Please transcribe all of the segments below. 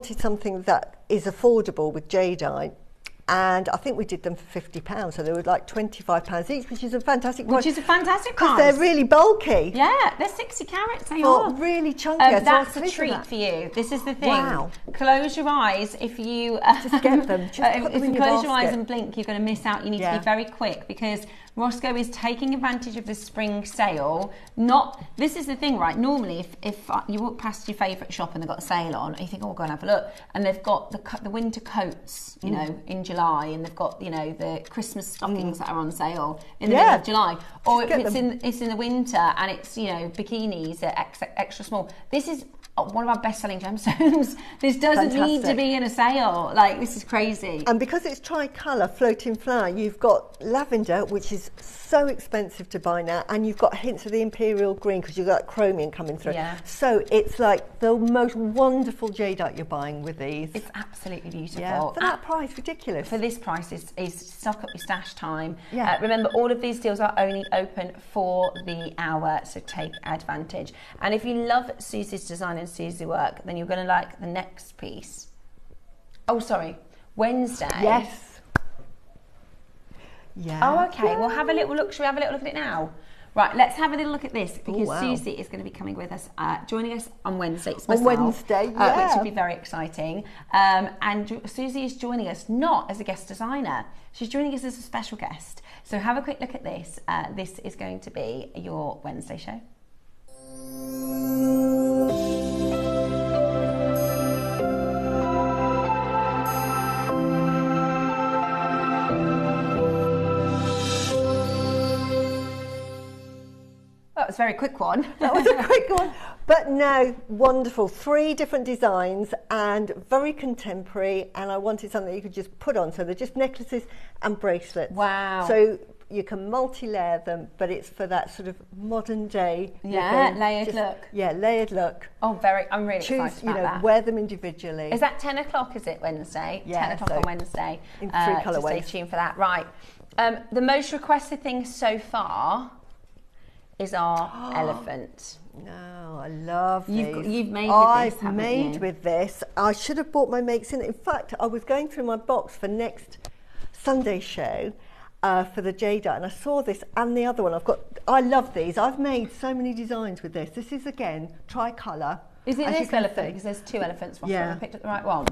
wanted something that is affordable with jadeite. And I think we did them for £50, so they were like £25 each, which is a fantastic price. Which is a fantastic price. Because they're really bulky. Yeah, they're 60 carats, they are. Really chunky. That's a treat for you. This is the thing. Wow. Close your eyes if you... Just get them. Just put them in your close your eyes basket. and blink, you're going to miss out. You need to be very quick, because Roscoe is taking advantage of the spring sale. This is the thing, right? Normally, if you walk past your favourite shop and they've got a sale on, and you think, oh, I'll go and have a look, and they've got the winter coats, you know, in July, and they've got, you know, the Christmas stockings that are on sale in the middle of July, or if it's in the winter and it's, you know, bikinis at extra small. This is one of our best-selling gemstones. This doesn't need to be in a sale. Like, this is crazy. And because it's tricolour, floating flower, you've got lavender, which is so expensive to buy now, and you've got hints of the imperial green because you've got chromium coming through. Yeah. So it's like the most wonderful jadeite you're buying with these. It's absolutely beautiful. Yeah. For that price, ridiculous. For this price is stock up your stash time. Yeah. Remember, all of these deals are only open for the hour, so take advantage. And if you love Susie's design and Susie's work, then you're going to like the next piece. Oh, sorry, Wednesday. Yes. Yeah. Oh, okay. We'll have a little look. Should we have a little look at it now? Right, let's have a little look at this, because Susie is going to be coming with us, joining us on Wednesday. On Wednesday, which will be very exciting. And Susie is joining us not as a guest designer. She's joining us as a special guest. So have a quick look at this. This is going to be your Wednesday show. That was a very quick one. That was a quick one. But no, wonderful. 3 different designs and very contemporary. And I wanted something you could just put on. So they're just necklaces and bracelets. Wow. So you can multi-layer them, but it's for that sort of modern day. Layered look. Yeah, layered look. Oh, I'm really excited about that. Wear them individually. Is that 10 o'clock, is it, Wednesday? Yeah. 10 o'clock on Wednesday. In 3 colourways. Stay tuned for that. Right. The most requested thing so far is our elephant. No, I love these. You've made with this, I've made with this. I should have bought my makes in. In fact, I was going through my box for next Sunday show for the Jadeite, and I saw this and the other one. I love these. I've made so many designs with this. This is, again, tricolour. Is it this elephant? Because there's 2 elephants. Yeah. I picked up the right one.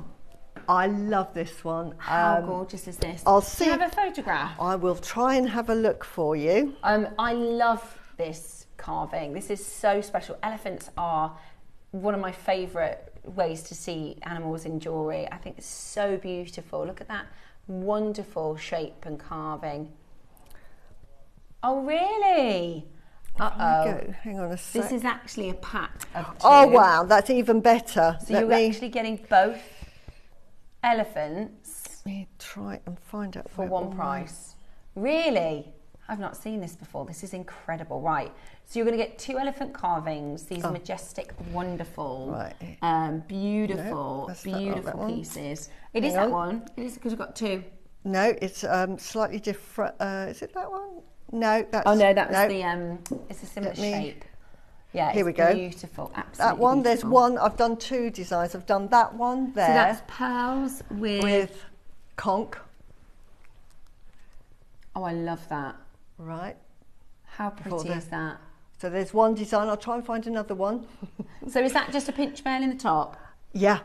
I love this one. How gorgeous is this? I'll see. Do you have a photograph? I will try and have a look for you. I love this carving. This is so special. Elephants are one of my favourite ways to see animals in jewellery. I think it's so beautiful. Look at that wonderful shape and carving. Oh, really? Uh-oh. Hang on a sec. This is actually a pack of 2. Oh, wow, that's even better. So you're actually getting both elephants. Let me try and find out for one price. Really? I've not seen this before. This is incredible. Right. So you're going to get 2 elephant carvings, these majestic, wonderful, beautiful pieces. It is that one. It is, because we've got 2. No, it's slightly different. Is it that one? No, that's... Oh, no, that was the... it's a similar shape. Yeah, here we go. Beautiful. Absolutely that one, beautiful. There's one. I've done 2 designs. I've done that one there. So that's pearls with conch. Oh, I love that. Right. How pretty is that? So there's one design. I'll try and find another one. So is that just a pinch veil in the top? Yeah.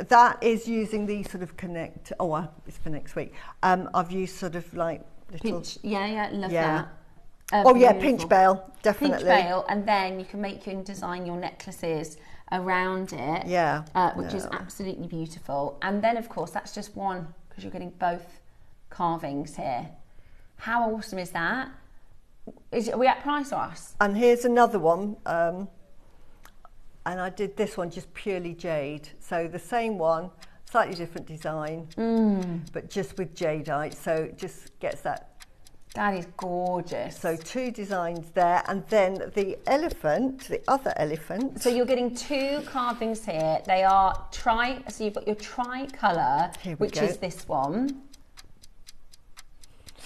That is using the sort of connect. Oh, it's for next week. I've used sort of like little... Pinch. Yeah, love that. Pinch veil, definitely. Pinch veil, and then you can design your necklaces around it. Yeah. Which is absolutely beautiful. And then, of course, that's just one, because you're getting both carvings here. How awesome is that? Are we at price or us? And here's another one. And I did this one just purely jade. So the same one, slightly different design, but just with jadeite. So it just gets that. That is gorgeous. So 2 designs there, and then the elephant, the other elephant. So you're getting 2 carvings here. They are so you've got your tricolour, which is this one.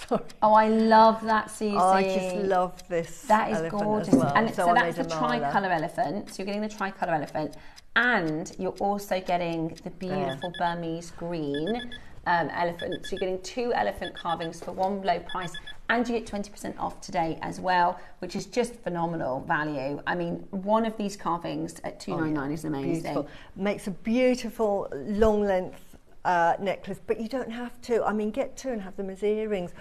Sorry. Oh, I love that, Susie. I just love this. That is gorgeous. As well. And so that's the tricolour elephant. So you're getting the tricolour elephant. And you're also getting the beautiful Burmese green elephant. So you're getting 2 elephant carvings for one low price, and you get 20% off today as well, which is just phenomenal value. I mean, one of these carvings at $299 is amazing. Beautiful. Makes a beautiful long length necklace, but you don't have to. I mean, get 2 and have them as earrings.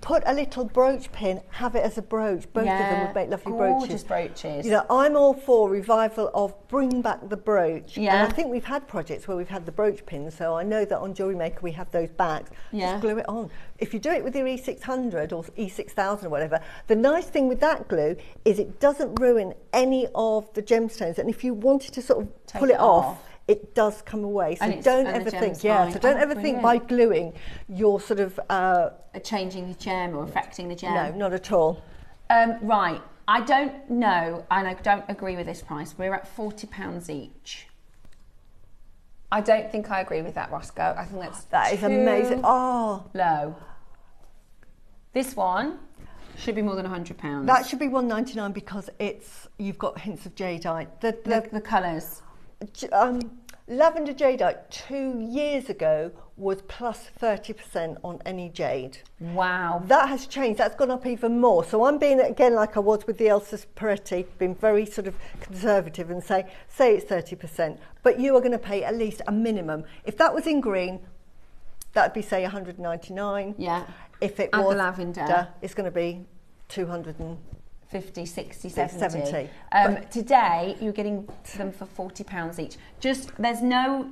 Put a little brooch pin, have it as a brooch. Both of them would make lovely gorgeous brooches. You know, I'm all for revival of bring back the brooch. Yeah. And I think we've had projects where we've had the brooch pins, so I know that on JewelleryMaker we have those backs. Just glue it on. If you do it with your E600 or E6000 or whatever, the nice thing with that glue is it doesn't ruin any of the gemstones. And if you wanted to sort of pull it off, it does come away. So don't ever think, so don't ever think by gluing you're sort of changing the gem or affecting the gem. No, not at all. Right, I don't know, and I don't agree with this price. We're at £40 each. I don't think I agree with that, Roscoe. I think that is amazing. Oh, low. This one should be more than £100. That should be $199 because you've got hints of jadeite. The colours. Lavender jadeite 2 years ago was plus 30% on any jade. Wow. That has changed. That's gone up even more. So I'm being, again, like I was with the Elsa Peretti, being very sort of conservative and say it's 30%. But you are going to pay at least a minimum. If that was in green, that would be, say, $199. Yeah. If it was lavender, it's going to be $250, 50, 60, 70. Today you're getting them for £40 each. Just there's no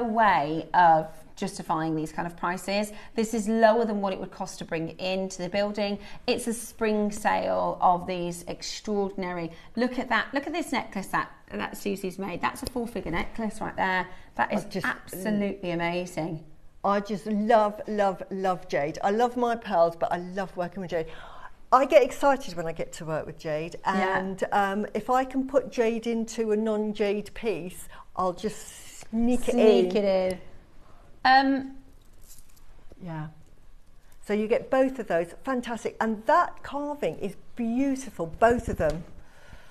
way of justifying these kind of prices. This is lower than what it would cost to bring into the building. It's a spring sale of these extraordinary. Look at that. Look at this necklace that Susie's made. That's a 4-figure necklace right there. That is just absolutely amazing. I just love Jade. I love my pearls, but I love working with Jade. I get excited when I get to work with Jade, and if I can put Jade into a non-Jade piece, I'll just sneak it in. Yeah. So you get both of those, fantastic, and that carving is beautiful, both of them.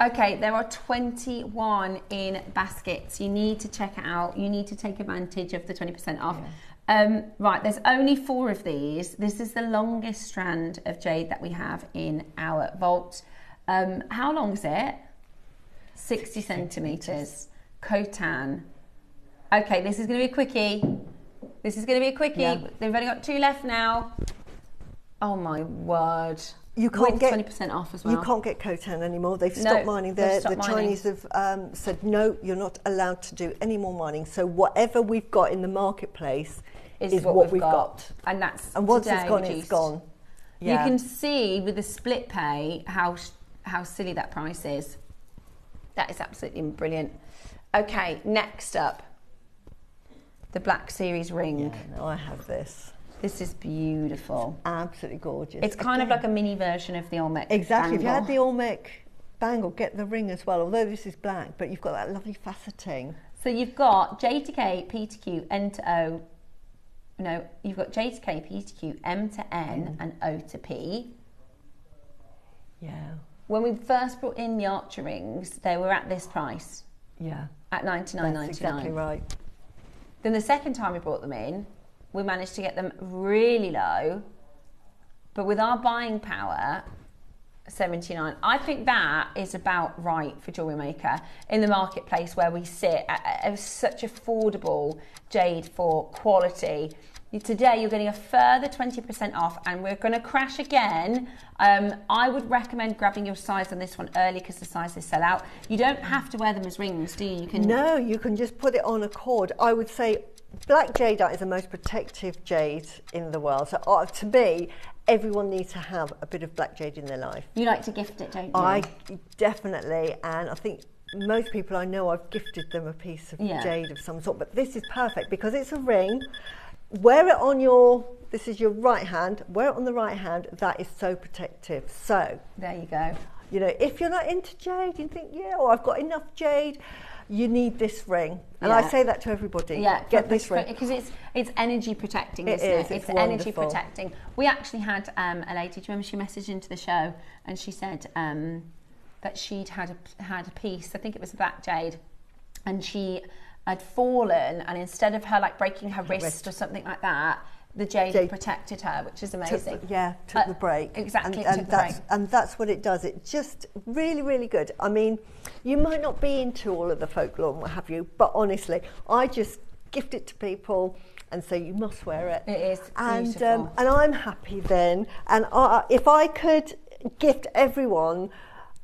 Okay, there are 21 in baskets. You need to check it out. You need to take advantage of the 20% off. Yeah. Right, there's only 4 of these. This is the longest strand of jade that we have in our vault. How long is it? 60 centimetres. Kotan. Okay, this is going to be a quickie. Yeah. They've only got 2 left now. Oh my word. You can't get 20% off as well. You can't get Kotan anymore. They've stopped mining there. The Chinese have said, no, you're not allowed to do any more mining. So whatever we've got in the marketplace is what we've got. And that's once it's gone, it's gone. Yeah. You can see with the split pay how silly that price is. That is absolutely brilliant. Okay, next up, the Black Series ring. Yeah, no, I have this. This is beautiful. Absolutely gorgeous. It's kind of like a mini version of the Olmec Exactly. bangle. If you had the Olmec bangle, get the ring as well, although this is black, but you've got that lovely faceting. So you've got J to K, P to Q, N to O. No, you've got J to K, P to Q, M to N, and O to P. Yeah. When we first brought in the Archer rings, they were at this price. Yeah. At $99.99. That's exactly right. Then the second time we brought them in, we managed to get them really low, but with our buying power, $79. I think that is about right for JewelleryMaker in the marketplace where we sit at such affordable jade for quality. Today you're getting a further 20% off, and we're going to crash again. I would recommend grabbing your size on this one early because the sizes sell out. You don't have to wear them as rings, do you? No, you can just put it on a cord. I would say black jadeite is the most protective jade in the world. So to me, everyone needs to have a bit of black jade in their life. You like to gift it, don't you? I definitely, and I think most people I know, I've gifted them a piece of jade of some sort, but this is perfect because it's a ring. Wear it on this is your right hand, wear it on the right hand, that is so protective. So, there you go. You know, if you're not into jade, you think, I've got enough jade, you need this ring. And I say that to everybody. Yeah, get this ring. Because it's energy protecting, isn't it? It's energy protecting. We actually had a lady, do you remember she messaged into the show and she said that she'd had a piece, I think it was a black jade, and she had fallen, and instead of her like breaking her wrist or something like that, the Jade protected her, which is amazing. Took the break. Exactly, and that's what it does. It just really, really good. I mean, you might not be into all of the folklore and what have you, but honestly, I just gift it to people and say you must wear it. It is beautiful. And I'm happy then. And if I could gift everyone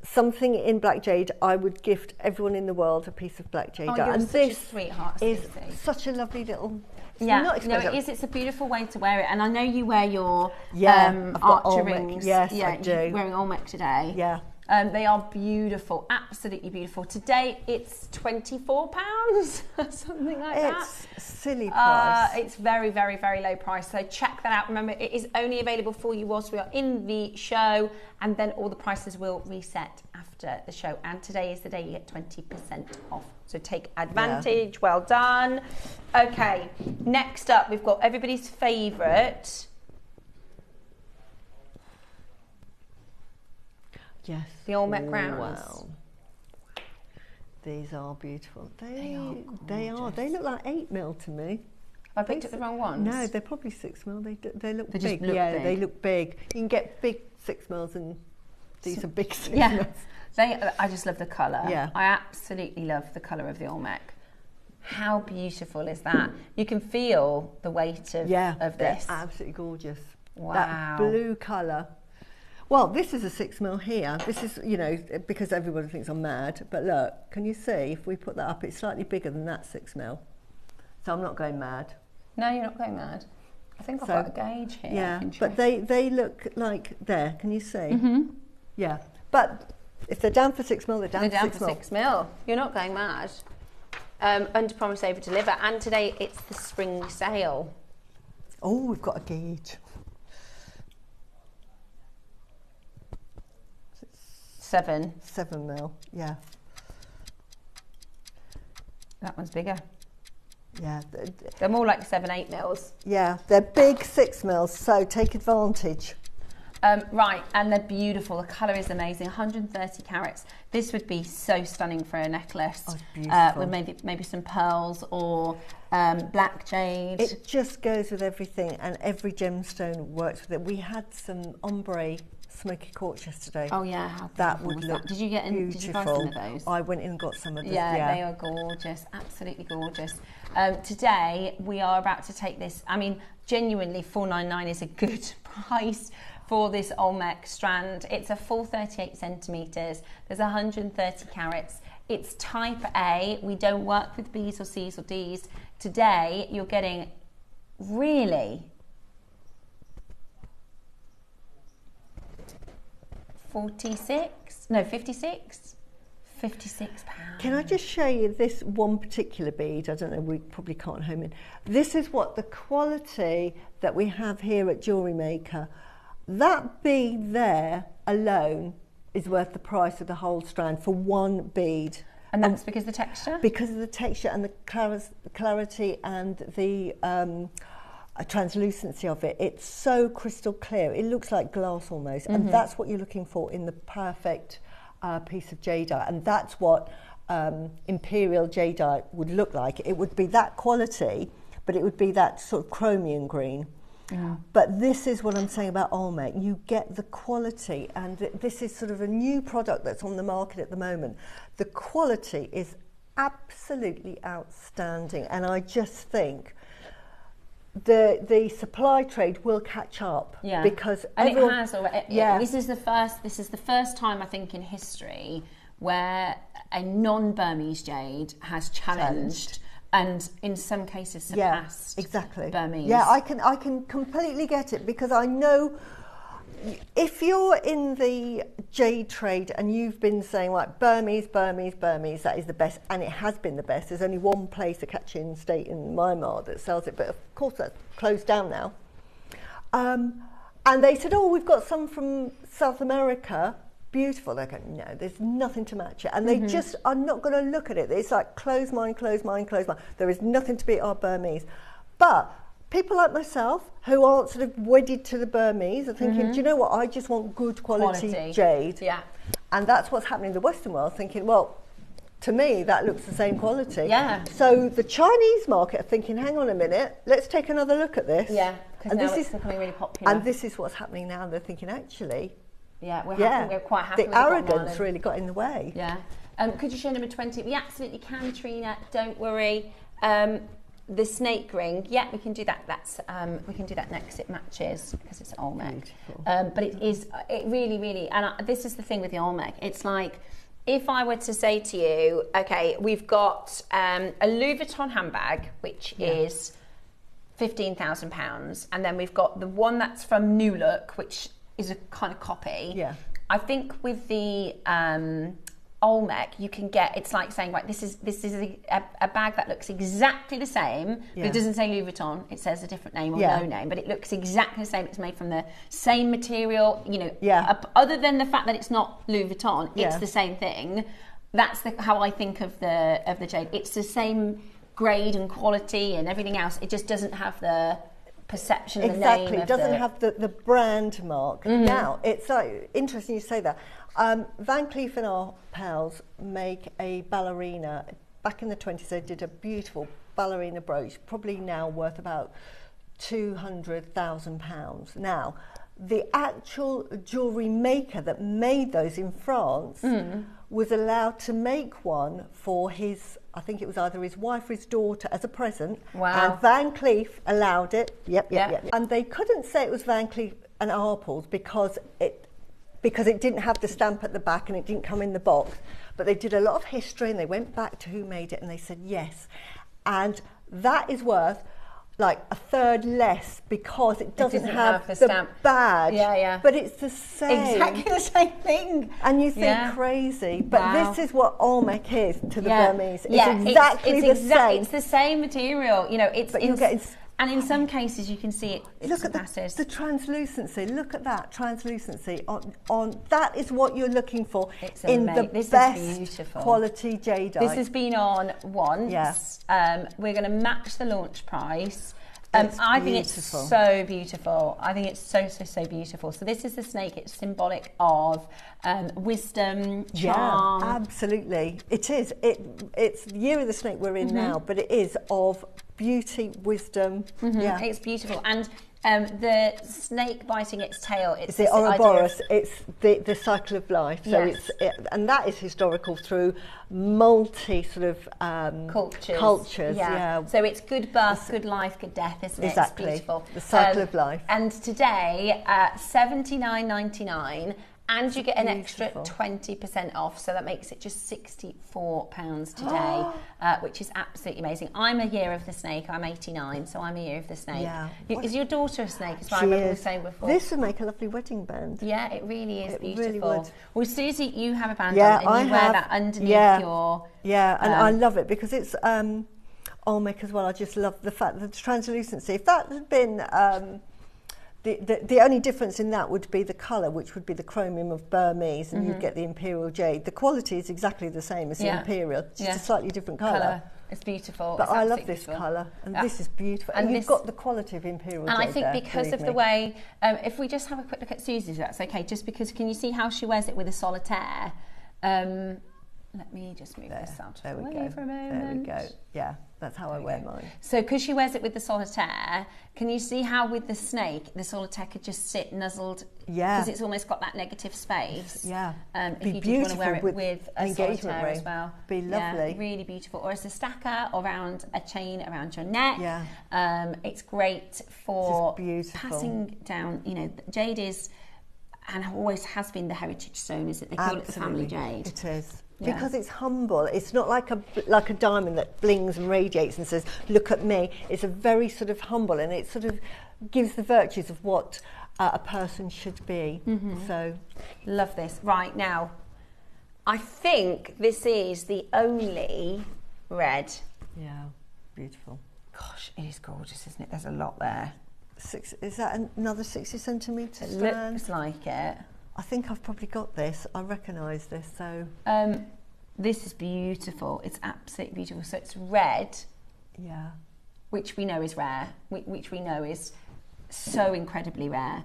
something in black jade, I would gift everyone in the world a piece of black jade. And this sweetheart, is such a lovely little. No, it is. It's a beautiful way to wear it, and I know you wear your archer rings. Yes, I do. You're wearing Olmec today. Yeah. They are beautiful, absolutely beautiful. Today it's £24, something like that. It's silly price. It's very, very, very low price. So check that out. Remember, it is only available for you whilst we are in the show, and then all the prices will reset after the show. And today is the day you get 20% off. So take advantage. Yeah. Well done. Okay, next up we've got everybody's favourite. Yes. The Olmec crowns. Wow. These are beautiful. They are. They look like 8mm to me. Have I picked up the wrong ones? No, they're probably 6mm. They look big. Just look big. They look big. You can get big 6mm and these are big 6mm. Yeah. I just love the colour. Yeah. I absolutely love the colour of the Olmec. How beautiful is that? You can feel the weight of this. Absolutely gorgeous. Wow. That blue colour. Well, this is a 6mm here. This is, you know, because everybody thinks I'm mad. But look, can you see, if we put that up, it's slightly bigger than that 6mm. So I'm not going mad. No, you're not going mad. I think I've got a gauge here. Yeah, but they look like there. Can you see? Mm-hmm. Yeah, but if they're down for 6mm, they're down for 6mm. You're not going mad. Under promise, over deliver. And today it's the spring sale. Oh, we've got a gauge. 7mm, yeah. That one's bigger. Yeah. They're more like 7-8mm. Yeah, they're big 6mm, so take advantage. Right, and they're beautiful. The colour is amazing. 130 carats. This would be so stunning for a necklace. Oh, it's beautiful. With maybe some pearls or black jade. It just goes with everything, and every gemstone works with it. We had some ombre smoky quartz yesterday. Oh yeah, how that would look Did you get in? beautiful. Did you buy some of those? I went in and got some of those. Yeah, they are gorgeous, absolutely gorgeous. Today we are about to take this. I mean, genuinely, $4.99 is a good price for this Olmec strand. It's a full 38 centimeters. There's 130 carats. It's type A. We don't work with B's or C's or D's. Today you're getting really 56 pounds. Can I just show you this one particular bead? I don't know, we probably can't home in. This is what the quality that we have here at JewelleryMaker. That bead there alone is worth the price of the whole strand for one bead. And that's because of the texture? Because of the texture and the clarity and the translucency of it. It's so crystal clear. It looks like glass almost. Mm-hmm. And that's what you're looking for in the perfect piece of jadeite. And that's what imperial jadeite would look like. It would be that quality, but it would be that sort of chromium green. Yeah. But this is what I'm saying about Olmec. You get the quality, and this is sort of a new product that's on the market at the moment. The quality is absolutely outstanding, and I just think the supply trade will catch up. Yeah, because and it has already. Yeah, this is the first time I think in history where a non-Burmese jade has challenged. And in some cases surpassed Burmese. Yeah, I can completely get it, because I know if you're in the jade trade and you've been saying like Burmese, that is the best, and it has been the best. There's only one place, a Kachin state in Myanmar, that sells it, but of course that's closed down now. And they said, oh, we've got some from South America. Beautiful. They go, no, there's nothing to match it, and they just are not going to look at it. It's like close mine. There is nothing to beat our Burmese. But people like myself who aren't sort of wedded to the Burmese are thinking, do you know what? I just want good quality jade. Yeah. And that's what's happening in the Western world. Thinking, well, to me, that looks the same quality. Yeah. So the Chinese market are thinking, hang on a minute, let's take another look at this. Yeah, because now it's becoming really popular. And this is what's happening now. They're thinking, actually, we're quite happy with the arrogance really got in the way. Yeah. Could you show number 20? We absolutely can, Trina. Don't worry. The snake ring, yeah, we can do that. We can do that next. It matches because it's Olmec. But it really, and this is the thing with the Olmec. It's like, if I were to say to you, okay, we've got a Louis Vuitton handbag, which is £15,000, and then we've got the one that's from New Look, which is a kind of copy. Yeah. I think with the Olmec, you can get, it's like saying, right, this is a bag that looks exactly the same, but it doesn't say Louis Vuitton, it says a different name or no name, but it looks exactly the same. It's made from the same material, you know, other than the fact that it's not Louis Vuitton, it's the same thing. That's how I think of the Jade. It's the same grade and quality and everything else. It just doesn't have the perception, the name. It doesn't have the brand mark. Now, it's like, interesting you say that. Van Cleef and Arpels make a ballerina. Back in the 20s, they did a beautiful ballerina brooch, probably now worth about £200,000. Now, the actual jewellery maker that made those in France was allowed to make one for his, I think it was either his wife or his daughter, as a present. Wow. And Van Cleef allowed it. Yep. And they couldn't say it was Van Cleef and Arpels because it didn't have the stamp at the back and it didn't come in the box. But they did a lot of history and they went back to who made it and they said yes. And that is worth like a third less because it doesn't have the stamp badge. But it's the same. Exactly the same thing. And you think crazy. But this is what Olmec is to the Burmese. It's exactly the same. It's the same material. You know, and in some cases, you can see it. Look at the translucency. Look at that translucency on. That is what you're looking for in the best quality jadeite. This has been on once. Yes. We're going to match the launch price. I think it's so beautiful. I think it's so beautiful. So this is the snake. It's symbolic of wisdom, charm. Yeah, absolutely. It is. It's the year of the snake we're in now, but it is of beauty, wisdom. Yeah, it's beautiful. And the snake biting its tail. It's the Ouroboros. It's the cycle of life. So and that is historical through multi sort of cultures. Yeah. So it's good birth, good life, good death, isn't it? Exactly. It's beautiful. The cycle of life. And today, $79.99. And you get an extra 20% off, so that makes it just £64 today, which is absolutely amazing. I'm a year of the snake. I'm 89, so I'm a year of the snake. Yeah. Is your daughter a snake as well? I remember you saying before. This would make a lovely wedding band. Yeah, it really is beautiful. Really would. Well, Susie, you have a band on, and you wear that underneath your... Yeah, and I love it because it's Olmec as well. I just love the fact that the translucency. If that had been... The only difference in that would be the colour, which would be the chromium of Burmese, and you'd get the imperial jade. The quality is exactly the same as the imperial, just a slightly different colour. It's beautiful. But I love this colour, and this is beautiful. And you've got the quality of imperial jade. And I think because of the way, if we just have a quick look at Susie's, that's okay, just because, can you see how she wears it with a solitaire? Let me just move this out of the way for a moment. There we go. Yeah, that's how I wear mine. So because she wears it with the solitaire, can you see how with the snake, the solitaire could just sit nuzzled? Yeah. Because it's almost got that negative space. Yeah. If you did want to wear it with a solitaire ring as well. Be lovely. Yeah, really beautiful. Or as a stacker or around a chain around your neck. Yeah. It's great for passing down, you know, jade is, and always has been, the heritage stone, is it? They call it the family jade. It is. Yeah. Because it's humble. It's not like a diamond that blings and radiates and says, look at me. It's a very sort of humble, and it sort of gives the virtues of what a person should be. So, love this. Right, now, I think this is the only red. Yeah, beautiful. Gosh, it is gorgeous, isn't it? There's a lot there. Is that another 60 centimetres? It looks like it. I think I've probably got this. I recognise this. So this is beautiful. It's absolutely beautiful. So it's red, which we know is rare, which we know is so incredibly rare.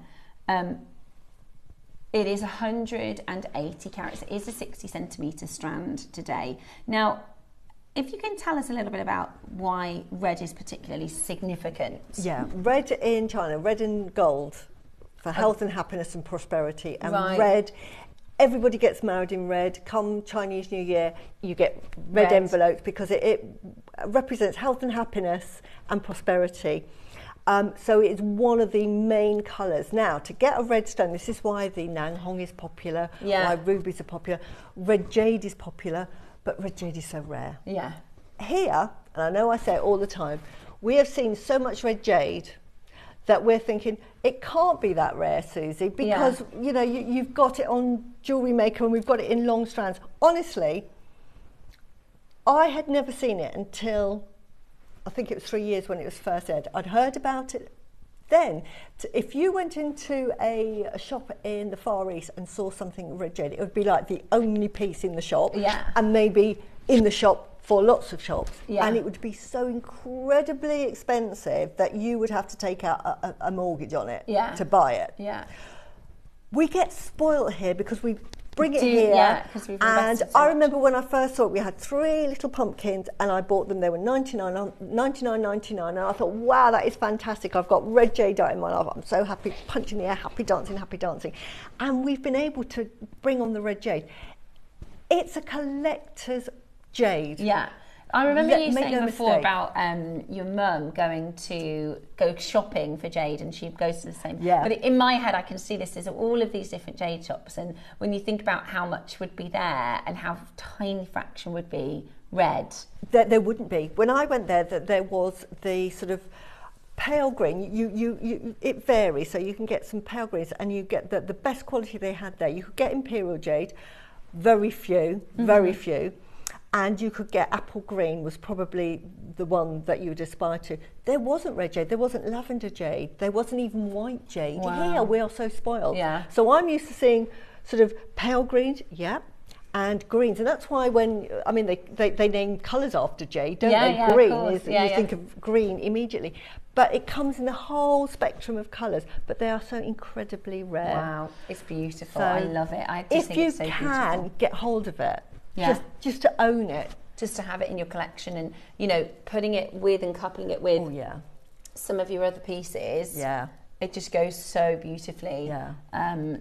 It is 180 carats. It is a 60 centimetre strand today. Now, if you can tell us a little bit about why red is particularly significant. Yeah, red in China, red and gold for health and happiness and prosperity. And red, everybody gets married in red. Come Chinese New Year, you get red envelopes because it represents health and happiness and prosperity. So it's one of the main colours. Now, to get a red stone, this is why the Nanhong is popular, why rubies are popular, red jade is popular, but red jade is so rare. Yeah. Here, and I know I say it all the time, we have seen so much red jade that we're thinking, it can't be that rare, Susie, because you know, you've got it on JewelleryMaker and we've got it in long strands. Honestly, I had never seen it until, I think it was 3 years when it was first aired. I'd heard about it then. If you went into a shop in the Far East and saw something red jade, it would be like the only piece in the shop, and maybe in the shop for lots of shops, and it would be so incredibly expensive that you would have to take out a mortgage on it to buy it. We get spoiled here because we bring it here, and I remember when I first saw it, we had 3 little pumpkins and I bought them. They were $99.99, and I thought, wow, that is fantastic. I've got red jadeite in my life. I'm so happy, punching the air, happy dancing. And we've been able to bring on the red jade. It's a collector's jade. Yeah. I remember you saying before about your mum going to go shopping for jade, and she goes to the same. But in my head, I can see this as all of these different jade shops, and when you think about how much would be there and how tiny fraction would be red. There wouldn't be. When I went there, there was the sort of pale green. It varies, so you can get some pale greens, and you get the best quality they had there. You could get imperial jade, very few. And you could get apple green, was probably the one that you would aspire to. There wasn't red jade, there wasn't lavender jade, there wasn't even white jade. Wow. Here we are so spoiled. So I'm used to seeing sort of pale greens, and greens. And that's why when, I mean, they name colours after jade, don't they? Green is, you think of green immediately. But it comes in the whole spectrum of colours, but they are so incredibly rare. Wow, it's beautiful. So I love it. I just think it's so beautiful. If you can get hold of it, just to own it, just to have it in your collection, and you know, putting it with and coupling it with some of your other pieces, it just goes so beautifully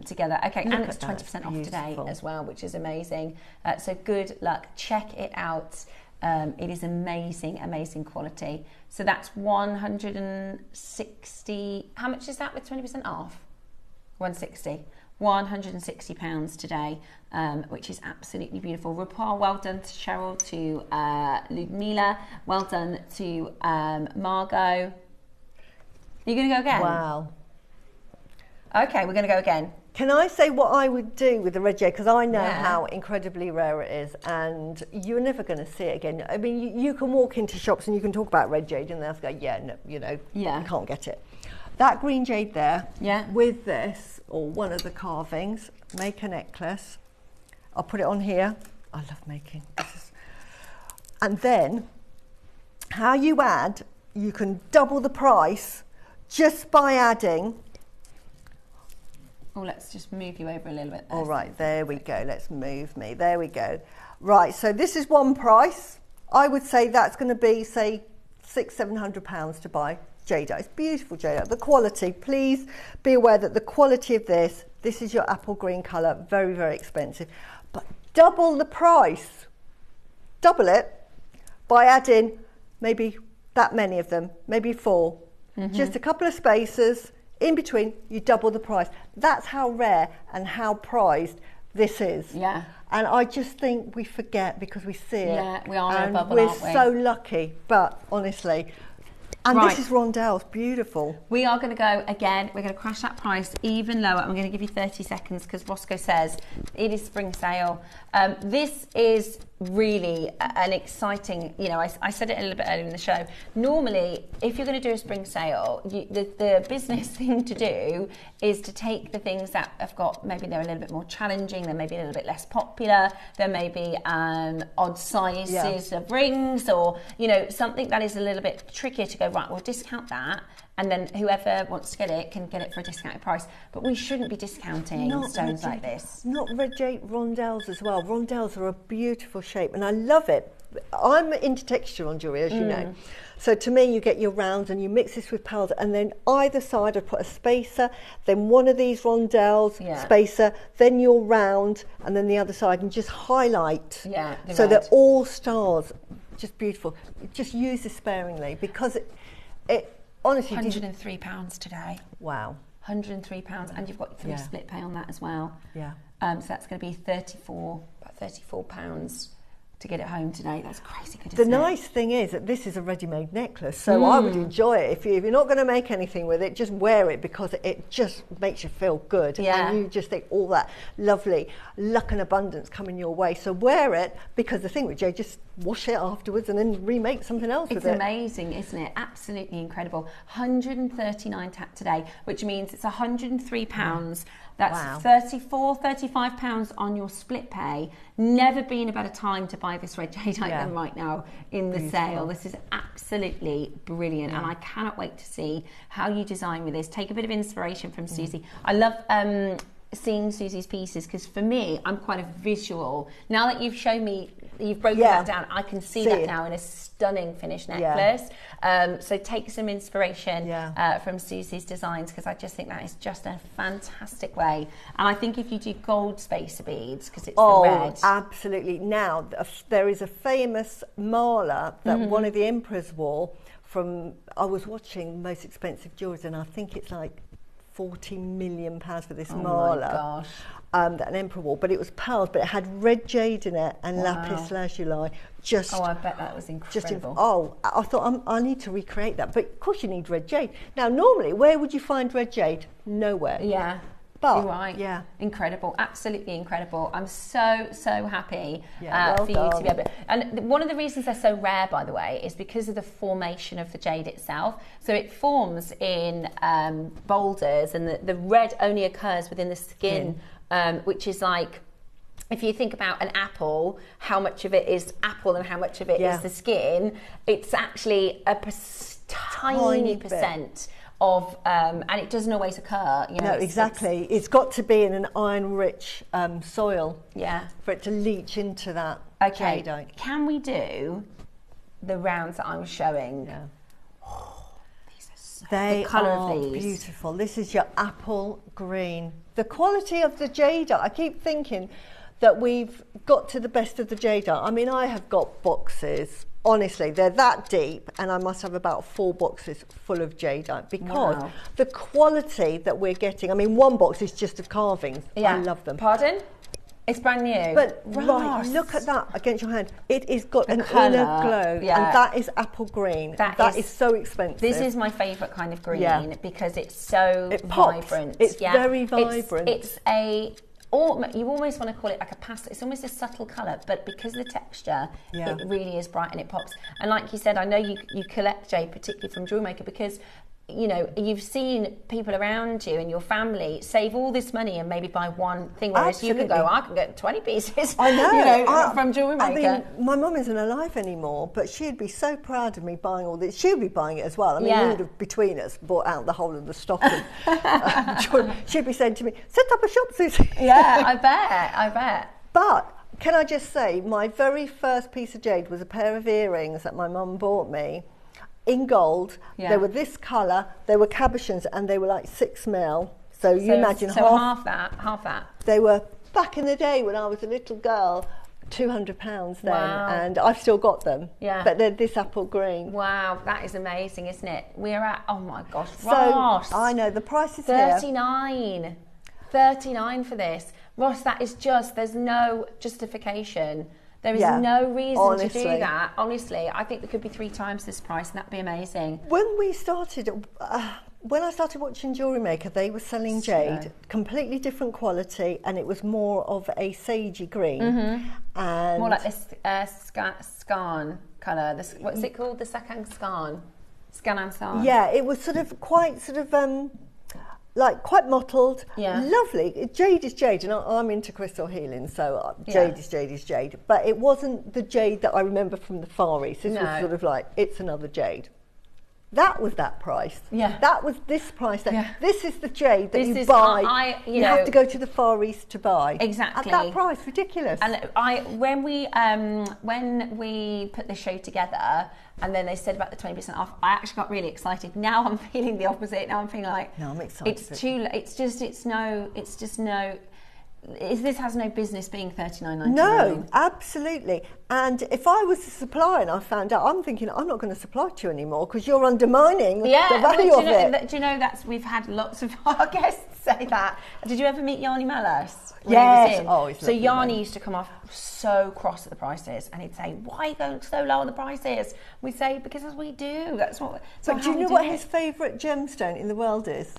together. Okay, and it's 20% off today as well, which is amazing. So good luck, check it out. It is amazing quality. So that's 160. How much is that with 20% off? 160. £160 today, which is absolutely beautiful. Rapal, well done to Cheryl, to Ludmila, well done to Margot. Are you going to go again? Wow. Okay, we're going to go again. Can I say what I would do with the red jade? Because I know how incredibly rare it is, and you're never going to see it again. I mean, you can walk into shops and you can talk about red jade, and they'll go, no, you can't get it. That green jade there, with this, or one of the carvings, make a necklace. I'll put it on here. I love making this. And then, how you add, you can double the price just by adding. Oh, let's just move you over a little bit. All right, there we go. Let's move me. There we go. Right, so this is one price. I would say that's going to be, say, £600-700 to buy. Jadeite. It's beautiful jadeite. The quality, please be aware that the quality of this is your apple green colour, very, very expensive. But double the price, double it by adding maybe that many of them, maybe 4. Just a couple of spaces in between, you double the price. That's how rare and how prized this is. And I just think we forget because we see it. Yeah, we are in a bubble, we're aren't we? so lucky, but honestly. And this is Rondell's, beautiful. We are going to go again. We're going to crash that price even lower. I'm going to give you 30 seconds because Roscoe says it is spring sale. This is really an exciting, you know, I said it a little bit earlier in the show. Normally, if you're going to do a spring sale, the business thing to do is to take the things that have got, maybe they're a little bit more challenging, they're maybe a little bit less popular, there may be odd sizes of rings, or, you know, something that is a little bit trickier to go, right, we'll discount that, and then whoever wants to get it can get it for a discounted price. But we shouldn't be discounting stones like this. Not red jade rondelles as well. Rondelles are a beautiful shape, and I love it. I'm into texture on jewellery, as you know. So to me, you get your rounds and you mix this with pearls, and then either side I put a spacer, then one of these rondelles, spacer, then your round, and then the other side, and just highlight. Yeah, so they're all stars. Just beautiful. Just use this sparingly, because it honestly, £103 today. Wow. £103, and you've got free split pay on that as well. Yeah. So that's going to be about £34 to get it home today. That's crazy good. The nice thing is that this is a ready-made necklace, so I would enjoy it. If you're not going to make anything with it, just wear it, because it just makes you feel good. And you just think all that lovely luck and abundance coming your way. So wear it, because the thing with Jade, just wash it afterwards and then remake something else with it. It's amazing, isn't it? Absolutely incredible. 139 tack today, which means it's £103. That's £35 on your split pay. Never been a better time to buy this red jadeite than right now in the sale. This is absolutely brilliant, and I cannot wait to see how you design with this. Take a bit of inspiration from Susie. I love seeing Susie's pieces, because for me, I'm quite a visual. Now that you've shown me, you've broken that down, I can see that now in a stunning finished necklace. So take some inspiration from Susie's designs, because I just think that is just a fantastic way. And I think if you do gold spacer beads, because it's the red. Absolutely. Now, there is a famous mala that one of the emperors wore from, I was watching Most Expensive Jewelries, and I think it's like £40 million for this mala that an emperor wore, but it was pearls, but it had red jade in it and lapis lazuli. I bet that was incredible. I thought I need to recreate that, but of course you need red jade. Now, normally, where would you find red jade? Nowhere. Yeah. But, you're right. Yeah. Incredible. Absolutely incredible. I'm so happy for you to be able to. And one of the reasons they're so rare, by the way, is because of the formation of the jade itself. So it forms in boulders, and the red only occurs within the skin, which is like, if you think about an apple, how much of it is apple and how much of it is the skin, it's actually a tiny percent of, and it doesn't always occur. You know, exactly. It's got to be in an iron-rich soil for it to leach into that jadeite. Can we do the rounds that I was showing? Yeah. These are so they the colour are of these. Beautiful. This is your apple green. The quality of the jadeite, I keep thinking that we've got to the best of the jadeite. I mean, I have got boxes. Honestly, they're that deep, and I must have about 4 boxes full of jadeite, because the quality that we're getting, I mean, one box is just of carvings. I love them. Pardon? It's brand new. But right, look at that against your hand. It has got an inner glow, and that is apple green. That is so expensive. This is my favourite kind of green, because it's so vibrant. It's very vibrant. It's a... Or you almost want to call it like a pastel. It's almost a subtle colour, but because of the texture, it really is bright and it pops. And like you said, I know you collect jade, particularly from JewelleryMaker, because you know, you've seen people around you and your family save all this money and maybe buy one thing, whereas you can go, I can get 20 pieces. I know, you know, from JewelleryMaker. I mean, my mum isn't alive anymore, but she'd be so proud of me buying all this. She'd be buying it as well. I mean, we would have, between us, bought out the whole of the stock. And, she'd be saying to me, set up a shop, Susie. Yeah, I bet. But can I just say, my very first piece of jade was a pair of earrings that my mum bought me in gold. They were this colour, they were cabochons, and they were like 6 mil. So you imagine half that. They were, back in the day when I was a little girl, £200 then, and I've still got them. Yeah. But they're this apple green. Wow, that is amazing, isn't it? We're at, oh my gosh, Ross. So, I know, the price is 39. 39 for this. Ross, that is just, there's no justification. There is no reason to do that. Honestly, I think there could be 3 times this price, and that'd be amazing. When we started, when I started watching JewelleryMaker, they were selling jade, completely different quality, and it was more of a sagey green. And more like this scan colour. This, what's it called? The Sakan scan. Scan and scan. Yeah, it was sort of quite like quite mottled. Yeah. Lovely. Jade is jade, and I'm into crystal healing, so jade is jade. But it wasn't the jade that I remember from the Far East. This was sort of like, it's another jade. That was that price. Yeah. That was this price. This is the jade that you buy. You have to go to the Far East to buy. Exactly. At that price, ridiculous. And when we put the show together, and then they said about the 20% off, I actually got really excited. Now I'm feeling the opposite. Now I'm feeling like, no, I'm excited. It's too. This has no business being $39.99. No, absolutely. And if I was a supplier and I found out, I'm thinking I'm not going to supply to you anymore because you're undermining the value of it. Do you know we've had lots of our guests say that. Did you ever meet Yanni Mellis? Yes. Oh, he's so Yanni used to come off so cross at the prices, and he'd say, "Why are you going so low on the prices?" We say, "Because as we do. That's what." But do you know what his favourite gemstone in the world is?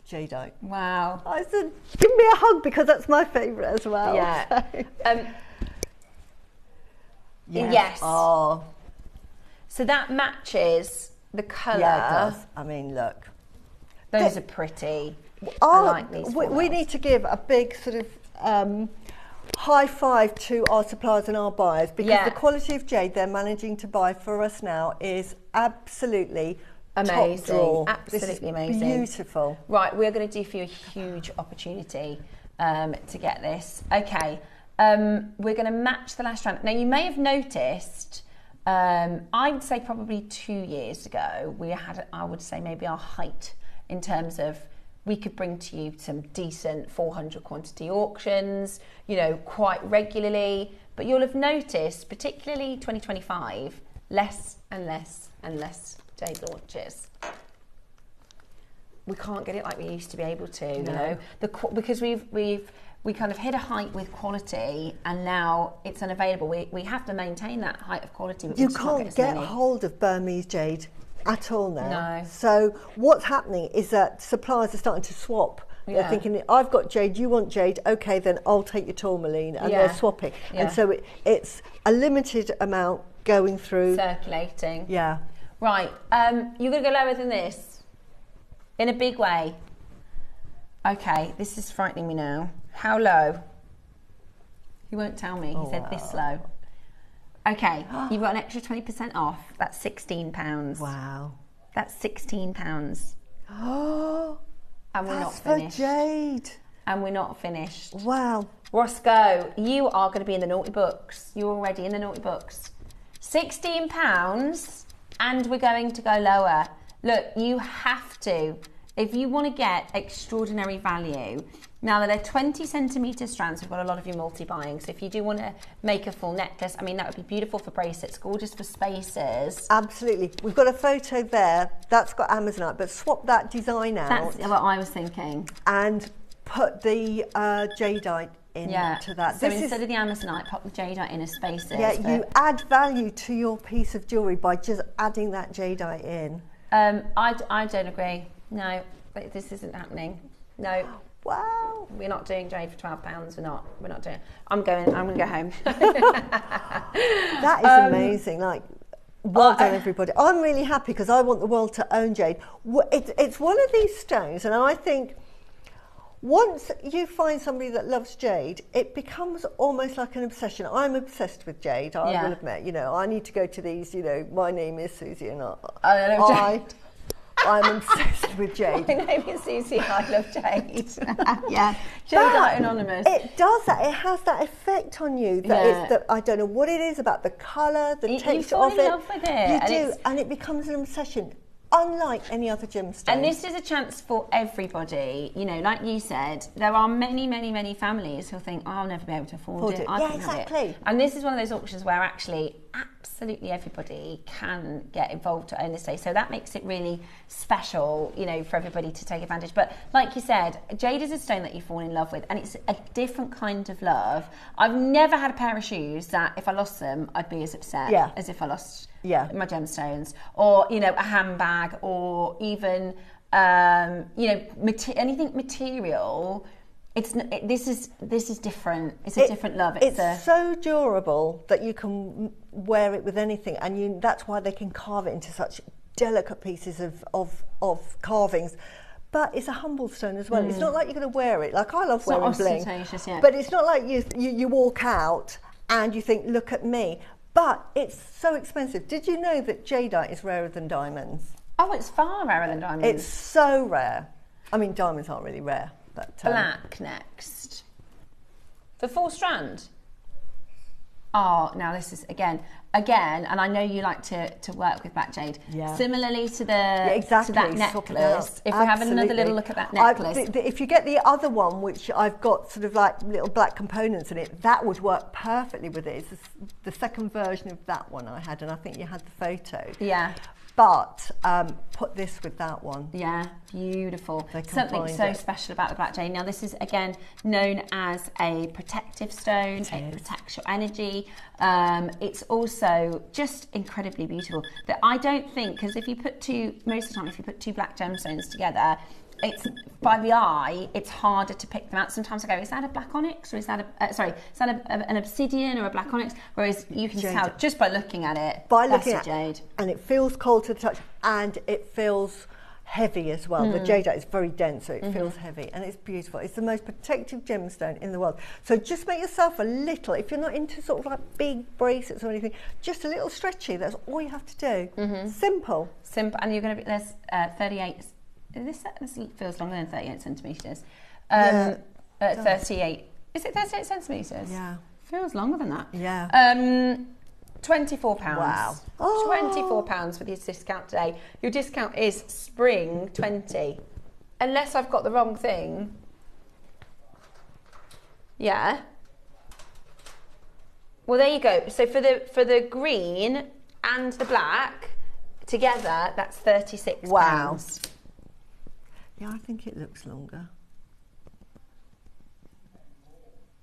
Jadeite. Wow. I said, give me a hug because that's my favourite as well. Yeah. Yes. Oh. So that matches the colour. Yeah, it does. I mean, look. Those are pretty. I like these. We need to give a big sort of high five to our suppliers and our buyers, because the quality of jade they're managing to buy for us now is absolutely amazing. Top draw. Absolutely amazing. Beautiful. Right, we're going to do for you a huge opportunity to get this. Okay, we're going to match the last round. Now, you may have noticed, I would say probably 2 years ago, we had, I would say, maybe our height in terms of we could bring to you some decent 400 quantity auctions, you know, quite regularly. But you'll have noticed, particularly 2025, less and less and less jade launches. We can't get it like we used to be able to, you know, because we kind of hit a height with quality, and now it's unavailable. We have to maintain that height of quality. But you can't get hold of Burmese jade at all now. No. So what's happening is that suppliers are starting to swap. They're thinking, I've got jade, you want jade, okay, then I'll take your tourmaline, and they're swapping. And so it's a limited amount going through. Circulating. Yeah. Right, you're going to go lower than this in a big way. Okay, this is frightening me now. How low? He won't tell me. He said this low. Okay, you've got an extra 20% off. That's £16. Wow. That's £16. Oh, and we're not finished. For jade. And we're not finished. Wow. Roscoe, you are going to be in the naughty books. You're already in the naughty books. £16, and we're going to go lower. Look, you have to. If you want to get extraordinary value, now they're 20 centimetre strands. We've got a lot of you multi-buying, so if you do want to make a full necklace, I mean, that would be beautiful for bracelets, gorgeous for spacers. Absolutely. We've got a photo there. That's got Amazonite, but swap that design out. That's what I was thinking. And put the Jadeite into that. So instead of the Amazonite, pop the Jadeite in as spacers. Yeah, you add value to your piece of jewellery by just adding that Jadeite in. I don't agree. No, this isn't happening. No. Wow. We're not doing jade for £12. We're not doing. I'm going to go home. That is amazing. Like, well done, everybody. I'm really happy because I want the world to own jade. It's one of these stones, and I think once you find somebody that loves jade, it becomes almost like an obsession. I'm obsessed with jade, I will admit. You know, I need to go to these, you know, my name is Susie, and I'm obsessed with jade. My name is Susie, I love jade. Jadeite Anonymous. It does that. It has that effect on you. That I don't know what it is about the colour, the texture of it. You fall in love with it. You do, and it becomes an obsession, unlike any other gemstone. And this is a chance for everybody. You know, like you said, there are many, many, many families who think, I'll never be able to afford it. I can have it. And this is one of those auctions where actually absolutely everybody can get involved to own this day. So that makes it really special, you know, for everybody to take advantage. But like you said, jade is a stone that you fall in love with, and it's a different kind of love. I've never had a pair of shoes that if I lost them, I'd be as upset as if I lost my gemstones, or, you know, a handbag, or even you know, anything material. This is different. It's a different love. It's so durable that you can wear it with anything, and that's why they can carve it into such delicate pieces of carvings. But it's a humble stone as well. It's not like you're going to wear it. Like, I love wearing bling, but it's not like you walk out and you think, look at me. But it's so expensive. Did you know that Jadeite is rarer than diamonds? Oh, it's far rarer than diamonds. It's so rare. I mean, diamonds aren't really rare. But, black next. The 4 strand. Oh, now this is again, and I know you like to work with black jade. Yeah. Similarly to to that necklace. If we have another little look at that necklace. If you get the other one, which I've got sort of like little black components in it, that would work perfectly with it. It's the second version of that one I had, and I think you had the photo. Yeah. But put this with that one. Yeah, beautiful. Something so special about the black jade. Now, this is again known as a protective stone. It protects your energy. It's also just incredibly beautiful. That I don't think, because if you put most of the time, if you put 2 black gemstones together, it's by the eye, it's harder to pick them out. Sometimes I go, is that a black onyx, or is that an obsidian or a black onyx? Whereas you can tell just by looking at it. By looking at jade, and it feels cold to the touch, and it feels heavy as well. The jadeite is very dense, so it feels heavy, and it's beautiful. It's the most protective gemstone in the world. So just make yourself a little, if you're not into sort of like big bracelets or anything, just a little stretchy. That's all you have to do. Simple, and you're going to be there's 38. This feels longer than 38 centimetres. 38. Is it 38 centimetres? Yeah. Feels longer than that. Yeah. £24. Wow. Oh. £24 with your discount today. Your discount is spring 20. Unless I've got the wrong thing. Yeah. Well, there you go. So for the green and the black together, that's £36. Wow. Yeah, I think it looks longer.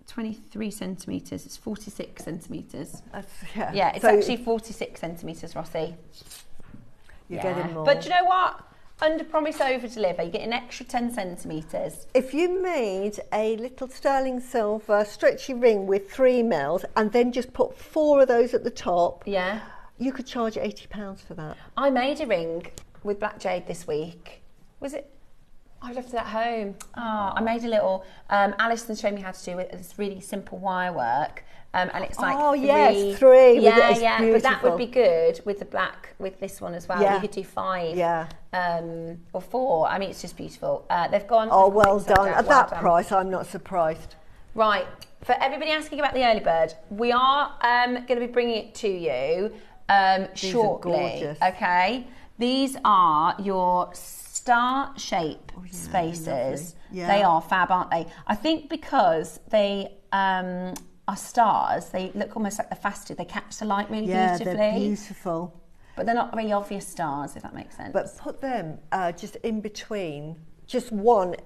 23 centimetres, it's 46 centimetres. Yeah. Yeah, it's actually 46 centimetres, Rossi. You're getting more. But do you know what? Under promise, over deliver. You get an extra 10 centimetres. If you made a little sterling silver stretchy ring with 3 mils and then just put 4 of those at the top, you could charge £80 for that. I made a ring with black jade this week. Was it? I left it at home. Oh, I made a little. Alison showed me how to do it. It's really simple wire work, and it's like 3. 3. Yeah. But that would be good with the black, with this one as well. Yeah. You could do 5. Yeah. Or 4. I mean, it's just beautiful. They've gone. Oh, well done. At that price, I'm not surprised. Right. For everybody asking about the early bird, we are going to be bringing it to you shortly. Are gorgeous. Okay. These are your star shape spaces. Yeah. They are fab, aren't they? I think because they are stars, they look almost like they're faceted. They catch the light really beautifully. Yeah, they're beautiful. But they're not really obvious stars, if that makes sense. But put them just in between, just one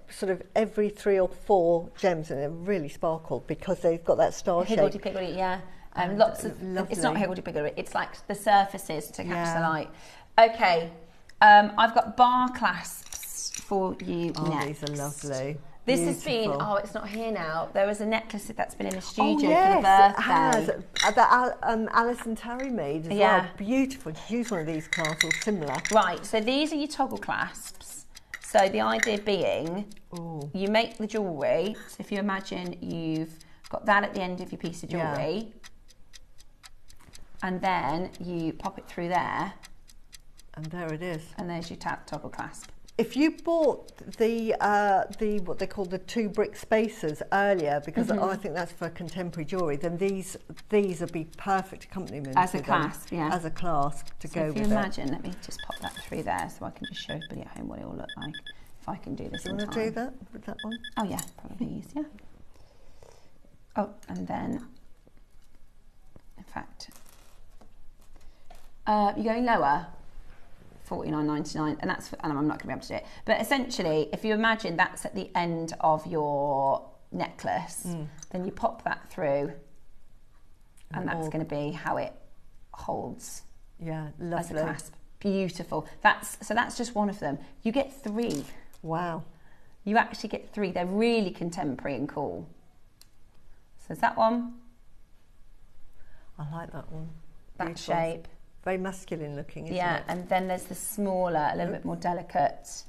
sort of every 3 or 4 gems, and they're really sparkle because they've got that star shape. Higgledy-piggledy, yeah. Lots of. Lovely. It's not higgledy-piggledy. It's like the surfaces to catch the light. Okay. I've got bar clasps for you next. These are lovely. This has been, it's not here now. There was a necklace that's been in the studio for the birthday. It has. That Alison Terry made as well. Beautiful. Just use one of these clasps or similar. Right, so these are your toggle clasps. So the idea being, you make the jewellery. So if you imagine you've got that at the end of your piece of jewellery, and then you pop it through there. And there it is. And there's your toggle clasp. If you bought the what they call the 2 brick spacers earlier, because I think that's for contemporary jewellery, then these would be perfect accompaniment as a clasp, as a clasp to go with it. If you imagine, let me just pop that through there so I can just show everybody at home what it will look like if I can do this. Do you want to do that with that one? Oh yeah, probably easier. Oh, and then, in fact, you're going lower. $49.99, and that's and I'm not going to be able to do it. But essentially, if you imagine that's at the end of your necklace, then you pop that through, and that's going to be how it holds. Yeah, lovely. As a clasp. Beautiful. That's just one of them. You get 3. Wow. You actually get 3. They're really contemporary and cool. So there's that one. I like that one. That Beautiful. shape. Very masculine looking, isn't it? Yeah, and then there's the smaller, a little bit more delicate.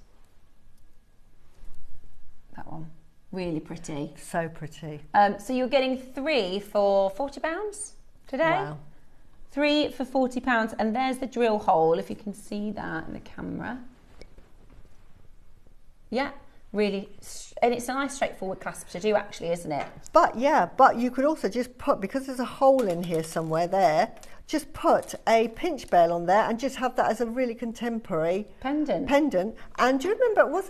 That one. Really pretty. So pretty. So you're getting 3 for £40 today. Wow. 3 for £40, and there's the drill hole, if you can see that in the camera. Yeah, really, and it's a nice straightforward clasp to do actually, isn't it? But yeah, but you could also just put, because there's a hole in here somewhere there, just put a pinch bell on there and just have that as a really contemporary pendant. And do you remember,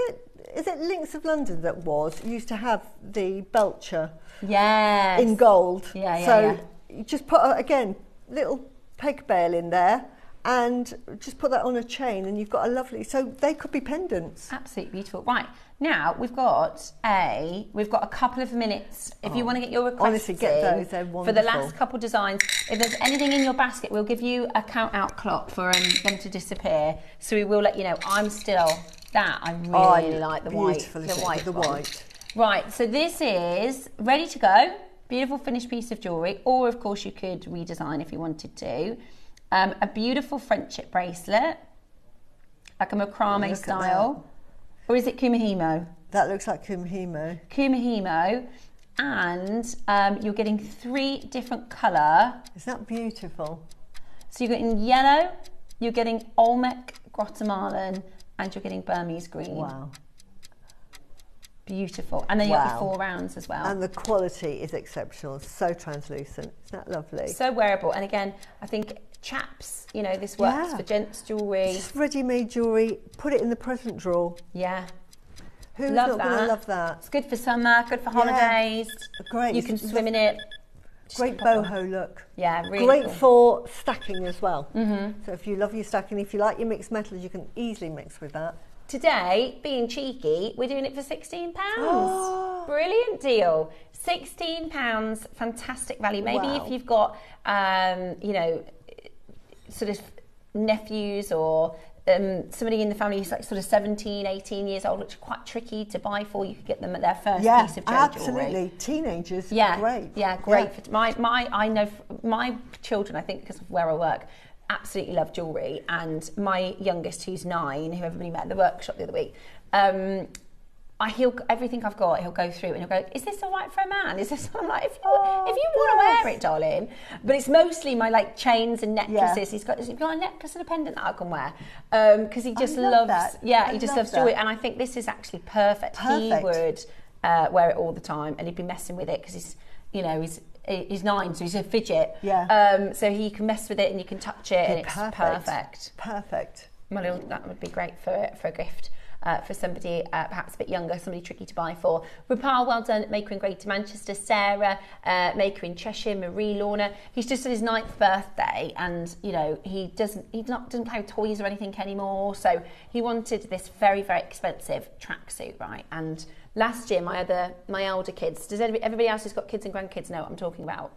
is it Links of London that used to have the Belcher? Yes. In gold. Yeah. So you just put, again, little peg bell in there and just put that on a chain and you've got a lovely, so they could be pendants. Absolutely beautiful. Right, now we've got a couple of minutes if you want to get your requests honestly, get those, they're wonderful. For the last couple designs. If there's anything in your basket, we'll give you a count out clock for them to disappear, so we will let you know. I'm still, I really like the white. Right, so this is ready to go. Beautiful finished piece of jewellery, or of course you could redesign if you wanted to. A beautiful friendship bracelet, like a macrame style. Or is it kumihimo? That looks like kumihimo. Kumihimo, and you're getting 3 different colour. Is that beautiful? So you're getting yellow, you're getting Olmec, Guatemalan, and you're getting Burmese green. Wow. Beautiful. And then you got the 4 rounds as well. And the quality is exceptional, so translucent. Isn't that lovely? So wearable. And again, I think chaps, this works for gents jewellery. Just ready-made jewellery, put it in the present drawer. Yeah. Who's not going to love that? It's good for summer, good for holidays. Great. You can swim in it. Great boho look. Yeah, really great cool. for stacking as well. So if you love your stacking, if you like your mixed metals, you can easily mix with that. Today, being cheeky, we're doing it for £16. Oh. Brilliant deal. £16, fantastic value. Maybe if you've got, sort of nephews or somebody in the family who's like sort of 17, 18 years old, which is quite tricky to buy for. You could get them at their first piece of jewellery. Absolutely. Teenagers, great. Yeah, great. Yeah. I know my children, I think because of where I work, absolutely love jewellery, and my youngest, who's 9, who everybody met at the workshop the other week, everything I've got, he'll go through and he'll go, is this all right for a man? Is this? I'm like, if you want to wear it, darling. But it's mostly my chains and necklaces. He's got a necklace and a pendant that I can wear because he just loves that. Yeah, he just loves jewelry, and I think this is actually perfect. He would wear it all the time, and he'd be messing with it because he's 9, so he's a fidget. Yeah. So he can mess with it and you can touch it, and it's perfect. Perfect. That would be great for a gift. For somebody perhaps a bit younger, somebody tricky to buy for. Rupal, well done. Maker in Greater Manchester. Sarah, Maker in Cheshire. Marie Lorna. He's just at his 9th birthday, and he doesn't play with toys or anything anymore. So he wanted this very, very expensive tracksuit, right? And last year, my older kids. Does everybody else who's got kids and grandkids know what I'm talking about?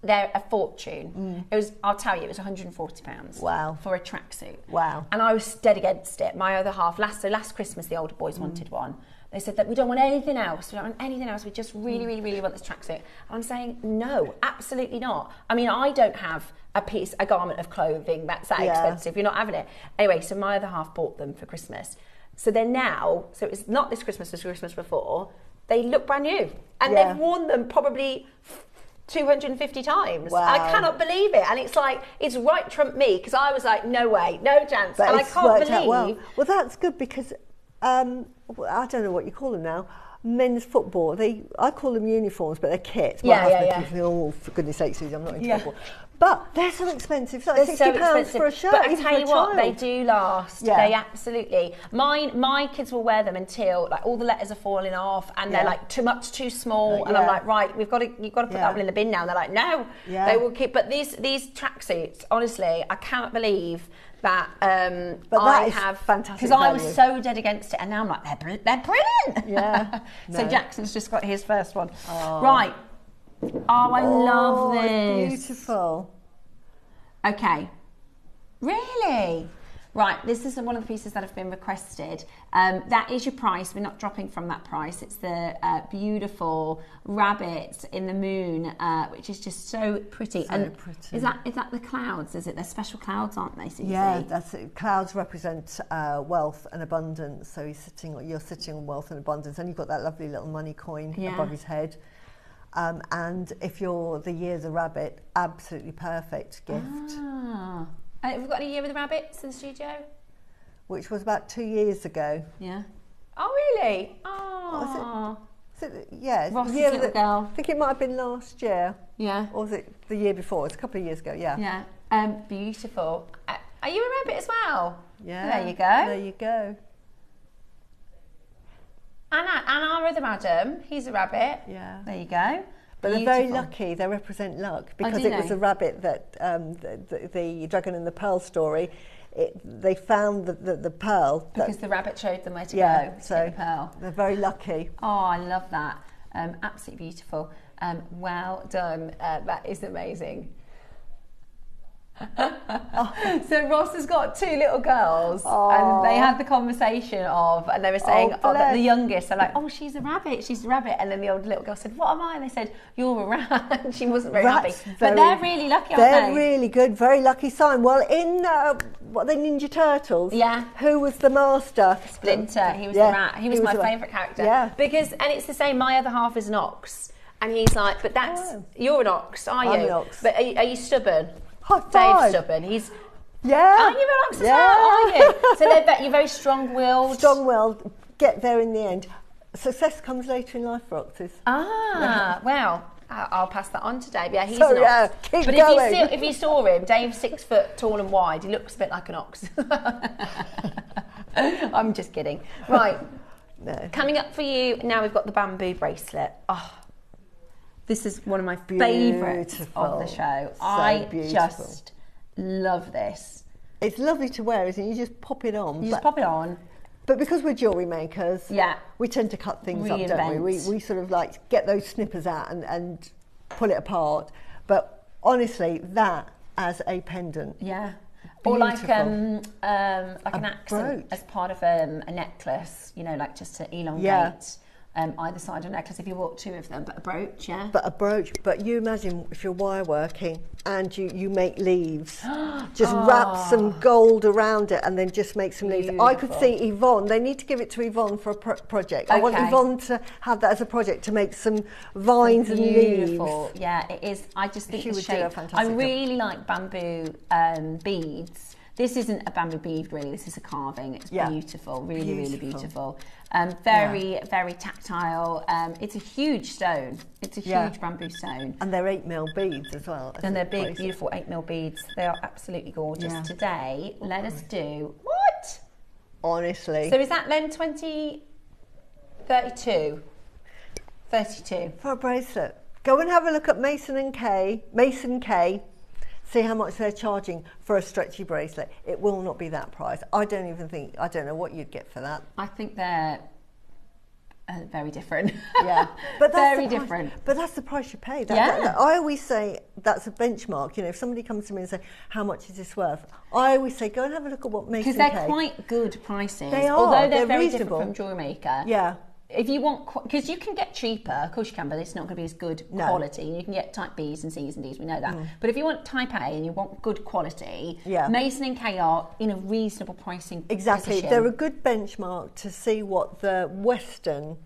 They're a fortune. I'll tell you, it was £140. Wow. For a tracksuit. Wow. And I was dead against it. My other half, last Christmas, the older boys wanted one. They said that we don't want anything else. We don't want anything else. We just really, really, really want this tracksuit. And I'm saying, no, absolutely not. I mean, I don't have a garment of clothing that's that expensive. You're not having it. Anyway, so my other half bought them for Christmas. So they're now, so it's not this Christmas, it was Christmas before, they look brand new. And they've worn them probably 250 times. Wow. I cannot believe it. And it's like, it's right trump me, because I was like, no way, no chance. But and I can't believe. Well, that's good because, I don't know what you call them now, men's football, I call them uniforms, but they're kits. My husband keeps me, oh, for goodness sake, Susie, I'm not into football. But they're so expensive. It's like £60 for a shirt. But I tell you what, they do last. Yeah. They absolutely. My kids will wear them until all the letters are falling off and they're too small. And I'm like, right, you've got to put that one in the bin now. And they're like, no, they will keep. But these tracksuits, honestly, I cannot believe that but that is fantastic because I was so dead against it, and now I'm like, they're brilliant. Yeah. So Jackson's just got his first one. Right. Oh, I love this. Beautiful. Okay. Really? Right, this is one of the pieces that have been requested. That is your price. We're not dropping from that price. It's the beautiful rabbit in the moon, which is just so pretty. So pretty. Is that the clouds? Is it? They're special clouds, aren't they? Susie? Yeah, that's it. Clouds represent wealth and abundance. So you're sitting on wealth and abundance, and you've got that lovely little money coin above his head. And if you're the year of the rabbit, absolutely perfect gift. Have we got any year with the rabbits in the studio? Which was about 2 years ago. Yeah. Oh, really? Oh. Yeah. Ross's little girl. I think it might have been last year. Yeah. Or was it the year before? It's a couple of years ago, yeah. Yeah. Beautiful. Are you a rabbit as well? Yeah. There you go. There you go. And our other Adam, he's a rabbit. Yeah. There you go. But they're very lucky. They represent luck because it was a rabbit that the Dragon and the Pearl story. They found the pearl because the rabbit showed them where to go. So get the pearl. They're very lucky. Oh, I love that. Absolutely beautiful. Well done. That is amazing. So Ross has got 2 little girls, and they had the conversation and they were saying, the youngest, they're like, oh, she's a rabbit, and then the old little girl said, what am I? And they said, you're a rat. And she wasn't very happy. But they're really lucky, aren't they? They're really good, very lucky sign. Well, in what are they, Ninja Turtles? Yeah. Who was the master? Splinter. He was the rat. He was my favourite character. Yeah. And it's the same. My other half is an ox, and he's like, but you're an ox, are you? I'm an ox. But are you stubborn? Dave's stubborn. He's. Yeah. Are you an ox as well? Are you? So they bet you're very strong-willed. Strong-willed. Get there in the end. Success comes later in life for oxes. Well, I'll pass that on to Dave. Yeah, he's an ox. Keep but going. If you saw him, Dave's 6 foot tall and wide. He looks a bit like an ox. I'm just kidding. Right. No. Coming up for you now, we've got the bamboo bracelet. Oh. This is one of my favourites of the show. I just love this. It's lovely to wear, isn't it? You just pop it on. You just pop it on. But because we're jewellery makers, we tend to cut things up, don't we? We sort of like get those snippers out and pull it apart. But honestly, that as a pendant. Yeah. Beautiful. Or like an accent brooch. as part of a necklace, like just to elongate. Either side of a necklace if you bought 2 of them, but a brooch, But a brooch, but you imagine if you're wire working and you make leaves, just wrap some gold around it and then just make some leaves. I could see Yvonne, they need to give it to Yvonne for a project. I want Yvonne to have that as a project to make some vines and leaves. Yeah, it is. I just think she would shape. do a fantastic I job. really like bamboo beads. This isn't a bamboo bead, really. This is a carving. It's beautiful, really beautiful. Very tactile. It's a huge stone. It's a huge bamboo stone. And they're 8mm beads as well. And they're big, beautiful 8mm beads. They are absolutely gorgeous. Today, let us do what? Honestly. So is that then 32? For a bracelet. Go and have a look at Mason K. See how much they're charging for a stretchy bracelet. It will not be that price. I don't know what you'd get for that. I think they're very different. Yeah, but that's very different. But that's the price you pay. I always say that's a benchmark. If somebody comes to me and say, how much is this worth? I always say, go and have a look at what Mason K. Because they're quite good prices. They are. Although they're very reasonable. different from JewelleryMaker. Yeah. If you want, because you can get cheaper, of course you can, but it's not going to be as good quality. You can get type Bs and Cs and Ds, we know that. But if you want type A and you want good quality, Mason & K are in a reasonable pricing position. They're a good benchmark to see what the Western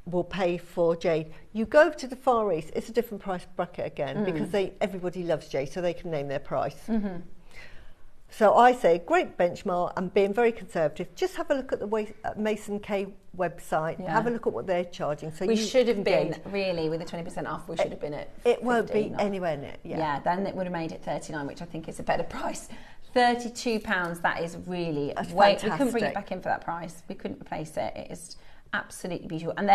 will pay for Jade. You go to the Far East, it's a different price bracket again because everybody loves Jade, so they can name their price. So I say, great benchmark, and being very conservative, just have a look at the Mason K website, have a look at what they're charging. So we should have been, really, with the 20% off, we should have been at 15, it won't be anywhere near it. Yeah, then it would have made it 39, which I think is a better price. £32, that is really we couldn't bring it back in for that price. We couldn't replace it. It is absolutely beautiful, and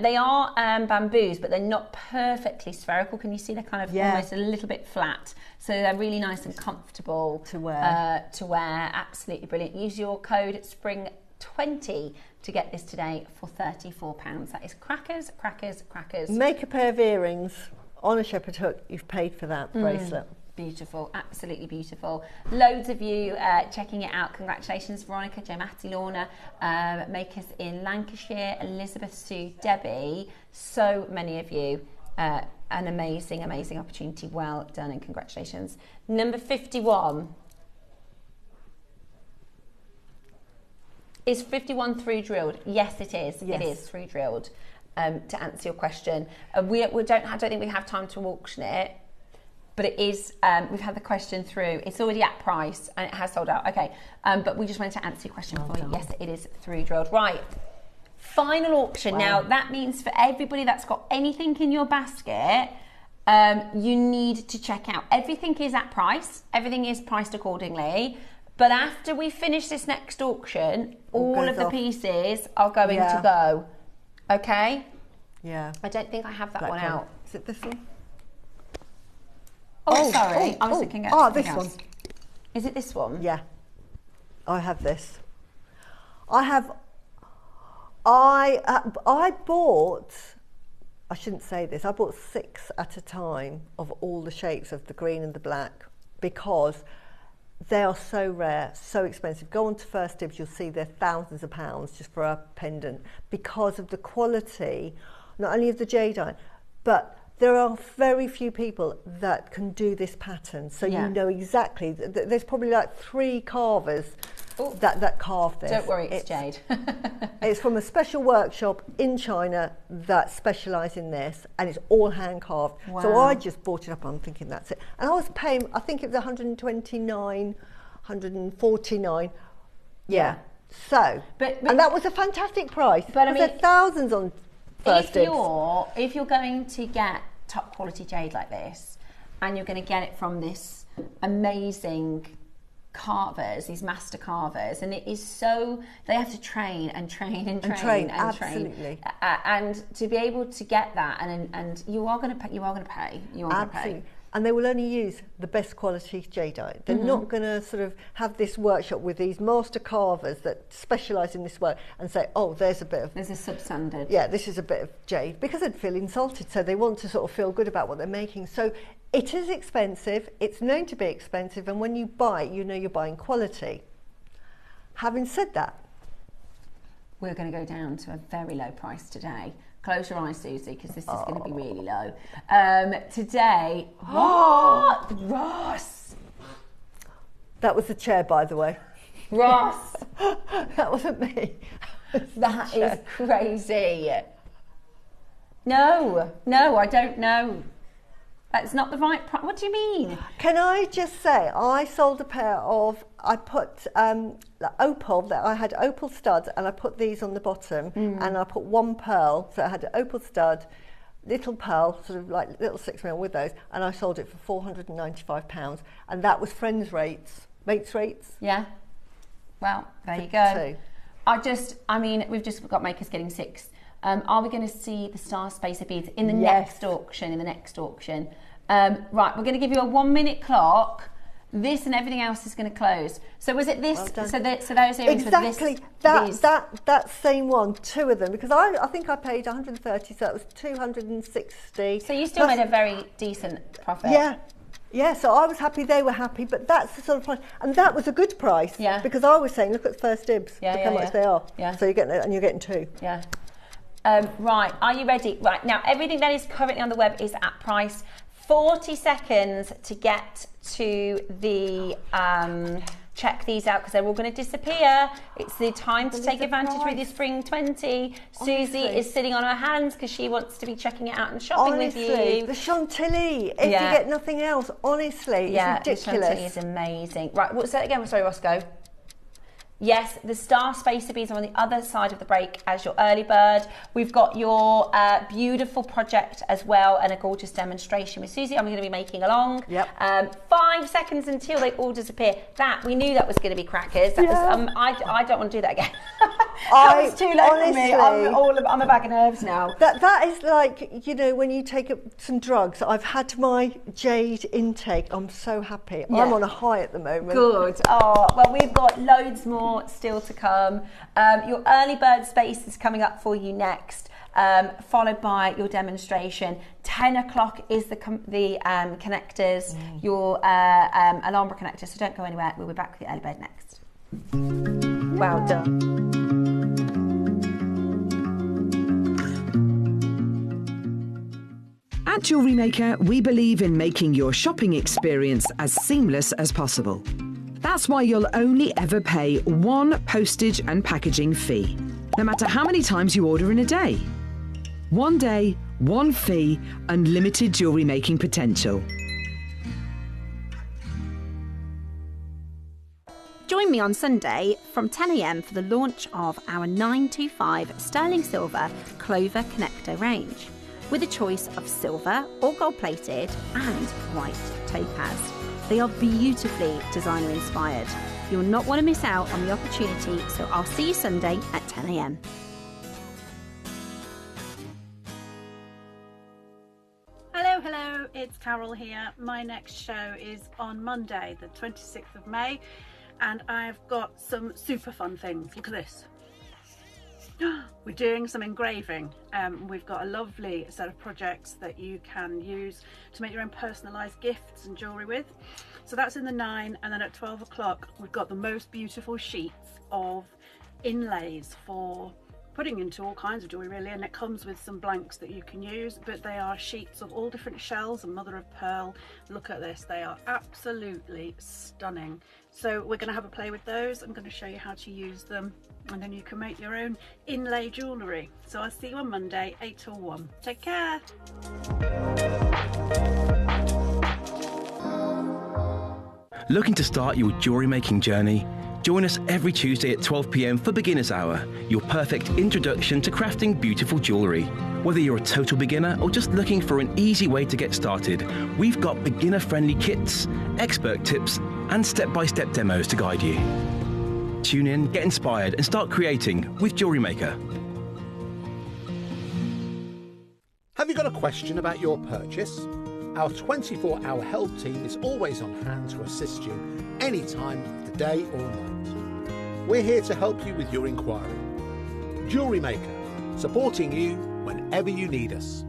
they are bamboos, but they're not perfectly spherical. Can you see they're kind of almost a little bit flat, so they're really nice and comfortable to wear. Absolutely brilliant. Use your code SPRING20 to get this today for £34. That is crackers. Make a pair of earrings on a shepherd hook. You've paid for that bracelet. Beautiful, absolutely beautiful. Loads of you checking it out. Congratulations, Veronica, Jo Matty, Lorna, makers in Lancashire, Elizabeth, Sue, Debbie. So many of you. An amazing, amazing opportunity. Well done and congratulations. Number 51. Is 51 through drilled? Yes, it is. Yes. It is through drilled. To answer your question, I don't think we have time to auction it. But it is, we've had the question through. It's already at price and it has sold out. Okay, but we just wanted to answer your question for you. Yes, it is through drilled. Right, final auction. Wow. Now, that means for everybody that's got anything in your basket, you need to check out. Everything is at price. Everything is priced accordingly. But after we finish this next auction, all of the pieces are going to go. Okay? Yeah. I don't think I have that one out. Is it this one? Oh, sorry. I was looking at this one. Is it this one? Yeah. I have this. I bought, I shouldn't say this, I bought 6 at a time of all the shapes of the green and the black because they are so rare, so expensive. Go on to First Dibs, you'll see they're thousands of pounds just for a pendant because of the quality, not only of the jadeite, but there are very few people that can do this pattern. So you know exactly, there's probably like 3 carvers that carved this. Don't worry, it's Jade. It's from a special workshop in China that specialise in this, and it's all hand carved. Wow. So I just bought it up, I'm thinking that's it. And I was paying, I think it was 129, 149. Yeah. So, and that was a fantastic price. But I mean, there thousands on First Dibs. If you're going to get top quality jade like this, and you're going to get it from this amazing carvers, these master carvers, and it is so, they have to train and train and train. Absolutely. And to be able to get that, and you are going to pay. Absolutely. And they will only use the best quality jadeite. They're not going to sort of have this workshop with these master carvers that specialise in this work and say, oh, there's a substandard. Yeah, this is a bit of jade, because they'd feel insulted. So they want to sort of feel good about what they're making. So it is expensive. It's known to be expensive. And when you buy it, you know you're buying quality. Having said that, we're going to go down to a very low price today. Close your eyes, Susie, because this is going to be really low. Today, what? Ross! That was the chair, by the way. Ross! That wasn't me. That is crazy. No, I don't know. That's not the right price. What do you mean? Can I just say, I sold a pair of, I put opal, that I had opal studs, and I put these on the bottom, and I put 1 pearl, so I had an opal stud, little pearl, sort of like little 6mm with those, and I sold it for £495, and that was mates rates. Yeah. Well, there you go. I mean, we've just got makers getting 6. Are we going to see the Star Spacer beads in the next auction? Right, we're going to give you a 1-minute clock. This and everything else is going to close. So was it this? Well, so those earrings exactly were this, that same one, 2 of them, because I think I paid 130, so that was 260. So you still made a very decent profit. Yeah, so I was happy, they were happy, but that's the sort of price, and that was a good price. Yeah. Because I was saying, look at First Dibs, look how much they are. Yeah. So you're getting 2. Yeah. Right, are you ready? Right, now everything that is currently on the web is at price. 40 seconds to get to the check these out, because they're all going to disappear. It's the time to take advantage with your Spring 20. Susie is sitting on her hands because she wants to be checking it out and shopping with you. The Chantilly, if you get nothing else, honestly, it's ridiculous. The Chantilly is amazing. Right, what's that again? Sorry, Roscoe. Yes, the Star Spacer beads are on the other side of the break as your early bird. We've got your beautiful project as well, and a gorgeous demonstration with Susie. I'm going to be making along. Yep. 5 seconds until they all disappear. We knew that was going to be crackers. That was, I don't want to do that again. That was too late for me. I'm a bag of nerves now. That is like, you know, when you take some drugs. I've had my Jade intake. I'm so happy. Yeah. I'm on a high at the moment. Good. Oh, well, we've got loads more still to come. Your early bird space is coming up for you next, followed by your demonstration. 10 o'clock is the connectors, your Alhambra connector, so don't go anywhere. We'll be back with your early bird next. Well done. At JewelleryMaker, we believe in making your shopping experience as seamless as possible. That's why you'll only ever pay one postage and packaging fee, no matter how many times you order in a day. One day, one fee, unlimited jewellery making potential. Join me on Sunday from 10 a.m. for the launch of our 925 sterling silver Clover connector range, with a choice of silver or gold-plated and white topaz. They are beautifully designer inspired. You'll not want to miss out on the opportunity, so I'll see you Sunday at 10 a.m. Hello, it's Carol here. My next show is on Monday, the 26th of May, and I've got some super fun things. Look at this. We're doing some engraving. We've got a lovely set of projects that you can use to make your own personalised gifts and jewellery with. So that's in the 9, and then at 12 o'clock we've got the most beautiful sheets of inlays for putting into all kinds of jewellery really, and it comes with some blanks that you can use, but they are sheets of all different shells and mother of pearl. Look at this, they are absolutely stunning. So we're going to have a play with those. I'm going to show you how to use them, and then you can make your own inlay jewellery. So I'll see you on Monday, 8 till 1. Take care. Looking to start your jewellery making journey? Join us every Tuesday at 12 p.m. for Beginner's Hour, your perfect introduction to crafting beautiful jewellery. Whether you're a total beginner or just looking for an easy way to get started, we've got beginner-friendly kits, expert tips, and step-by-step demos to guide you. Tune in, get inspired, and start creating with JewelleryMaker. Have you got a question about your purchase? Our 24-hour help team is always on hand to assist you any time of the day or night. We're here to help you with your inquiry. JewelleryMaker, supporting you whenever you need us.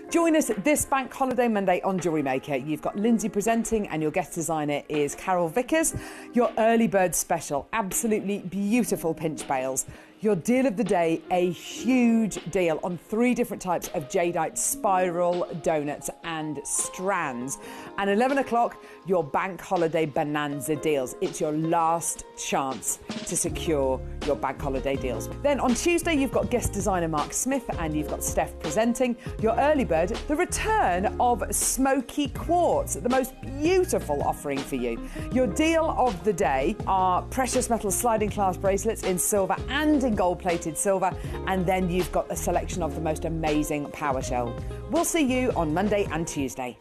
Join us this Bank Holiday Monday on JewelleryMaker. You've got Lindsay presenting and your guest designer is Carol Vickers. Your early bird special, absolutely beautiful pinch bales. Your deal of the day, a huge deal on 3 different types of Jadeite spiral donuts and strands. And 11 o'clock, your Bank Holiday Bonanza deals. It's your last chance to secure your Bank Holiday deals. Then on Tuesday, you've got guest designer Mark Smith and you've got Steph presenting. Your early bird, the return of Smoky Quartz, the most beautiful offering for you. Your deal of the day are precious metal sliding clasp bracelets in silver and in gold-plated silver, and then you've got a selection of the most amazing power shell. We'll see you on Monday and Tuesday.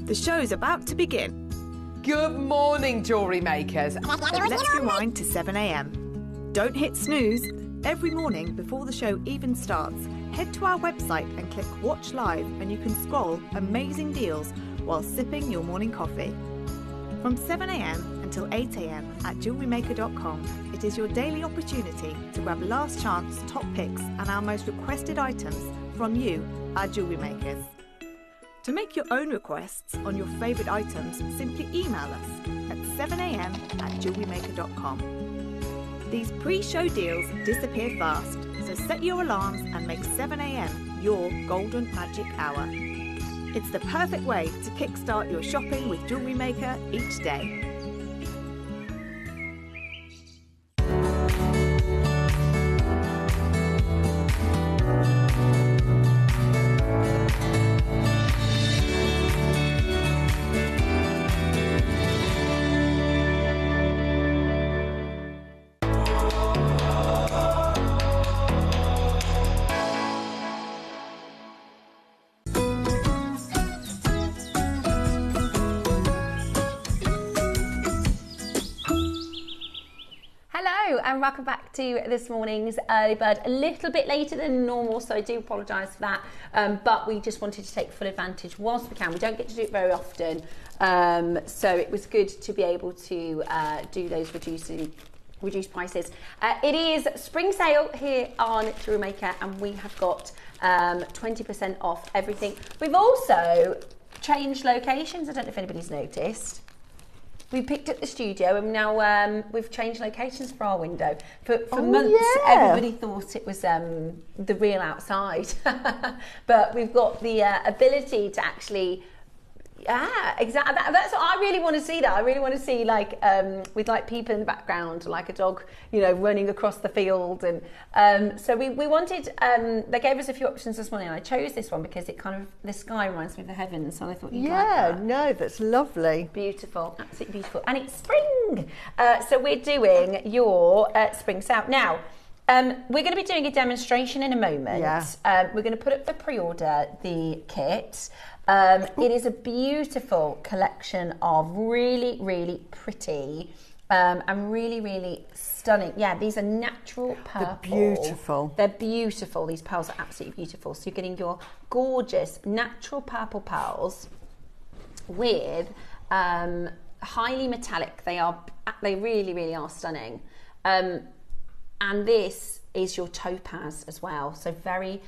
The show's about to begin. Good morning, jewellery makers. Let's rewind to 7 a.m. Don't hit snooze. Every morning before the show even starts, head to our website and click Watch Live, and you can scroll amazing deals while sipping your morning coffee. From 7 a.m. until 8 a.m. at JewelleryMaker.com, it is your daily opportunity to grab last chance top picks and our most requested items from you, our jewellery makers. To make your own requests on your favourite items, simply email us at 7 a.m. at JewelleryMaker.com. These pre-show deals disappear fast, so set your alarms and make 7 a.m. your golden magic hour. It's the perfect way to kickstart your shopping with Jewellery Maker each day. and welcome back to this morning's early bird. A little bit later than normal, so I do apologise for that, but we just wanted to take full advantage whilst we can. We don't get to do it very often, so it was good to be able to do those reduced prices. It is spring sale here on JewelleryMaker, and we have got 20% off everything. We've also changed locations. I don't know if anybody's noticed. We picked up the studio, and now we've changed locations for our window. For months, everybody thought it was the real outside, but we've got the ability to actually. Exactly. That's what I really want to see. That I really want to see, like with like people in the background, like a dog, you know, running across the field, and so we wanted. They gave us a few options this morning, and I chose this one because it kind of the sky reminds me of the heavens, and I thought you'd like that. No, that's lovely, beautiful, absolutely beautiful, and it's spring. So we're doing your spring sale now. We're going to be doing a demonstration in a moment. We're going to put up for pre-order the kit. It is a beautiful collection of really, really pretty and really, really stunning. Yeah, these are natural purple. They're beautiful. They're beautiful. These pearls are absolutely beautiful. So you're getting your gorgeous natural purple pearls with highly metallic. They really, really are stunning. And this is your topaz as well. So very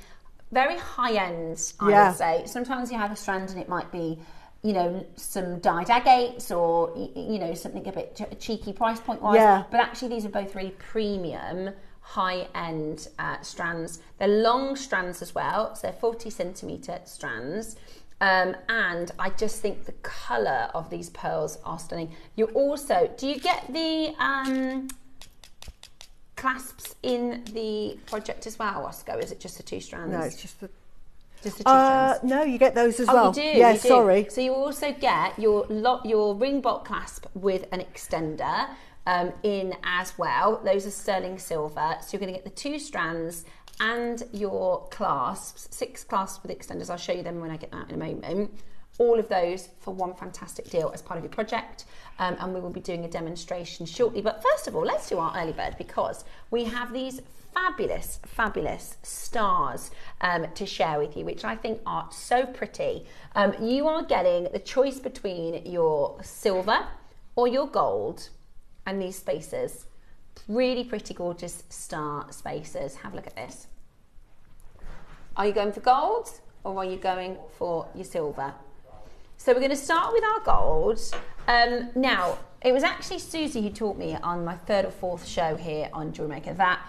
high end, I would say. Sometimes you have a strand and it might be, you know, some dyed agates or, you know, something a bit cheeky price point wise. But actually these are both really premium, high end strands. They're long strands as well. So they're 40 centimetre strands. And I just think the colour of these pearls are stunning. You also, do you get the clasps in the project as well, Oscar? Is it just the two strands? No, it's just the two strands. No, you get those as well. You do. Yeah, you do. Sorry. So you also get your ring bolt clasp with an extender in as well. Those are sterling silver. So you're going to get the two strands and your clasps, 6 clasps with extenders. I'll show you them when I get that in a moment. All of those for one fantastic deal as part of your project, and we will be doing a demonstration shortly. But first of all, let's do our early bird, because we have these fabulous, fabulous stars to share with you, which I think are so pretty. You are getting the choice between your silver or your gold and these spaces. Really pretty, gorgeous star spaces. Have a look at this. Are you going for gold or are you going for your silver? So we're going to start with our gold. Now, it was actually Susie who taught me on my 3rd or 4th show here on JewelleryMaker that,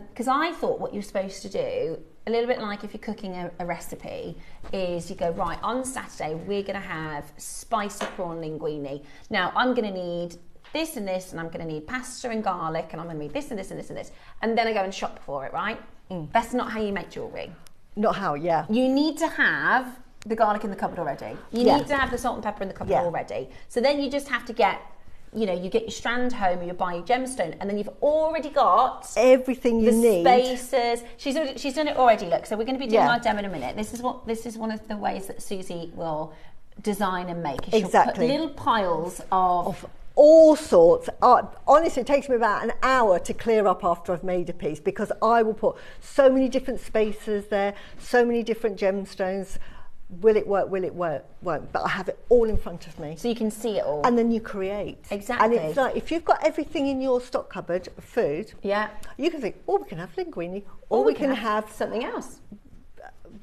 because I thought what you're supposed to do, a little bit like if you're cooking a recipe, is you go, right, on Saturday we're going to have spicy prawn linguine. Now, I'm going to need this and this, and I'm going to need pasta and garlic, and I'm going to need this and this and this and this. And then I go and shop for it, right? That's not how you make jewellery. Not how, You need to have the garlic in the cupboard already. You need to have the salt and pepper in the cupboard already. So then you just have to get, you know, you get your strand home, you buy your gemstone, and then you've already got everything you need. The spaces. She's done it already. Look, so we're going to be doing our demo in a minute. This is one of the ways that Susie will design and make. She'll put little piles of all sorts. Honestly, it takes me about an hour to clear up after I've made a piece, because I will put so many different spaces there, so many different gemstones. Will it work? Will it work? Won't. But I have it all in front of me. So you can see it all. And then you create. Exactly. And it's like, if you've got everything in your stock cupboard of food, you can think, oh, we can have linguine, or we can have something else.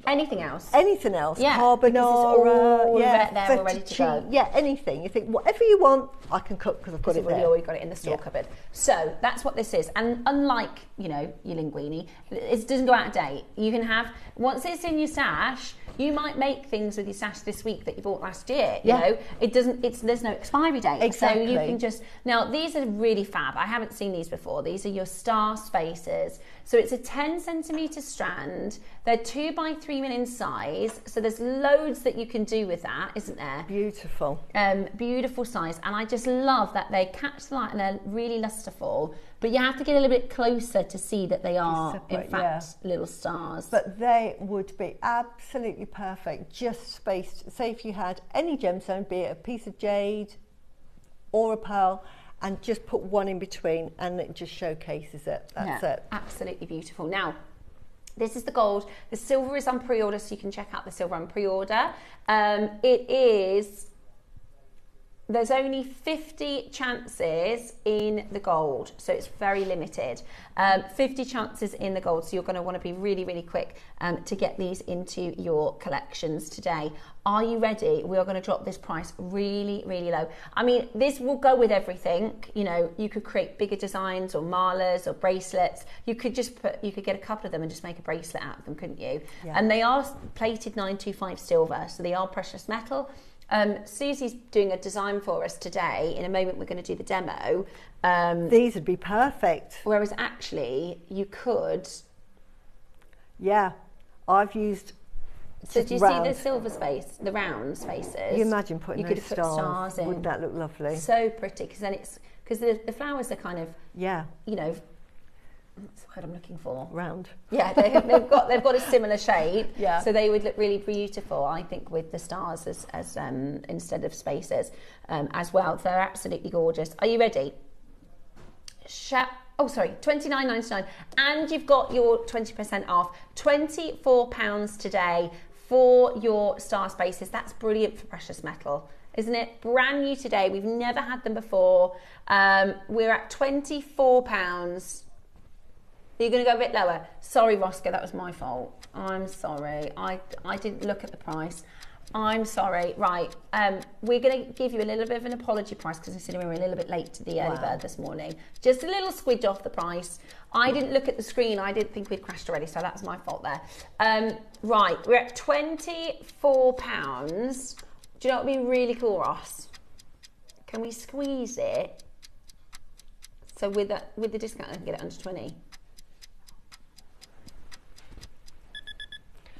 Anything else. Anything else. Yeah. Carbonara. There, we're ready to go. Yeah, anything. You think, whatever you want, I can cook because I've got it there. You've already got it in the store cupboard. So that's what this is. And unlike, you know, your linguine, it doesn't go out of date. You can have, once it's in your stash, you might make things with your stash this week that you bought last year. You know, there's no expiry date. Exactly. So you can just, now these are really fab. I haven't seen these before. These are your star spaces. So it's a 10 centimetre strand. They're 2 by 3 in size. So there's loads that you can do with that, isn't there? Beautiful. Beautiful size. And I just love that they catch the light and they're really lustreful. But you have to get a little bit closer to see that they are, in fact, little stars. But they would be absolutely perfect, just spaced. Say if you had any gemstone, be it a piece of jade or a pearl, and just put one in between, and it just showcases it. That's it. Absolutely beautiful. Now, this is the gold. The silver is on pre-order, so you can check out the silver on pre-order. There's only 50 chances in the gold, so it's very limited. 50 chances in the gold, so you're going to want to be really, really quick to get these into your collections today. Are you ready? We are going to drop this price really, really low. I mean, this will go with everything. You know, you could create bigger designs or malas or bracelets. You could get a couple of them and just make a bracelet out of them, couldn't you? Yeah. And they are plated 925 silver, so they are precious metal. Susie's doing a design for us today. In a moment, we're going to do the demo. These would be perfect. Whereas actually, you could. Yeah, I've used. So do you see the silver space, the round spaces? You imagine putting you those could put stars in. Wouldn't that look lovely? So pretty, because then because the flowers are kind of, yeah, you know, that's the word I'm looking for. Round. Yeah, they've got a similar shape. Yeah. So they would look really beautiful, I think, with the stars as instead of spaces as well. They're absolutely gorgeous. Are you ready? $29.99, and you've got your 20% off. £24 today for your star spaces. That's brilliant for precious metal, isn't it? Brand new today. We've never had them before. We're at £24. Are you going to go a bit lower? Sorry, Roscoe, that was my fault. I'm sorry. I didn't look at the price. I'm sorry. Right. We're going to give you a little bit of an apology price because considering we were a little bit late to the early bird this morning. Just a little squidge off the price. I didn't look at the screen. I didn't think we'd crashed already, so that's my fault there. Right. We're at £24. Do you know what would be really cool, Ross? Can we squeeze it? So with the discount, I can get it under 20.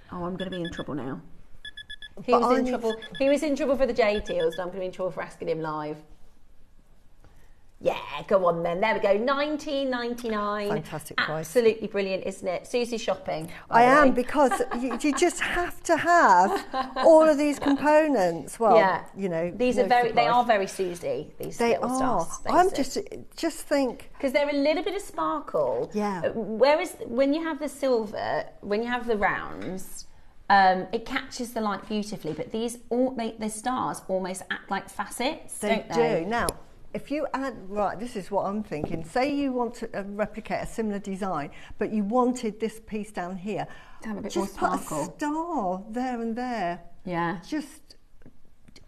Oh, I'm going to be in trouble now. He was in trouble for the Jade deals, and I'm going to be in trouble for asking him live. Yeah, go on then. There we go. $19.99. Fantastic price. Absolutely brilliant, isn't it? Susie's shopping. I am, because you just have to have all of these components. Well, yeah. You know, they are very Susie. These little stars. I'm just think because they're a little bit of sparkle. Yeah. Whereas when you have the silver, when you have the rounds. It catches the light beautifully, but the stars almost act like facets, don't they? They do. Now, if you add, right, this is what I'm thinking. Say you want to replicate a similar design, but you wanted this piece down here. To have a bit just more put sparkle. a star there and there. Yeah.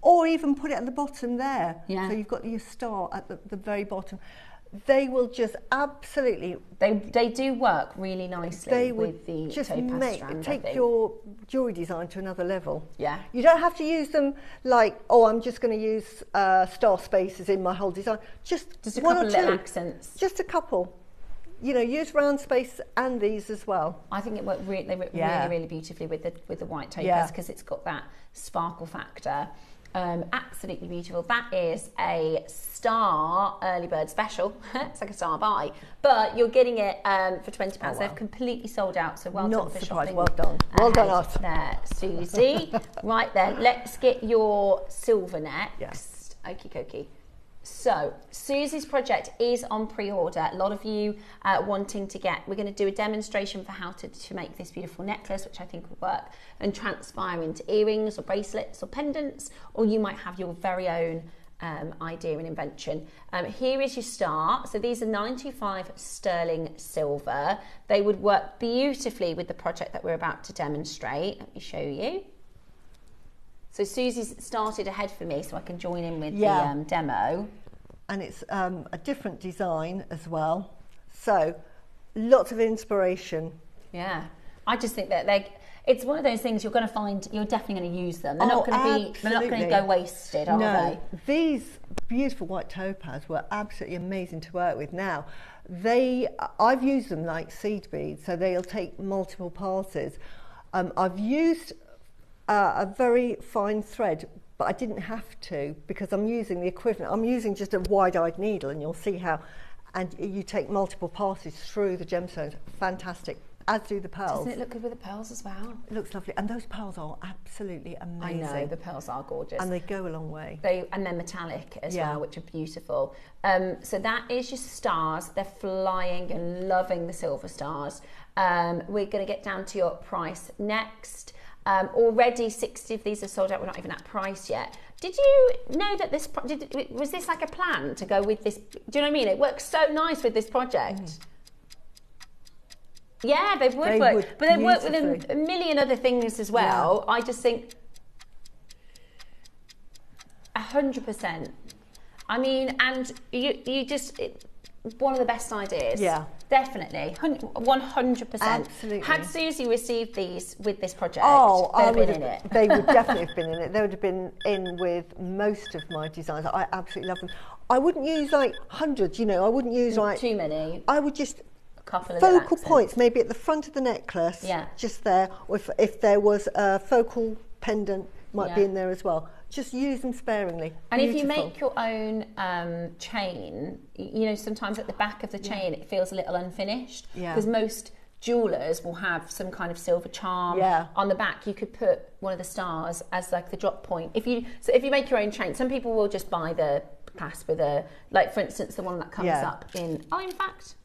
Or even put it at the bottom there. Yeah. So you've got your star at the very bottom. They will just absolutely. They do work really nicely with the just topaz strand, take your jewellery design to another level. Yeah. You don't have to use them like, oh, I'm just going to use star spaces in my whole design. Just a one couple or of two. little accents. Just a couple. You know, use round space and these as well. I think it worked really, really beautifully with the white topaz because it's got that sparkle factor. Absolutely beautiful. That is a star early bird special. It's like a star buy, but you're getting it for £20. Wow. They've completely sold out, so well done for shopping. Well done. Well done us. There, Susie. Right then, let's get your silver next. Yes. Okie dokie. So Susie's project is on pre-order. A lot of you wanting to get. We're going to do a demonstration for how to make this beautiful necklace, which I think would work and transpire into earrings or bracelets or pendants, or you might have your very own idea and invention. Here is your star. So these are 925 sterling silver. They would work beautifully with the project that we're about to demonstrate. Let me show you. So Susie's started ahead for me so I can join in with the demo. And it's a different design as well. So lots of inspiration. Yeah. I just think that it's one of those things you're going to find, you're definitely going to use them. They're not going to go wasted, are they? These beautiful white topaz were absolutely amazing to work with. Now, I've used them like seed beads, so they'll take multiple passes. I've used a very fine thread, but I didn't have to because I'm using the equivalent. I'm using just a wide-eyed needle, and you'll see how, and you take multiple passes through the gemstones. Fantastic, as do the pearls. Doesn't it look good with the pearls as well? It looks lovely. And those pearls are absolutely amazing. I know, the pearls are gorgeous. And they go a long way. And they're metallic as well, which are beautiful. So that is your stars. They're flying and loving the silver stars. We're going to get down to your price next. Already 60 of these are sold out. We're not even at price yet. Did you know that this was this like a plan to go with this? Do you know what I mean? It works so nice with this project. Yeah, they would work, but they work with a million other things as well. I just think 100%. I mean, and you just one of the best ideas. Yeah, definitely, 100%. Absolutely. Had Susie received these with this project, they would in it. They would definitely have been in it. They would have been in with most of my designs. I absolutely love them. I wouldn't use like hundreds, you know. I wouldn't use like too many. I would just couple of focal points, maybe at the front of the necklace, just there, or if there was a focal pendant, might be in there as well. Just use them sparingly. And if you make your own chain, you know, sometimes at the back of the chain it feels a little unfinished, because most jewellers will have some kind of silver charm on the back. You could put one of the stars as like the drop point. If you make your own chain, some people will just buy the clasp with a, like for instance the one that comes up in, in fact,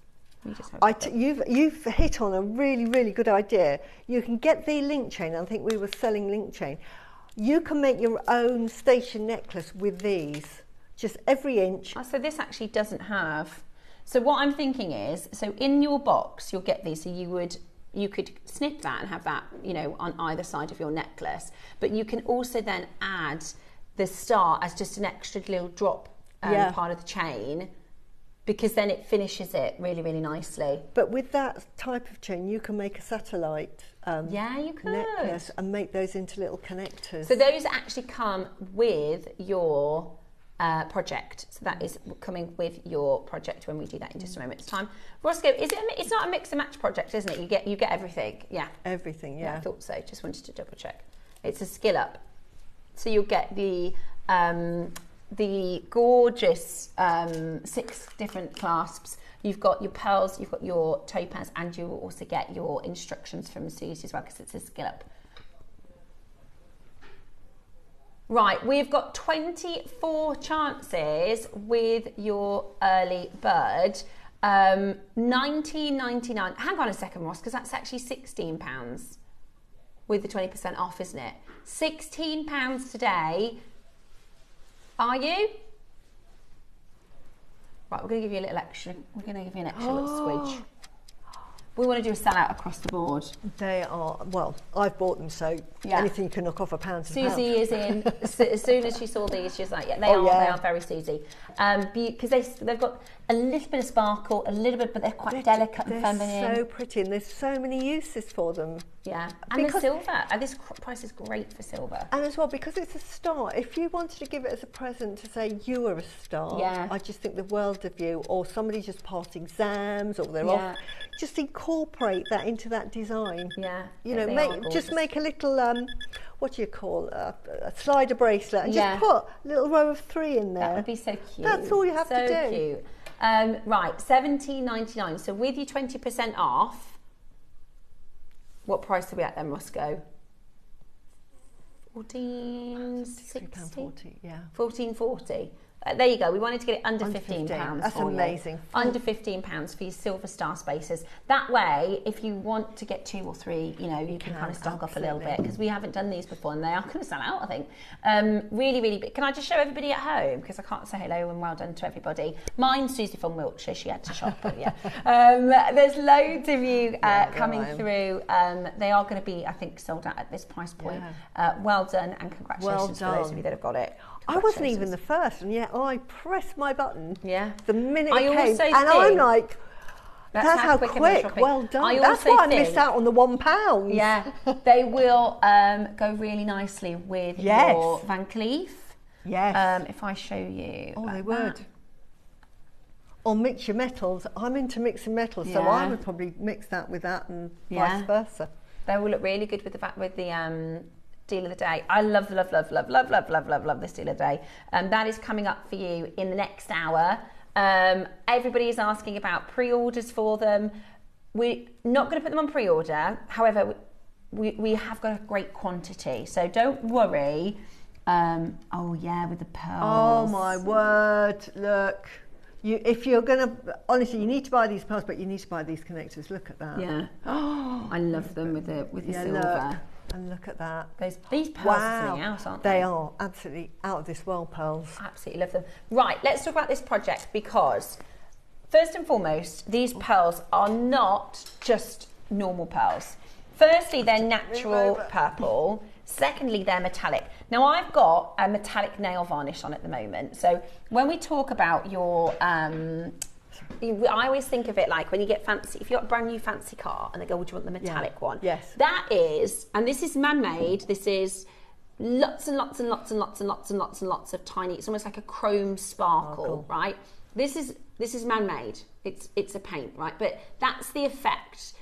you've hit on a really, really good idea. You can get the link chain. I think we were selling link chain. You can make your own station necklace with these, just every inch. So this actually doesn't have. So what I'm thinking is, so in your box you'll get these. So you could snip that and have that, you know, on either side of your necklace. But you can also then add the star as just an extra little drop part of the chain, because then it finishes it really, really nicely. But with that type of chain, you can make a satellite you could. necklace and make those into little connectors. So those actually come with your project. So that is coming with your project when we do that in just a moment's time. Roscoe, it's not a mix and match project, isn't it? You get everything. Yeah. Everything, yeah. I thought so. Just wanted to double check. It's a skill up. So you'll get the gorgeous 6 different clasps. You've got your pearls, you've got your topaz, and you will also get your instructions from Susie as well, because it's a skill up. Right, we've got 24 chances with your early bird. $19.99. Hang on a second, Ross, because that's actually £16 with the 20% off, isn't it? £16 today. Are you? Right, we're going to give you a little extra. We're going to give you an extra little swidge. We want to do a sellout across the board. They are, well, I've bought them, so anything you can knock off a pound. Susie is in. As soon as she saw these, she was like, they are very Susie. Because they've got a little bit of sparkle, a little bit, but they're quite delicate and feminine. They're so pretty, and there's so many uses for them. Yeah, and the silver. And this price is great for silver. And as well, because it's a star, if you wanted to give it as a present to say you are a star, I just think the world of you, or somebody just passed exams, or they're off, just incorporate that into that design. Yeah, you know, make a little what do you call a slider bracelet, and just put a little row of 3 in there. That would be so cute. That's all you have to do. So cute. Right, £17.99. So with your 20% off, what price are we at then, Roscoe? £14.60. Yeah. £14.40. There you go. We wanted to get it under £15. That's amazing. Under £15 for your silver star spaces. That way, if you want to get 2 or 3, you know, you can kind of stock up a little bit, because we haven't done these before and they are going to sell out, I think. Really, really big. Can I just show everybody at home, because I can't say hello and well done to everybody. Mine's Susie from Wiltshire. She had to shop, but there's loads of you coming through. They are going to be, I think, sold out at this price point. Well done, and congratulations for those of you that have got it. I wasn't even the first, and yet I pressed my button the minute it came, and I'm like, that's how quick. Well done. That's why I missed out on the £1. Yeah, they will go really nicely with your Van Cleef. Yes. If I show you. Oh, they would. Or mix your metals. I'm into mixing metals, so I would probably mix that with that, and vice versa. They will look really good with the deal of the day. I love this deal of the day. That is coming up for you in the next hour. Everybody is asking about pre-orders for them. we're not going to put them on pre-order. However, we have got a great quantity, so don't worry. Oh yeah, with the pearls. Oh my word! Look, if you're gonna, honestly, you need to buy these pearls, but you need to buy these connectors. Look at that. Yeah. Oh, I love them with the silver. Look, and look at that. These pearls are something else, aren't they? They are absolutely out of this world pearls. Absolutely love them. Right, let's talk about this project, because first and foremost, these pearls are not just normal pearls. Firstly, they're natural purple. Secondly, they're metallic. Now, I've got a metallic nail varnish on at the moment. So when we talk about your, I always think of it like when you get fancy, if you've got a brand new fancy car and they go, would you want the metallic one? Yes. That is, and this is man-made, this is lots and lots and lots and lots and lots and lots and lots of tiny, it's almost like a chrome sparkle, right? This is man-made. It's a paint, right? But that's the effect.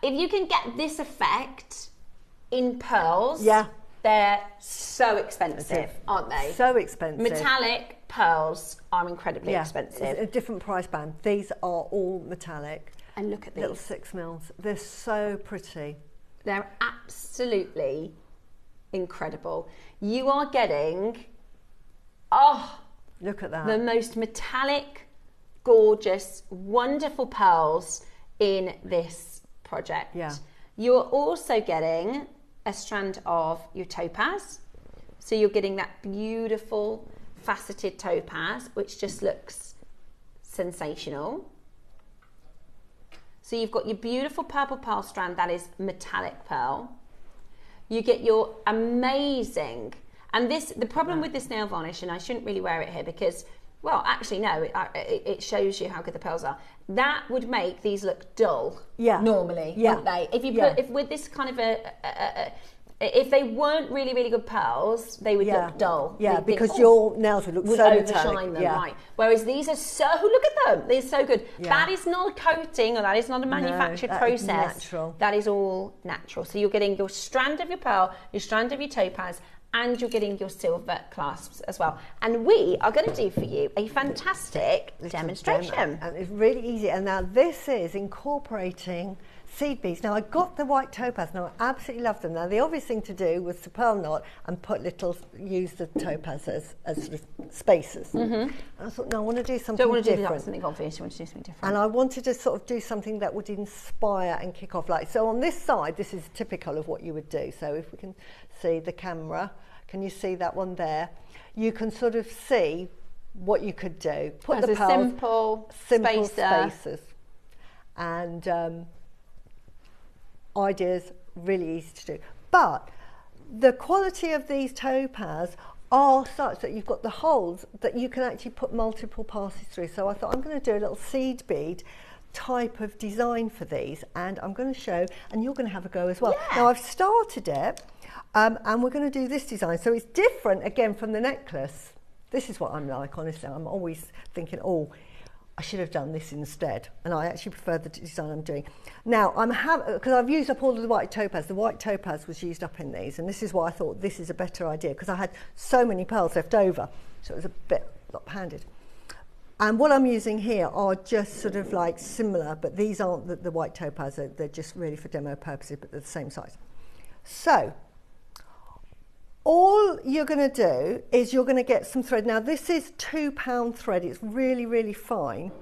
If you can get this effect in pearls, they're so expensive, aren't they? So expensive. Metallic pearls are incredibly expensive. It's a different price band. These are all metallic. And look at these. Little 6 mils. They're so pretty. They're absolutely incredible. You are getting, look at that. the most metallic, gorgeous, wonderful pearls in this project. Yeah. You're also getting a strand of your topaz. So you're getting that beautiful faceted topaz, which just looks sensational. So you've got your beautiful purple pearl strand that is metallic pearl. You get your amazing, and the problem with this nail varnish, and I shouldn't really wear it here because, well, actually no, it shows you how good the pearls are. That would make these look dull, normally, wouldn't they? If you put, if with this kind of if they weren't really, really good pearls, they would look dull. Yeah, because your nails would look so metallic. Overshine them, right? Whereas these are so, look at them, they're so good. That is not a coating, or that is not a manufactured process. Natural. That is all natural. So you're getting your strand of your pearl, your strand of your topaz, and you're getting your silver clasps as well. And we are going to do for you a fantastic demonstration. And it's really easy. And now this is incorporating seed beads. Now I got the white topaz. Now I absolutely love them. Now the obvious thing to do was to pearl knot and use the topaz as sort of spacers. And I thought, no, I want to do something different. Don't want to do something obvious. You want to do something different. And I wanted to sort of do something that would inspire and kick off. Like, so on this side, this is typical of what you would do. So if we can see the camera, can you see that one there? You can sort of see what you could do. Put as the pearls, simple spacers. And ideas, really easy to do. But the quality of these topaz are such that you've got the holes that you can actually put multiple passes through. So I thought I'm going to do a little seed bead type of design for these, and I'm going to show, and you're going to have a go as well. Now I've started it, and we're going to do this design. So it's different again from the necklace. This is what I'm like, honestly. I'm always thinking, oh, I should have done this instead, and I actually prefer the design I'm doing. Now, because I've used up all of the white topaz. The white topaz was used up in these, and this is why I thought this is a better idea, because I had so many pearls left over, so it was a bit lop-handed. And what I'm using here are just sort of like similar, but these aren't the white topaz, they're just really for demo purposes, but they're the same size. So, all you're going to do is you're going to get some thread. Now this is £2 thread, it's really, really fine.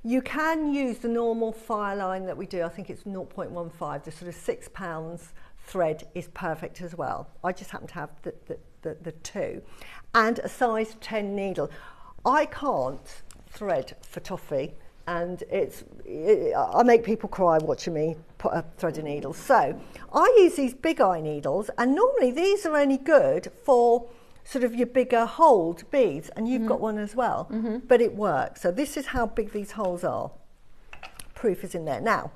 You can use the normal fire line that we do, I think it's 0.15, the sort of £6 thread is perfect as well. I just happen to have the 2. And a size 10 needle. I can't thread for toffee, and I make people cry watching me put a threaded needle. So I use these big eye needles, and normally these are only good for sort of your bigger holed beads, and you've got one as well, but it works. So this is how big these holes are. Proof is in there. Now,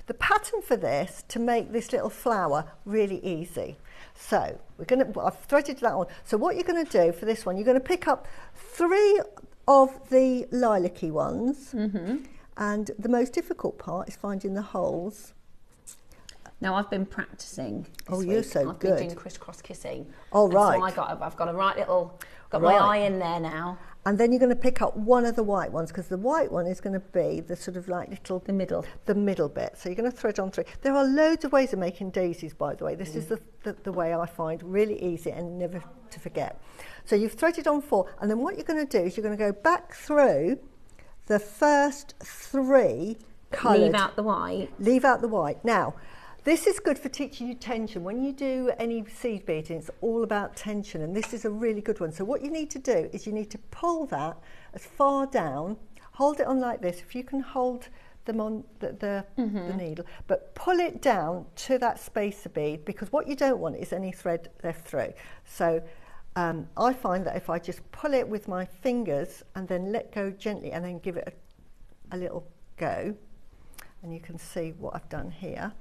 the pattern for this, to make this little flower really easy. So I've threaded that on. So what you're going to do for this one, you're going to pick up 3 of the lilac-y ones, and the most difficult part is finding the holes. Now I've been practicing. You're so good. I've been doing crisscross kissing. Oh, right. So I've got a right little, my eye in there now. And then you're going to pick up one of the white ones, because the white one is going to be the sort of like little... The middle bit. So you're going to thread on 3. There are loads of ways of making daisies, by the way. This is the way I find really easy and never to forget. So you've threaded on 4, and then what you're going to do is you're going to go back through the first 3 coloured... Leave out the white. Leave out the white. Now, this is good for teaching you tension. When you do any seed beading, it's all about tension, and this is a really good one. So what you need to do is you need to pull that as far down, hold it on like this. If you can hold them on the needle, but pull it down to that spacer bead, because what you don't want is any thread left through. So I find that if I just pull it with my fingers and then let go gently and then give it a little go, and you can see what I've done here.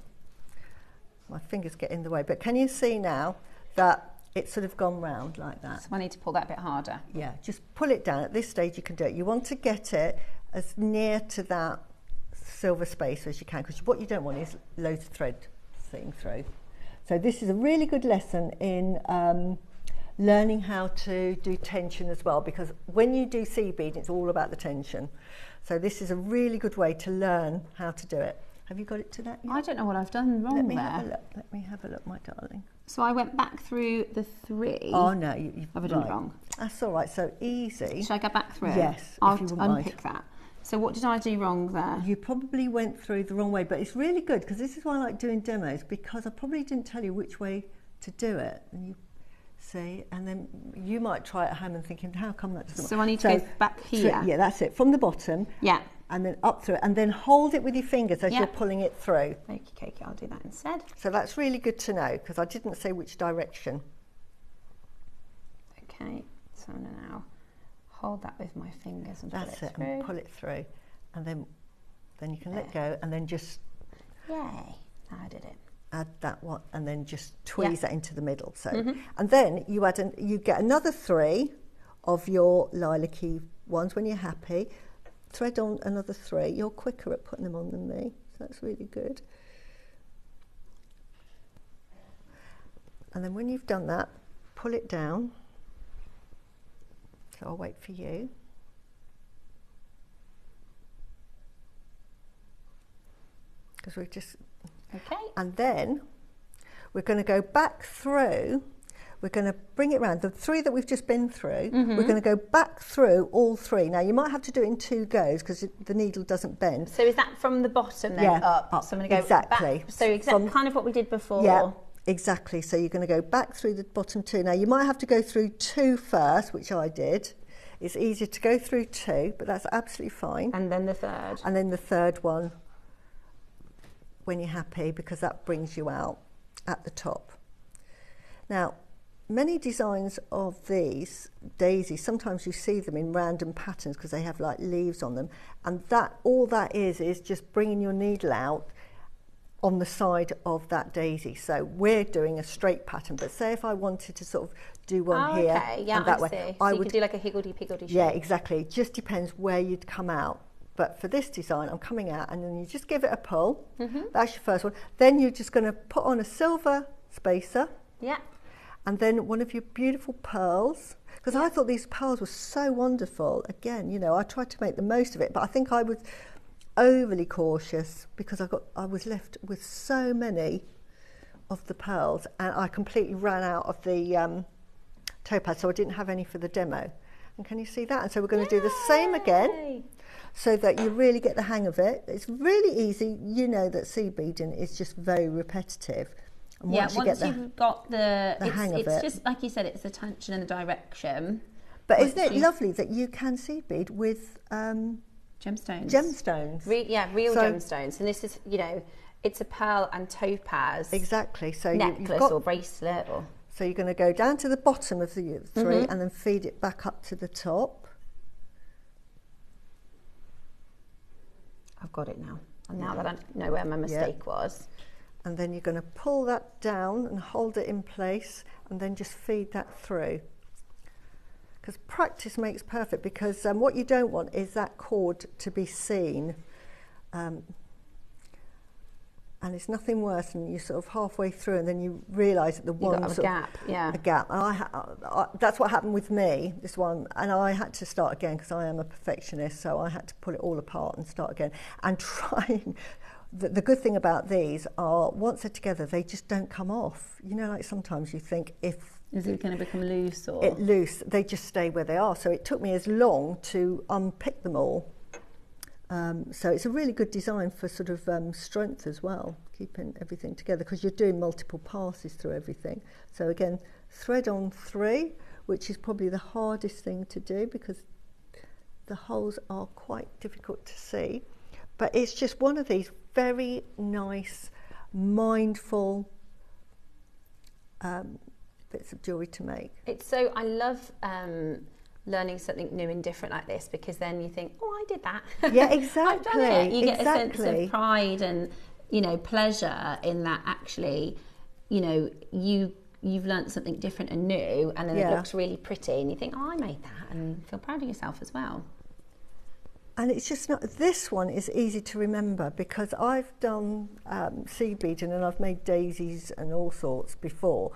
My fingers get in the way, but can you see now that it's sort of gone round like that? So I need to pull that a bit harder. Yeah, just pull it down. At this stage you can do it. You want to get it as near to that silver spacer as you can, because what you don't want is loads of thread sitting through. So this is a really good lesson in learning how to do tension as well, because when you do seed beading, it's all about the tension. So this is a really good way to learn how to do it. Have you got it to that yet? I don't know what I've done wrong there. Let me have a look, my darling. So I went back through the 3. Oh no, you've I've done it wrong. That's all right. So easy. Should I go back through? Yes. I'll if you wouldn't unpick that. So what did I do wrong there? You probably went through the wrong way, but it's really good, because this is why I like doing demos, because I probably didn't tell you which way to do it. And you see, and then you might try it at home and thinking, how come that doesn't work? So I need to go back here. Yeah, that's it. From the bottom. Yeah. And then up through it, and then hold it with your fingers as you're pulling it through. Okay, I'll do that instead. So that's really good to know, because I didn't say which direction. Okay, so I'm going to now hold that with my fingers and pull it through. And pull it through, and then you can let go, and then just... Yay, now I did it. Add that one, and then just tweeze that into the middle. So, and then you you get another 3 of your lilac-y ones when you're happy. Thread on another 3. You're quicker at putting them on than me, so that's really good. And then when you've done that, pull it down. So I'll wait for you. Because we've just... Okay. And then we're going to go back through. We're going to bring it round. The 3 that we've just been through, we're going to go back through all 3. Now, you might have to do it in 2 goes, because the needle doesn't bend. So is that from the bottom then up? So I'm going to go back. So kind of what we did before. Yeah, exactly. So you're going to go back through the bottom 2. Now, you might have to go through 2 first, which I did. It's easier to go through 2, but that's absolutely fine. And then the 3rd. And then the 3rd one when you're happy, because that brings you out at the top. Now, many designs of these daisies, sometimes you see them in random patterns because they have like leaves on them, and that all that is just bringing your needle out on the side of that daisy. So we're doing a straight pattern, but say if I wanted to sort of do one here and that way, so you could do like a higgledy-piggledy shape. Yeah, exactly. It just depends where you'd come out. But for this design, I'm coming out, and then you just give it a pull. That's your first one. Then you're just going to put on a silver spacer. Yeah. And then one of your beautiful pearls, because I thought these pearls were so wonderful. Again, you know, I tried to make the most of it, but I think I was overly cautious because I was left with so many of the pearls, and I completely ran out of the topaz, so I didn't have any for the demo. And can you see that? And so we're going to do the same again, so that you really get the hang of it. It's really easy. You know that seed beading is just very repetitive. And once you've got the hang of it. It's just, like you said, it's the tension and the direction. But isn't it lovely that you can seed bead with gemstones? Gemstones. Real gemstones. And this is, you know, it's a pearl and topaz. Exactly. So necklace or bracelet. So you're going to go down to the bottom of the 3 and then feed it back up to the top. I've got it now. And now that I know where my mistake was. And then you're going to pull that down and hold it in place, and then just feed that through. Because practice makes perfect, because what you don't want is that cord to be seen. And And it's nothing worse than you sort of halfway through and then you realise that the one a gap, a gap. And that's what happened with me, this one, and I had to start again because I am a perfectionist, so I had to pull it all apart and start again. And trying, the good thing about these are once they're together, they just don't come off. You know, like sometimes you think is it going to become loose or? Loose, they just stay where they are. So it took me as long to unpick them all. So it's a really good design for sort of strength as well, keeping everything together because you're doing multiple passes through everything. So again, thread on 3, which is probably the hardest thing to do because the holes are quite difficult to see. But it's just one of these very nice, mindful bits of jewellery to make. I love learning something new and different like this because then you think, oh, I did that. Yeah, exactly. I've done it. You get a sense of pride and, you know, pleasure in that actually, you know, you've learnt something different and new and then it looks really pretty and you think, oh, I made that, and feel proud of yourself as well. And it's just not, this one is easy to remember because I've done seed beading and I've made daisies and all sorts before.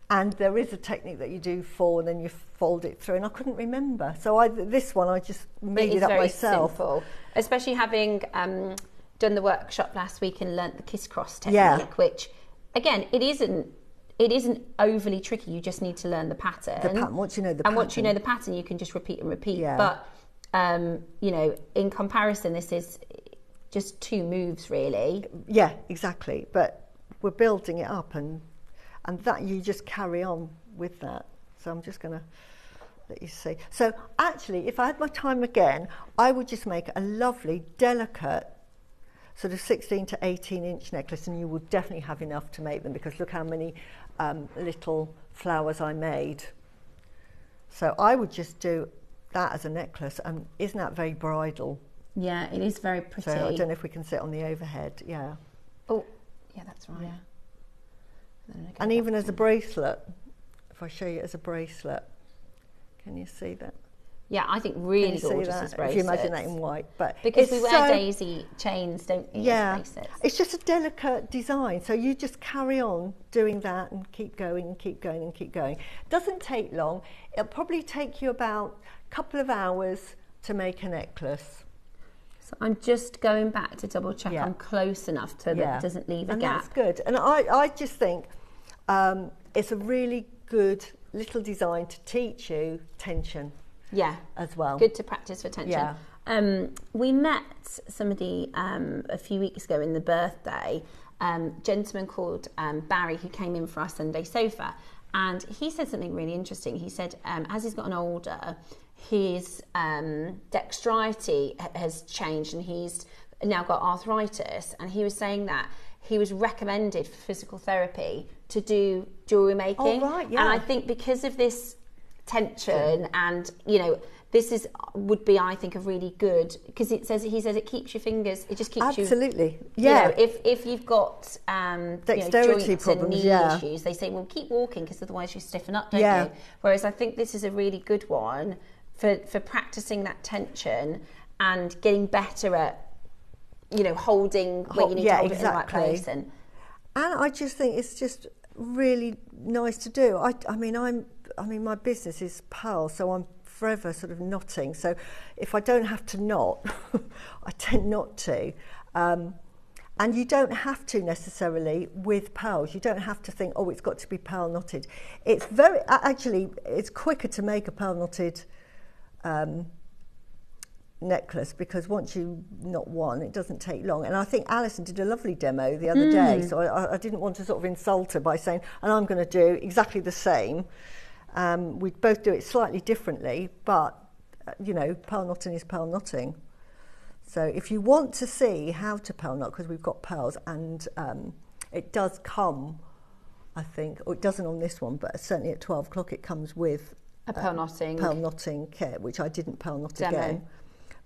And there is a technique that you do 4 and then you fold it through, and I couldn't remember. So this one I just made it up myself. Simple, especially having done the workshop last week and learnt the kiss cross technique, which again it isn't overly tricky. You just need to learn the pattern. Once you know the pattern. And once you know the pattern, you can just repeat and repeat. Yeah. But you know, in comparison, this is just 2 moves really. Yeah, exactly. But we're building it up and that you just carry on with that. So I'm just going to let you see. So actually, if I had my time again, I would just make a lovely, delicate, sort of 16 to 18 inch necklace, and you will definitely have enough to make them because look how many little flowers I made. So I would just do that as a necklace, and isn't that very bridal? Yeah, it is very pretty. So I don't know if we can sit on the overhead. Yeah. Oh, yeah, that's right. Yeah. And even as a bracelet, if I show you as a bracelet, can you see that? Yeah, I think really gorgeous as bracelets. If you imagine that in white, but because we wear daisy chains, don't we? Yeah, as bracelets. It's just a delicate design. So you just carry on doing that and keep going and keep going and keep going. Doesn't take long. It'll probably take you about a couple of hours to make a necklace. So I'm just going back to double check I'm close enough so that it doesn't leave a gap. That's good. And I just think it's a really good little design to teach you tension. Yeah, as well. Good to practice for tension. Yeah. We met somebody a few weeks ago in the birthday, gentleman called Barry, who came in for our Sunday sofa, and he said something really interesting. He said as he's gotten older, his dexterity has changed and he's now got arthritis, and he was saying that he was recommended for physical therapy to do jewellery making. Oh, right, yeah. And I think because of this tension and, you know, this would be, I think, a really good, because he says it keeps your fingers, it just keeps absolutely. Yeah. You know, if you've got dexterity joints problems, and knee issues, they say, well, keep walking because otherwise you stiffen up, don't you? Whereas I think this is a really good one for practicing that tension and getting better at, you know, holding where you need to hold it in the right place. And I just think it's just really nice to do. I mean, my business is pearl, so I'm forever sort of knotting. So if I don't have to knot, I tend not to. And you don't have to necessarily with pearls. You don't have to think, oh, it's got to be pearl knotted. It's it's quicker to make a pearl knotted necklace, because once you knot one, it doesn't take long. And I think Alison did a lovely demo the other day, so I didn't want to sort of insult her by saying, and I'm going to do exactly the same. We both do it slightly differently, but you know, pearl knotting is pearl knotting. So if you want to see how to pearl knot, because we've got pearls, and it does come, I think, or it doesn't on this one, but certainly at 12 o'clock it comes with a pearl knotting kit, which I didn't pearl knot demo. Again.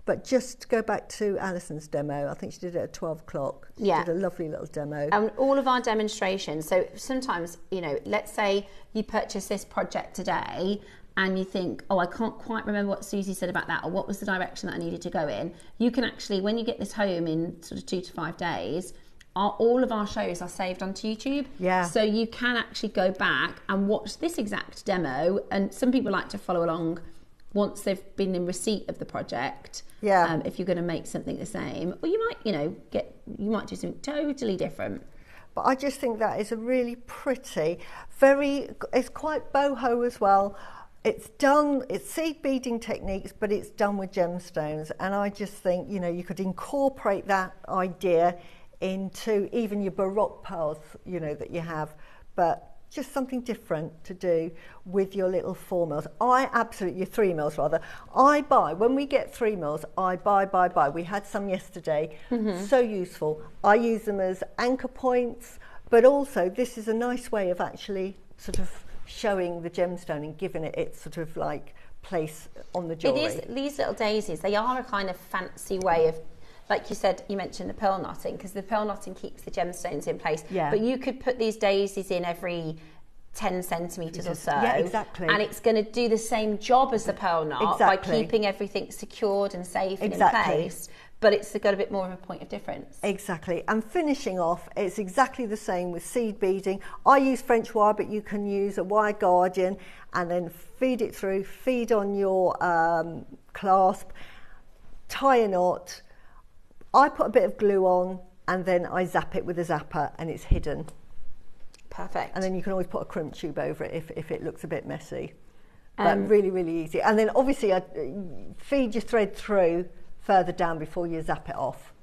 But just go back to Alison's demo. I think she did it at 12 o'clock. She did a lovely little demo. And all of our demonstrations, so sometimes, you know, let's say you purchase this project today and you think, oh, I can't quite remember what Susie said about that, or what was the direction that I needed to go in. You can actually, when you get this home in sort of 2 to 5 days, all of our shows are saved onto YouTube. Yeah. So you can actually go back and watch this exact demo. And some people like to follow along once they've been in receipt of the project. Yeah. If you're going to make something the same, or you might, you might do something totally different. But I just think that is a really pretty, it's quite boho as well. It's seed beading techniques, but it's done with gemstones. And I just think, you could incorporate that idea into even your Baroque pearls, that you have, but just something different to do with your little 4 mils. Your 3 mils rather. When we get 3 mils, I buy. We had some yesterday, so useful. I use them as anchor points, but also this is a nice way of actually sort of showing the gemstone and giving it its sort of like place on the jewellery. It is, these little daisies, they are a kind of fancy way of, like you said, you mentioned the pearl knotting, because the pearl knotting keeps the gemstones in place. Yeah. But you could put these daisies in every 10 centimetres or so. Yeah, exactly. And it's going to do the same job as the pearl knot by keeping everything secured and safe and in place. But it's got a bit more of a point of difference. Exactly. And finishing off, it's exactly the same with seed beading. I use French wire, but you can use a wire guardian and then feed it through, feed on your clasp, tie a knot. I put a bit of glue on and then I zap it with a zapper and it's hidden. Perfect. And then you can always put a crimp tube over it if it looks a bit messy. But really, really easy. And then obviously feed your thread through further down before you zap it off.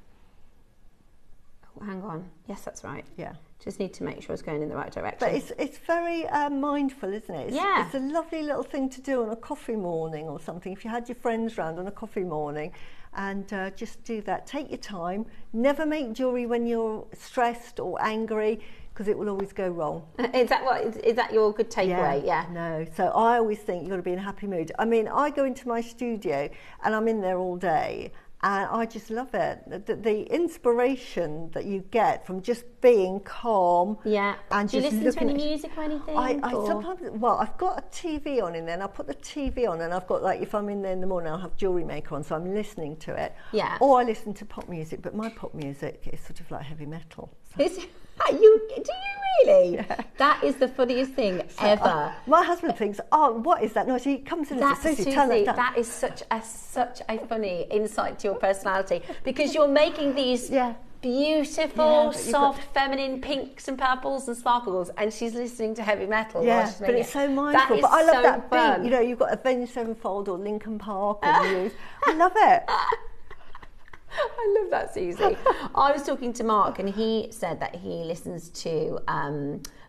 Oh, hang on. Yes, that's right. Yeah. Just need to make sure it's going in the right direction. But it's very mindful, isn't it? Yeah. It's a lovely little thing to do on a coffee morning or something. If you had your friends round on a coffee morning, and just do that. Take your time. Never make jewellery when you're stressed or angry, because it will always go wrong. Is that your good takeaway? Yeah. No. So I always think you've got to be in a happy mood. I mean, I go into my studio and I'm in there all day. And I just love it. The inspiration that you get from just being calm. Yeah. And do you just listen to any music or anything? I sometimes, I've got a TV on in there, and I put the TV on, and I've got, like, if I'm in there in the morning, I'll have JewelleryMaker on, so I'm listening to it. Yeah. Or I listen to pop music, but my pop music is sort of like heavy metal. So. Do you really? Yeah. That is the funniest thing ever. My husband thinks, "Oh, what is that noise?" He comes in and says, "Susie, turn that down." That is such a funny insight to your personality, because you're making these beautiful, soft, feminine pinks and purples and sparkles, and she's listening to heavy metal. Yeah, but it's so mindful. But I love that beat. You've got Avenged Sevenfold or Linkin Park or Muse. I love it. I love that, Susie. I was talking to Mark, and he said that he listens to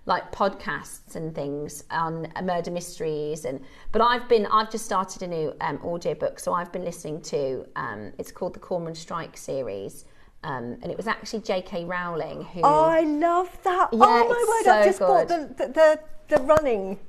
like podcasts and things on murder mysteries, but I've just started a new audio book, so I've been listening to it's called the Cormoran Strike series. And it was actually J.K. Rowling who. Oh, I love that! Yeah, oh my word! So I've just bought the running.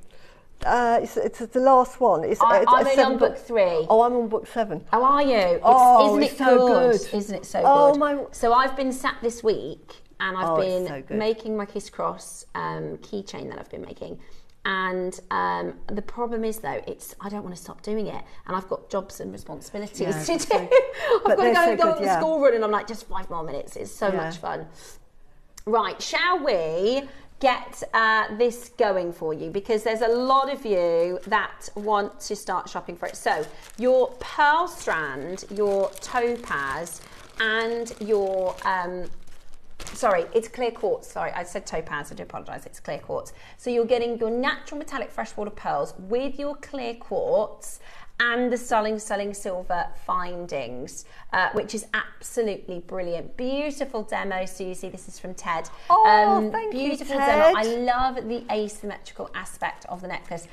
It's the last one. I'm only on book 3. Oh, I'm on book 7. How are you? Isn't it so good? Isn't it so good? My... So I've been sat this week, and I've been making my Kiss Cross keychain that I've been making. And the problem is, though, I don't want to stop doing it, and I've got jobs and responsibilities to do. I've got to go on the school run, and I'm like, just 5 more minutes. It's so much fun. Right, shall we get this going for you, because there's a lot of you that want to start shopping for it. So your pearl strand, your topaz, and your sorry, it's clear quartz. Sorry, I said topaz, I do apologise, it's clear quartz. So you're getting your natural metallic freshwater pearls with your clear quartz and the sterling silver findings, which is absolutely brilliant. Beautiful demo, Susie. This is from Ted. Oh, thank you, beautiful Ted. demo. I love the asymmetrical aspect of the necklace.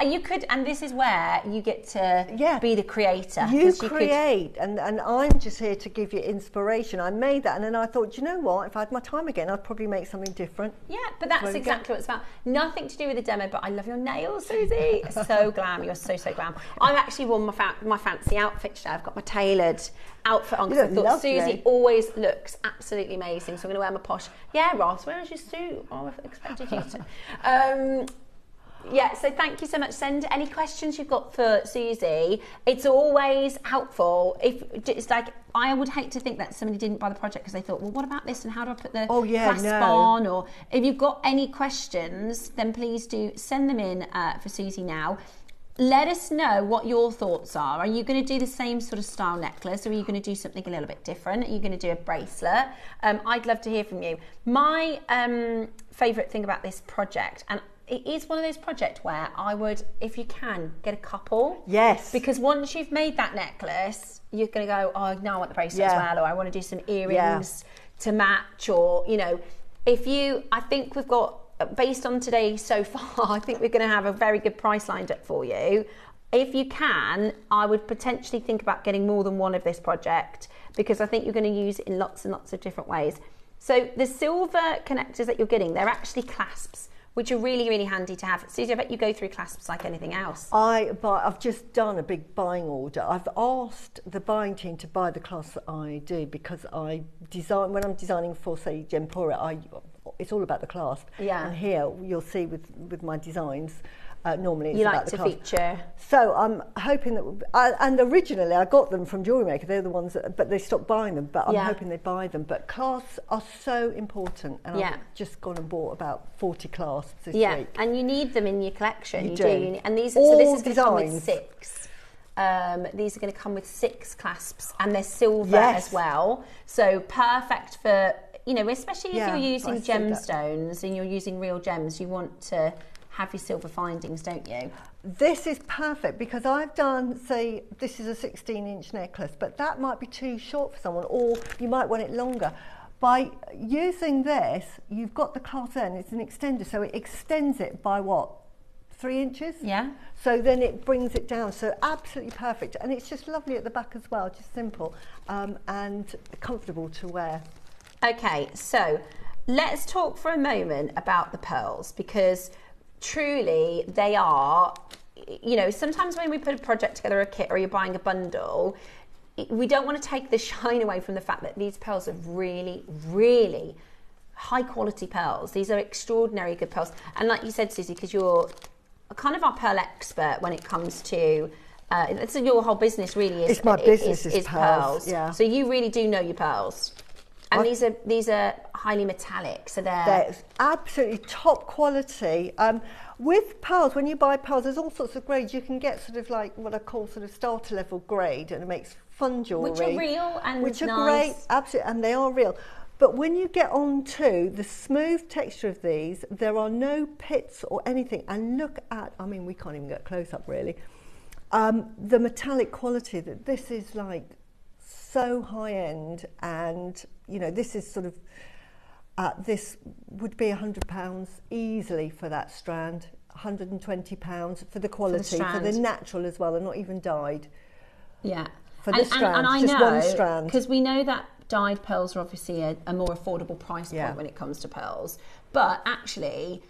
You could, and this is where you get to be the creator. You create, and I'm just here to give you inspiration. I made that, and then I thought, you know what? If I had my time again, I'd probably make something different. Yeah, but that's exactly what it's about. Nothing to do with the demo, but I love your nails, Susie. So glam. You're so glam. I've actually worn my fancy outfit today. I've got my tailored outfit on, because I thought Susie always looks absolutely amazing, so I'm going to wear my posh. Yeah, Ross, where's your suit? Oh, I expected you to. Yeah, so thank you so much. Send any questions you've got for Susie. It's always helpful. If it's like, I would hate to think that somebody didn't buy the project because they thought, well, what about this and how do I put the clasp on? Or if you've got any questions, then please do send them in for Susie now. Let us know what your thoughts are. Are you going to do the same sort of style necklace, or are you going to do something a little bit different? Are you going to do a bracelet? I'd love to hear from you. My favourite thing about this project, and it is one of those projects where I would, if you can, get a couple. Yes. Because once you've made that necklace, you're going to go, oh, no, I want the bracelet as well, or I want to do some earrings to match, or, you know, I think we've got, based on today so far, I think we're going to have a very good price lined up for you. If you can, I would potentially think about getting more than one of this project, because I think you're going to use it in lots and lots of different ways. So the silver connectors that you're getting, they're actually clasps, which are really, really handy to have. Susie, I bet you go through clasps like anything else. I've just done a big buying order. I've asked the buying team to buy the clasps that I do, because when I'm designing for, say, Gempora, it's all about the clasp. Yeah. And here, you'll see with my designs, normally it's about the clasp. You like to feature. So I'm hoping that, and originally I got them from JewelleryMaker, they're the ones but they stopped buying them, but I'm hoping they buy them. But clasps are so important, and I've just gone and bought about 40 clasps this week. Yeah, and you need them in your collection. You do. And this is going to come with 6. These are going to come with 6 clasps, and they're silver as well. So perfect for, you know, especially if you're using gemstones and you're using real gems, you want to have your silver findings, don't you? This is perfect, because I've done, say, this is a 16-inch necklace, but that might be too short for someone, or you might want it longer. By using this, you've got the clasp there, and it's an extender, so it extends it by what? 3 inches? Yeah. So then it brings it down, so absolutely perfect. And it's just lovely at the back as well, just simple and comfortable to wear. Okay, so let's talk for a moment about the pearls, because truly they are, you know, sometimes when we put a project together, a kit, or you're buying a bundle, we don't want to take the shine away from the fact that these pearls are really, really high quality pearls. These are extraordinary good pearls. And like you said, Susie, because you're kind of our pearl expert when it comes to, it's your whole business really is. It's my business is pearls. Yeah. So you really do know your pearls. And these are highly metallic, so they're absolutely top quality. With pearls, when you buy pearls, there's all sorts of grades. You can get sort of like what I call sort of starter level grade, and it makes fun jewellery. Which are real and which are nice. Great, absolutely, and they are real. But when you get on to the smooth texture of these, there are no pits or anything. And look at, I mean, we can't even get close up really. The metallic quality, that this is like so high end, and you know, this is sort of this would be £100 easily for that strand, £120 for the quality, for the natural as well, and not even dyed. Yeah, for the strand, and I just know, one strand, because we know that dyed pearls are obviously a more affordable price point when it comes to pearls. But actually,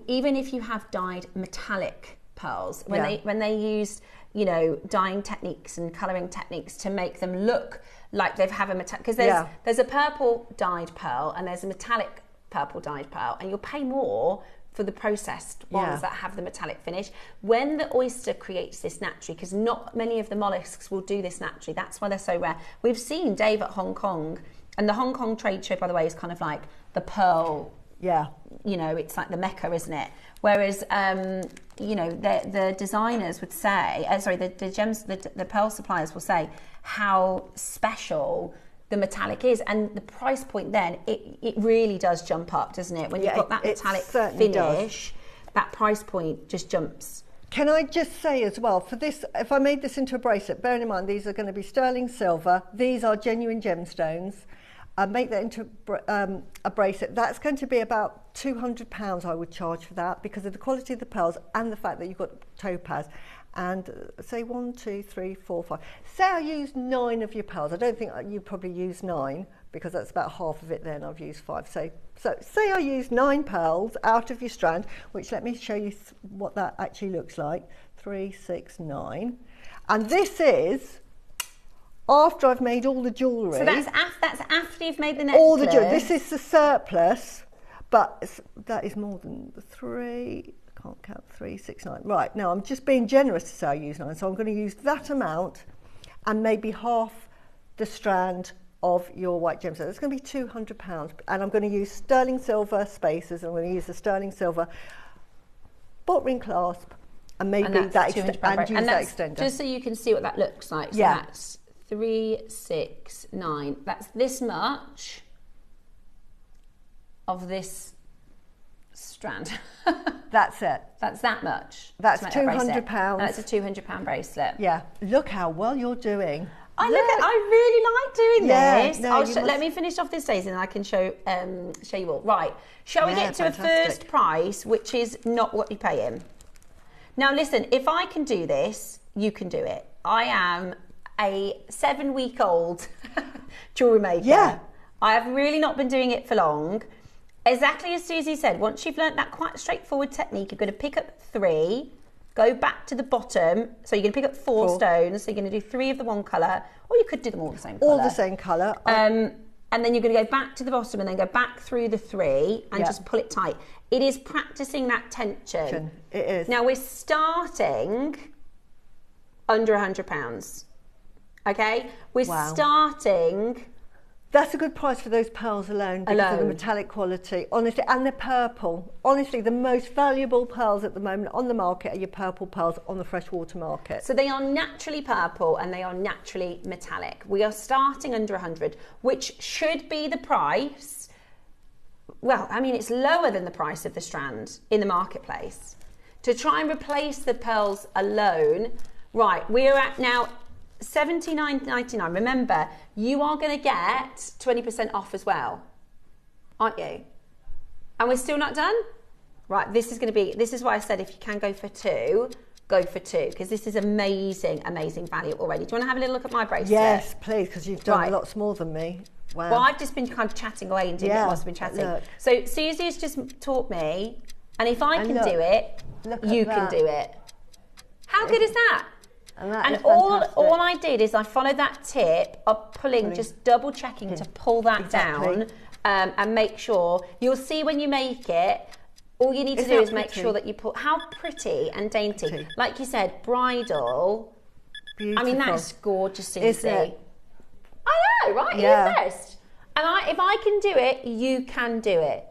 even if you have dyed metallic pearls, when they use, you know, dyeing techniques and colouring techniques to make them look like they've have a metallic, because there's a purple dyed pearl and there's a metallic purple dyed pearl, and you'll pay more for the processed ones that have the metallic finish. When the oyster creates this naturally, because not many of the mollusks will do this naturally, that's why they're so rare. We've seen Dave at Hong Kong, and the Hong Kong trade show, by the way, is kind of like the pearl, you know, it's like the Mecca, isn't it? Whereas, you know, the designers would say, the pearl suppliers will say how special the metallic is, and the price point then, it really does jump up, doesn't it? When you've got that metallic finish, that price point just jumps. Can I just say as well, for this, if I made this into a bracelet, bearing in mind these are going to be sterling silver, these are genuine gemstones, make that into a bracelet, that's going to be about £200 I would charge for that, because of the quality of the pearls and the fact that you've got topaz. And say 1, 2, 3, 4, 5. Say I use 9 of your pearls. I don't think you probably use 9, because that's about half of it then. I've used 5. So say I use 9 pearls out of your strand, which let me show you what that actually looks like. 3, 6, 9. And this is after I've made all the jewellery. So that's after you've made the necklace. All the jewellery. This is the surplus, but that is more than 3, can't count, 3, 6, 9. Right, now I'm just being generous to say I use 9, so I'm going to use that amount and maybe half the strand of your white gemstone. It's going to be £200, and I'm going to use sterling silver spacers. I'm going to use the sterling silver bolt ring clasp, and maybe and that extender. Just so you can see what that looks like. So that's 3, 6, 9. That's this much of this strand. That's it. That's that much. That's £200. That's a £200 bracelet. Yeah. Look how well you're doing. I really like doing this. No, let me finish off this days and I can show you all. Right. Shall we get to a first price, which is not what you're paying? Now listen, if I can do this, you can do it. I am a 7-week-old jewellery maker. Yeah. I have really not been doing it for long. Exactly as Susie said, once you've learnt that quite straightforward technique, you're going to pick up 3, go back to the bottom. So you're going to pick up 4 stones. So you're going to do 3 of the one colour, or you could do them all the same colour. All the same colour. And then you're going to go back to the bottom and then go back through the 3 and just pull it tight. It is practising that tension. It is. Now we're starting under £100. Okay? We're starting... That's a good price for those pearls alone because of the metallic quality, honestly, and the purple. Honestly, the most valuable pearls at the moment on the market are your purple pearls on the freshwater market. So they are naturally purple and they are naturally metallic. We are starting under 100, which should be the price. Well, I mean, it's lower than the price of the strand in the marketplace. To try and replace the pearls alone, right, we're at now $79.99. Remember, you are going to get 20% off as well, aren't you? And we're still not done? Right, this is why I said if you can go for 2, go for 2, because this is amazing, amazing value already. Do you want to have a little look at my bracelet? Yes, please, because you've done lots more than me. Wow. Well, I've just been kind of chatting away and doing it whilst I've been chatting. Look. So Susie has just taught me, and if I can do it, you can do it. How good is that? And all I did is I followed that tip of pulling, just double checking to pull that down and make sure. You'll see when you make it, all you need to do is make sure that you put, how pretty and dainty. Like you said, bridal. Beautiful. I mean, that's gorgeous, Susie. Isn't it? I know, right? You're the best. And if I can do it, you can do it.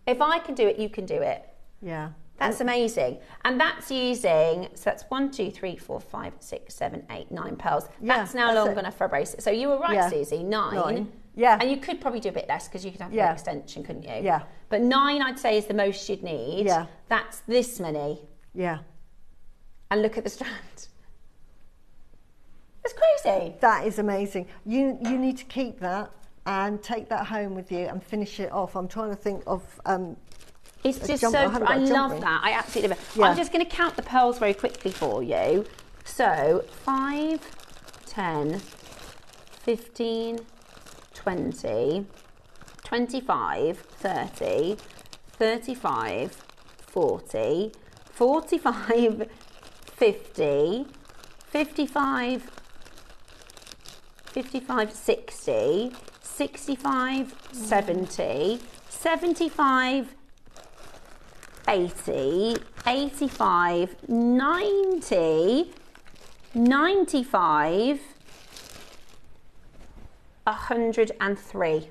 If I can do it, you can do it. Yeah. That's amazing. And that's using, so that's 1, 2, 3, 4, 5, 6, 7, 8, 9 pearls. That's now long enough for a bracelet. So you were right, Susie, 9. Yeah. And you could probably do a bit less because you could have an extension, couldn't you? Yeah. But 9, I'd say, is the most you'd need. Yeah. That's this many. Yeah. And look at the strand. It's crazy. That is amazing. You need to keep that and take that home with you and finish it off. I'm trying to think of... It's just I love that. I absolutely love it. I'm just going to count the pearls very quickly for you. So 5, 10, 15, 20, 25, 30, 35, 40, 45, 50, 55, 60, 65, 70, 75, 80, 85, 90, 95, 103.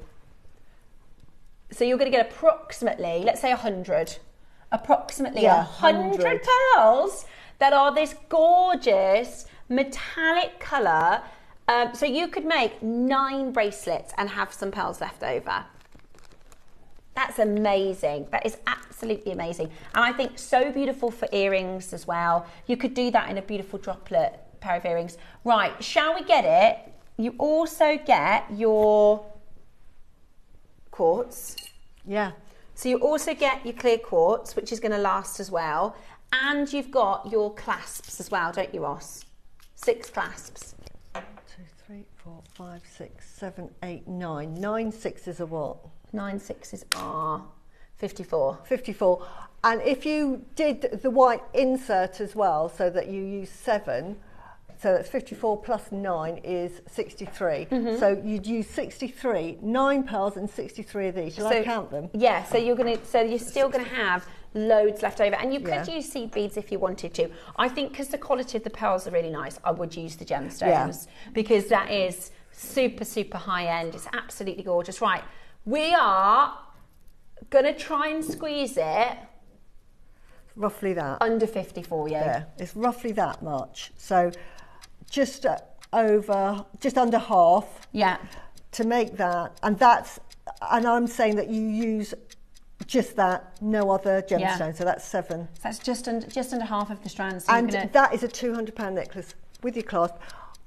So you're going to get approximately, let's say 100, approximately 100 pearls that are this gorgeous metallic colour. So you could make 9 bracelets and have some pearls left over. That's amazing. That is absolutely amazing. And I think so beautiful for earrings as well. You could do that in a beautiful droplet pair of earrings. Right, shall we get it? You also get your quartz. Yeah. So you also get your clear quartz, which is going to last as well. And you've got your clasps as well, don't you, Ross? 6 clasps. 1, 2, 3, 4, 5, 6, 7, 8, 9. 9 sixes are what? 9 sixes are 54. 54. And if you did the white insert as well, so that you use 7, so that's 54 plus 9 is 63. So you'd use 63, 9 pearls and 63 of these. Shall I count them? Yeah. So you're still going to have loads left over, and you could use seed beads if you wanted to. I think because the quality of the pearls are really nice, I would use the gemstones because that is super, super high end. It's absolutely gorgeous. Right, we are gonna try and squeeze it roughly that under 50 for you. Yeah, it's roughly that much. So just under half. Yeah. To make that, and I'm saying that you use just that, no other gemstone. So that's 7. So that's just under half of the strands. So and that is a £200 necklace with your clasp.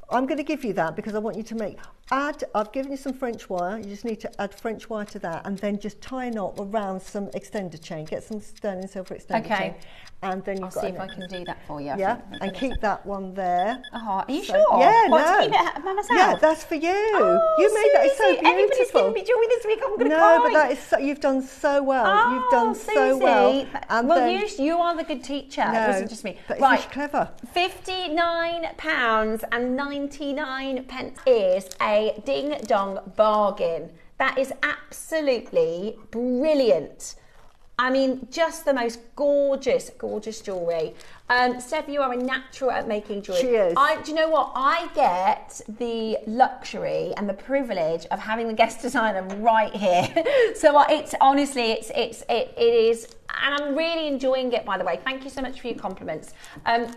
I'm going to give you that because I want you to I've given you some French wire. You just need to add French wire to that, and then just tie a knot around some extender chain. Get some sterling silver extender chain, and then I'll see if I can do that for you. Yeah, and keep that one there. Oh, are you sure? Yeah, to keep it by myself? Yeah, that's for you. Oh, you made that. It's so beautiful. Everybody's giving me jewellery this week. I'm going to cry. No, but that is you've done so well. Oh, you've done so well. And well, you are the good teacher. No, it wasn't just me. But right, it's clever. £59.99 is a ding-dong bargain. That is absolutely brilliant. I mean, just the most gorgeous, gorgeous jewellery. Steph, you are a natural at making jewellery. She is. Do you know what? I get the luxury and the privilege of having the guest designer right here. So it's honestly, it is, and I'm really enjoying it, by the way. Thank you so much for your compliments.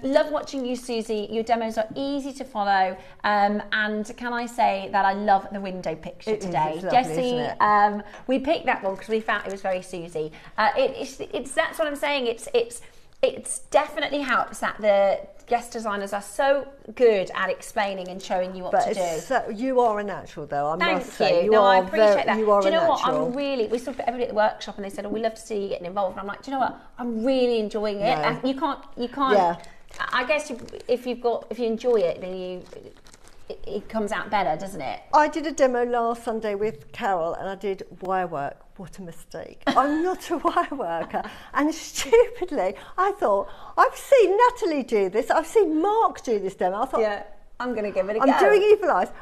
Love watching you, Susie. Your demos are easy to follow. And can I say that I love the window picture today. It's lovely, Jessie, isn't it? we picked that one because we found it was very Susie. That's what I'm saying. It's definitely helps that the guest designers are so good at explaining and showing you what to do. So, you are a natural, though. I Thank must say, you. I appreciate that. You are do you know a what? natural. We saw everybody at the workshop, and they said, "Oh, we love to see you getting involved." And I'm like, do you know what? I'm really enjoying it. No. You can't. Yeah. I guess if you enjoy it, then it comes out better, doesn't it? I did a demo last Sunday with Carol, and I did wire work. What a mistake. I'm not a wire worker. And stupidly, I thought, I've seen Natalie do this. I've seen Mark do this demo. I thought, I'm going to give it a go. I'm doing Evil Eyes.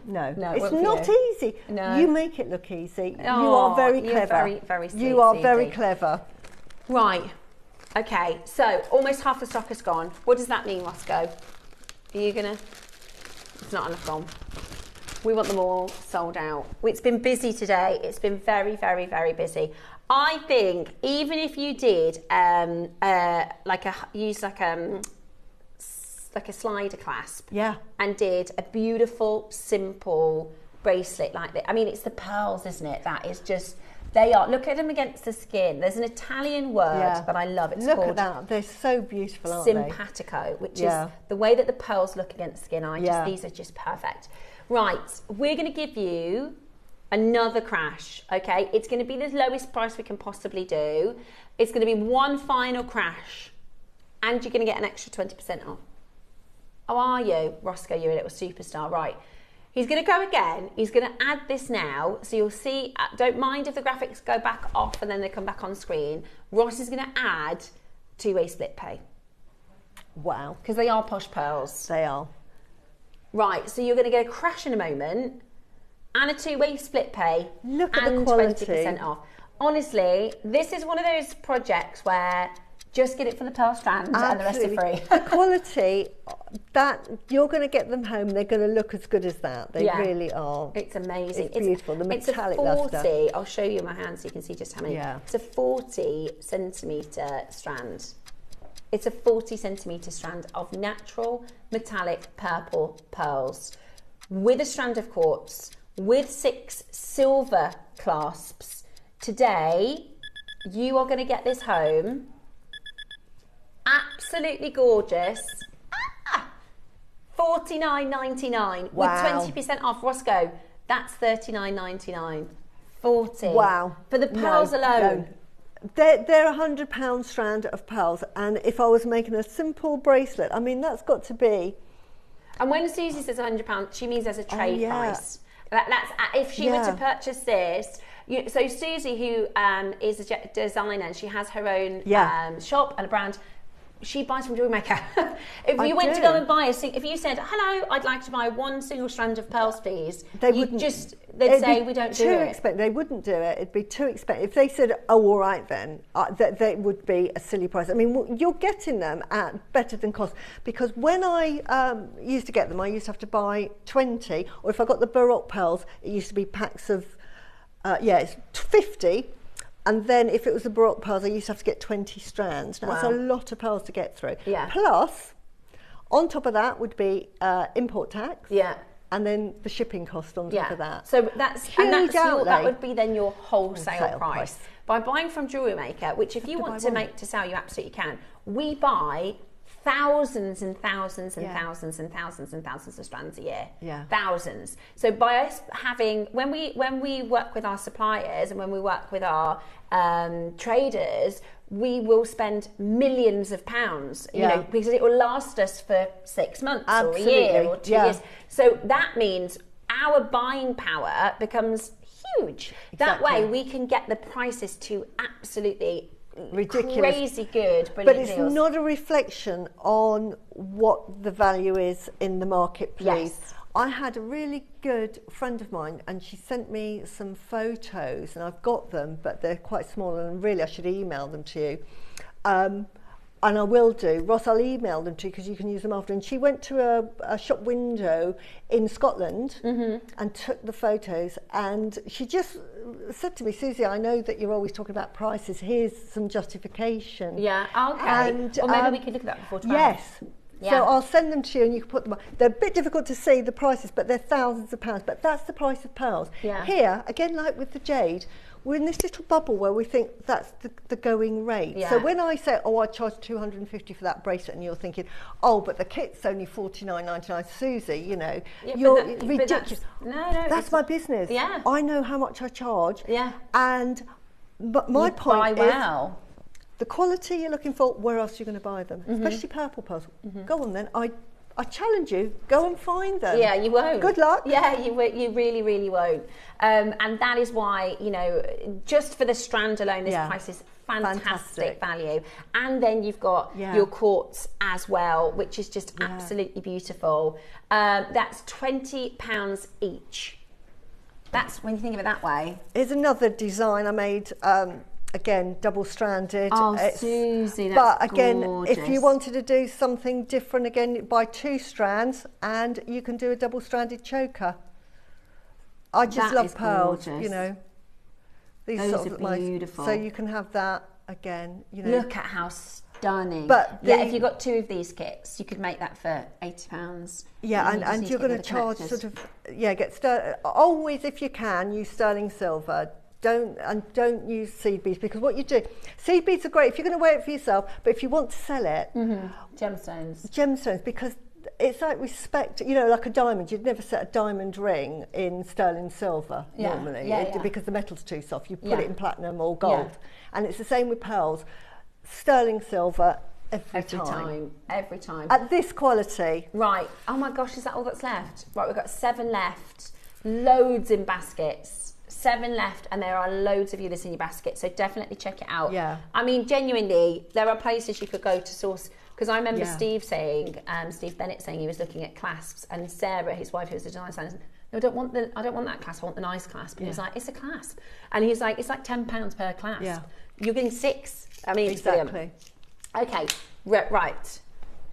No, it it's won't not for you. easy. No. You make it look easy. Oh, you are very clever. You're very, very sweet, you are Susie. very clever. Right. Okay, so almost half the stock is gone. What does that mean, Roscoe? Are you going to... It's not enough gone. We want them all sold out. It's been busy today. It's been very, very, very busy. I think even if you did use a slider clasp, and did a beautiful, simple bracelet like that. I mean, it's the pearls, isn't it? That is just. They are. Look at them against the skin. There's an Italian word that I love. It's look called at that. They're so beautiful, aren't simpatico, which is the way that the pearls look against skin. These are just perfect. Right, we're going to give you another crash, okay? It's going to be the lowest price we can possibly do. It's going to be one final crash, and you're going to get an extra 20% off. How are you? Roscoe, you're a little superstar. Right. He's going to go again. He's going to add this now. So you'll see, don't mind if the graphics go back off and then they come back on screen. Ross is going to add two-way split pay. Wow. Because they are posh pearls. They are. Right, so you're going to get a crash in a moment and a two-way split pay. Look at the quality. 20% off. Honestly, this is one of those projects where just get it for the pearl strands and the rest are free. The quality, that you're going to get them home, they're going to look as good as that. They really are. It's amazing. It's beautiful. The metallic it's a 40, luster. I'll show you my hand so you can see just how many. Yeah. It's a 40 centimetre strand. It's a 40 centimetre strand of natural metallic purple pearls with a strand of quartz, with 6 silver clasps. Today, you are going to get this home absolutely gorgeous. $49.99 with 20% off. Roscoe, that's $39.99. 40. Wow. For the pearls alone. No. They're £100 strand of pearls, and if I was making a simple bracelet, I mean, that's got to be. And when Susie says £100, she means as a trade price. That's if she were to purchase this. So Susie, who is a designer, and she has her own shop and a brand. she buys from JewelleryMaker. If you went to go and buy if you said, hello, I'd like to buy one single strand of pearls, please, they'd say, we don't do it. They wouldn't do it. It'd be too expensive. If they said, oh, all right then, that would be a silly price. I mean, you're getting them at better than cost, because when I used to get them, I used to have to buy 20, or if I got the Baroque pearls, it used to be packs of, it's 50. And then if it was the Baroque pearls, I used to have to get 20 strands. Now, that's a lot of pearls to get through. Yeah. Plus, on top of that would be import tax. Yeah. And then the shipping cost on top of that. So that would be then your wholesale price. By buying from JewelleryMaker, which if you want to make to sell, you absolutely can. We buy thousands and thousands and thousands and thousands and thousands of strands a year. Yeah. Thousands. So by us having, when we work with our suppliers and when we work with our traders, we will spend millions of pounds, you know, because it will last us for 6 months or a year or 2 years. So that means our buying power becomes huge. That way we can get the prices to absolutely ridiculous, crazy good, brilliant but it's deals. Not a reflection on what the value is in the marketplace. Yes. I had a really good friend of mine, and she sent me some photos, and I've got them, but they're quite small, and really I should email them to you. And I will do. Ross, I'll email them to you because you can use them after. And she went to a shop window in Scotland and took the photos, and she just said to me, Susie, I know that you're always talking about prices. Here's some justification. Yeah, okay. And, or maybe we could look at that before 12. Yes. Yeah. So I'll send them to you and you can put them on. They're a bit difficult to see, the prices, but they're thousands of pounds. But that's the price of pearls. Yeah. Here, again, like with the jade, we're in this little bubble where we think that's the going rate. Yeah. So when I say, oh, I charge $250 for that bracelet, and you're thinking, oh, but the kit's only $49.99, Susie, you know, you're ridiculous. No, that's my business. Yeah. I know how much I charge. Yeah. And but my point buy is, well. the quality you're looking for, where else are you going to buy them? Especially purple pearls. Go on then. I challenge you, go and find them. Yeah, you won't. Good luck. Yeah, you really, really won't. And that is why, you know, just for the strand alone, this price is fantastic value. And then you've got your quartz as well, which is just absolutely beautiful. That's £20 each. That's, when you think of it that way. Here's another design I made. Again, double-stranded. Oh, Susie, that's But again, gorgeous. if you wanted to do something different, again, buy 2 strands, and you can do a double-stranded choker. I just love pearls, gorgeous. you know. These Those sort are of beautiful. So you can have that again, you know. Look at how stunning. But if you got 2 of these kits, you could make that for £80. Yeah, and you're going to charge sort of, get always, if you can, use sterling silver. Don't use seed beads, because what you do, seed beads are great if you're going to wear it for yourself, but if you want to sell it, gemstones, because it's like respect, you know, like a diamond. You'd never set a diamond ring in sterling silver normally, because the metal's too soft. You put it in platinum or gold, and it's the same with pearls. Sterling silver every time. At this quality. Right. Oh my gosh, is that all that's left? Right, we've got 7 left. Loads in baskets. 7 left, and there are loads of this in your basket, so definitely check it out. Yeah. I mean, genuinely, there are places you could go to source, because I remember Steve Bennett saying he was looking at clasps, and Sarah, his wife, who was a designer, said, no, I don't want that clasp, I want the nice clasp. And he was like, it's a clasp. And he's like, it's like £10 per clasp. Yeah. You're getting 6. I mean, exactly. Okay, right.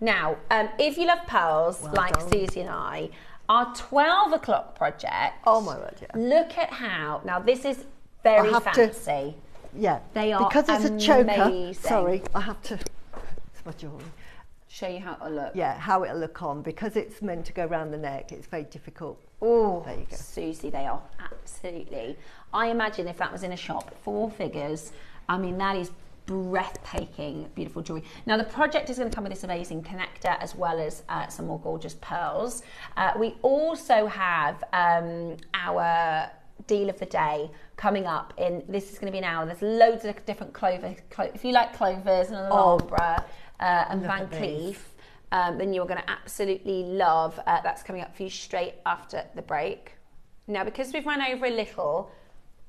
Now, if you love pearls, Susie and I, our 12 o'clock project. Oh my word, yeah. Look at how, now this is very fancy. They are because it's amazing. A choker. Sorry, I have to, it's my jewellery. Show you how it'll look. Yeah, how it'll look on, because it's meant to go around the neck. It's very difficult. Oh, there you go. Susie, they are absolutely. I imagine if that was in a shop, 4 figures, I mean, that is breathtaking, beautiful jewellery. Now the project is going to come with this amazing connector, as well as some more gorgeous pearls. We also have our deal of the day coming up in, this is going to be an hour. There's loads of different Clover, if you like Clovers and Alhambra and Van Cleef, then you're going to absolutely love, that's coming up for you straight after the break. Now, because we've run over a little,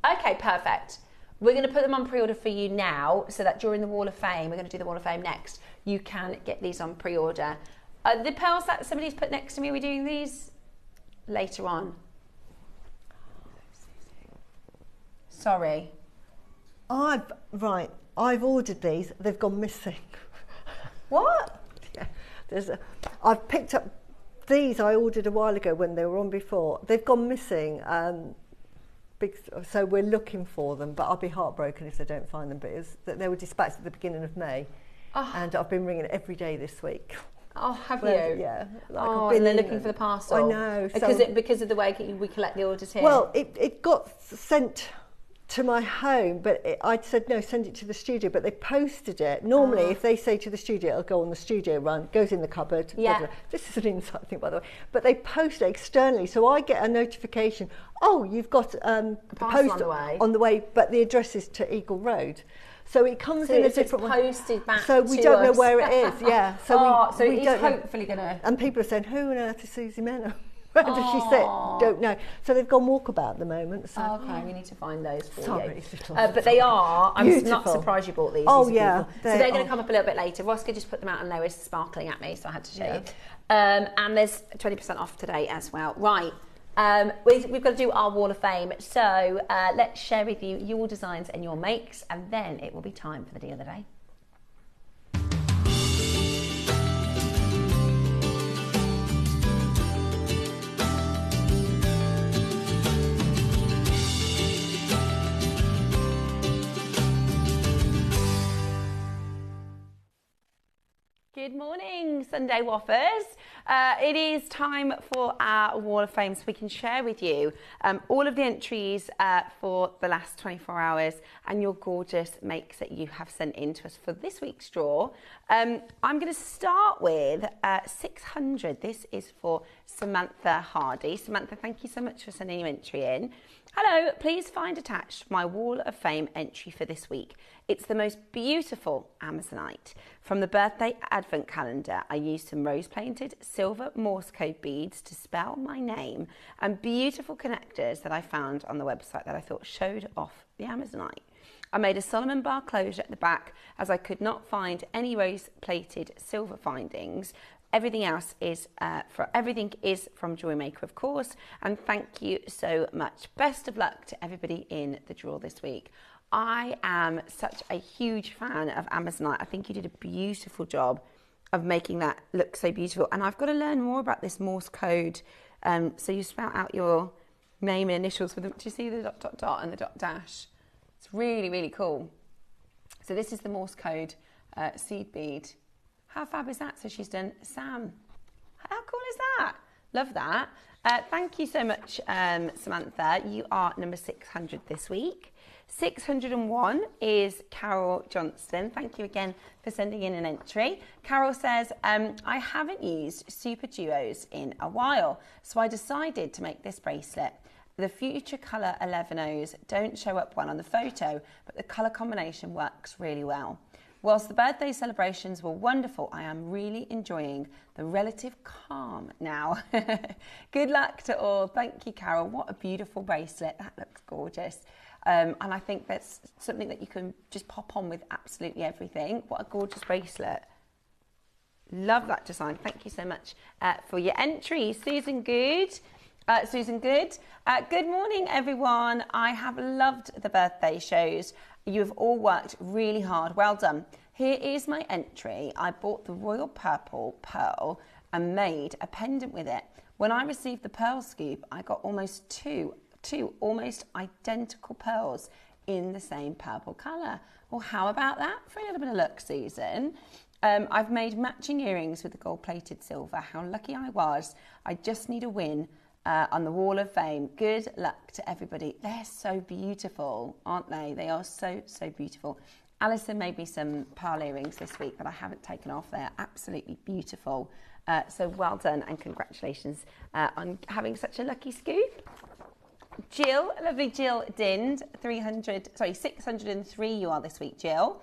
okay, perfect. We're going to put them on pre-order for you now, so that during the Wall of Fame, we're going to do the Wall of Fame next, you can get these on pre-order. The pearls that somebody's put next to me, we're doing these later on. Sorry. I've ordered these. They've gone missing. What? Yeah, I've picked up these. I ordered a while ago when they were on before. They've gone missing. So we're looking for them, but I'll be heartbroken if they don't find them. But they were dispatched at the beginning of May, and I've been ringing every day this week. Oh, have you? Yeah. And they're looking for the parcel. I know. Because of the way we collect the orders here. Well, it got sent to my home, but I said no, send it to the studio, but they posted it. Normally if they say to the studio, it'll go on the studio run, goes in the cupboard. Yeah. Blah, blah. This is an inside thing, by the way, but they post it externally, so I get a notification, oh, you've got the post on the way, but the address is to Eagle Road. So it comes in a different way. Posted back so we don't know where it is. Yeah. So so we it's don't hopefully going to. And people are saying, who on earth is Susie Menor? Where does she sit? Don't know. So they've gone walkabout at the moment. So. Okay, we need to find those for Sorry, you. But they are. I'm not surprised you bought these. Oh, these yeah. So they're going to come up a little bit later. Roscoe just put them out and they were sparkling at me, so I had to show you. And there's 20% off today as well. Right. We've got to do our Wall of Fame. So let's share with you your designs and your makes, and then it will be time for the deal of the day. Good morning, Sunday Waffers. It is time for our Wall of Fame, so we can share with you all of the entries for the last 24 hours and your gorgeous makes that you have sent in to us for this week's draw. I'm going to start with 600. This is for Samantha Hardy. Samantha, thank you so much for sending your entry in. Hello, please find attached my Wall of Fame entry for this week. It's the most beautiful Amazonite. From the birthday advent calendar, I used some rose-painted silver Morse code beads to spell my name and beautiful connectors that I found on the website that I thought showed off the Amazonite. I made a Solomon bar closure at the back as I could not find any rose-plated silver findings. Everything is from JewelleryMaker, of course, and thank you so much. Best of luck to everybody in the draw this week. I am such a huge fan of Amazonite. I think you did a beautiful job of making that look so beautiful. And I've got to learn more about this Morse code. So you spout out your name and initials for them. Do you see the ... and the ... It's really, really cool. So this is the Morse code seed bead. How fab is that? So she's done Sam. How cool is that? Love that. Thank you so much, Samantha. You are number 600 this week. 601 is Carol Johnston. Thank you again for sending in an entry. Carol says, I haven't used super duos in a while, so I decided to make this bracelet. The future colour 11Os don't show up well on the photo, but the colour combination works really well. Whilst the birthday celebrations were wonderful, I am really enjoying the relative calm now. Good luck to all. Thank you, Carol. What a beautiful bracelet. That looks gorgeous. And I think that's something that you can just pop on with absolutely everything. What a gorgeous bracelet. Love that design. Thank you so much for your entry. Susan Good. Good morning, everyone. I have loved the birthday shows. You have all worked really hard. Well done. Here is my entry. I bought the royal purple pearl and made a pendant with it. When I received the pearl scoop, I got almost two almost identical pearls in the same purple colour. Well, how about that for a little bit of luck, Susan? I've made matching earrings with the gold-plated silver. How lucky I was. I just need a win on the Wall of Fame. Good luck to everybody. They're so beautiful, aren't they? They are so, so beautiful. Alison made me some pearl earrings this week that I haven't taken off. They're absolutely beautiful. So well done and congratulations on having such a lucky scoop. Jill, lovely Jill Dind, 603 you are this week, Jill.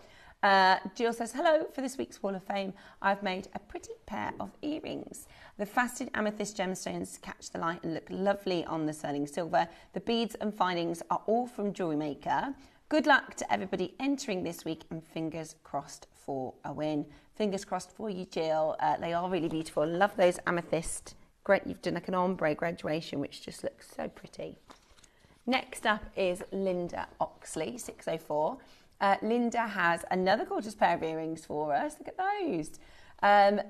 Jill says, hello, for this week's Wall of Fame, I've made a pretty pair of earrings. The faceted amethyst gemstones catch the light and look lovely on the sterling silver. The beads and findings are all from JewelleryMaker. Good luck to everybody entering this week, and fingers crossed for a win. Fingers crossed for you, Jill. They are really beautiful. Love those amethyst. Great, you've done like an ombre graduation, which just looks so pretty. Next up is Linda Oxley, 604. Linda has another gorgeous pair of earrings for us. Look at those.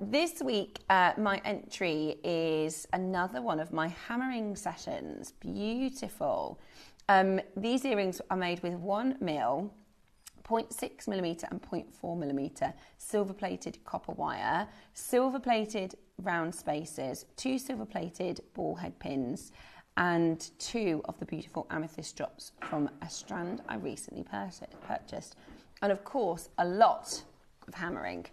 This week, my entry is another one of my hammering sessions. Beautiful. These earrings are made with 1 mil, 0.6 millimetre and 0.4 millimetre silver plated copper wire, silver plated round spacers, 2 silver plated ball head pins, and 2 of the beautiful amethyst drops from a strand I recently purchased. And of course, a lot of hammering.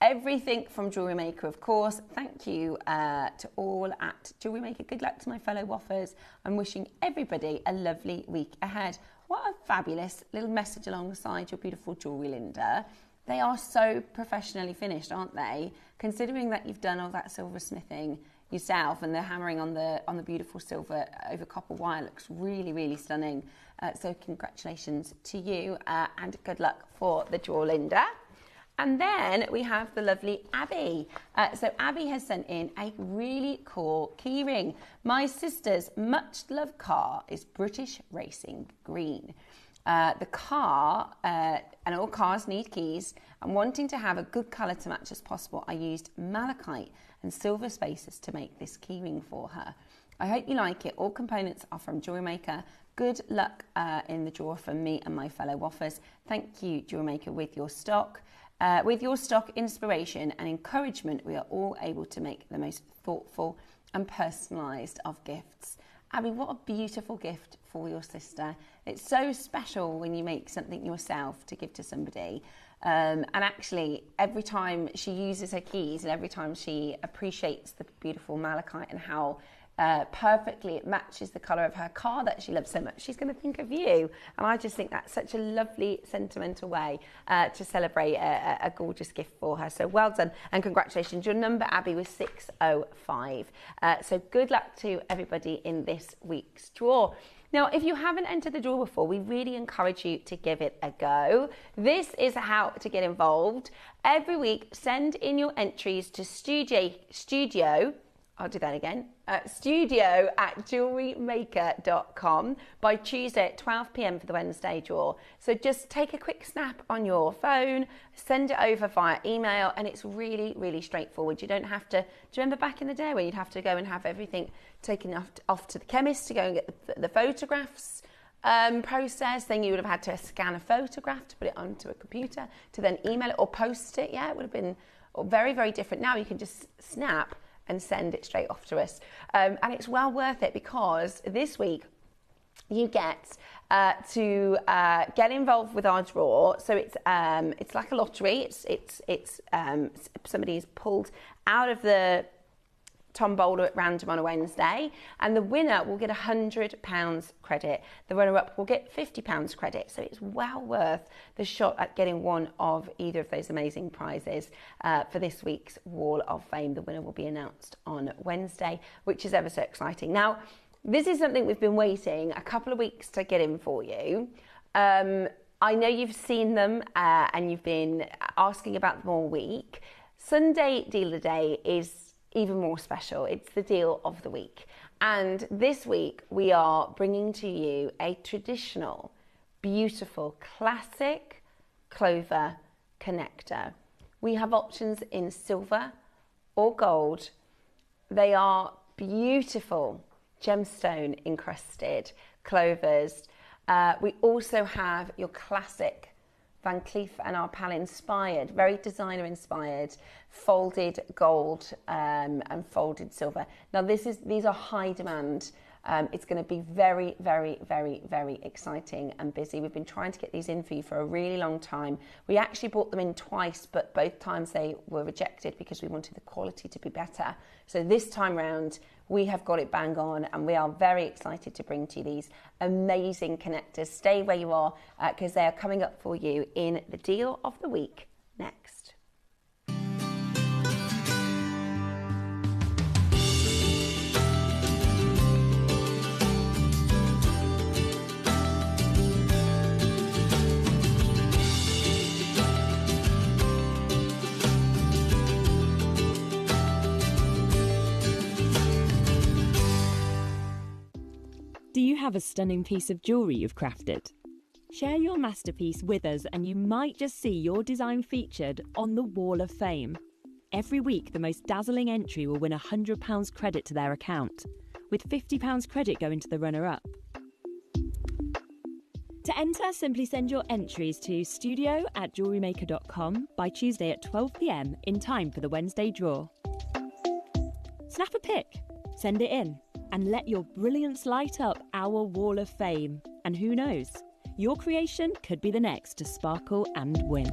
Everything from JewelleryMaker, of course. Thank you to all at JewelleryMaker. Good luck to my fellow waffers. I'm wishing everybody a lovely week ahead. What a fabulous little message alongside your beautiful jewellery, Linda. They are so professionally finished, aren't they? Considering that you've done all that silversmithing yourself, and the hammering on the beautiful silver over copper wire looks really, really stunning. So congratulations to you, and good luck for the jewel, Linda. And then we have the lovely Abby. So Abby has sent in a really cool key ring. My sister's much loved car is British Racing Green. The car, and all cars need keys, and wanting to have a good colour to match as possible, I used malachite and silver spacers to make this key ring for her. I hope you like it. All components are from JewelleryMaker. Good luck in the draw from me and my fellow waffers. Thank you, JewelleryMaker, with your stock. With your stock, inspiration and encouragement, we are all able to make the most thoughtful and personalised of gifts. Abby, what a beautiful gift for your sister. It's so special when you make something yourself to give to somebody. And actually, every time she uses her keys and every time she appreciates the beautiful malachite and how perfectly it matches the colour of her car that she loves so much, she's going to think of you. And I just think that's such a lovely, sentimental way to celebrate a gorgeous gift for her. So well done and congratulations. Your number, Abby, was 605. So good luck to everybody in this week's draw. Now, if you haven't entered the draw before, we really encourage you to give it a go. This is how to get involved. Every week, send in your entries to studio studio@jewellerymaker.com by Tuesday at 12 p.m. for the Wednesday draw. So just take a quick snap on your phone, send it over via email, and it's really, really straightforward. You don't have to, do you remember back in the day when you'd have to go and have everything taken off to the chemist to go and get the photographs process? Then you would have had to scan a photograph to put it onto a computer to then email it or post it. Yeah, it would have been very, very different. Now you can just snap and send it straight off to us. And it's well worth it, because this week you get to get involved with our draw. So it's like a lottery. It's somebody's pulled out of the tombola at random on a Wednesday, and the winner will get £100 credit. The runner-up will get £50 credit. So it's well worth the shot at getting one of either of those amazing prizes for this week's Wall of Fame. The winner will be announced on Wednesday, which is ever so exciting. Now, this is something we've been waiting a couple of weeks to get in for you. I know you've seen them and you've been asking about them all week. Sunday Deal of the Day is even more special. It's the deal of the week. And this week we are bringing to you a traditional, beautiful, classic Clover connector. We have options in silver or gold. They are beautiful gemstone encrusted Clovers. We also have your classic Van Cleef and Arpels inspired, very designer inspired, folded gold and folded silver. Now these are high demand. It's going to be very, very, very, very exciting and busy. We've been trying to get these in for you for a really long time. We actually brought them in twice, but both times they were rejected because we wanted the quality to be better. So this time round, we have got it bang on, and we are very excited to bring to you these amazing connectors. Stay where you are, because they are coming up for you in the deal of the week next. have a stunning piece of jewellery you've crafted? Share your masterpiece with us and you might just see your design featured on the Wall of Fame. Every week, the most dazzling entry will win £100 credit to their account, with £50 credit going to the runner-up. To enter, simply send your entries to studio@jewellerymaker.com by Tuesday at 12 p.m. in time for the Wednesday draw. Snap a pic, send it in, and let your brilliance light up our Wall of Fame. And who knows, your creation could be the next to sparkle and win.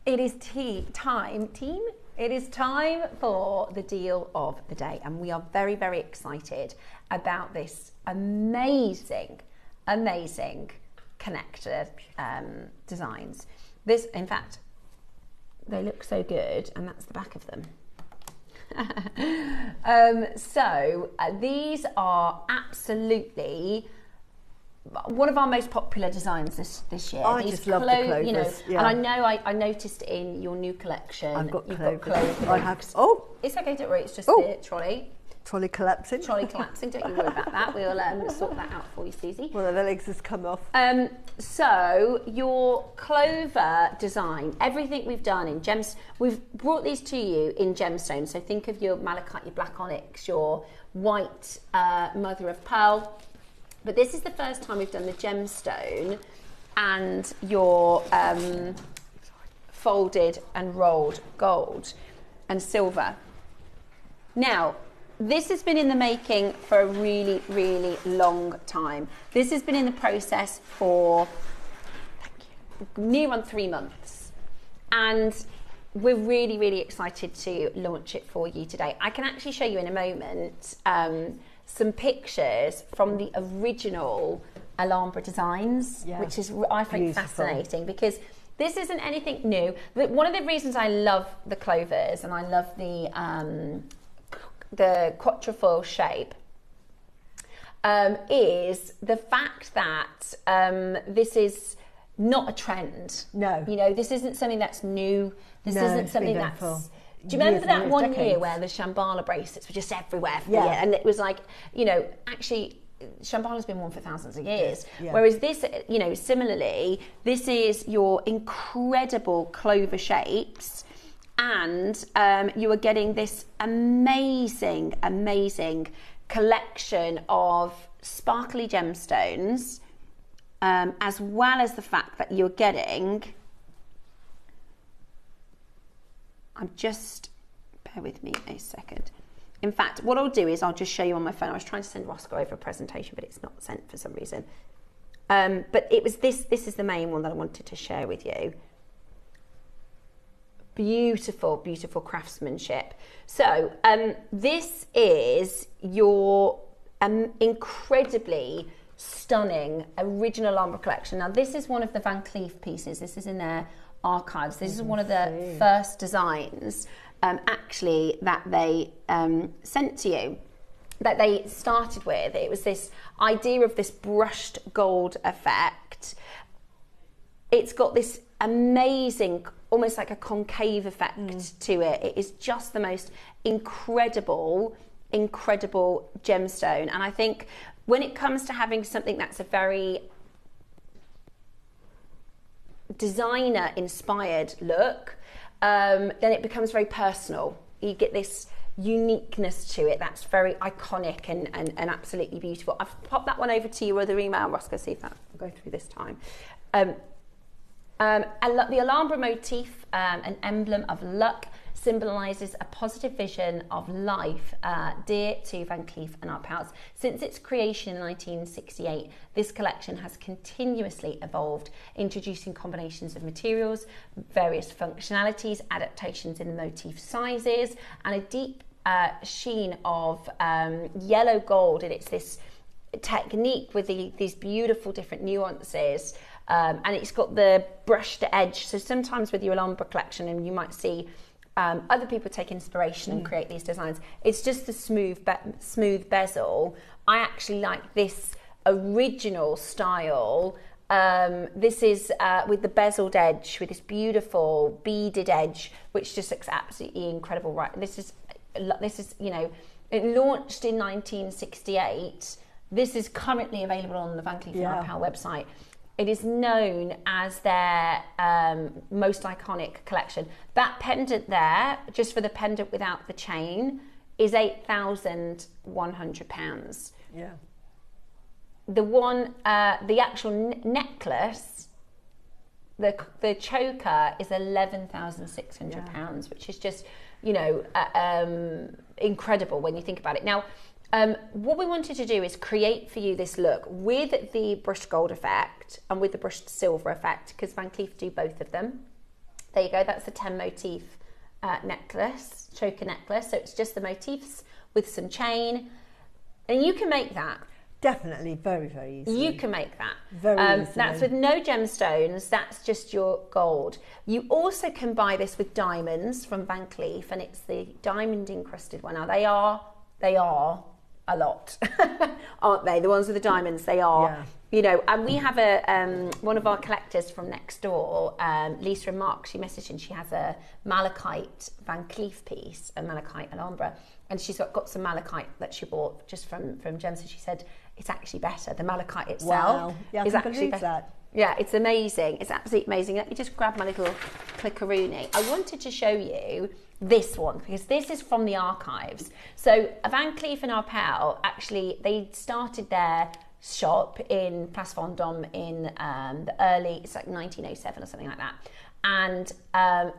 It is It is time for the deal of the day, and we are very, very excited about this amazing connector designs. This, in fact, they look so good, and that's the back of them. These are absolutely one of our most popular designs this year. I just love the Clovers. You know, yeah. And I know I noticed in your new collection. I've got you've Clovers. got Clovers. I have. Oh, it's okay, don't worry. It's just the trolley. Trolley collapsing. Trolley collapsing. Don't you worry about that. We'll sort that out for you, Susie. One of the legs has come off. So your Clover design, everything we've done in gems, we've brought these to you in gemstones. So think of your malachite, your black onyx, your white mother of pearl. But this is the first time we've done the gemstone and your folded and rolled gold and silver. Now, this has been in the making for a really, really long time. This has been in the process for near on 3 months. And we're really, really excited to launch it for you today. I can actually show you in a moment some pictures from the original Alhambra designs, which is, I think, fascinating because this isn't anything new. But one of the reasons I love the Clovers and I love the quatrefoil shape is the fact that this is not a trend. No. You know, this isn't something that's new. This isn't something that's... Do you remember that one year where the Shambhala bracelets were just everywhere for the year? And it was like, you know, actually, Shambhala's been worn for thousands of years. Yeah. Whereas this, you know, similarly, this is your incredible Clover shapes, and you are getting this amazing, amazing collection of sparkly gemstones, as well as the fact that you're getting... bear with me a second. In fact, what I'll do is I'll just show you on my phone. I was trying to send Roscoe over a presentation, but it's not sent for some reason. But it was this is the main one that I wanted to share with you. Beautiful, beautiful craftsmanship. So this is your incredibly stunning original Alhambra collection. Now, this is one of the Van Cleef pieces. This is in their archives. This is one of the first designs actually that they sent to you, that they started with. It was this idea of this brushed gold effect. It's got this amazing, almost like a concave effect to it. It is just the most incredible gemstone. And I think when it comes to having something that's a very designer inspired look, then it becomes very personal. You get this uniqueness to it that's very iconic and absolutely beautiful. I've popped that one over to you with your email, Roscoe, see if that will go through this time. And the Alhambra motif, an emblem of luck, symbolises a positive vision of life dear to Van Cleef & Arpels. Since its creation in 1968, this collection has continuously evolved, introducing combinations of materials, various functionalities, adaptations in the motif sizes, and a deep sheen of yellow gold. And it's this technique with these beautiful different nuances. And it's got the brushed edge. So sometimes with your Alhambra collection, and you might see Other people take inspiration and create these designs. It's just the smooth bezel. I actually like this original style. This is with the bezeled edge, with this beautiful beaded edge, which just looks absolutely incredible. Right, this is you know, it launched in 1968. This is currently available on the Van Cleef & Arpels website. It is known as their most iconic collection. That pendant there, just for the pendant without the chain, is £8,100. Yeah. The one, the actual necklace, the choker is £11,600, which is just, you know, incredible when you think about it. Now, what we wanted to do is create for you this look with the brushed gold effect and with the brushed silver effect, because Van Cleef do both of them. There you go, that's the 10 motif necklace, choker necklace. So it's just the motifs with some chain. And you can make that. Definitely, very, very easy. You can make that. Very easily. That's with no gemstones, that's just your gold. You also can buy this with diamonds from Van Cleef, and it's the diamond encrusted one. Now they are a lot, aren't they? The ones with the diamonds, they are. Yeah. You know, and we have one of our collectors from next door, Lisa and Mark, she messaged and she has a malachite Van Cleef piece, a malachite Alhambra, and she's got some malachite that she bought just from Gemstone. She said it's actually better. The malachite itself is actually better. That. Yeah, it's amazing. It's absolutely amazing. Let me just grab my little clickeroony. I wanted to show you this one because this is from the archives. So Van Cleef & Arpels, actually, they started their shop in Place Vendôme in the early, it's like 1907 or something like that. And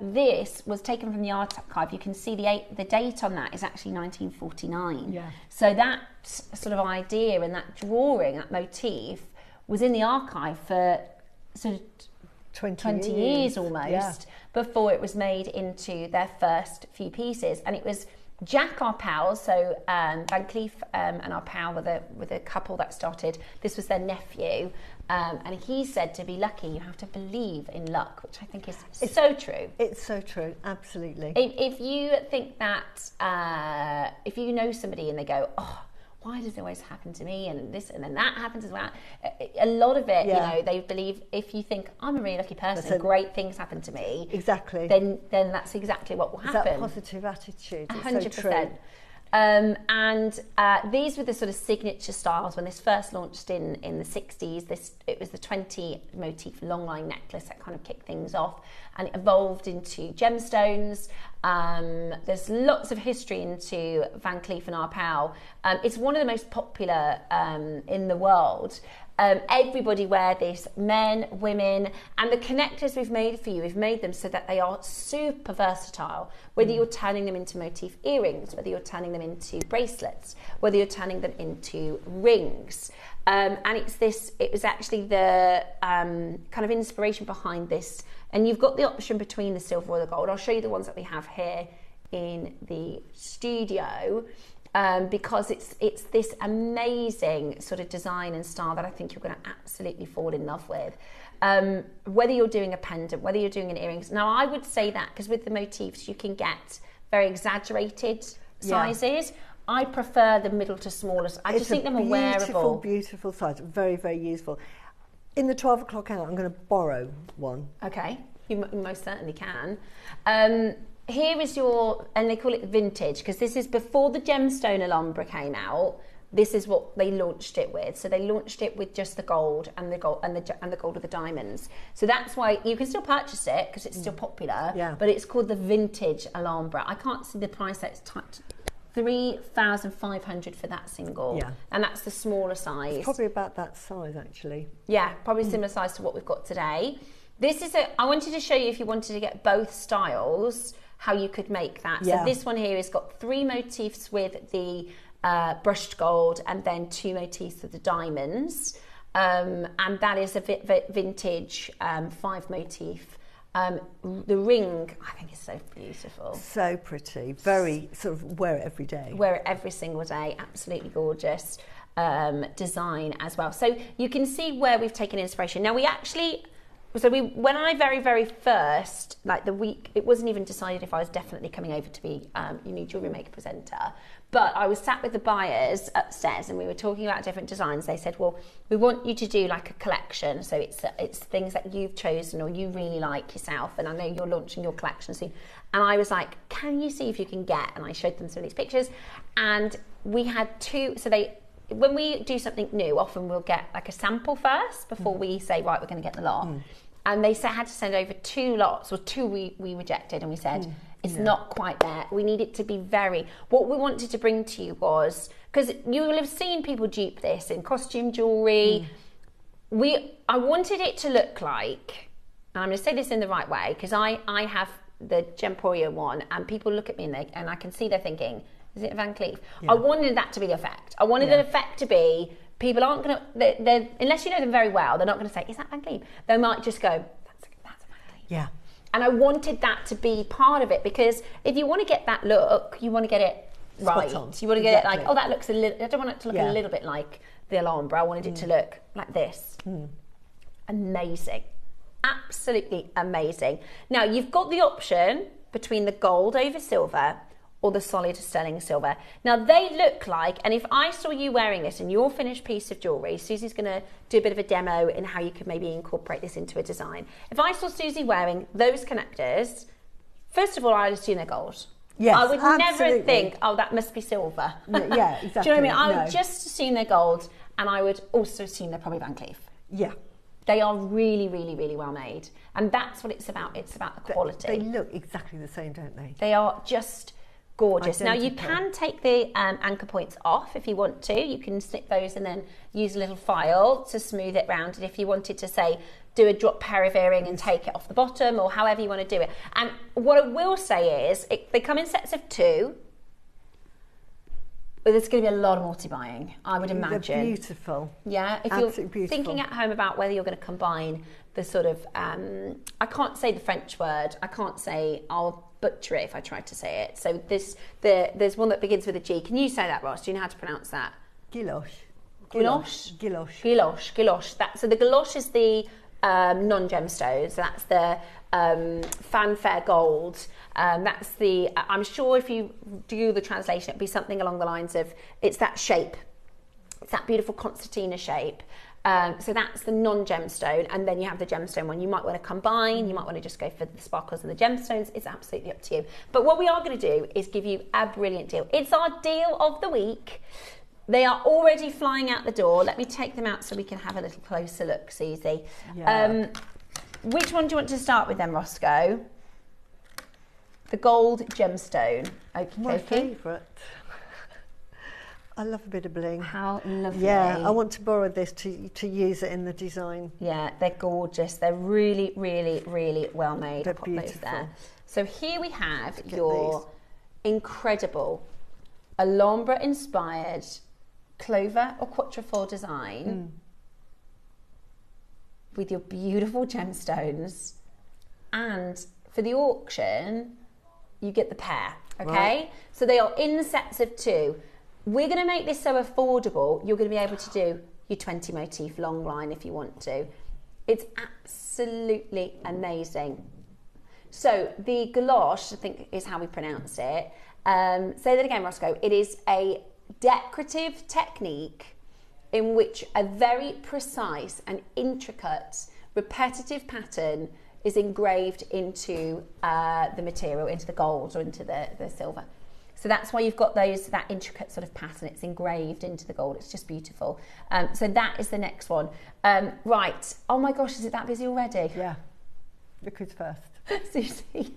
this was taken from the archive. You can see the date on that is actually 1949. Yeah. So that sort of idea and that drawing, that motif, was in the archive for sort of 20 years almost before it was made into their first few pieces. And it was Jack Arpels, so Van Cleef and Arpels were the couple that started. This was their nephew, and he said to be lucky you have to believe in luck, which I think is so true. It's so true, absolutely. If you think that, if you know somebody and they go, oh, why does it always happen to me, and this and then that happens as well, a lot of it, you know, they believe if you think I'm a really lucky person, great things happen to me, then that's exactly what will happen. That positive attitude, 100%. So true. And these were the sort of signature styles when this first launched in the 60s. It was the 20 motif long line necklace that kind of kicked things off, and it evolved into gemstones. There's lots of history into Van Cleef & Arpels. It's one of the most popular in the world. Everybody wear this, men, women, and the connectors we've made for you, we've made them so that they are super versatile, whether you're turning them into motif earrings, whether you're turning them into bracelets, whether you're turning them into rings. And it was actually the kind of inspiration behind this. And you've got the option between the silver or the gold. I'll show you the ones that we have here in the studio. Because it's this amazing sort of design and style that I think you're going to absolutely fall in love with. Whether you're doing a pendant, whether you're doing an earrings. Now, I would say that because with the motifs, you can get very exaggerated sizes. I prefer the middle to smallest. I just think them are wearable. Beautiful size. Very, very useful. In the 12 o'clock hour, I'm going to borrow one. Okay, you most certainly can. Here is and they call it vintage because this is before the gemstone Alhambra came out. This is what they launched it with. So they launched it with just the gold and the gold of the diamonds. So that's why you can still purchase it because it's still popular. Yeah. But it's called the vintage Alhambra. I can't see the price. That's $3,500 for that single. Yeah. And that's the smaller size. It's probably about that size actually. Yeah, probably similar size to what we've got today. I wanted to show you if you wanted to get both styles, how you could make that. Yeah. So this one here has got 3 motifs with the brushed gold and then 2 motifs with the diamonds. And that is a vintage 5 motif. The ring, I think, is so beautiful. So pretty. Very sort of wear it every day. Wear it every single day. Absolutely gorgeous design as well. So you can see where we've taken inspiration. Now we actually So when I very first, like the week, it wasn't even decided if I was definitely coming over to be Jewellery Maker presenter, but I was sat with the buyers upstairs and we were talking about different designs. They said, well, we want you to do like a collection, so it's things that you've chosen or you really like yourself, and I know you're launching your collection soon. And I was like, can you see if you can get, and I showed them some of these pictures, and we had two, so when we do something new, often we'll get like a sample first before we say, right, we're going to get the lot. And they had to send over 2 lots, or 2 we rejected, and we said, it's not quite there. We need it to be what we wanted to bring to you was, because you will have seen people dupe this in costume jewellery. I wanted it to look like, and I'm going to say this in the right way, because I have the Gemporia one, and people look at me and I can see they're thinking, is it Van Cleef? I wanted that to be the effect. I wanted the effect to be, people aren't going to, unless you know them very well, they're not going to say, is that Van Cleef? They might just go, that's a Van Cleef. Yeah. And I wanted that to be part of it, because if you want to get that look, you want to get it right. You want to get it like, oh, that looks a little, I don't want it to look a little bit like the Alhambra. I wanted it to look like this. Amazing. Absolutely amazing. Now, you've got the option between the gold over silver or the solid sterling silver. Now, they look like, and if I saw you wearing this in your finished piece of jewellery, Susie's going to do a bit of a demo in how you could maybe incorporate this into a design. If I saw Susie wearing those connectors, first of all, I'd assume they're gold. Yes, I would never think, oh, that must be silver. Yeah, exactly. Do you know what I mean? I would just assume they're gold, and I would also assume they're probably Van Cleef. Yeah. They are really, really, really well made. And that's what it's about. It's about the quality. They look exactly the same, don't they? They are just gorgeous. Identical. Now, you can take the anchor points off if you want to. You can snip those and then use a little file to smooth it round. And if you wanted to, say, do a drop pair of earring and take it off the bottom, or however you want to do it. And what I will say is, they come in sets of 2. But there's going to be a lot of multi-buying, I would imagine. They're beautiful. Yeah, if Absolutely you're thinking at home about whether you're going to combine the sort of, I can't say the French word, I can't say, I'll butcher it if I try to say it. So there's one that begins with a G. Can you say that, Ross? Do you know how to pronounce that? Gouache. Gouache? Gouache. Gouache. Gouache. So the gouache is the non-gemstones. So that's the fanfare gold. That's the, I'm sure if you do the translation, it'd be something along the lines of, it's that shape. It's that beautiful concertina shape. So that's the non-gemstone, and then you have the gemstone one. You might want to combine, you might want to just go for the sparkles and the gemstones. It's absolutely up to you. But what we are going to do is give you a brilliant deal. It's our deal of the week. They are already flying out the door. Let me take them out so we can have a little closer look, Susie. Yeah. Which one do you want to start with then, Roscoe? The gold gemstone. My favourite. I love a bit of bling. How lovely. Yeah, I want to borrow this to use it in the design. Yeah, they're gorgeous. They're really, really, really well made. They're I'll pop beautiful. those there. So here we have your incredible Alhambra-inspired Clover or quatrefoil design with your beautiful gemstones. And for the auction, you get the pair, okay? Right. So they are in sets of 2. We're going to make this so affordable, you're going to be able to do your 20 motif long line if you want to. It's absolutely amazing. So the gouache, I think is how we pronounce it. Say that again, Roscoe. It is a decorative technique in which a very precise and intricate repetitive pattern is engraved into the material, into the gold or into the silver. So that's why you've got that intricate sort of pattern. It's engraved into the gold. It's just beautiful. So that is the next one. Right. Oh my gosh, is it that busy already? Yeah. Look who's first. Susie.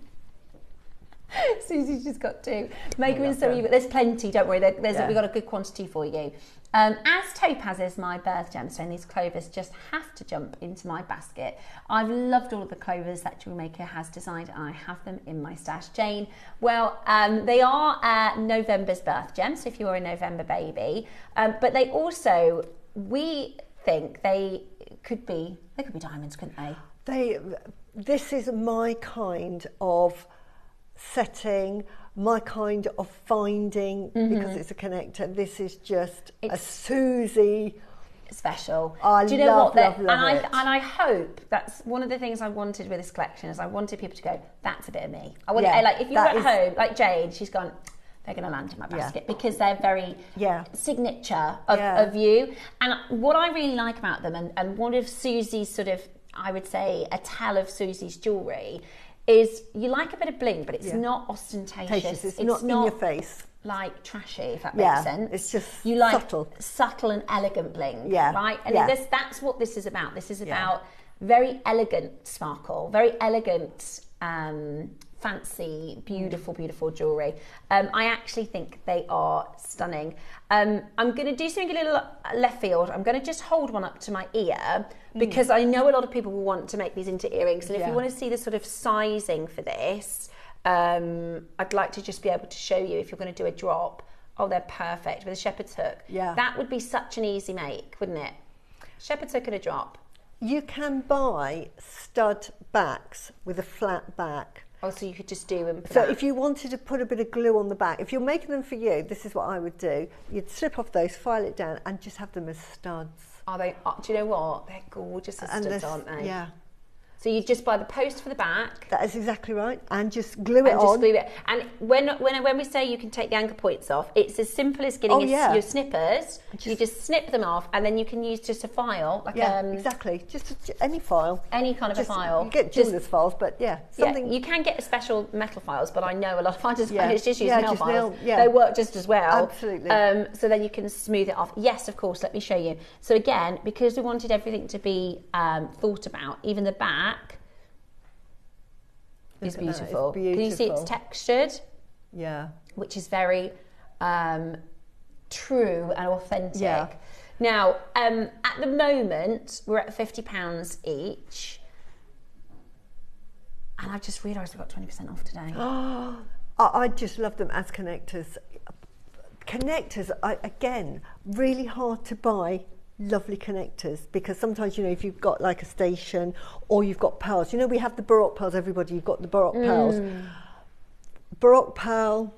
Susie's just got 2. Make her in so you, there's plenty, don't worry. We've got a good quantity for you. As Topaz is my birth gemstone, these clovers just have to jump into my basket. I've loved all of the clovers that JewelleryMaker has designed, and I have them in my stash. Jane, well, they are November's birth gem, so if you're a November baby, but they also, we think they could be diamonds, couldn't they? This is my kind of setting, my kind of finding, because it's a connector. This is just a Susie special. I Do you know love, what? love, love it. And I hope that's one of the things I wanted with this collection is I wanted people to go, that's a bit of me. I want like if you were at home, like Jade, she's gone, they're going to land in my basket because they're very signature of you. And what I really like about them, and one of Susie's sort of, I would say, a tell of Susie's jewellery is you like a bit of bling, but it's not ostentatious. It's not in your face. Like trashy, if that makes sense. It's just you like subtle and elegant bling, right? And that's what this is about. This is about very elegant sparkle, very elegant, fancy, beautiful, beautiful jewellery. I actually think they are stunning. I'm going to do something a little left field. I'm going to just hold one up to my ear because I know a lot of people will want to make these into earrings. And if you want to see the sort of sizing for this, I'd like to just be able to show you if you're going to do a drop. Oh, they're perfect with a shepherd's hook. Yeah. That would be such an easy make, wouldn't it? Shepherd's hook and a drop. You can buy stud backs with a flat back. Oh, so you could just do them. So if you wanted to put a bit of glue on the back, if you're making them for you, this is what I would do. You'd strip off those, file it down, and just have them as studs. Are they? Do you know what? They're gorgeous as studs, aren't they? Yeah. So you just buy the post for the back. That is exactly right. And just glue it on. Just glue it. And when we say you can take the anchor points off, it's as simple as getting your snippers. You just snip them off, and then you can use just a file. Like exactly. Just any file. Any kind of a file. You get jeweller's files, but something. Yeah, you can get special metal files, but I know a lot of artists just use nail files. Yeah. They work just as well. Absolutely. So then you can smooth it off. Yes, of course. Let me show you. So again, because we wanted everything to be thought about, even the back. Is beautiful. Can you see it's textured? Yeah. Which is very true and authentic. Yeah. Now, at the moment, we're at £50 each. And I've just realised we've got 20% off today. I just love them as connectors. Connectors, again, really hard to buy. Lovely connectors, because sometimes, you know, if you've got like a station or you've got pearls, you know, we have the Baroque pearls, everybody, you've got the Baroque pearls. Baroque pearl,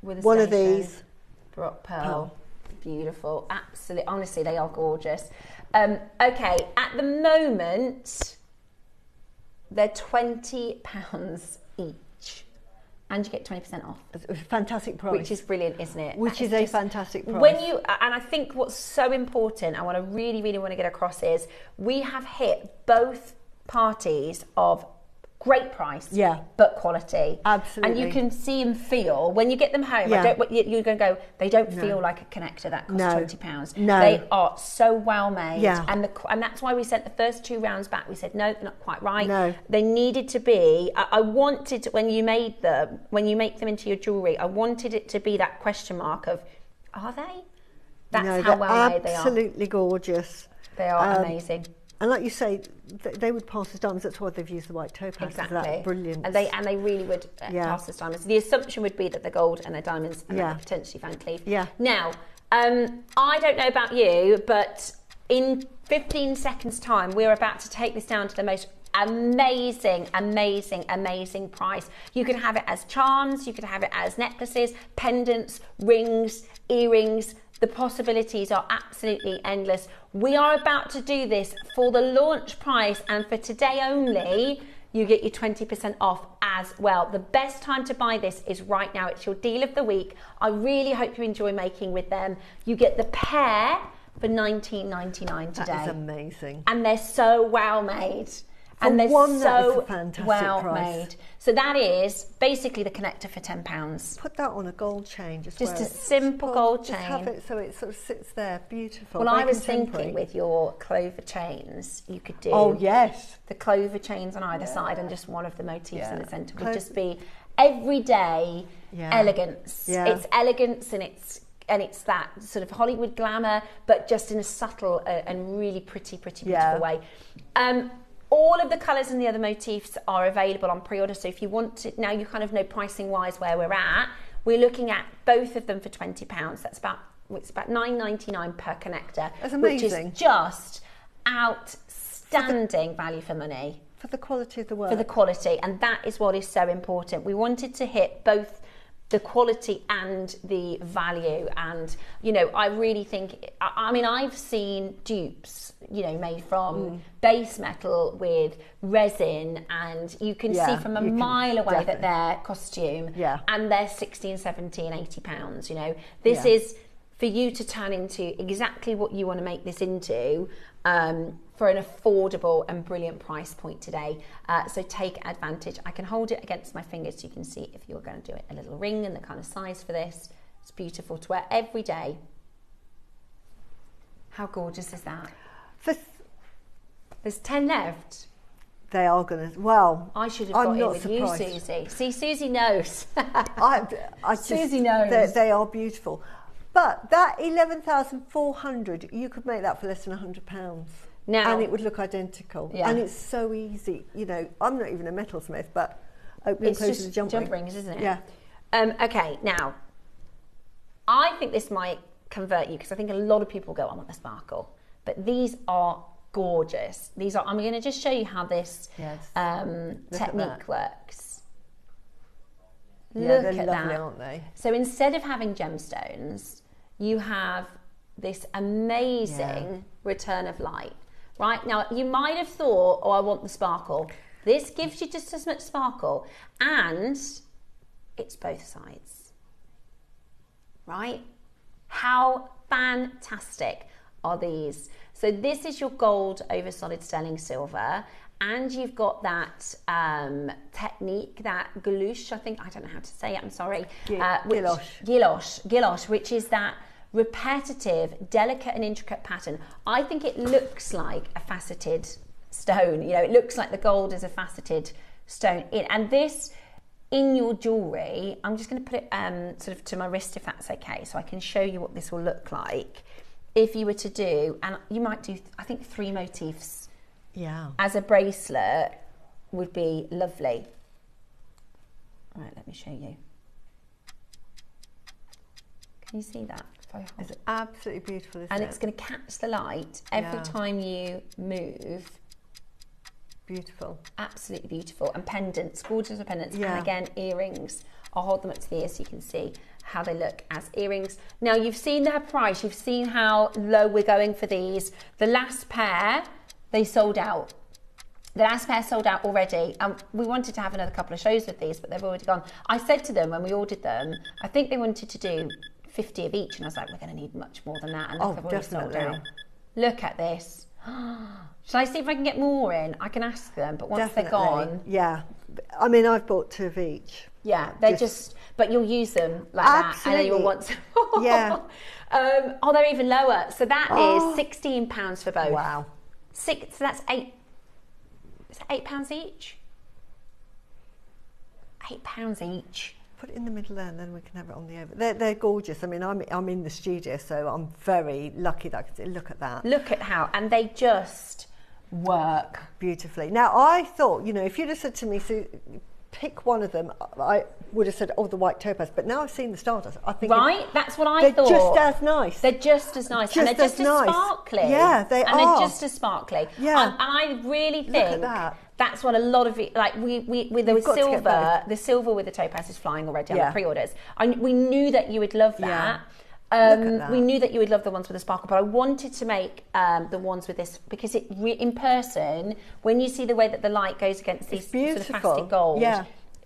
with one of these. Baroque pearl. Beautiful, absolutely, honestly, they are gorgeous. Okay, at the moment, they're £20 each. And you get 20% off. It's a fantastic price. Which is brilliant, isn't it? Which is a fantastic price. And I think what's so important, I want to really want to get across is, we have hit both parties of great price, but quality. Absolutely. And you can see and feel when you get them home. You're going to go, they don't feel like a connector that costs £20. No. They are so well made. Yeah. And that's why we sent the first 2 rounds back. We said, no, they're not quite right. No. They needed to be, I wanted, when you make them into your jewellery, I wanted it to be that question mark of, are they? That's how well made they are. Absolutely gorgeous. They are amazing. And like you say, they would pass as diamonds. That's why they've used the white topaz. Exactly. That brilliant. And they really would pass as diamonds. The assumption would be that they're gold and they're diamonds and they're potentially Van Cleef. Yeah. Now, I don't know about you, but in 15 seconds' time, we're about to take this down to the most amazing price. You could have it as charms, you could have it as necklaces, pendants, rings, earrings. The possibilities are absolutely endless. We are about to do this for the launch price, and for today only, you get your 20% off as well. The best time to buy this is right now. It's your deal of the week. I really hope you enjoy making with them. You get the pair for $19.99 today. That is amazing. And they're so well made. And they're so well made. So that is basically the connector for £10. Put that on a gold chain. Just a simple gold chain. Just have it so it sort of sits there, beautiful. Well, I was thinking with your Clover chains, you could do the Clover chains on either side, and just one of the motifs in the centre would just be everyday elegance. Yeah. It's elegance, and it's that sort of Hollywood glamour, but just in a subtle and really pretty beautiful way. All of the colours and the other motifs are available on pre-order, so if you want to, now you kind of know pricing wise where we're at. We're looking at both of them for £20. It's about $9.99 per connector. That's amazing. Which is just outstanding value for money. For the quality of the work. For the quality, and that is what is so important. We wanted to hit both the quality and the value. And, you know, I really think, I mean, I've seen dupes, you know, made from base metal with resin, and you can see from a mile away that they're costume, and they're 60 and 70 and 80 pounds, you know. This is for you to turn into exactly what you want to make this into, for an affordable and brilliant price point today. So take advantage. I can hold it against my fingers so you can see if you're going to do it. A little ring and the kind of size for this. It's beautiful to wear every day. How gorgeous is that? There's 10 left. They are going to, well, I should have got in with surprised. You, Susie. See, Susie knows. Susie knows. They are beautiful. But that 11,400, you could make that for less than £100. Now, and it would look identical. Yeah. And it's so easy. You know, I'm not even a metalsmith, but opening and closing the jump rings, isn't it? Yeah. Okay, now, I think this might convert you, because I think a lot of people go, I want the sparkle. But these are gorgeous. These are, I'm going to just show you how this technique works. Yeah, they're lovely, aren't they? So instead of having gemstones, you have this amazing return of light. Right, now you might have thought, oh, I want the sparkle. This gives you just as much sparkle, and it's both sides. Right? How fantastic are these? So this is your gold over solid sterling silver, and you've got that technique, that gouache, I think, I don't know how to say it, I'm sorry. Gouache, which is that repetitive, delicate and intricate pattern. I think it looks like a faceted stone. You know, it looks like the gold is a faceted stone. And this, in your jewellery, I'm just going to put it sort of to my wrist, if that's okay, so I can show you what this will look like if you were to do, and you might do, I think 3 motifs as a bracelet would be lovely. All right, let me show you. Can you see that? It's absolutely beautiful, isn't it? And it's going to catch the light every time you move. Beautiful. Absolutely beautiful. And pendants, gorgeous pendants. And again, earrings. I'll hold them up to the ear so you can see how they look as earrings. Now, you've seen their price. You've seen how low we're going for these. The last pair, they sold out. The last pair sold out already. We wanted to have another couple of shows with these, but they've already gone. I said to them when we ordered them, I think they wanted to do 50 of each, and I was like, we're going to need much more than that. And look, I've already sold out. Look at this. Shall I see if I can get more in? I can ask them, but once they're gone. Yeah. I mean, I've bought 2 of each. Yeah, they're just but you'll use them like that, and then you'll want some more. Yeah. Oh, they're even lower. So that is £16 for both. Wow. So that's £8. Is it £8 each? £8 each. Put it in the middle there, and then we can have it on the over. They're gorgeous. I mean, I'm in the studio, so I'm very lucky that I can say, look at that. Look at how, and they just work beautifully. Now, I thought, you know, if you'd have said to me, so pick one of them, I would have said, oh, the white topaz. But now I've seen the stardust, I think that's what I thought. They're just as nice. They're just as nice, and they're just as sparkly. Yeah, they are. And they're just as sparkly. Yeah, and I really think look at that. That's what a lot of it, like we with the silver with the topaz is flying already on the pre-orders. We knew that you would love that. We knew that you would love the ones with the sparkle, but I wanted to make the ones with this because in person, when you see the way that the light goes against these sort of plastic gold,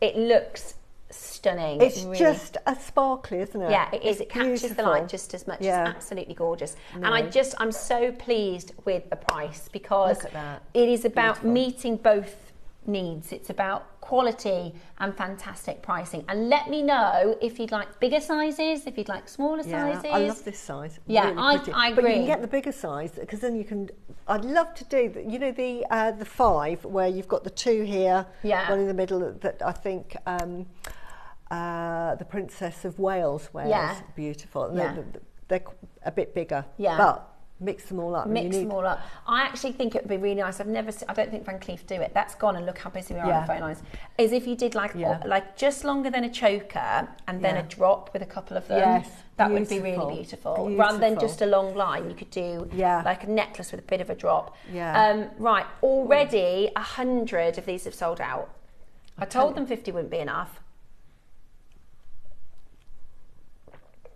it looks stunning. It's really, just as sparkly, isn't it? Yeah, it is. It catches the light just as much. Yeah. It's absolutely gorgeous. No. And I'm so pleased with the price because it is about meeting both needs. It's about quality and fantastic pricing. And let me know if you'd like bigger sizes, if you'd like smaller sizes. I love this size. Yeah, really I agree. But you can get the bigger size because then you can. I'd love to do the, you know, the 5 where you've got the 2 here, one in the middle that I think. The Princess of Wales wears beautiful. And they're a bit bigger, but mix them all up. Mix them all up. I actually think it would be really nice. I don't think Van Cleef do it. That's gone, and look how busy we are on the phone lines. Is if you did like just longer than a choker and then a drop with a couple of them. Yes, that would be really beautiful. Rather than just a long line, you could do like a necklace with a bit of a drop. Right, already 100 of these have sold out. I told them 50 wouldn't be enough.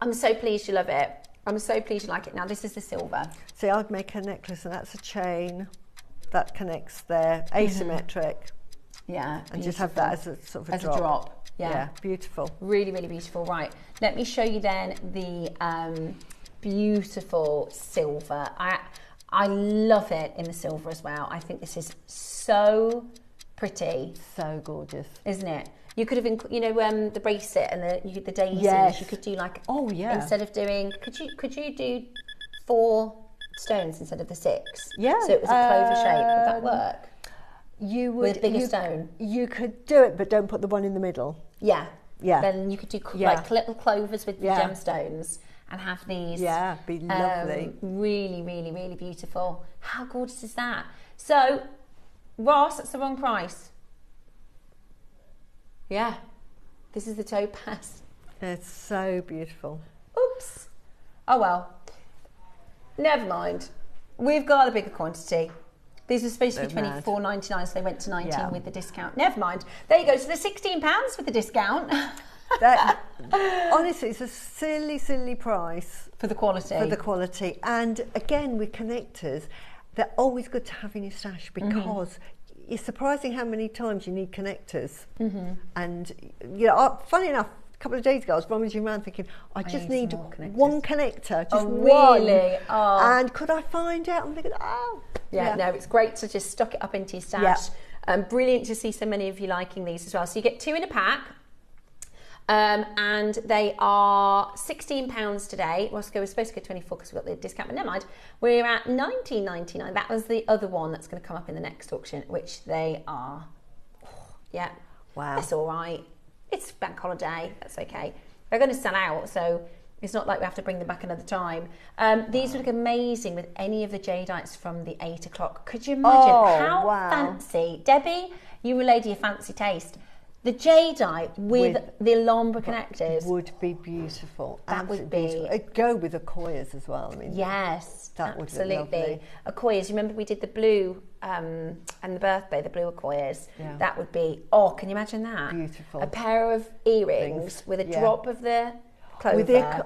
I'm so pleased you love it. I'm so pleased you like it. Now, this is the silver. See, I'd make a necklace, and that's a chain that connects there, asymmetric. Yeah, and just have that as a sort of a drop. Yeah, beautiful. Really, really beautiful. Right, let me show you then the beautiful silver. I love it in the silver as well. I think this is so pretty, so gorgeous, isn't it? You could have, you know, the bracelet and the daisies. Yes. You could do like, instead of doing, could you do 4 stones instead of the 6? Yeah. So it was a clover shape. Would that work? You would with a bigger stone. You could do it, but don't put the one in the middle. Yeah. Yeah. Then you could do like little clovers with the gemstones and have these. Yeah, be lovely. Really, really, really beautiful. How gorgeous is that? So, Ross, that's the wrong price. Yeah, this is the topaz. It's so beautiful. Oops. Oh well. Never mind. We've got a bigger quantity. These were supposed to be $24.99, so they went to $19 with the discount. Never mind. There you go. So they're £16 with the discount. Honestly, it's a silly, silly price for the quality. For the quality, and again with connectors, they're always good to have in your stash because. It's surprising how many times you need connectors. And, you know, funny enough, a couple of days ago, I was rummaging around thinking, I just need one connector, just one. Really? Oh. And could I find out? I'm thinking, Yeah, no, it's great to just stock it up into your stash. Brilliant to see so many of you liking these as well. So you get 2 in a pack. And they are £16 today. Roscoe was supposed to get 24 because we got the discount, but never mind. We're at £19.99. That was the other one that's going to come up in the next auction, which they are. Yeah, wow, that's all right. It's bank holiday. That's okay. They're going to sell out, so it's not like we have to bring them back another time. These would look amazing with any of the Jadeites from the 8 o'clock. Could you imagine how fancy, Debbie? You relayed your fancy taste. The Jadeite with the Lombra connectors would be beautiful. That would be beautiful. It'd go with the Koyas as well. I mean, yes, that absolutely. Would be lovely. Akoyas. You remember we did the blue and the birthday, the blue Akoyas. Yeah. That would be. Oh, can you imagine that? Beautiful. A pair of earrings with a drop of the clover.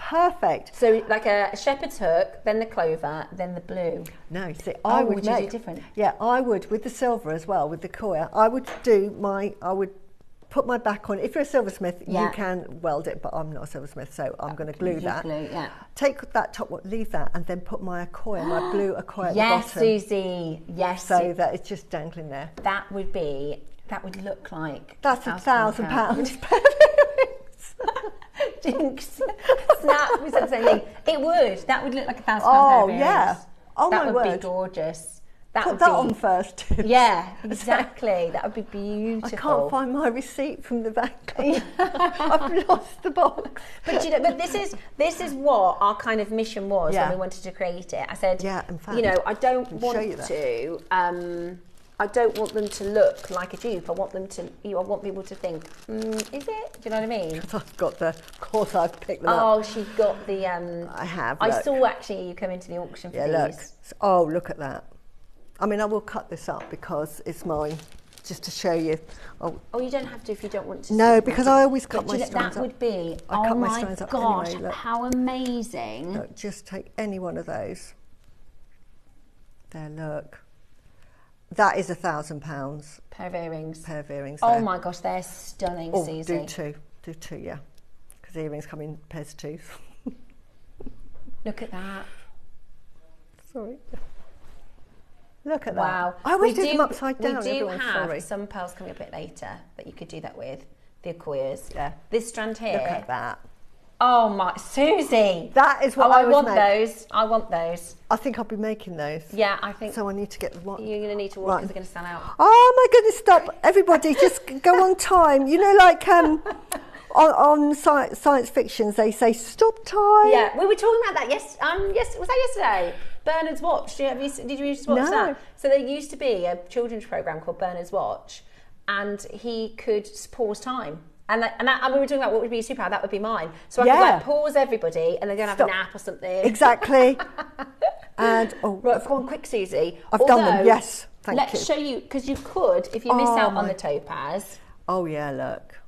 Perfect. So like a shepherd's hook, then the clover, then the blue. No, see, I would you do different? Yeah, I would with the silver as well, with the Koya. I would put my back on. If you're a silversmith, you can weld it, but I'm not a silversmith, so I'm going to glue that. Take that top one, leave that, and then put my Akoya, my blue Akoya at the bottom. Yes, Susie. Yes. So that it's just dangling there. That would look like. That's £1,000. Jinx. Snap. We said the same thing. It would. That would look like £1,000 Oh, yeah. Oh, that my would word. be gorgeous. Put that on first. Yeah, exactly. That would be beautiful. I can't find my receipt from the bank. I've lost the box. But you know, but this is what our kind of mission was when we wanted to create it. I said, in fact, you know, I don't want them to look like a dupe. I want them to, I want people to think, is it? Do you know what I mean? I've got of course I've picked them up. Oh, she got the, I have, I saw actually you come into the auction for these. Look. Oh, look at that. I mean, I will cut this up because it's mine, just to show you. Oh, you don't have to if you don't want to. No, because I always cut my strands up. That would be, I cut my strands up gosh, anyway, how amazing. Look, just take any one of those. There, look. That is £1,000. Pair of earrings. Pair of earrings. Oh my gosh, they're stunning, Susie. Do two, yeah. Because earrings come in pairs of 2. Look at that. Sorry. Look at that. Wow. I always do them upside down. We do have some pearls coming a bit later that you could do that with. The Akoyas. Yeah. This strand here. Look at that. Oh my, Susie. That is what I want those. I want those. I think I'll be making those. Yeah, I think. So I need to get the one. You're going to need to walk because they're going to sell out. Oh my goodness, stop. Everybody, just go on time. You know, like on science fictions, they say stop time. Yeah, we were talking about that. Yes, was that yesterday? Bernard's Watch. Did you just watch that? So there used to be a children's program called Bernard's Watch, and he could pause time. And we were talking about what would be a superpower. That would be mine. So I could like pause everybody, and they're going to have a nap or something. Exactly. And right, go on, quick, Susie. I've done them. Yes, thank you. Let's show you because you could if you miss out on the topaz. Oh yeah, look.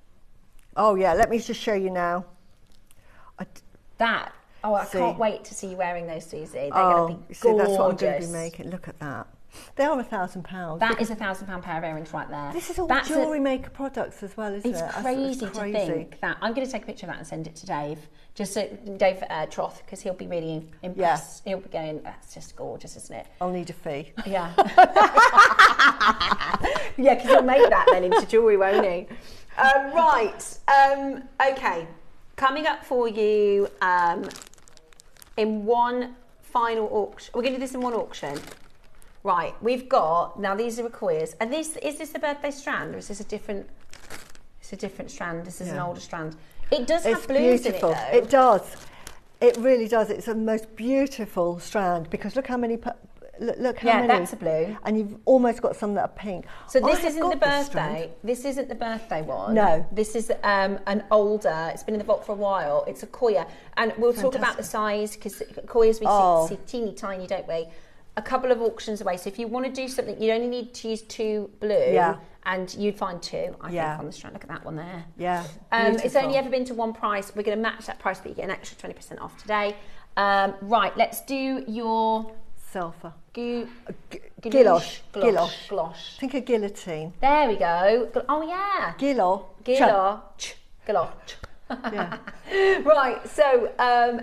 Oh yeah, let me just show you now. That. Oh, I can't wait to see you wearing those, Susie. They're going to be gorgeous. See, that's what I'm going to be making. Look at that. They are £1,000. That is £1,000 pair of earrings right there. This is all JewelleryMaker products as well, isn't it? It's crazy to think that. I'm going to take a picture of that and send it to Dave. Just so Dave Troth, because he'll be really impressed. Yeah. He'll be going, that's just gorgeous, isn't it? I'll need a fee. Yeah. Yeah, because he'll make that then into jewellery, won't he? Okay. Coming up for you in one final auction. We're going to do this in one auction. Right, we've got, now these are a quiz. And is this the birthday strand, or is this a different, it's a different strand? This is an older strand. It does have blues in it, though. It does. It really does. It's the most beautiful strand, because look how many, look how many. Yeah, that's a blue. And you've almost got some that are pink. So this isn't the birthday. This isn't the birthday one. No. This is an older, it's been in the vault for a while. It's a Koya. And we'll talk about the size, because Koyas we see teeny tiny, don't we? A couple of auctions away. So if you want to do something, you only need to use 2 blue, and you'd find 2, I think, on the strand. Look at that one there. Yeah. It's only ever been to one price. We're going to match that price, but you get an extra 20% off today. Right, let's do your sulphur. Glosh. Think of guillotine. There we go. Oh yeah. Glosh. Yeah. Right, so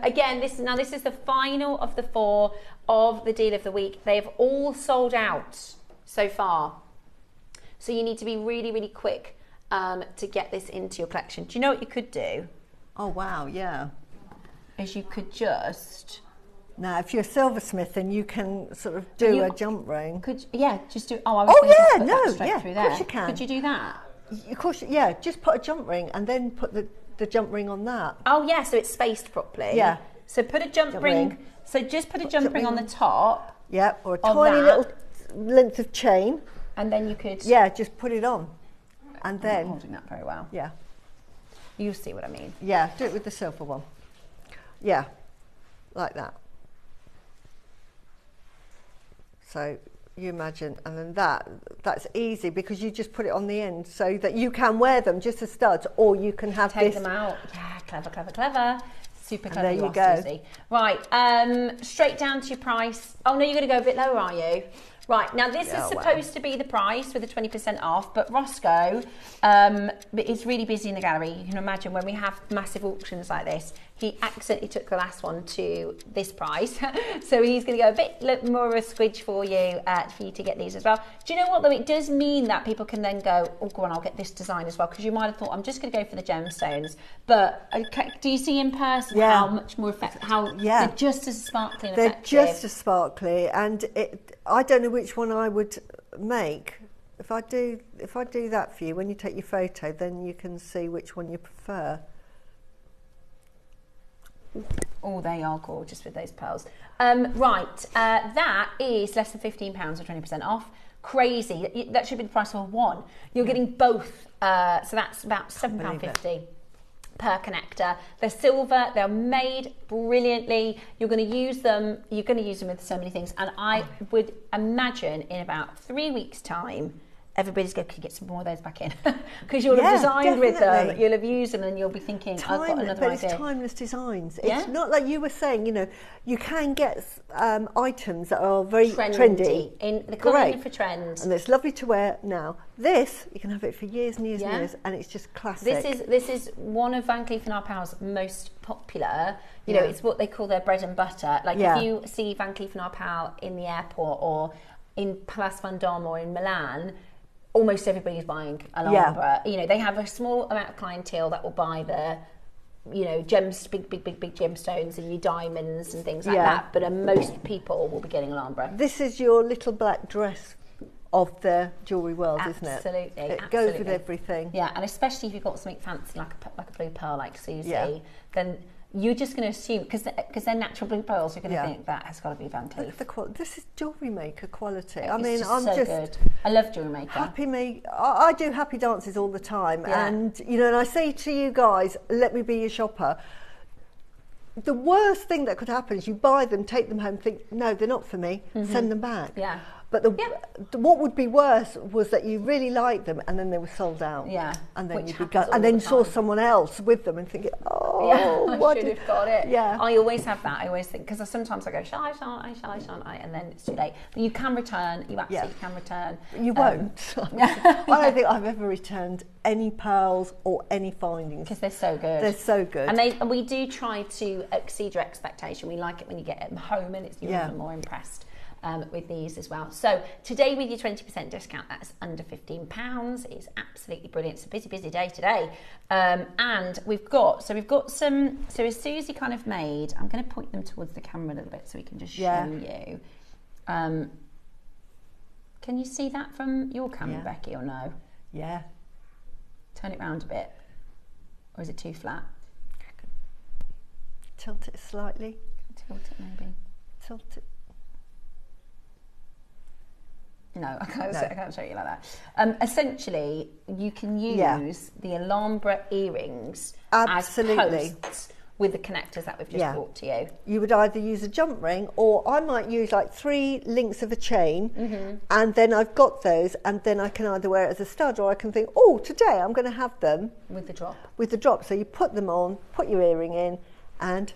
again, this is the final of the 4 of the deal of the week. They have all sold out so far, so you need to be really, really quick to get this into your collection. Do you know what you could do? Oh wow, yeah. Is you could just, now if you're a silversmith, then you can sort of do a jump ring. Just do. Oh, I was going to put that straight through there. Of course you can. Could you do that? Of course, yeah. Just put a jump ring and then put the jump ring on that. Oh yeah, so it's spaced properly. Yeah. So put a jump ring. So just put a jump ring on the top. Yeah, or a tiny little length of chain. And then you could. Yeah, just put it on, and then. I'm holding that very well. Yeah. You see what I mean? Yeah, do it with the silver one. Yeah, like that. So you imagine, and then that's easy, because you just put it on the end so that you can wear them just as studs, or you can have take them out. Yeah, clever. Super clever. There you go. Susie. Right, straight down to your price. Oh no, you're going to go a bit lower, are you? Right, now this is supposed to be the price with the 20% off, but Roscoe is really busy in the gallery. You can imagine when we have massive auctions like this, he accidentally took the last one to this price. So he's going to go a bit more of a squidge for you to get these as well. Do you know what though? It does mean that people can then go, oh, go on, I'll get this design as well, because you might have thought, I'm just going to go for the gemstones. But do you see in person how much more effective, they're just as sparkly and effective? They're just as sparkly, and I don't know which one I would make. If I do that for you, when you take your photo, then you can see which one you prefer. Oh, they are gorgeous with those pearls. Right, that is less than £15 or 20% off. Crazy. That should be the price of one. You're getting both, so that's about £7.50 per connector. They're silver, they're made brilliantly. You're going to use them with so many things, and I would imagine in about 3 weeks' time everybody's going to get some more of those back in, because you'll have designed with them, you'll have used them, and you'll be thinking, I've got another idea. But it's timeless designs. It's not like you were saying, you can get items that are very trendy. They're coming in for trends. And it's lovely to wear now. This, you can have it for years and years and years, and it's just classic. This is one of Van Cleef & Arpels' most popular. You know, it's what they call their bread and butter. Like if you see Van Cleef & Arpels in the airport or in Place Vendôme or in Milan, almost everybody's buying Alhambra. You know, they have a small amount of clientele that will buy the, big gemstones and your diamonds and things like that. But most people will be getting Alhambra. This is your little black dress of the jewellery world, isn't it? Absolutely. It goes with everything. Yeah, and especially if you've got something fancy like a blue pearl like Susie, then you're just going to assume, because they're natural blue pearls, you're going to think that has got to be Van Cleef. Look at the quality. This is JewelleryMaker quality. I'm so good. I love JewelleryMaker. I do happy dances all the time, and and I say to you guys, let me be your shopper. The worst thing that could happen is you buy them, take them home, think, no, they're not for me, send them back. Yeah. But what would be worse was that you really liked them and then they were sold out. Yeah. And then you saw someone else with them and thinking, I should have got it. Yeah. I always have that. I always think, because sometimes I go, shall I? And then it's too late. But you can return. You absolutely can return. You won't. I don't think I've ever returned any pearls or any findings. Because they're so good. They're so good. And we do try to exceed your expectation. We like it when you get them home and you're even more impressed. With these as well. So today with your 20% discount, that's under £15. It's absolutely brilliant. It's a busy day today. And we've got some, so as Susie kind of made, I'm going to point them towards the camera a little bit so we can just show you. Can you see that from your camera, Becky, or no? Yeah. Turn it round a bit. Or is it too flat? Tilt it slightly. Tilt it maybe. Tilt it. No, I can't show you like that. Essentially, you can use the Alhambra earrings as posts with the connectors that we've just brought to you. You would either use a jump ring, or I might use like 3 links of a chain, and then I've got those, and then I can either wear it as a stud, or I can think, oh, today I'm going to have them with the drop. With the drop, so you put them on, put your earring in, and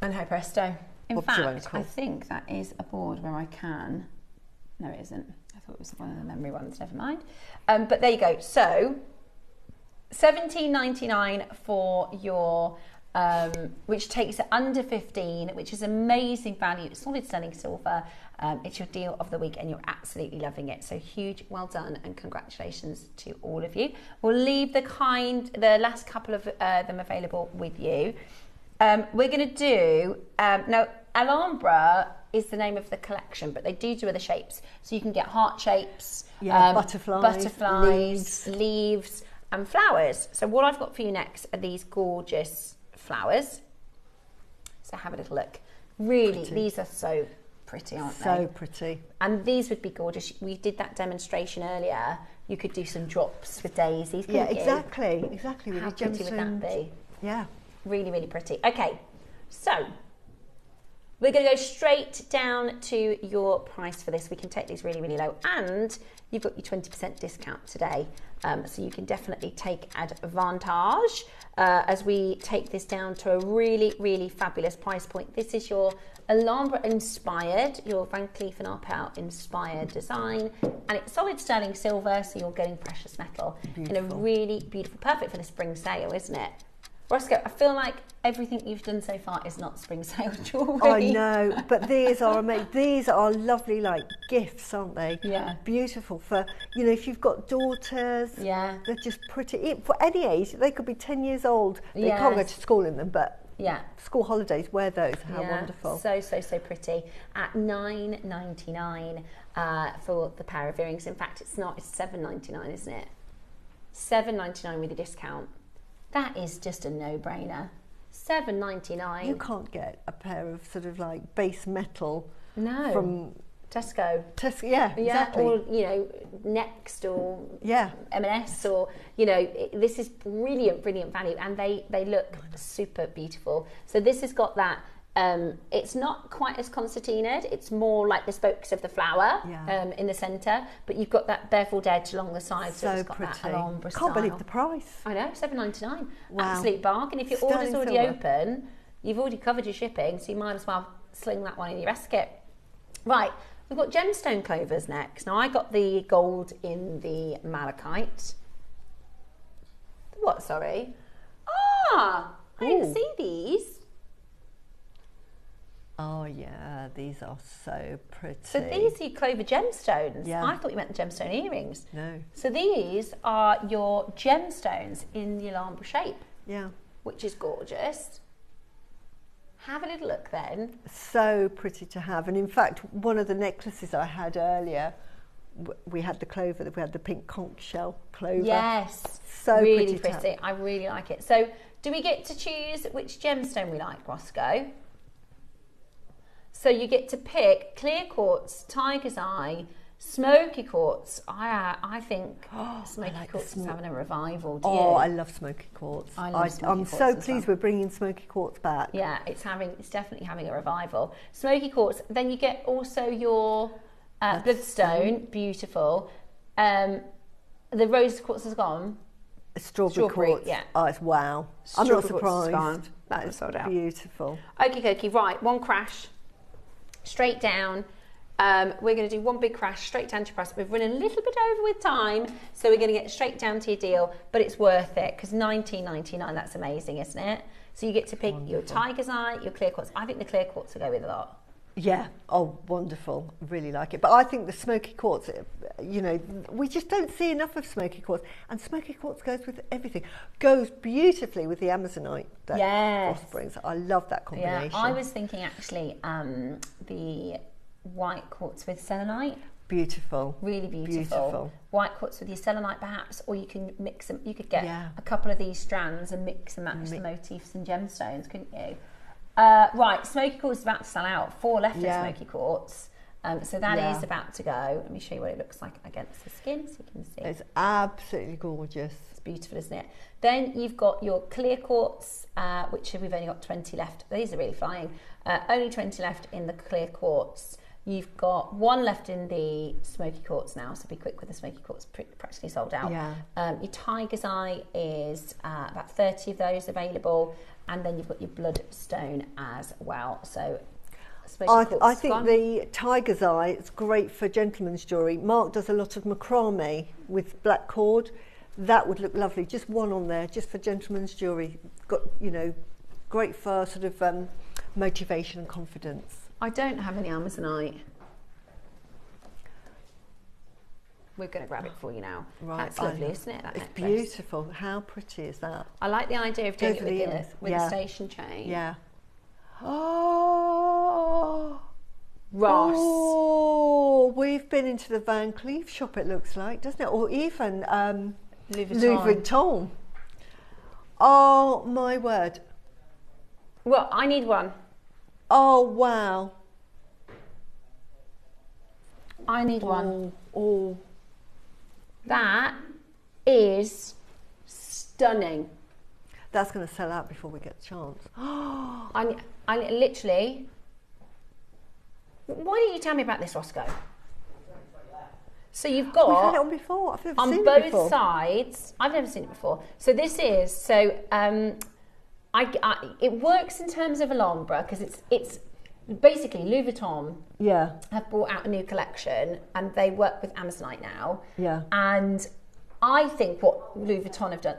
hey presto. In fact, I think that is a board where I can. No, it isn't. I thought it was one of the memory ones, never mind. But there you go. So, $17.99 for your, which takes it under 15, which is amazing value. It's solid sterling silver. It's your deal of the week and you're absolutely loving it. So huge well done and congratulations to all of you. We'll leave the last couple of them available with you. We're going to do, now Alhambra is the name of the collection, but they do other shapes. So you can get heart shapes, butterflies, leaves and flowers. So what I've got for you next are these gorgeous flowers. So have a little look. Really, these are so pretty, aren't they? So pretty. And these would be gorgeous. We did that demonstration earlier. You could do some drops with daisies, couldn't you? Exactly. How pretty would that be? Yeah. Really, really pretty. Okay, so we're going to go straight down to your price for this. We can take these really, really low. And you've got your 20% discount today. So you can definitely take advantage as we take this down to a really, really fabulous price point. This is your Alhambra inspired, your Van Cleef & Arpels inspired design. And it's solid sterling silver, so you're getting precious metal. In a really beautiful, perfect for the spring sale, isn't it? Roscoe, I feel like everything you've done so far is not spring sale jewellery. I know, but these are amazing. These are lovely, like gifts, aren't they? Yeah. Beautiful for, you know, if you've got daughters. Yeah. They're just pretty. For any age, they could be 10 years old. They can't go to school in them, but school holidays, wear those. How wonderful. So pretty. At $9.99 for the pair of earrings. In fact, it's not. It's $7.99, isn't it? $7.99 with a discount. That is just a no-brainer. $7.99. You can't get a pair of sort of like base metal from Tesco. Yeah, exactly. Or, you know, Next or M&S or, you know, this is brilliant value and they look super beautiful. So this has got that, it's not quite as concertinaed, it's more like the spokes of the flower in the centre, but you've got that beveled edge along the side, so it's got pretty. That Alhambra Can't style. Believe the price. I know, $7.99. Wow. Absolute bargain. If your order's already open, you've already covered your shipping, so you might as well sling that one in your basket. Right, we've got gemstone clovers next. Now I got the gold in the malachite. What, sorry? I didn't see these. Oh yeah, these are so pretty. So these are your Clover gemstones. Yeah. I thought you meant the gemstone earrings. No. So these are your gemstones in the Alhambra shape. Yeah. Which is gorgeous. Have a little look then. So pretty to have. And in fact, one of the necklaces I had earlier, we had the clover, we had the pink conch shell clover. Yes. So really pretty. I really like it. So do we get to choose which gemstone we like, Roscoe? So you get to pick clear quartz, tiger's eye, smoky quartz. I think smoky quartz is having a revival. Do you? I love smoky quartz. I'm so pleased we're bringing smoky quartz back. Yeah, it's definitely having a revival. Smoky quartz. Then you get also your Bloodstone, beautiful. The rose quartz has gone. Strawberry quartz. Yeah. Oh, it's wow. I'm not surprised. That was sold out. Beautiful. Okie dokie, right, one crash, straight down. We're going to do one big crash, straight down to your price. We've run a little bit over with time, so we're going to get straight down to your deal, but it's worth it, because $19.99, that's amazing, isn't it? So you get to pick your tiger's eye, your clear quartz. I think the clear quartz will go with a lot. Yeah, oh, wonderful. Really like it. But I think the smoky quartz, you know, we just don't see enough of smoky quartz. And smoky quartz goes with everything. Goes beautifully with the Amazonite that Ross brings. I love that combination. Yeah, I was thinking actually the white quartz with selenite. Beautiful. Really beautiful. White quartz with your selenite perhaps, or you can mix them. You could get a couple of these strands and mix and match the motifs and gemstones, couldn't you? Right, smoky quartz is about to sell out. 4 left of smoky quartz. So that is about to go. Let me show you what it looks like against the skin so you can see. It's absolutely gorgeous. It's beautiful, isn't it? Then you've got your clear quartz, which we've only got 20 left. These are really flying. Only 20 left in the clear quartz. You've got 1 left in the smoky quartz now, so be quick with the smoky quartz, practically sold out. Yeah. Your tiger's eye is about 30 of those available, and then you've got your bloodstone as well. So I think the tiger's eye is great for gentleman's jewellery. Mark does a lot of macrame with black cord. That would look lovely. Just 1 on there, just for gentleman's jewellery. Got, you know, great for sort of motivation and confidence. I don't have any Amazonite. We're going to grab it for you now. Right, that's lovely, isn't it? That it's necklace? Beautiful. How pretty is that? I like the idea of doing it with a station chain. Yeah. Oh, Ross. Oh, we've been into the Van Cleef shop, it looks like, doesn't it? Or even Louis Vuitton. Oh, my word. Well, I need one. Oh, wow. I need one. Oh. That is stunning. That's going to sell out before we get a chance. I literally... Why didn't you tell me about this, Roscoe? So you've got... We've had it on before. I've never seen it before. On both sides. I've never seen it before. So this is... So it works in terms of Alhambra because it's basically Louis Vuitton have brought out a new collection and they work with Amazonite now. Yeah. And I think what Louis Vuitton have done,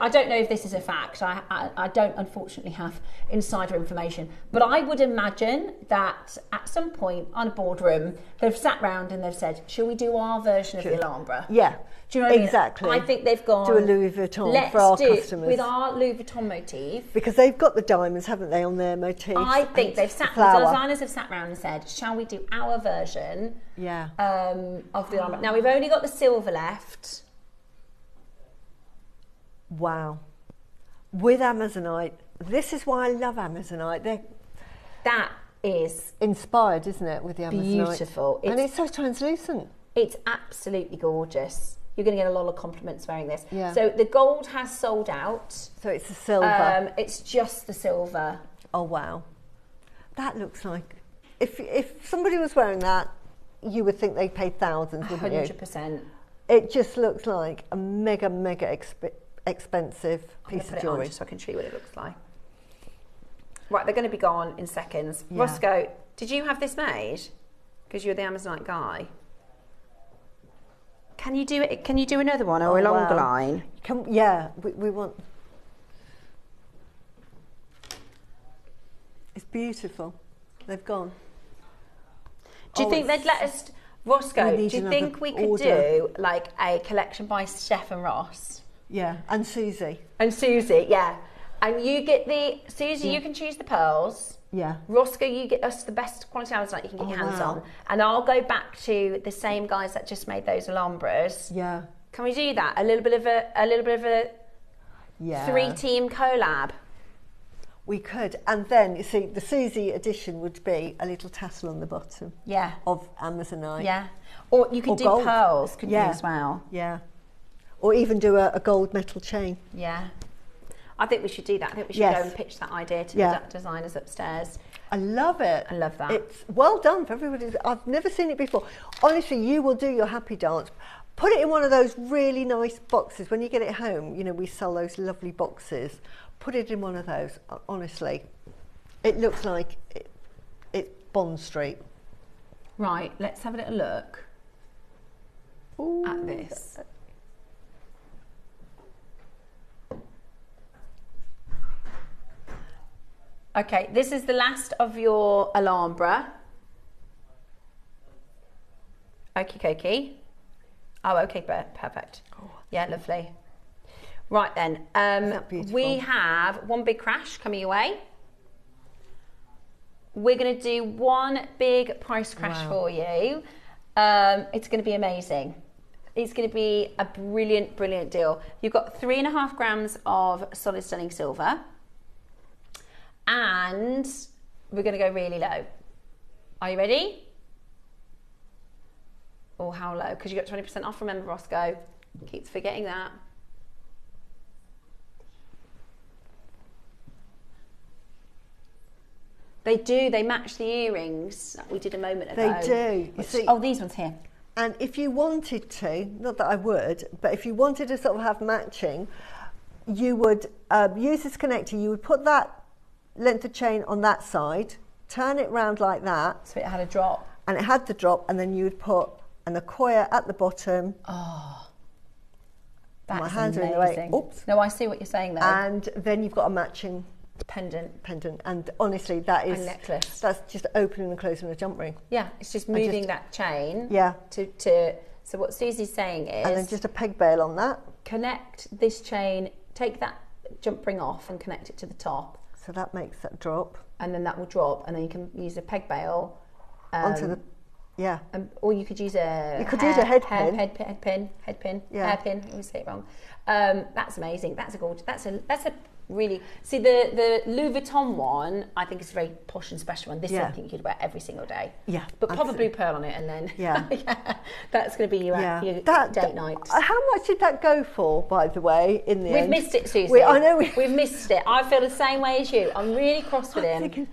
I don't know if this is a fact, I don't unfortunately have insider information, but I would imagine that at some point on a boardroom, they've sat round and they've said, shall we do our version of the Alhambra? Yeah. Do you know what exactly. I mean? I think they've gone... Do a Louis Vuitton for our customers. With our Louis Vuitton motif. Because they've got the diamonds, haven't they, on their motifs? I think the designers have sat round and said, shall we do our version of the Alhambra? Now, we've only got the silver left. Wow. With Amazonite. This is why I love Amazonite. That is... inspired, isn't it, with the Amazonite? Beautiful. And it's so translucent. It's absolutely gorgeous. You're going to get a lot of compliments wearing this. Yeah. So the gold has sold out. So it's the silver. It's just the silver. Oh, wow. That looks like... If somebody was wearing that, you would think they paid thousands, wouldn't you? 100%. It just looks like a mega expensive piece of jewellery. So I can show you what it looks like. Right, they're going to be gone in seconds. Yeah. Roscoe, did you have this made? Because you're the Amazonite guy. Can you do it? Can you do another one or a longer line? We want... It's beautiful. They've gone. Do you think they'd let us... Roscoe, do you think we could do like a collection by Steph and Ross? Yeah, and Susie. And Susie, yeah. And you get Susie, you can choose the pearls. Yeah. Roscoe, you get us the best quality Amazonite you can get your hands on. And I'll go back to the same guys that just made those Alhambras. Yeah. Can we do that? A little bit of a 3-team collab. We could. And then, you see, the Susie edition would be a little tassel on the bottom. Yeah. Of Amazonite. Yeah. Or you could do gold. pearls, couldn't you, as well? Yeah. Or even do a gold metal chain. Yeah. I think we should do that. I think we should go and pitch that idea to the designers upstairs. I love it. I love that. It's well done for everybody. I've never seen it before. Honestly, you will do your happy dance. Put it in one of those really nice boxes. When you get it home, you know, we sell those lovely boxes. Put it in one of those. Honestly, it looks like it's Bond Street. Right, let's have a little look at this. Okay, this is the last of your Alhambra. Okie dokie. Oh, okay, perfect. Yeah, lovely. Right then, we have one big crash coming your way. We're going to do one big price crash for you. It's going to be amazing. It's going to be a brilliant, brilliant deal. You've got 3.5 grams of solid stunning silver. And we're going to go really low. Are you ready? Or how low? Because you got 20% off, remember, Roscoe. Keeps forgetting that. They do, they match the earrings that we did a moment ago. They do. You see, oh, these ones here. And if you wanted to, not that I would, but if you wanted to sort of have matching, you would use this connector, you would put that length of chain on that side, turn it round like that. So it had a drop. And it had the drop, and then you would put an Acquoia at the bottom. Oh, that's my hands amazing. are in the way. Oops. No, I see what you're saying there. And then you've got a matching pendant. And honestly, that is... a necklace. That's just opening and closing a jump ring. Yeah, it's just moving that chain. Yeah. So what Susie's saying is... And then just a peg bail on that. Connect this chain, take that jump ring off and connect it to the top. So that makes that drop. And then that will drop, and then you can use a peg bail. Onto the... Yeah. Or you could use a... You could use a head pin. Head pin. Yeah. Hairpin. I always say it wrong. That's amazing. That's a gorgeous... That's a really... See, the Louis Vuitton one, I think is a very posh and special one. This is something you could wear every single day. Yeah. But pop a blue pearl on it, and then... Yeah. That's going to be your date night. How much did that go for, by the way, in the end? We've missed it, Susie. I know we've missed it. I feel the same way as you. I'm really cross with him. Thinking,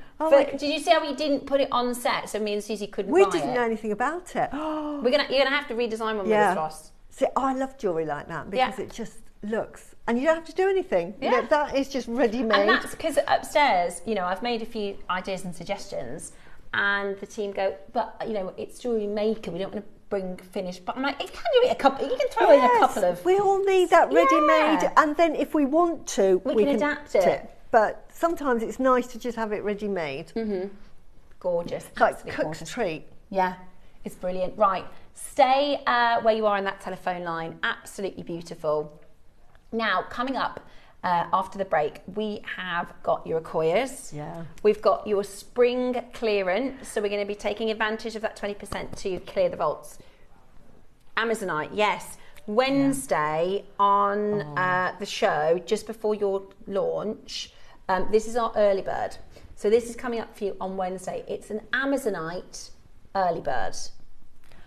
did you see how he didn't put it on set, so me and Susie couldn't buy it? We didn't know anything about it. You're gonna have to redesign one with us, Ross. See, I love jewellery like that because it just looks, and you don't have to do anything. Yeah. You know, that is just ready-made. And that's because upstairs, you know, I've made a few ideas and suggestions, and the team go, but you know, it's JewelleryMaker. We don't want to bring finished. But I'm like, you can do it a couple. You can throw in a couple of. We all need that ready-made, and then if we want to, we can adapt it. But sometimes it's nice to just have it ready-made. Mm-hmm. Gorgeous. Like cook's treat. Yeah, it's brilliant. Right, stay where you are on that telephone line. Absolutely beautiful. Now, coming up after the break, we have got your Acquoias. Yeah. We've got your spring clearance, so we're going to be taking advantage of that 20% to clear the vaults. Amazonite, yes. Wednesday on the show, just before your launch, this is our early bird. So this is coming up for you on Wednesday. It's an Amazonite early bird.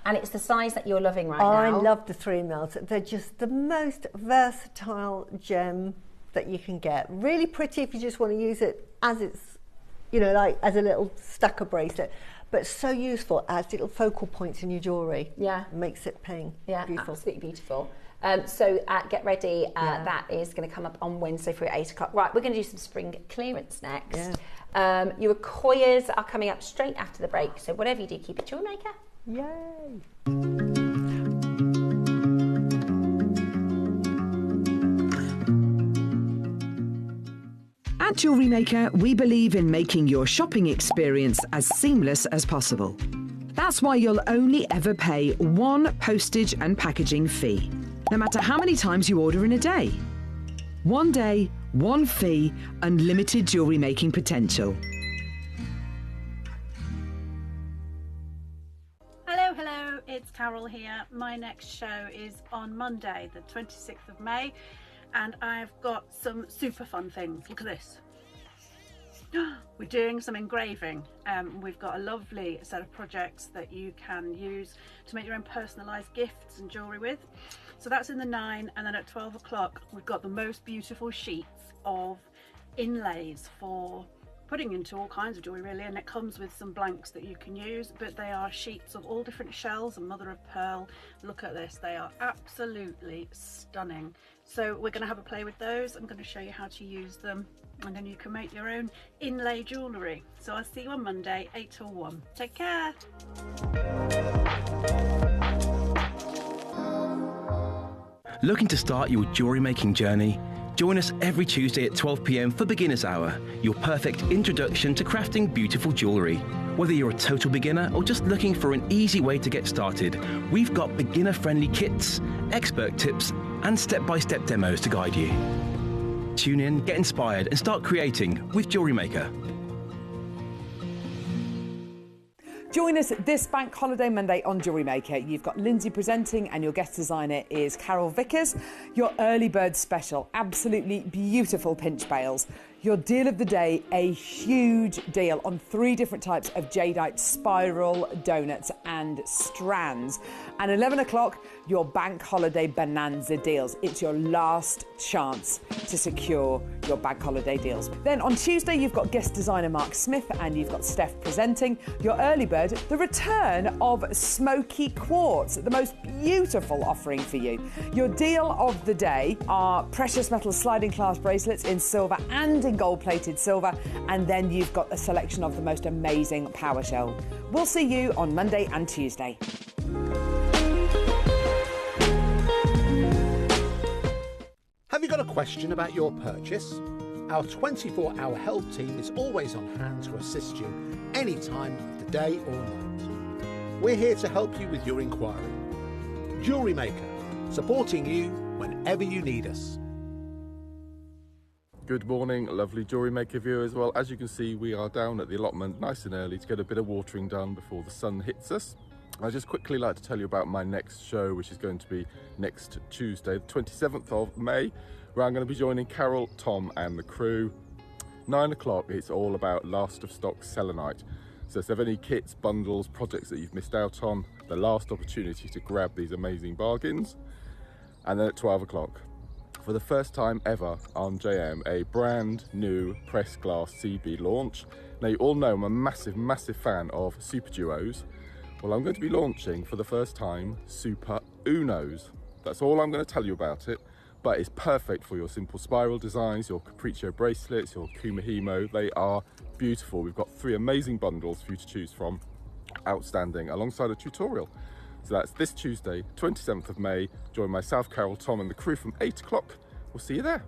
And it's the size that you're loving right now. I love the 3 mils. They're just the most versatile gem that you can get. Really pretty if you just want to use it as it's, you know, like as a little stacker bracelet. But so useful as little focal points in your jewellery. Yeah. Makes it ping. Yeah, beautiful. Absolutely beautiful. So get ready. That is going to come up on Wednesday for 8 o'clock. Right, we're going to do some spring clearance next. Yeah. Your Acquoias are coming up straight after the break. So whatever you do, keep it JewelleryMaker. Yay! At JewelleryMaker, we believe in making your shopping experience as seamless as possible. That's why you'll only ever pay one postage and packaging fee, no matter how many times you order in a day. One day, one fee, unlimited jewellery making potential. Hello, it's Carol here. My next show is on Monday, the 26th of May, and I've got some super fun things. Look at this. We're doing some engraving. We've got a lovely set of projects that you can use to make your own personalised gifts and jewellery with. So that's in the 9, and then at 12 o'clock we've got the most beautiful sheets of inlays for putting into all kinds of jewellery really, and it comes with some blanks that you can use, but they are sheets of all different shells and mother of pearl. Look at this, they are absolutely stunning. So we're going to have a play with those. I'm going to show you how to use them, and then you can make your own inlay jewellery. So I'll see you on Monday 8 till 1. Take care. Looking to start your jewellery making journey? Join us every Tuesday at 12 p.m. for Beginner's Hour, your perfect introduction to crafting beautiful jewellery. Whether you're a total beginner or just looking for an easy way to get started, we've got beginner-friendly kits, expert tips, and step-by-step demos to guide you. Tune in, get inspired, and start creating with JewelleryMaker. Join us this Bank Holiday Monday on JewelleryMaker. You've got Lindsay presenting and your guest designer is Carol Vickers. Your early bird special, absolutely beautiful pinch bales. Your deal of the day, a huge deal on 3 different types of Jadeite spiral donuts and strands. And 11 o'clock, your Bank Holiday Bonanza deals. It's your last chance to secure your Bank Holiday deals. Then on Tuesday, you've got guest designer Mark Smith and you've got Steph presenting. Your early bird, the return of Smoky Quartz, the most beautiful offering for you. Your deal of the day are precious metal sliding clasp bracelets in silver and in gold-plated silver, and then you've got a selection of the most amazing PowerShell. We'll see you on Monday and Tuesday. Have you got a question about your purchase? Our 24-hour help team is always on hand to assist you any time of the day or night. We're here to help you with your inquiry. JewelleryMaker, supporting you whenever you need us. Good morning, lovely JewelleryMaker viewers. Well, as you can see, we are down at the allotment nice and early to get a bit of watering done before the sun hits us. I'd just quickly like to tell you about my next show, which is going to be next Tuesday, the 27th of May, where I'm going to be joining Carol, Tom and the crew. 9 o'clock, it's all about last of stock selenite. So if there are any kits, bundles, projects that you've missed out on, the last opportunity to grab these amazing bargains. And then at 12 o'clock, for the first time ever on JM, a brand new pressed glass CB launch. Now you all know I'm a massive fan of super duos. Well, I'm going to be launching for the first time Super Unos. That's all I'm going to tell you about it, but it's perfect for your simple spiral designs, your capriccio bracelets, your kumihimo. They are beautiful. We've got 3 amazing bundles for you to choose from. Outstanding, alongside a tutorial. So that's this Tuesday, 27th of May. Join myself, Carol, Tom and the crew from 8 o'clock. We'll see you there.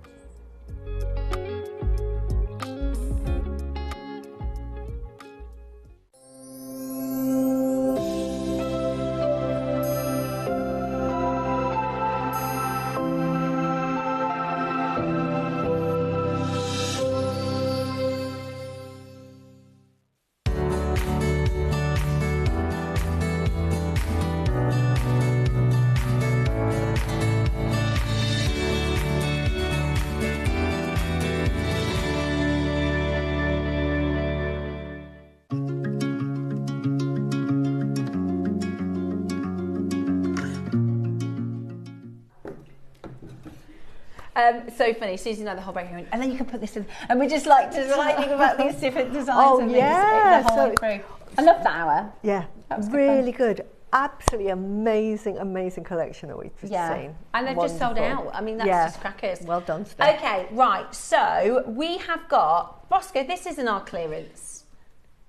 So funny, Susie and I the whole break, and then you can put this in, and we're just like designing about these different designs and things the whole way through. I love that hour. Yeah, that was really good. Absolutely amazing collection that we've just seen. And they've just sold out. I mean, that's just crackers. Well done, Steph. Okay, right, so we have got, Roscoe, this isn't our clearance.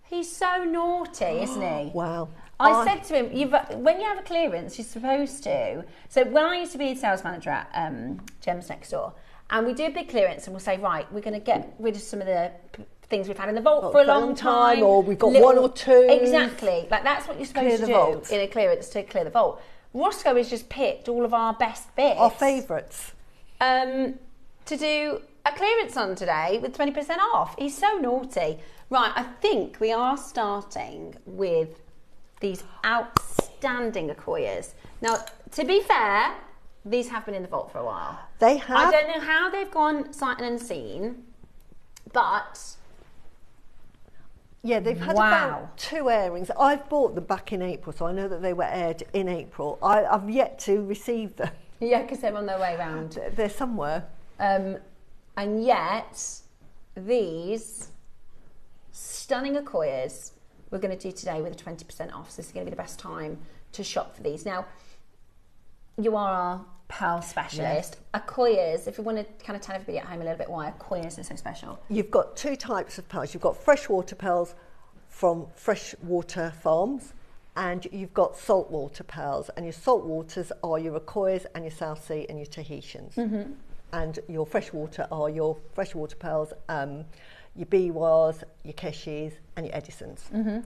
He's so naughty, isn't he? Wow. I said to him, when you have a clearance, you're supposed to. So when I used to be a sales manager at Gems Next Door, and we do a big clearance and we'll say, right, we're going to get rid of some of the things we've had in the vault for a long time. Or we've got 1 or 2. Exactly. Like that's what you're supposed to do in a clearance to clear the vault. Roscoe has just picked all of our best bits. Our favourites. To do a clearance on today with 20% off. He's so naughty. Right, I think we are starting with these outstanding Akoyas. Now, to be fair, these have been in the vault for a while. They have. I don't know how they've gone sight unseen, but yeah, they've had about 2 airings. I've bought them back in April, so I know that they were aired in April. I've yet to receive them. Yeah, because they're on their way round. They're somewhere. And yet, these stunning Akoyas we're going to do today with a 20% off. So this is going to be the best time to shop for these. Now, you are our pearl specialist. Yes. Akoyas, if you want to kind of tell everybody at home a little bit why Akoyas are so special. You've got two types of pearls. You've got freshwater pearls from freshwater farms, and you've got saltwater pearls. And your saltwaters are your Akoyas and your South Sea and your Tahitians. Mm-hmm. And your freshwater are your freshwater pearls, your Biwas, your Keshis and your Edisons. Mm-hmm.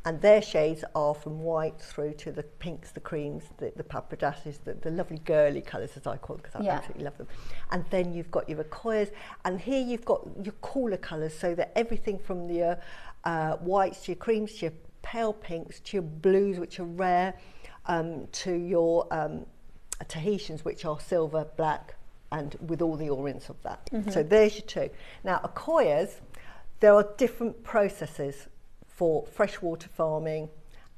And their shades are from white through to the pinks, the creams, the papadashes, the lovely girly colours, as I call them, because I absolutely love them. And then you've got your Akoyas, and here you've got your cooler colours, so that everything from your whites to your creams to your pale pinks to your blues, which are rare, to your Tahitians, which are silver, black, and with all the ornaments of that. Mm-hmm. So there's your two. Now, Akoyas, there are different processes for freshwater farming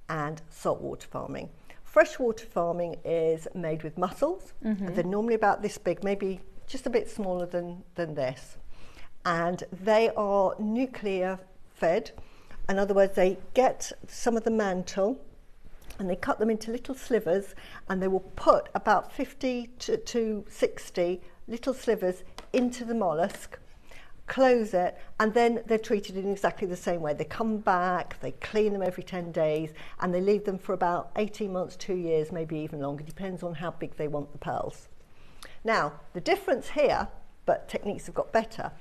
and saltwater farming. Freshwater farming is made with mussels. Mm-hmm. They're normally about this big, maybe just a bit smaller than this. And they are nuclear fed. In other words, they get some of the mantle and they cut them into little slivers, and they will put about 50 to 60 little slivers into the mollusk, close it, and then they're treated in exactly the same way. They come back, they clean them every 10 days, and they leave them for about 18 months, 2 years, maybe even longer, depends on how big they want the pearls. Now, the difference here, but techniques have got better,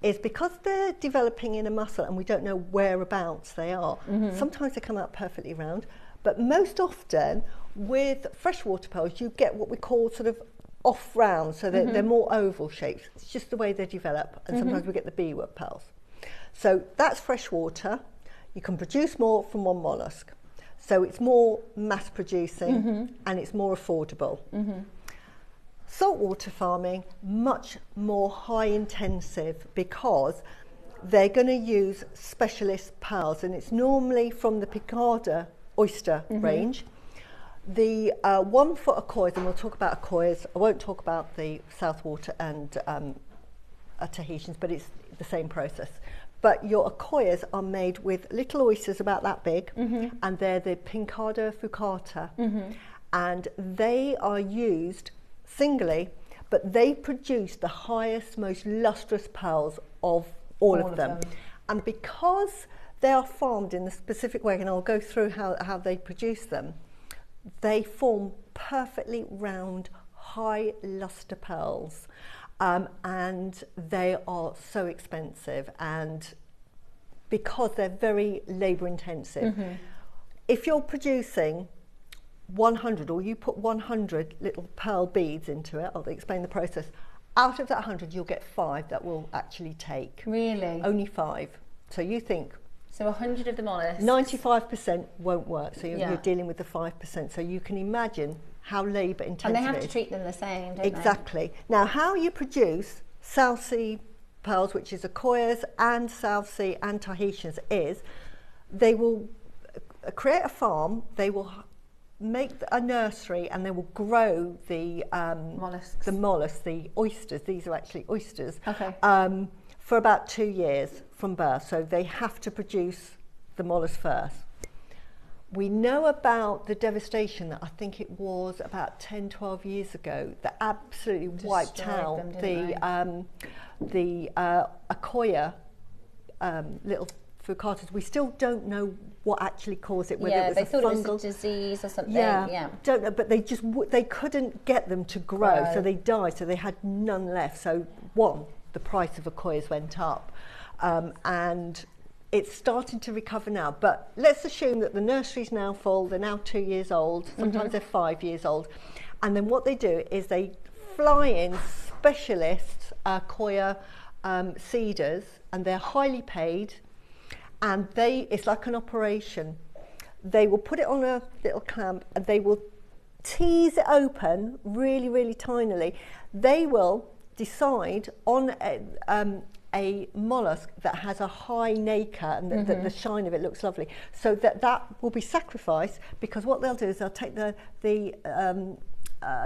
is because they're developing in a mussel and we don't know whereabouts they are, mm-hmm. sometimes they come out perfectly round, but most often with freshwater pearls you get what we call sort of off round, so they're, mm-hmm. they're more oval shapes. It's just the way they develop, and mm-hmm. sometimes we get the Biwa pearls. So that's freshwater. You can produce more from one mollusk, so it's more mass producing, mm-hmm. and it's more affordable. Mm-hmm. Saltwater farming, much more high intensive, because they're going to use specialist pearls, and it's normally from the Picarda oyster mm-hmm. range. The 1 foot Akoyas, and we'll talk about Akoyas, I won't talk about the Southwater and Tahitians, but it's the same process. But your Akoyas are made with little oysters about that big, mm-hmm. and they're the Picarda fucata, mm-hmm. and they are used singly, but they produce the highest, most lustrous pearls of all of them. And because they are farmed in a specific way, and I'll go through how they produce them, they form perfectly round, high luster pearls, and they are so expensive, and because they're very labour intensive. Mm-hmm. If you're producing 100, or you put 100 little pearl beads into it, I'll explain the process, out of that 100 you'll get 5 that will actually take. Really? Only 5. So you think, so 100 of the mollusks, 95% won't work, so you're dealing with the 5%. So you can imagine how labour intensive it is. And they have to treat them the same, don't exactly. Now, how you produce South Sea pearls, which is Akoyas and South Sea and Tahitians, is they will create a farm, they will make a nursery, and they will grow the mollusks, the oysters. These are actually oysters. Okay. For about 2 years from birth, so they have to produce the mollusk first. We know about the devastation that I think it was about 10, 12 years ago that absolutely wiped out the Akoya little fucatas. We still don't know what actually caused it, whether it was they a thought fungal, it was a disease or something. Don't know, but they couldn't get them to grow, so they died, so they had none left. So the price of Akoyas went up, and it's starting to recover now. But let's assume that the nursery's now full, they're now 2 years old, sometimes mm-hmm. they're 5 years old, and then what they do is they fly in specialist Akoya seeders, and they're highly paid, and it's like an operation. They will put it on a little clamp, and they will tease it open really, really tinily. They will decide on a mollusk that has a high nacre, and mm-hmm. the shine of it looks lovely, so that will be sacrificed, because what they'll do is they'll take the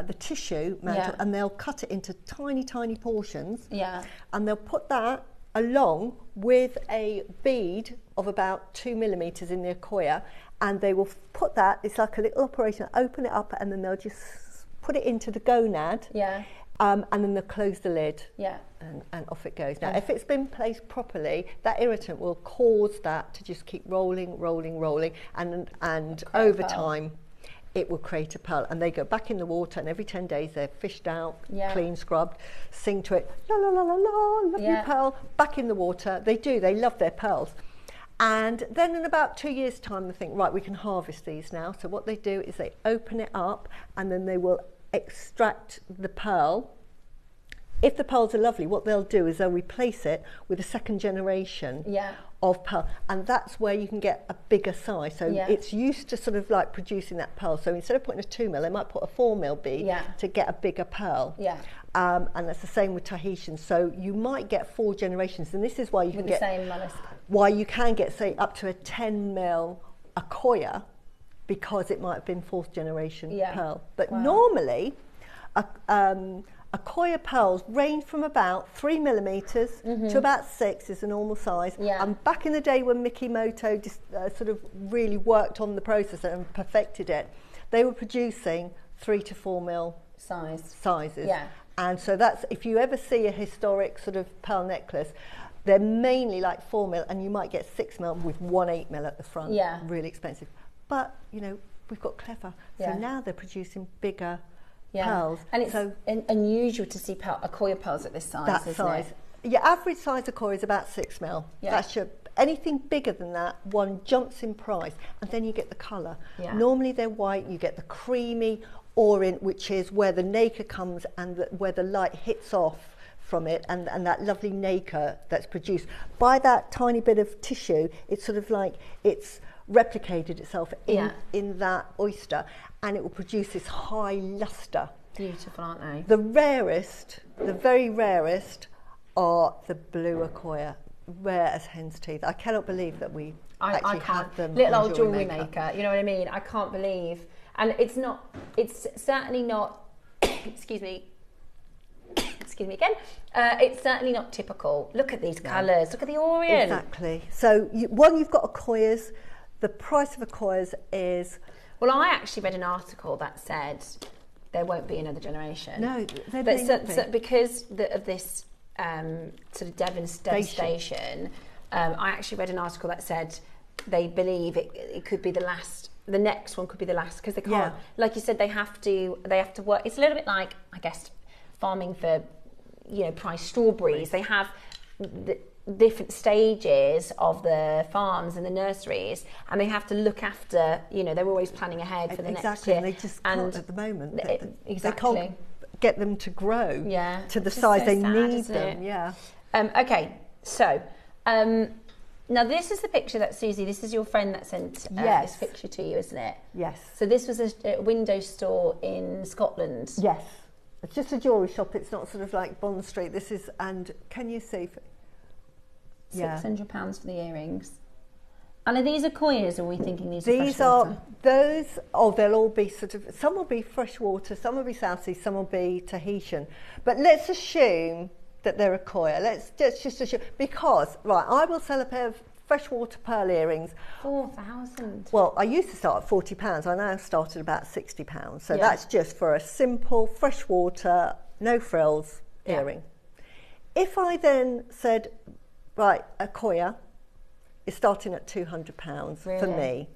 the tissue mantle, and they'll cut it into tiny, tiny portions. Yeah. And they'll put that along with a bead of about 2 millimeters in the Akoya, and they will put that, it's like a little operation, open it up, and then they'll just put it into the gonad. Yeah. And then they'll close the lid. Yeah. And off it goes. Now, if it's been placed properly, that irritant will cause that to just keep rolling, and over time, it will create a pearl. And they go back in the water, and every 10 days they're fished out, clean, scrubbed, sing to it, la la la la la, love you pearl, back in the water. They love their pearls. And then in about 2 years' time, they think, right, we can harvest these now. So what they do is they open it up, and then they will extract the pearl. If the pearls are lovely, what they'll do is they'll replace it with a second generation of pearl, and that's where you can get a bigger size. So it's used to sort of like producing that pearl. So instead of putting a 2 mil, they might put a 4 mil bead to get a bigger pearl. And that's the same with Tahitian. So you might get 4 generations, and this is why you can get why you can get, say, up to a 10 mil Akoya, because it might have been 4th generation pearl. But normally, Akoya pearls range from about 3 millimeters to about 6 is the normal size. And back in the day when Mikimoto just sort of really worked on the process and perfected it, they were producing 3 to 4 mil sizes. And so that's, if you ever see a historic sort of pearl necklace, they're mainly like 4 mil, and you might get 6 mil with 1 8 mil at the front. Really expensive. But, you know, we've got Clever. So now they're producing bigger pearls. And it's unusual to see Akoya pearls at this size, that size. Your average size Akoya is about 6 mil. That's anything bigger than that, one jumps in price, and then you get the colour. Normally they're white, you get the creamy orient, which is where the nacre comes and where the light hits off from it, and that lovely nacre that's produced by that tiny bit of tissue. It's sort of like it's replicated itself in that oyster, and it will produce this high luster. Beautiful, aren't they? The rarest, the very rarest, are the blue Akoya, rare as hen's teeth. I cannot believe that we actually have them. Little old jewellery maker, you know what I mean? I can't believe, and it's certainly not, excuse me again, it's certainly not typical. Look at these colours, look at the orient. Exactly. So you've got Akoyas. The price of Akoyas is... Well, I actually read an article that said there won't be another generation. No, because of this sort of devastation. I actually read an article that said they believe it could be the last. The next one could be the last, because they can't. Like you said, they have to work. It's a little bit like, I guess, farming for, you know, prize strawberries. They have the different stages of the farms and the nurseries, and they have to look after, you know, they're always planning ahead for the next year. And they just can't at the moment. Exactly. They can't get them to grow to the size they need them. Okay, so now this is the picture that Susie, this is your friend that sent this picture to you, isn't it? Yes. So this was a window store in Scotland. Yes. It's just a jewellery shop. It's not sort of like Bond Street. This is, and can you see? £600 for the earrings. And are these Akoyas, or are we thinking these are those, they'll all be sort of, some will be freshwater, some will be South Sea, some will be Tahitian. But let's assume that they're Akoya. Let's just assume, because, right, I will sell a pair of freshwater pearl earrings. 4,000. Well, I used to start at £40. I now start at about £60. So that's just for a simple freshwater, no frills earring. If I then said, right, Akoya is starting at £200 for me.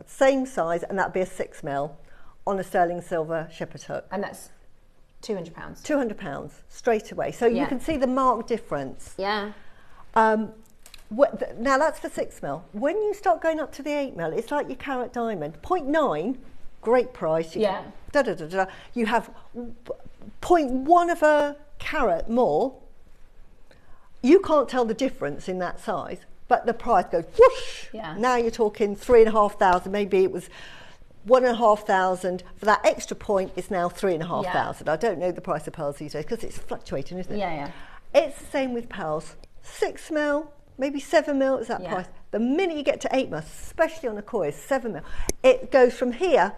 Same size, and that'd be a 6 mil on a sterling silver shepherd hook. And that's £200. £200 straight away. So you can see the marked difference. Now that's for 6 mil. When you start going up to the 8 mil, it's like your carat diamond. 0.9, great price. You You have 0.1 of a carat more. You can't tell the difference in that size, but the price goes whoosh. Now you're talking 3,500. Maybe it was 1,500. For that extra point, it's now 3,500. I don't know the price of pearls these days because it's fluctuating, isn't it? It's the same with pearls. 6 mil, maybe 7 mil is that price. The minute you get to 8 mil, especially on Akoya, 7 mil, it goes from here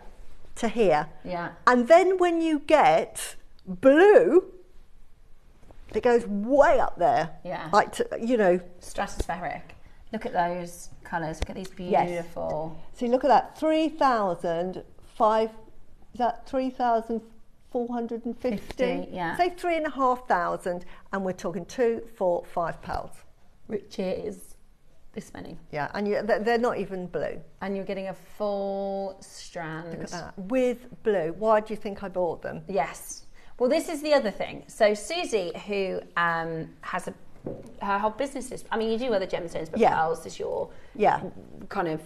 to here. Yeah. And then when you get blue, it goes way up there. Yeah. Like, Stratospheric. Look at those colours. Look at these beautiful. Yes. See, look at that. 3,005. Is that 3,450? Yeah. Say 3,500, and we're talking 2, 4, 5 pearls. Which is this many. Yeah, and they're not even blue. And you're getting a full strand. Look at that. With blue. Why do you think I bought them? Yes. Well, this is the other thing. So Susie, who has her whole business is, I mean, you do other gemstones, but pearls is your kind of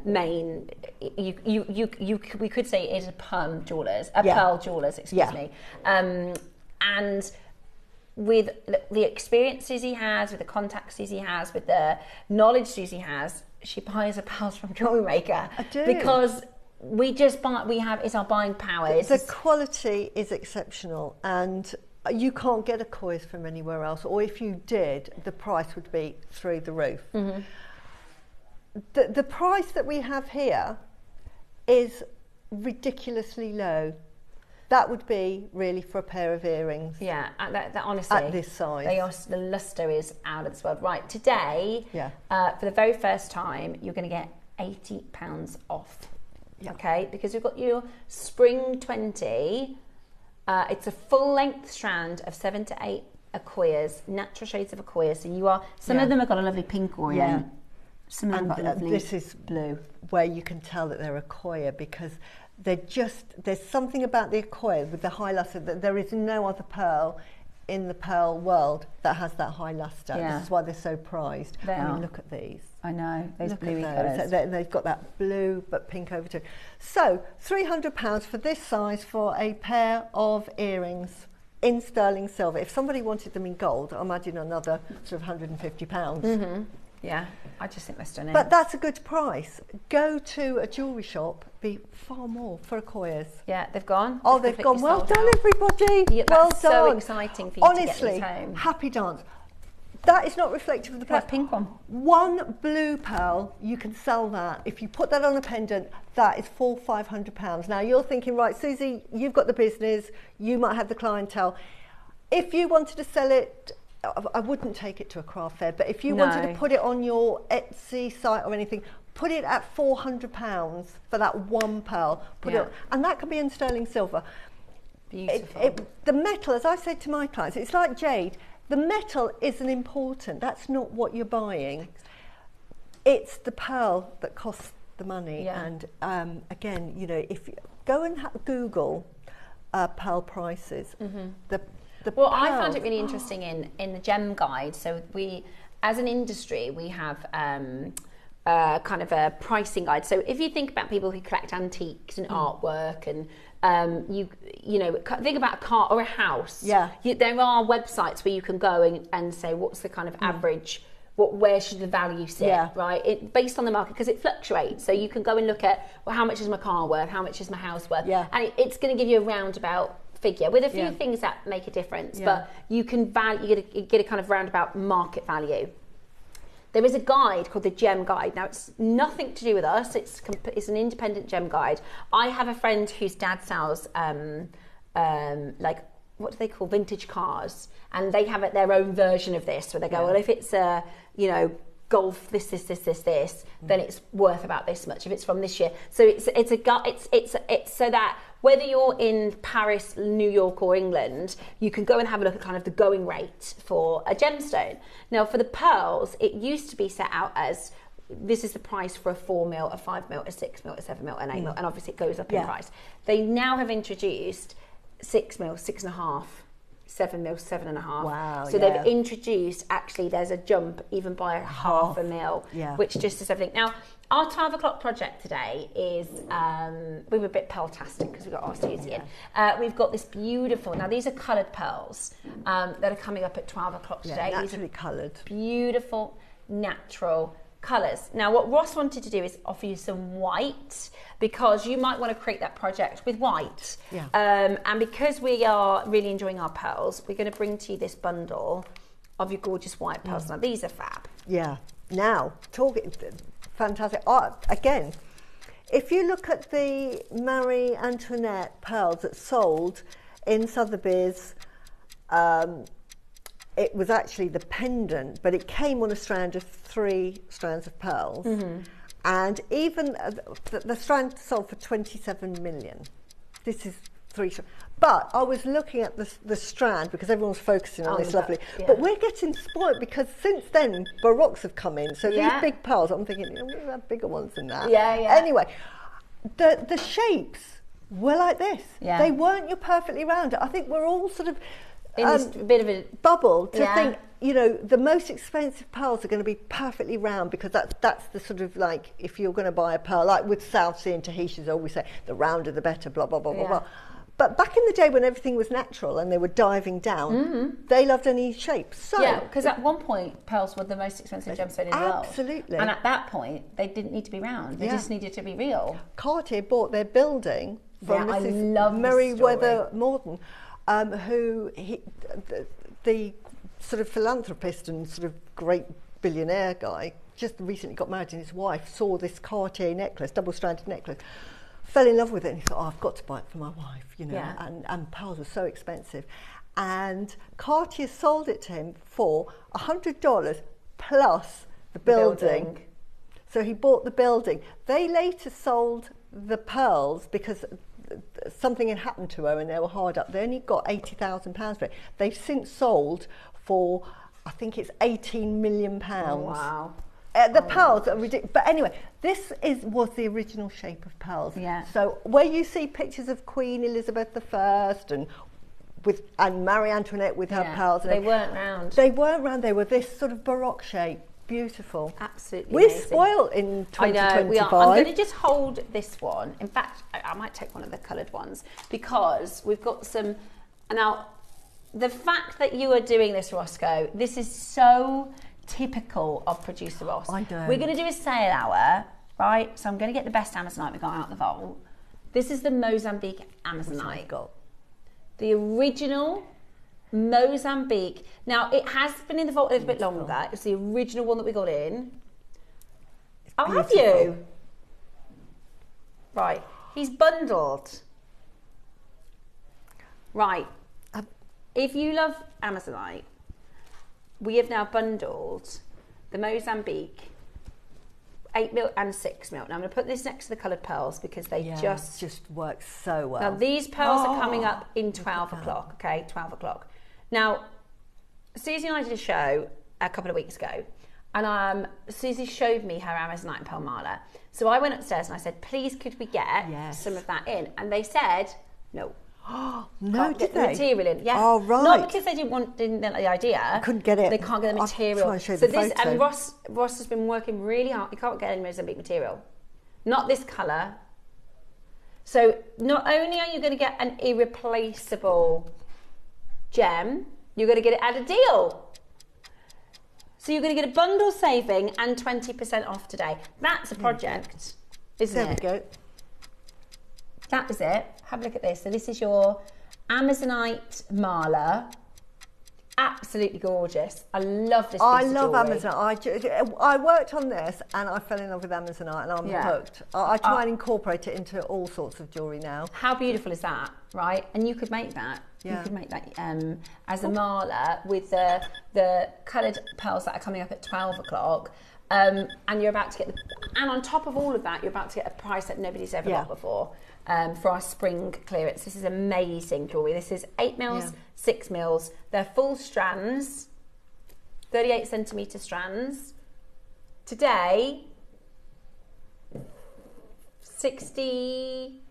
main. We could say it is a pearl jewellers, excuse me, and with the experience Susie has, with the contacts Susie has, with the knowledge Susie has, she buys her pearls from JewelleryMaker. I do. Because we just buy, it's our buying power. The quality is exceptional, and you can't get a coif from anywhere else, or if you did, the price would be through the roof. Mm-hmm. The price that we have here is ridiculously low. That would be really for a pair of earrings. Yeah, that honestly, at this size, the luster is out of this world. Right, today, for the very first time, you're going to get £80 off. Yeah. Okay, because we've got your Spring 20. It's a full length strand of 7 to 8 aquarius, natural shades of aquarius. So you are, some of them have got a lovely pink orient. Some of them have got lovely this is blue. Where you can tell that they're aquaria, because there's something about the aquaria with the high luster that there is no other pearl in the pearl world that has that high luster. This is why they're so prized. I mean, look at these. I know, those bluey colours. They've got that blue but pink overtone. So £300 for this size for a pair of earrings in sterling silver. If somebody wanted them in gold, I imagine another sort of £150. Mm-hmm. Yeah, I just think they're stunning. But that's a good price. Go to a jewellery shop, be far more for aquarius. Yeah, they've gone. Oh, they've gone. Well done, everybody. Yeah, well that's done. So exciting for you to get these home. Happy dance. That is not reflective of the price. That pink one. One blue pearl, you can sell that. If you put that on a pendant, that is £400-500. Now you're thinking, right, Susie, you've got the business, you might have the clientele. If you wanted to sell it, I wouldn't take it to a craft fair, but if you wanted to put it on your Etsy site or anything, put it at £400 for that one pearl. Put it on, and that can be in sterling silver. Beautiful. The metal, as I said to my clients, it's like jade. The metal isn't important. That's not what you're buying. It's the pearl that costs the money. Yeah. And again, you know, if you go and Google pearl prices, well, I found it really interesting in the gem guide. So we, as an industry, we have kind of a pricing guide. So if you think about people who collect antiques and artwork, and you know, think about a car or a house. Yeah, there are websites where you can go and say what's the kind of average. Where should the value sit, right? Based on the market, because it fluctuates. So you can go and look at, well, how much is my car worth? How much is my house worth? Yeah. And it's going to give you a roundabout figure with a few things that make a difference, but you can get a kind of roundabout market value. There is a guide called the Gem Guide. Now, it's nothing to do with us. It's an independent gem guide. I have a friend whose dad sells like, what do they call, vintage cars, and they have their own version of this, where they go, well, if it's a, you know, Golf this, then it's worth about this much if it's from this year. So it's so that whether you're in Paris, New York, or England, you can go and have a look at kind of the going rate for a gemstone. Now, for the pearls, it used to be set out as, this is the price for a 4 mil, a 5 mil, a 6 mil, a 7 mil, an 8 mil, and obviously it goes up in price. They now have introduced 6 mil, 6.5, 7 mil, 7.5. Wow. So they've introduced, actually, there's a jump even by half a mil, which just is everything. Now, our 12 o'clock project today is, we were a bit pearl-tastic because we've got our Susie in. We've got this beautiful, now these are coloured pearls that are coming up at 12 o'clock today. Naturally coloured. Beautiful, natural colours. Now, what Ross wanted to do is offer you some white, because you might want to create that project with white. Yeah. And because we are really enjoying our pearls, we're going to bring to you this bundle of your gorgeous white pearls. Now, these are fab. Yeah. Now, fantastic. Again, If you look at the Marie Antoinette pearls that sold in Sotheby's, it was actually the pendant, but it came on a strand of 3 strands of pearls. And even the strand sold for 27 million. This is 3 strands. But I was looking at the strand because everyone's focusing on this lovely. But we're getting spoiled because since then, Baroques have come in. So these big pearls, I'm thinking, we have bigger ones than that. Anyway, the shapes were like this. They weren't your perfectly round. I think we're all sort of in this bit of a bubble to think, you know, the most expensive pearls are going to be perfectly round because that's the sort of like, if you're going to buy a pearl, like with South Sea and Tahitians always say, the rounder the better, blah, blah, blah, blah, blah. But back in the day when everything was natural and they were diving down, they loved any shape. So because at one point, pearls were the most expensive gemstone in the world. Absolutely. And at that point, they didn't need to be round. They just needed to be real. Cartier bought their building from I love Mrs. Meriwether Morton, who the sort of philanthropist and sort of great billionaire guy, just recently got married, and his wife saw this Cartier necklace, double-stranded necklace, fell in love with it, and he thought, I've got to buy it for my wife, you know, and pearls were so expensive. And Cartier sold it to him for $100 plus the building. So he bought the building. They later sold the pearls because something had happened to her and they were hard up. They only got £80,000 for it. They've since sold for, I think it's £18 million. Wow. The pearls are ridiculous. But anyway, this was the original shape of pearls. So where you see pictures of Queen Elizabeth I and Marie Antoinette with her pearls. They weren't round. They weren't round. They were this sort of Baroque shape. Beautiful. Absolutely We're amazing. Spoiled in 2025. I know, we are. I'm going to just hold this one. In fact, I might take one of the coloured ones because we've got some... Now, the fact that you are doing this, Roscoe, this is so typical of producer Ross. I know. We're going to do a sale hour, right? So I'm going to get the best Amazonite we got out of the vault. This is the Mozambique Amazonite. The original Mozambique. Now, it has been in the vault a little bit longer. It's the original one that we got in. Oh, have you? Right. He's bundled. Right. If you love Amazonite, we have now bundled the Mozambique 8mm and 6mm. Now I'm going to put this next to the coloured pearls because they just work so well. Now these pearls are coming up in 12 o'clock, okay, 12 o'clock. Now, Susie and I did a show a couple of weeks ago and Susie showed me her Amazonite and pearl mala. So I went upstairs and I said, please could we get some of that in? And they said, no. No, did they? Material in, Oh, right. Not because they didn't like the idea. Couldn't get it. They can't get the material. I'll try and show the photo. And Ross has been working really hard. You can't get any Mozambique material. Not this colour. So not only are you going to get an irreplaceable gem, you're going to get it at a deal. So you're going to get a bundle saving and 20% off today. That's a project, isn't it? There we go. That is it. Have a look at this. So this is your Amazonite mala. Absolutely gorgeous. I love this piece I of love jewellery. Amazonite. I worked on this and I fell in love with Amazonite and I'm hooked. I try and incorporate it into all sorts of jewellery now. How beautiful is that, right? And you could make that. You could make that as a mala with the coloured pearls that are coming up at 12 o'clock. And you're about to get and on top of all of that, you're about to get a price that nobody's ever got before. For our spring clearance. This is amazing jewellery. This is 8mm, 6mm. They're full strands, 38 centimetre strands. Today, £62.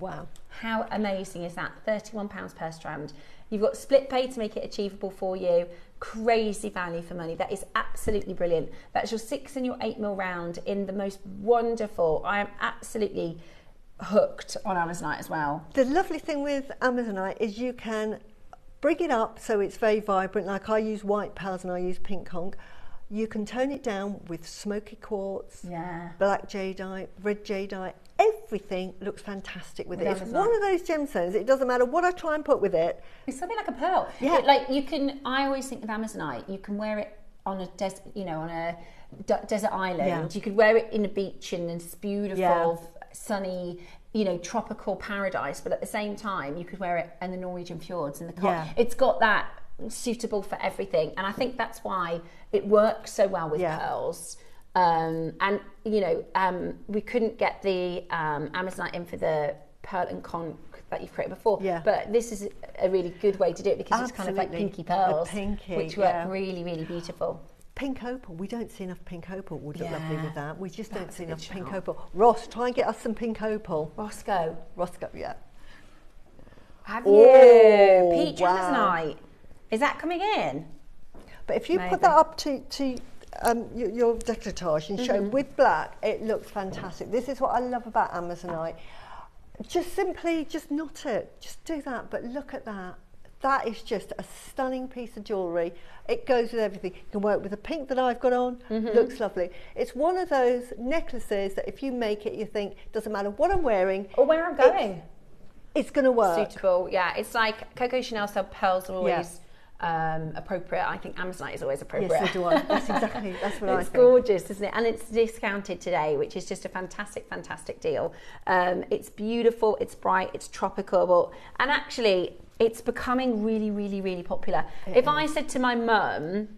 Wow. How amazing is that? £31 per strand. You've got split pay to make it achievable for you. Crazy value for money. That is absolutely brilliant. That's your 6 and your 8mm round in the most wonderful. I am absolutely hooked on Amazonite as well. The lovely thing with Amazonite is you can bring it up so it's very vibrant. Like I use white pearls and I use pink conch. You can tone it down with smoky quartz, black jadeite, red jadeite. Everything looks fantastic with it. It's one of those gemstones. It doesn't matter what I try and put with it. It's something like a pearl. Yeah. Like you can. I always think of Amazonite. You can wear it on a on a desert island. Yeah. You could wear it in a beach in this beautiful, sunny, tropical paradise. But at the same time, you could wear it in the Norwegian fjords and the cold. Yeah. It's got that suitable for everything, and I think that's why it works so well with pearls. And we couldn't get the Amazonite in for the pearl and conch that you've created before, but this is a really good way to do it because it's kind of like pinky pearls, which work really, really beautiful. Pink opal, we don't see enough pink opal. Would look lovely with that. We just don't see enough pink opal. Ross, try and get us some pink opal. Roscoe, yeah. Have you? Peach Amazonite. Is that coming in? But if you put that up to your décolletage and show with black, it looks fantastic. This is what I love about Amazonite. Just knot it. Just do that. But look at that. That is just a stunning piece of jewellery. It goes with everything. You can wear it with the pink that I've got on. Looks lovely. It's one of those necklaces that if you make it, you think, doesn't matter what I'm wearing. Or where I'm going. It's going to work. Suitable, yeah. It's like Coco Chanel said pearls are always appropriate. I think Amazonite is always appropriate. Yes, so do I. That's what I think. It's gorgeous, isn't it? And it's discounted today, which is just a fantastic, fantastic deal. It's beautiful, it's bright, it's tropical, and actually it's becoming really, really, really popular. If I said to my mum,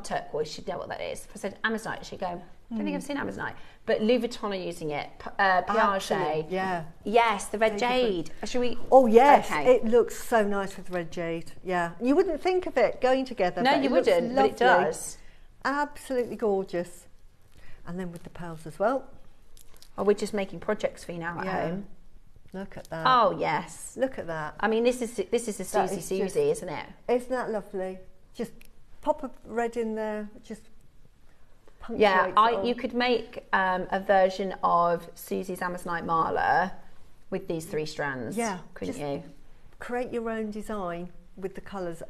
turquoise, she'd know what that is. If I said Amazonite, she'd go, I don't think I've seen Amazonite. But Louis Vuitton are using it. Piaget. Yeah. Yes, the red jade. Should we? Oh, yes. Okay. It looks so nice with red jade. Yeah. You wouldn't think of it going together. No, you wouldn't, but it does. Absolutely gorgeous. And then with the pearls as well. Oh, we're just making projects for you now at home. Look at that. Oh, yes. Look at that. I mean, this is a Susie, isn't it? Isn't that lovely? Just pop a red in there. Just you could make a version of Susie's Amazonite Mala with these 3 strands. Yeah, couldn't you? Create your own design with the colours.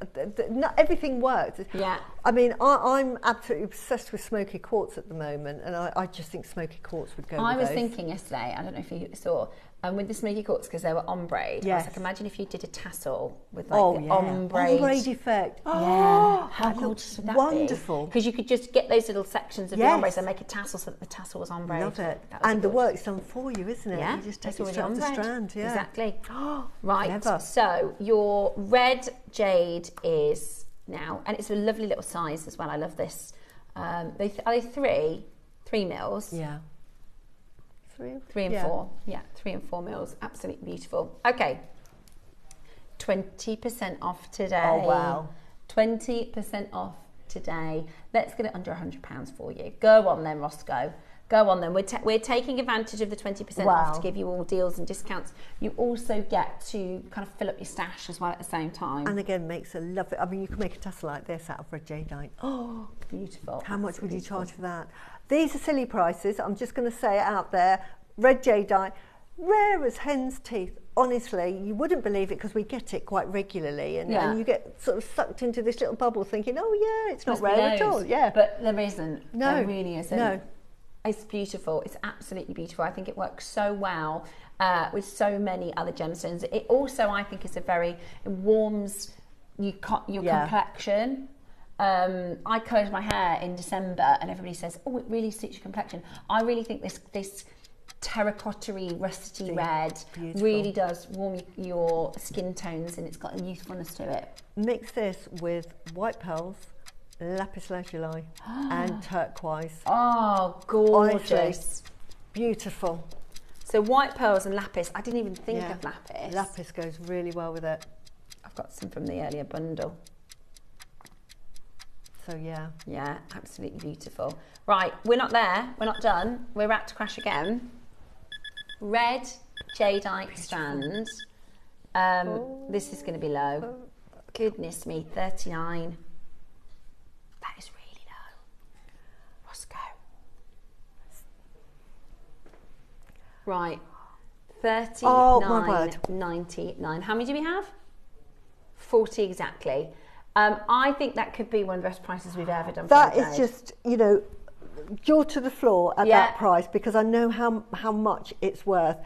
Not everything works. Yeah. I mean, I'm absolutely obsessed with smoky quartz at the moment, and I just think smoky quartz would go. I was thinking yesterday. I don't know if you saw. With the smoky quartz, because they were ombre. Yes. I was like, imagine if you did a tassel with like the ombre effect. Yeah. How gorgeous would that wonderful. Because you could just get those little sections of the ombre and make a tassel so that the tassel was ombre. Love it. And the work's done for you, isn't it? Yeah. You just take it straight off the strand. Yeah. Exactly. Right. Clever. So your red jade is now, and it's a lovely little size as well. I love this. Are they 3 mils? Yeah. 3 and 4. Yeah, 3 and 4 mils. Absolutely beautiful. Okay. 20% off today. Oh, wow. 20% off today. Let's get it under £100 for you. Go on then, Roscoe. Go on then. We're taking advantage of the 20% off to give you all deals and discounts. You also get to kind of fill up your stash as well at the same time. And again, makes a lovely. I mean, you can make a tassel like this out of red jadeite. Oh, beautiful. How much would you charge for that? These are silly prices. I'm just going to say it out there. Red jadeite, rare as hen's teeth. Honestly, you wouldn't believe it because we get it quite regularly, and you get sort of sucked into this little bubble, thinking, "Oh yeah, it's not rare at all." Yeah, but there isn't. No, there really isn't. No. It's beautiful. It's absolutely beautiful. I think it works so well with so many other gemstones. It also, I think, it warms your complexion. I coloured my hair in December, and everybody says, "Oh, it really suits your complexion." I really think this terracotta-y, rusty red really does warm your skin tones, and it's got a youthfulness to it. Mix this with white pearls, lapis lazuli, and turquoise. Oh, gorgeous! Honestly, beautiful. So white pearls and lapis. I didn't even think of lapis. Lapis goes really well with it. I've got some from the earlier bundle. So yeah, absolutely beautiful. Right, we're not there. We're not done. We're about to crash again. Red jadeite strand. This is going to be low. Goodness me, 39. That is really low. Roscoe. Right, 39.99. How many do we have? 40 exactly. I think that could be one of the best prices we've ever done. That is just, jaw to the floor at that price, because I know how much it's worth.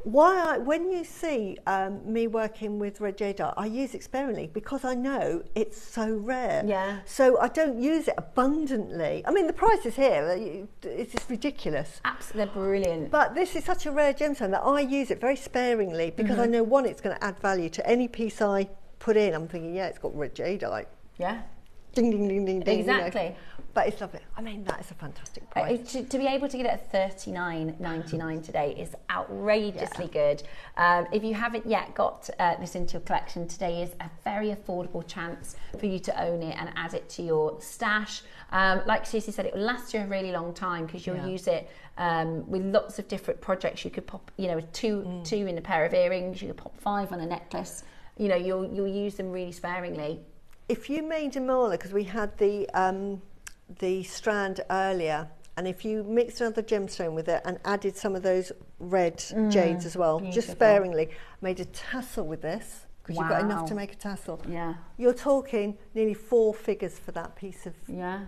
When you see me working with red jadeite, I use it sparingly because I know it's so rare. Yeah. So I don't use it abundantly. I mean, the price is here. It's just ridiculous. Absolutely, they're brilliant. But this is such a rare gemstone that I use it very sparingly because I know, one, it's going to add value to any piece I put in. I'm thinking, yeah, it's got red jadeite. Yeah. Ding, ding, ding, ding, ding. Exactly. You know. But it's lovely. I mean, that is a fantastic price. To be able to get it at $39.99 today is outrageously good. If you haven't yet got this into your collection, today is a very affordable chance for you to own it and add it to your stash. Like Susie said, it will last you a really long time because you'll use it with lots of different projects. You could pop, two in a pair of earrings. You could pop 5 on a necklace. You'll use them really sparingly. If you made a mala, because we had the strand earlier, and if you mixed another gemstone with it and added some of those red jades as well, just sparingly, made a tassel with this, because you've got enough to make a tassel. Yeah. You're talking nearly 4 figures for that piece of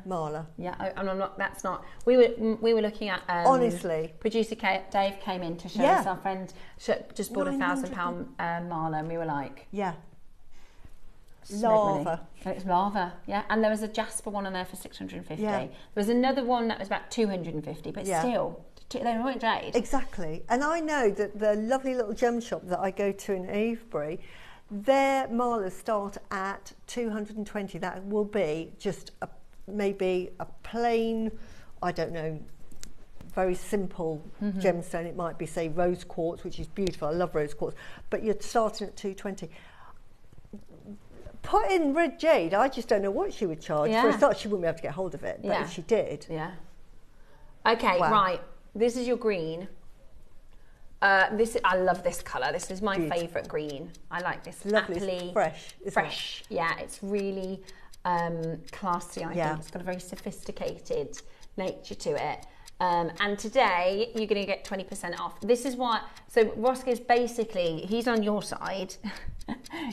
mala. Yeah, and I'm not, that's not, we were looking at, honestly, producer Dave came in to show us, our friend just bought £1,000 mala, and we were like, lava. It's lava, and there was a jasper one on there for 650. There was another one that was about 250, but still, they weren't jade. Exactly. And I know that the lovely little gem shop that I go to in Avebury, their malas start at 220. That will be just maybe a plain, I don't know, very simple gemstone. It might be, say, rose quartz, which is beautiful. I love rose quartz, but you're starting at 220. Put in red jade, I just don't know what she would charge. For a start, she wouldn't be able to get hold of it, but if she did. Okay, right. This is your green. I love this colour. This is my favourite green. I like this. Lovely, appley, fresh. Yeah, it's really classy, I think. It's got a very sophisticated nature to it. And today you're going to get 20% off. This is what, so Roscoe's basically, he's on your side.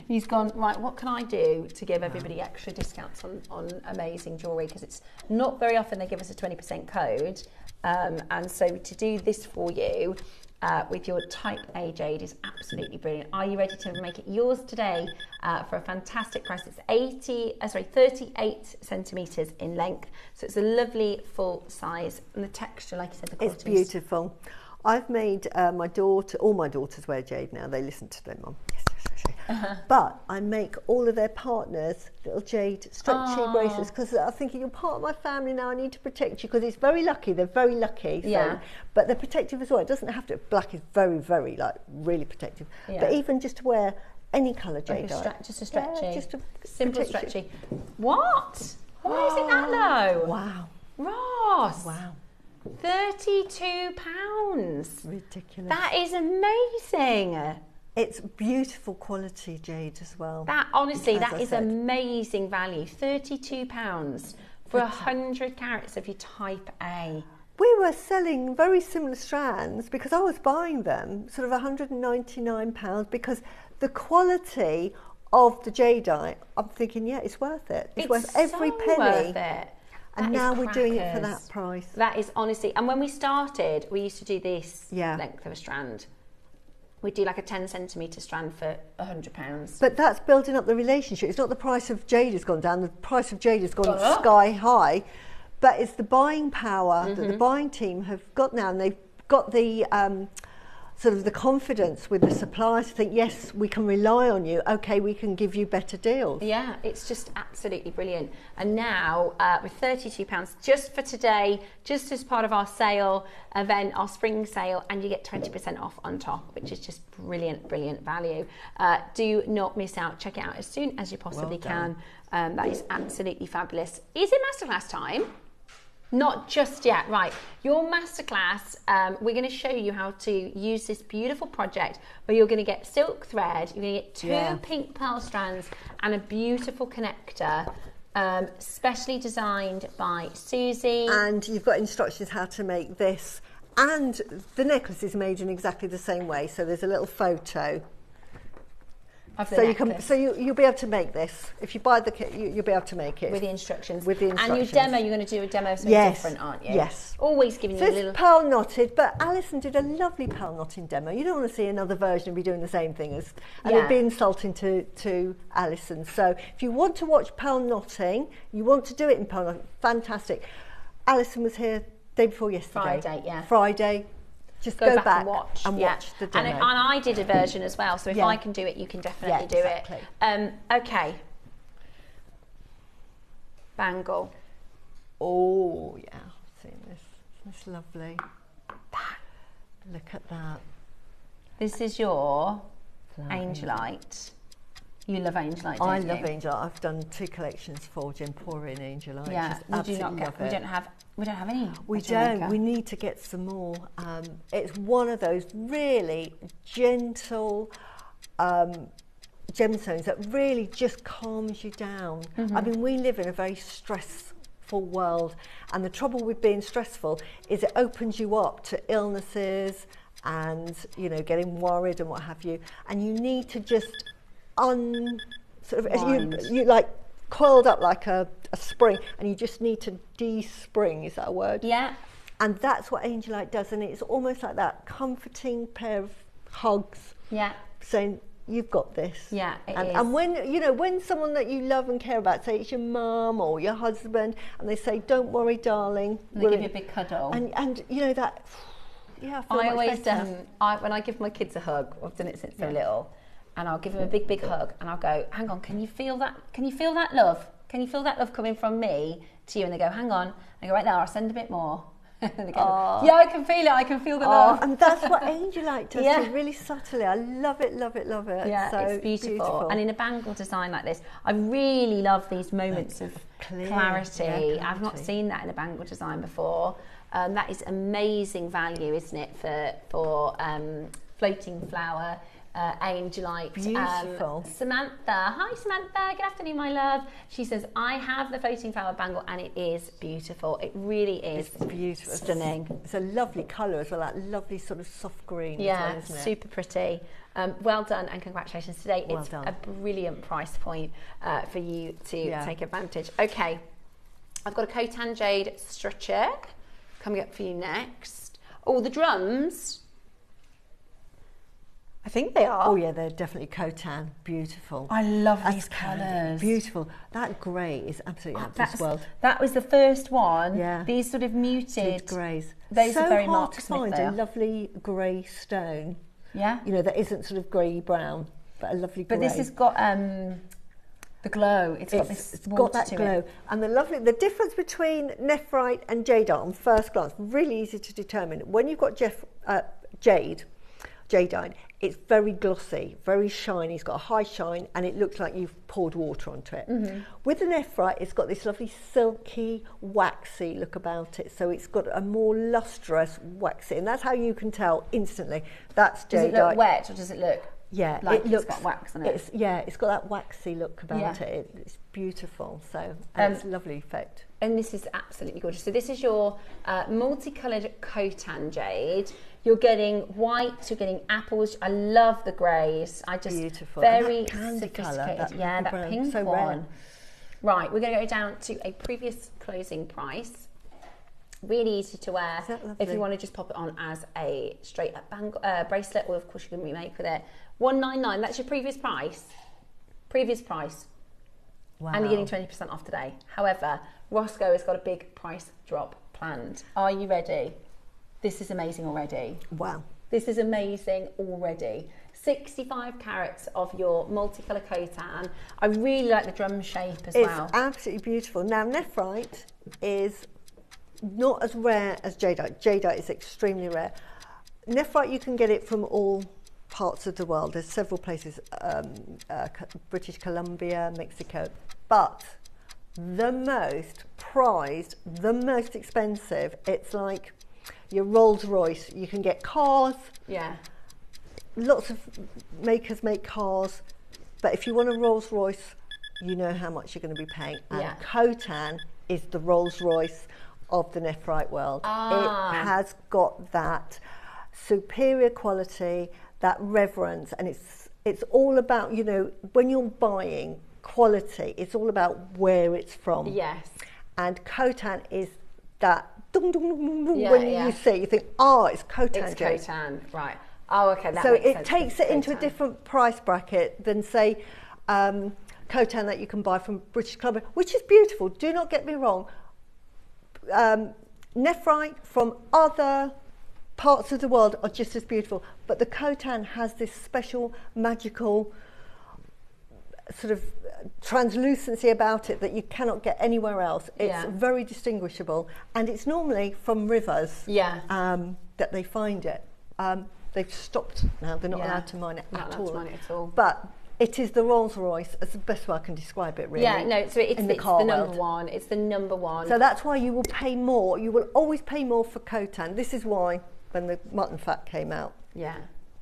He's gone, right, what can I do to give everybody extra discounts on amazing jewellery? Because it's not very often they give us a 20% code. And so to do this for you with your type A jade is absolutely brilliant. Are you ready to make it yours today for a fantastic price? It's 38 centimetres in length. So it's a lovely full size, and the texture, like you said, the quality. It's beautiful. I've made all my daughters wear jade now. They listen to their mum. But I make all of their partners little jade stretchy bracelets, because I'm thinking, you're part of my family now, I need to protect you, because it's very lucky, they're very lucky. So, but they're protective as well. It doesn't have to, black is very, very, like, really protective. But even just to wear any colour jade, just a stretchy, just a simple stretchy. What? Why is it that low? Wow. Ross. Wow. £32. Ridiculous. That is amazing. It's beautiful quality jade as well. That, honestly, that is amazing value. £32 for 100 carats of your type A. We were selling very similar strands, because I was buying them sort of £199, because the quality of the jadeite, I'm thinking, it's worth it. It's worth every penny. Worth it. And now we're doing it for that price. That is, honestly, and when we started, we used to do this length of a strand. We'd do like a 10 centimetre strand for £100. But that's building up the relationship. It's not the price of jade has gone down, the price of jade has gone sky high, but it's the buying power that the buying team have got now, and they've got the sort of the confidence with the suppliers to think, yes, we can rely on you, okay, we can give you better deals. Yeah, it's just absolutely brilliant. And now with £32 just for today, just as part of our sale event, our spring sale, and you get 20% off on top, which is just brilliant, brilliant value. Do not miss out. Check it out as soon as you possibly can. That is absolutely fabulous. Is it masterclass time? Not just yet. Right, your masterclass, we're going to show you how to use this beautiful project where you're going to get silk thread, you're going to get 2 pink pearl strands and a beautiful connector, specially designed by Susie. And you've got instructions how to make this, and the necklace is made in exactly the same way, so there's a little photo. Of the So necklace. you'll be able to make this. If you buy the kit, you'll be able to make it. With the instructions. With the instructions. And your demo, you're going to do a demo of something different, aren't you? Yes. Always giving So you a it's little... pearl knotted, but Alison did a lovely pearl knotting demo. You don't want to see another version and be doing the same thing as, and it'd be insulting to Alison. So if you want to watch pearl knotting, you want to do it in pearl knotting, fantastic. Alison was here day before yesterday. Friday, yeah. Friday. Just Go back and watch the demo. And I did a version as well, so if I can do it, you can definitely do it. Okay. Bangle. Oh, yeah, I've seen this. It's lovely. Look at that. This is your Angelite. You love Angelite, don't I you? love Angelite. I've done 2 collections for Emporium Angelite. Yeah, we don't have any. We don't. We need to get some more. It's one of those really gentle gemstones that really just calms you down. I mean, we live in a very stressful world, and the trouble with being stressful is it opens you up to illnesses and, you know, getting worried and what have you. And you need to just you like coiled up like a spring, and you just need to de-spring. Is that a word? Yeah. And that's what Angelite does, and it's almost like that comforting pair of hugs. Yeah. Saying, you've got this. Yeah, it is. And when, you know, when someone that you love and care about, say it's your mum or your husband, and they say, don't worry, darling. And they give you a big cuddle. And you know that, yeah, I always when I give my kids a hug, I've done it since they're little, and I'll give them a big, big hug, and I'll go, hang on, can you feel that? Can you feel that love? Can you feel that love coming from me to you? And they go, hang on. I go, right now, I'll send a bit more. And they go, yeah, I can feel it. I can feel the love. And that's what Angelite does, so really subtly. I love it, love it, love it. Yeah, so it's beautiful. And in a bangle design like this, I really love these moments of clarity. I've not seen that in a bangle design before. That is amazing value, isn't it, for floating flower. Angelite. Beautiful. Samantha. Hi, Samantha. Good afternoon, my love. She says, I have the floating flower bangle, and it is beautiful. It really is. It's beautiful. Stunning. It's a lovely colour as well, that lovely sort of soft green. Yeah, as well, isn't it? super pretty. Well done, and congratulations today. It's a brilliant price point for you to take advantage. Okay, I've got a Kotan Jade stretcher coming up for you next. Oh, the drums. I think they are. Oh yeah, they're definitely Kotan. Beautiful. I love these colours. Beautiful. That grey is absolutely out of this world. That was the first one. Yeah. These sort of muted greys. Those so are very hard to Mark Smith. find a lovely grey stone. Yeah. You know, that isn't sort of grey brown, but a lovely grey. But this has got the glow. It's got that glow. And the difference between nephrite and jadeite on first glance, really easy to determine. When you've got jadeite, it's very glossy, very shiny. It's got a high shine, and it looks like you've poured water onto it. With the nephrite, it's got this lovely silky, waxy look about it. So it's got a more lustrous, waxy, and that's how you can tell instantly. That's jadeite. Does it look wet, or does it look? Yeah, like it's got wax on it. It's got that waxy look about it. It's beautiful. So it's a lovely effect. And this is absolutely gorgeous. So this is your multicoloured Kotan Jade. You're getting white, you're getting apples. I love the greys. Beautiful. Very candy sophisticated. colour. That pink so one. Rare. Right, we're going to go down to a previous closing price. Really easy to wear if you want to just pop it on as a straight up bracelet, or of course you can remake with it. $199. That's your previous price. Wow. And you're getting 20% off today. However, Roscoe has got a big price drop planned. Are you ready? This is amazing already. Wow. This is amazing already. 65 carats of your multicolour Kotan. I really like the drum shape as well. It's absolutely beautiful. Now, nephrite is not as rare as jadeite. Jadeite is extremely rare. Nephrite, you can get it from all parts of the world. There's several places, British Columbia, Mexico. But the most prized, the most expensive, it's like your Rolls Royce. You can get cars. Yeah. Lots of makers make cars, but if you want a Rolls Royce, you know how much you're going to be paying. And Kotan is the Rolls Royce of the nephrite world. It has got that superior quality, that reverence, and it's it's all about, you know, when you're buying quality, it's all about where it's from. Yes. And Kotan is that dung, dung, dung, dung, dung, Yeah, when yeah. you see, you think, oh, it's Kotan. It's Kotan, right. Oh, okay, that So makes it sense. takes it into a Kotan. different price bracket than, say, Kotan that you can buy from British Clover, which is beautiful. Do not get me wrong. Nephrite from other parts of the world are just as beautiful, but the Kotan has this special magical sort of translucency about it that you cannot get anywhere else. It's very distinguishable, and it's normally from rivers that they find it. They've stopped now, they're not allowed to mine it at all. But it is the Rolls Royce, that's the best way I can describe it, really. Yeah, no, so it's the number world. one. It's the number one. So that's why you will pay more. You will always pay more for Kotan. This is why when the mutton fat came out. Yeah,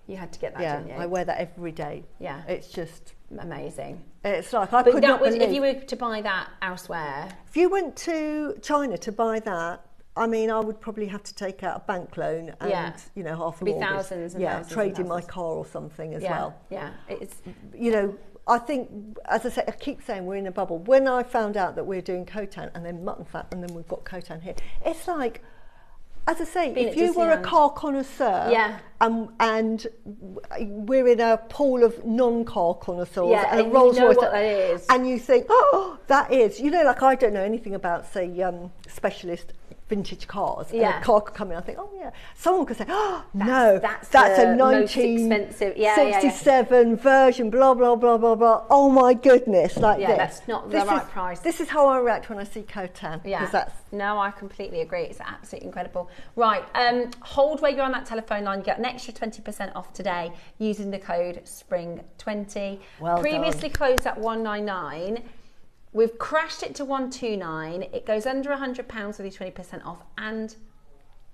you had to get that, didn't you? I wear that every day. Yeah. It's just amazing. It's like, I could not believe. If you were to buy that elsewhere. If you went to China to buy that, I mean, I would probably have to take out a bank loan and, you know, half a mortgage. Thousands and thousands trade and in my thousands. car or something as well. Yeah, it's... You know, I think, as I say, I keep saying we're in a bubble. When I found out that we're doing Kotan and then mutton fat and then we've got Kotan here, it's like, as I say, if you were a car connoisseur and we're in a pool of non-car connoisseurs and a Rolls Royce, what that is. And you think, oh, that is, you know, like I don't know anything about, say, specialist vintage cars. And a car could come in, I think, oh yeah. Someone could say, oh no, that's a 1967 version, blah blah blah blah blah. Oh my goodness, like this. That's not the right price. This is how I react when I see Kotan. Yeah. No, I completely agree. It's absolutely incredible. Right, hold where you're on that telephone line. You get an extra 20% off today using the code SPRING20. Previously closed at $199. We've crashed it to $129. It goes under £100 with your 20% off, and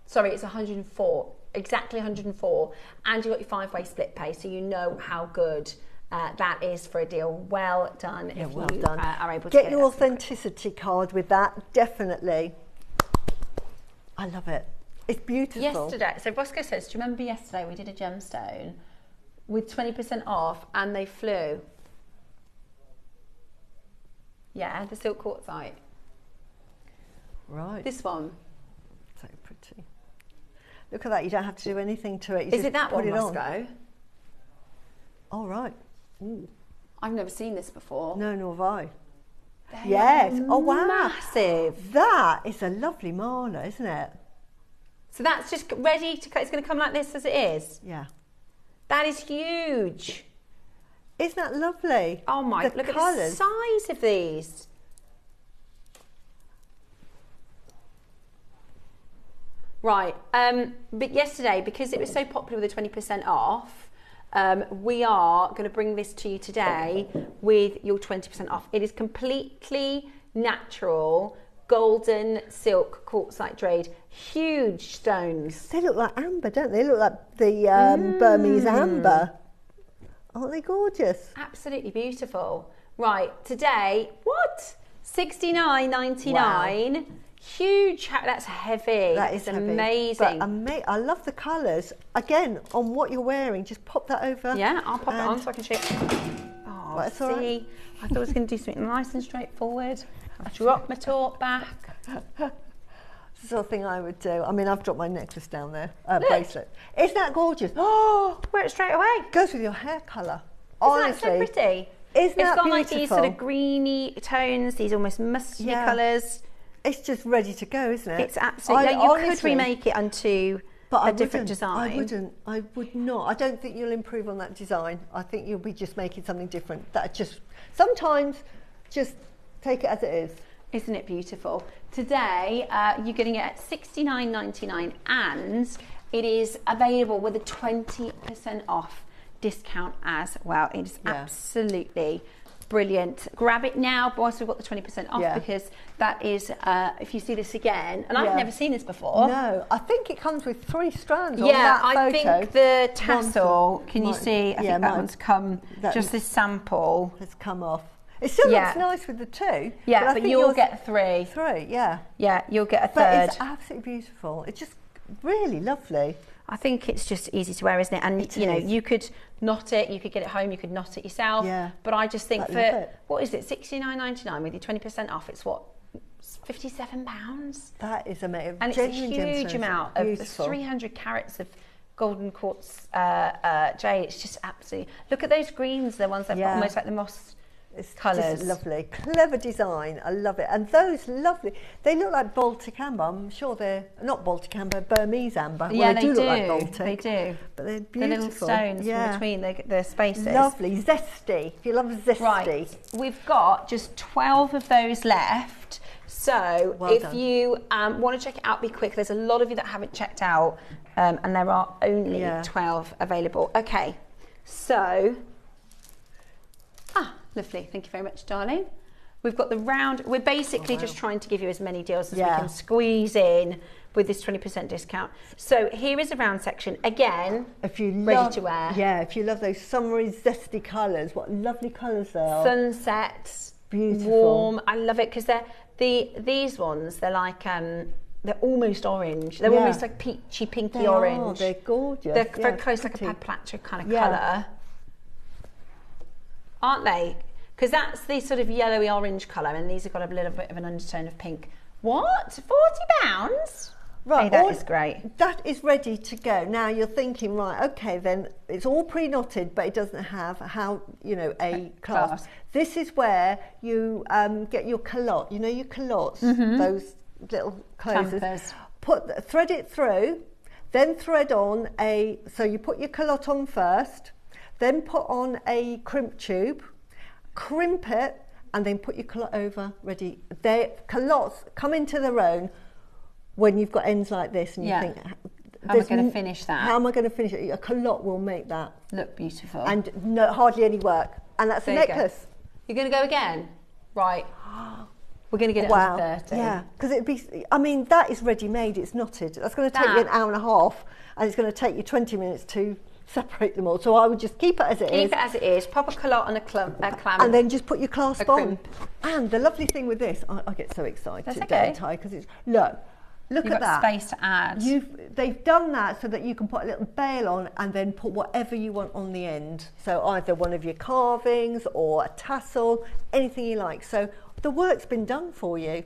sorry, it's 104, exactly 104, and you've got your 5-way split pay, so you know how good that is for a deal. Well done. Yeah, if well you done. Are able to get your authenticity card with that, definitely. I love it. It's beautiful. Yesterday, so Roscoe says, do you remember yesterday we did a gemstone with 20% off and they flew? Yeah, the silk quartzite. Right. This one. So pretty. Look at that, you don't have to do anything to it. You Is just it that put one, it Roscoe? On. Oh, right. Ooh. I've never seen this before. No, nor have I. They yes. are Oh, wow. massive. That is a lovely mala, isn't it? So that's just ready to, it's going to come like this as it is? Yeah. That is huge. Isn't that lovely? Oh my, look colours. at the size of these. Right, but yesterday, because it was so popular with the 20% off, we are going to bring this to you today with your 20% off. It is completely natural, golden silk quartzite jade, huge stones. They look like amber, don't they? They look like the Burmese amber. Aren't they gorgeous? Absolutely beautiful. Right, today, what? $69.99. Wow. Huge, that's heavy. That is heavy. Amazing. But I love the colours. Again, on what you're wearing, just pop that over. Yeah, I'll pop it on so I can show you. Oh, That's see, all right. I thought I was going to do something nice and straightforward. I dropped my talk back. It's the sort of thing I would do. I mean, I've dropped my necklace down there, bracelet. Isn't that gorgeous? Oh, Wear it straight away. Goes with your hair colour. Isn't that so pretty? Isn't that got beautiful? like these sort of greeny tones, these almost musty colours. It's just ready to go, isn't it? It's absolutely. You could honestly, remake it onto a different design. I would not. I don't think you'll improve on that design. I think you'll be just making something different. That just sometimes just take it as it is. Isn't it beautiful? Today, you're getting it at $69.99 and it is available with a 20% off discount as well. It is absolutely brilliant. Grab it now whilst we've got the 20% off because that is, if you see this again, and I've never seen this before. No, I think it comes with 3 strands on that photo. I think the tassel, can you see? I think that one's come, just this sample. Has come off. It still looks nice with the 2. Yeah, but you'll get 3. 3, yeah. Yeah, you'll get a third. But it's absolutely beautiful. It's just really lovely. I think it's just easy to wear, isn't it? And you know, you could knot it, you could get it home, you could knot it yourself. Yeah. But I just think for what is it, £69.99 with your 20% off? It's what, £57? That is amazing. And it's a huge amount of 300 carats of golden quartz jade. It's just absolutely. Look at those greens. The ones that are almost like the moss. It's colours. just lovely, clever design. I love it. And those lovely, they look like Baltic amber. I'm sure they're not Baltic amber, Burmese amber. Yeah, well, they do look like Baltic. They do. But they're beautiful. The little stones in between the spaces. Lovely, zesty. If you love zesty. Right. We've got just 12 of those left. So if you want to check it out, be quick. There's a lot of you that haven't checked out, and there are only 12 available. Okay, so. Lovely, thank you very much, darling. We've got the round, we're basically just trying to give you as many deals as we can squeeze in with this 20% discount. So here is a round section, again, if you ready to wear. Yeah, if you love those summery, zesty colours, what lovely colours they are. Sunsets, beautiful. Warm, I love it, because these ones, they're like, they're almost orange. They're almost like peachy, pinky orange. They're gorgeous. They're very close, like a padplatcher kind of colour. Aren't they? Because that's the sort of yellowy orange colour, and these have got a little bit of an undertone of pink. What? £40? Right, hey, that is great. That is ready to go. Now you're thinking, right, okay, then it's all pre-knotted, but it doesn't have a clasp. This is where you get your culotte. You know your culottes, those little closures. Thread it through, then thread on so you put your culotte on first, then put on a crimp tube, crimp it, and then put your culotte over, ready. Culottes come into their own when you've got ends like this, and you think, how am I going to finish that? How am I going to finish it? A culotte will make that look beautiful. And hardly any work. And that's a necklace. You're going to go again? Right. We're going to get it under 30. Yeah, because it'd be, I mean, that is ready-made, it's knotted. That's going to take you an hour and a half, and it's going to take you 20 minutes to separate them all. So I would just keep it as it is. Keep it as it is. Pop a culotte on a clam. And then just put your clasp on. And the lovely thing with this, I get so excited, don't I? Because it's, look You've at that. You've got space to add. They've done that so that you can put a little bail on and then put whatever you want on the end. So either one of your carvings or a tassel, anything you like. So the work's been done for you.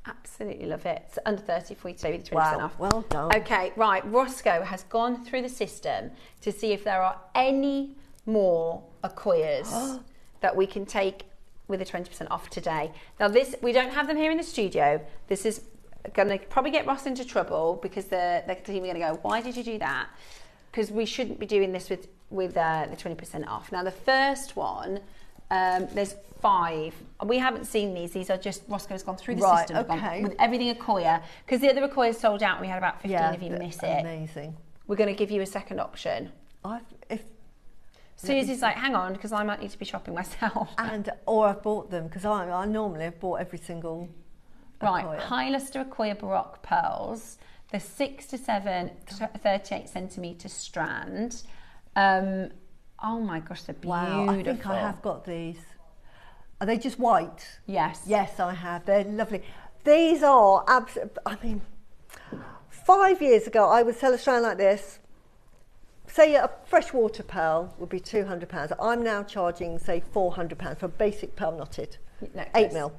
Absolutely love it. It's under 30 for you today with 20% off. Well done. Okay, right. Roscoe has gone through the system to see if there are any more Akoyas that we can take with a 20% off today. Now we don't have them here in the studio. This is going to probably get Ross into trouble because the team are going to go, why did you do that? Because we shouldn't be doing this with the 20% off. Now the first one, there's 5. We haven't seen these. These are just, Roscoe's gone through the system with everything Akoya, because the other Akoya sold out and we had about 15 of you miss it. Amazing. We're going to give you a second option. Susie's like, hang on, because I might need to be shopping myself. Or I've bought them, because I normally have bought every single Right, Akoya. high luster Akoya Baroque pearls. They're 6 to 7, 38 centimetre strand. Oh my gosh, they're beautiful. Wow, I think I have got these. Are they just white? Yes. Yes, I have. They're lovely. These are absolutely, I mean, 5 years ago, I would sell a strand like this. Say a freshwater pearl would be £200. I'm now charging, say, £400 for a basic pearl knotted, necklace. 8 mil.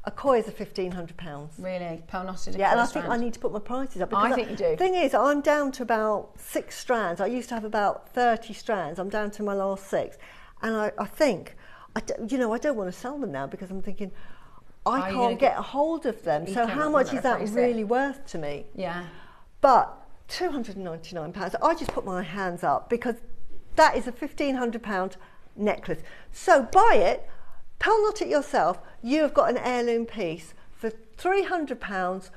Akoyas are £1,500. Really? Pearl knotted? Yeah, and I think I need to put my prices up. I think you do. The thing is, I'm down to about 6 strands. I used to have about 30 strands. I'm down to my last 6. And I think, I don't want to sell them now because I'm thinking, I can't get a hold of them. So how much is that really worth to me? Yeah. But £299, I just put my hands up because that is a £1,500 necklace. So buy it, pearl knot it yourself, you have got an heirloom piece for £300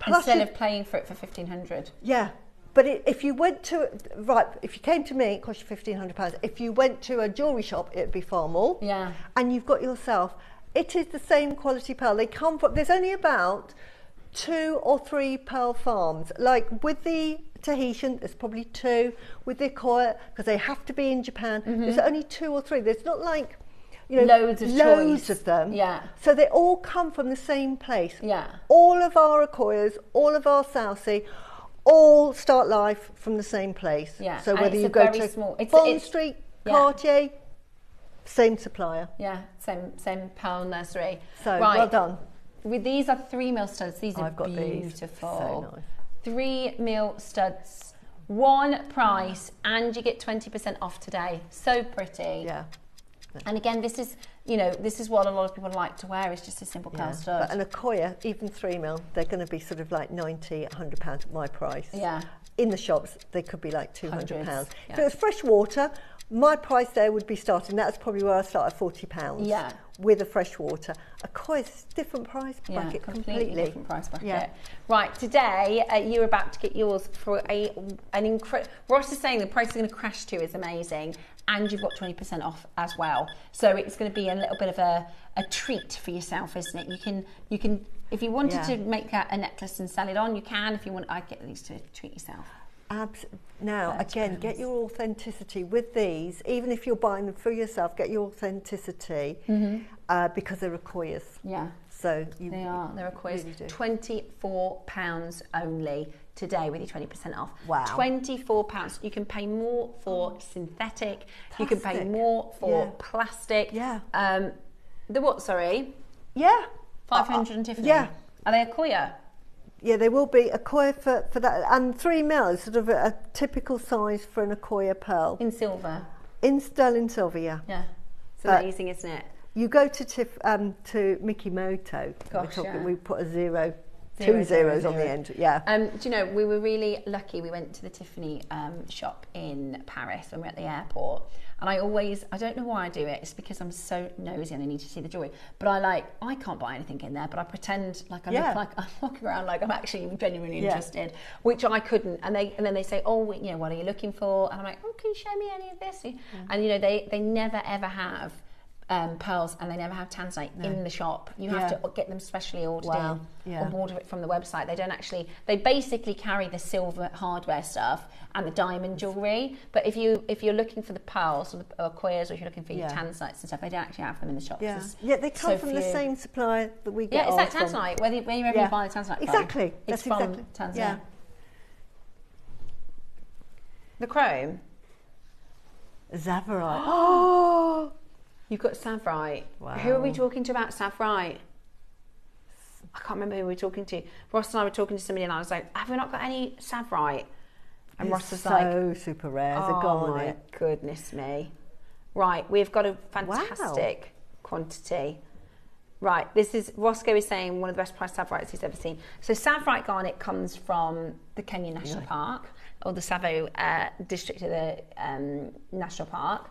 instead of paying for it for £1,500. Yeah, but if you went to, if you came to me, it cost you £1,500. If you went to a jewellery shop, it'd be far more. Yeah. And you've got yourself, it is the same quality pearl. They come from, there's only about 2 or 3 pearl farms. Like with the Tahitian, there's probably 2. With the Akoya, because they have to be in Japan, there's only 2 or 3. There's not like you know, loads of them. Yeah. So they all come from the same place. Yeah. All of our Akoyas, all of our Southsea, all start life from the same place. Yeah. So And whether it's you a go very to small- Bond Street, Yeah. Cartier, same supplier. Yeah, same pearl nursery. So right. well done. With these are 3mm studs. These are I've got these. beautiful. So nice. 3mm studs, one price, and you get 20% off today. So pretty. Yeah. And again, this is, you know, this is what a lot of people like to wear. It's just a simple pearl stud. But an Akoya, even 3mm, they're going to be sort of like £90, £100 at my price. Yeah. In the shops, they could be like £200. Hundreds, If yeah. it was fresh water, my price there would be starting. That's probably where I start at £40. Yeah. With a fresh water. Akoya's different price bracket Yeah, completely different price bracket. Yeah. Right, today you're about to get yours for an incredible. Ross is saying the price is going to crash to is amazing, and you've got 20% off as well. So it's going to be a little bit of a treat for yourself, isn't it? You can if you wanted to make a necklace and sell it on, you can. If you want, I get these to treat yourself. Now, again, get your authenticity with these. Even if you're buying them for yourself, get your authenticity because they're Akoyas. Yeah. So They are. They're Akoyas. Really £24 only today with your 20% off. Wow. £24. You can pay more for synthetic. You can pay more for plastic. Yeah. The what, sorry? Yeah. 500 and Tiffany? Yeah. Are they Akoya? Yeah, they will be Akoya for that. And 3mm is sort of a typical size for an Akoya pearl. In silver? In sterling silver, yeah. Yeah. It's amazing, isn't it? You go to Mikimoto. Gosh, we put a zero, Zero, two zero, zeros on the zero. end. Yeah. Do you know, we were really lucky. We went to the Tiffany shop in Paris when we were at the airport. And I don't know why I do it. It's because I'm so nosy and I need to see the jewellery. But I can't buy anything in there, but I pretend like I look like I'm walking around like I'm actually genuinely interested, which I couldn't. And then they say, oh, you know, what are you looking for? And I'm like, oh, can you show me any of this? And you know, they never ever have pearls, and they never have tanzanite in the shop. You have to get them specially ordered in or order it from the website. They don't actually, they basically carry the silver hardware stuff and the diamond jewellery, but if you're looking for the pearls or the Akoyas, or if you're looking for your tanzanites and stuff, they don't actually have them in the shops. Yeah, they come from the same supplier that we get. Yeah, it's like tanzanite, wherever you buy the tanzanite from. Exactly. It's from Tanzania. Yeah. The chrome. Zavarite. Oh! You've got Savrite. Wow. Who are we talking to about Savrite? I can't remember who we were talking to. Ross and I were talking to somebody and I was like, have we not got any Savrite? And Ross was like, so super rare. It's a oh garnet. my goodness me. Right, we've got a fantastic quantity. Right, this is, Roscoe is saying one of the best priced Savrites he's ever seen. So Savrite garnet comes from the Kenya National Park, or the Savo district of the National Park.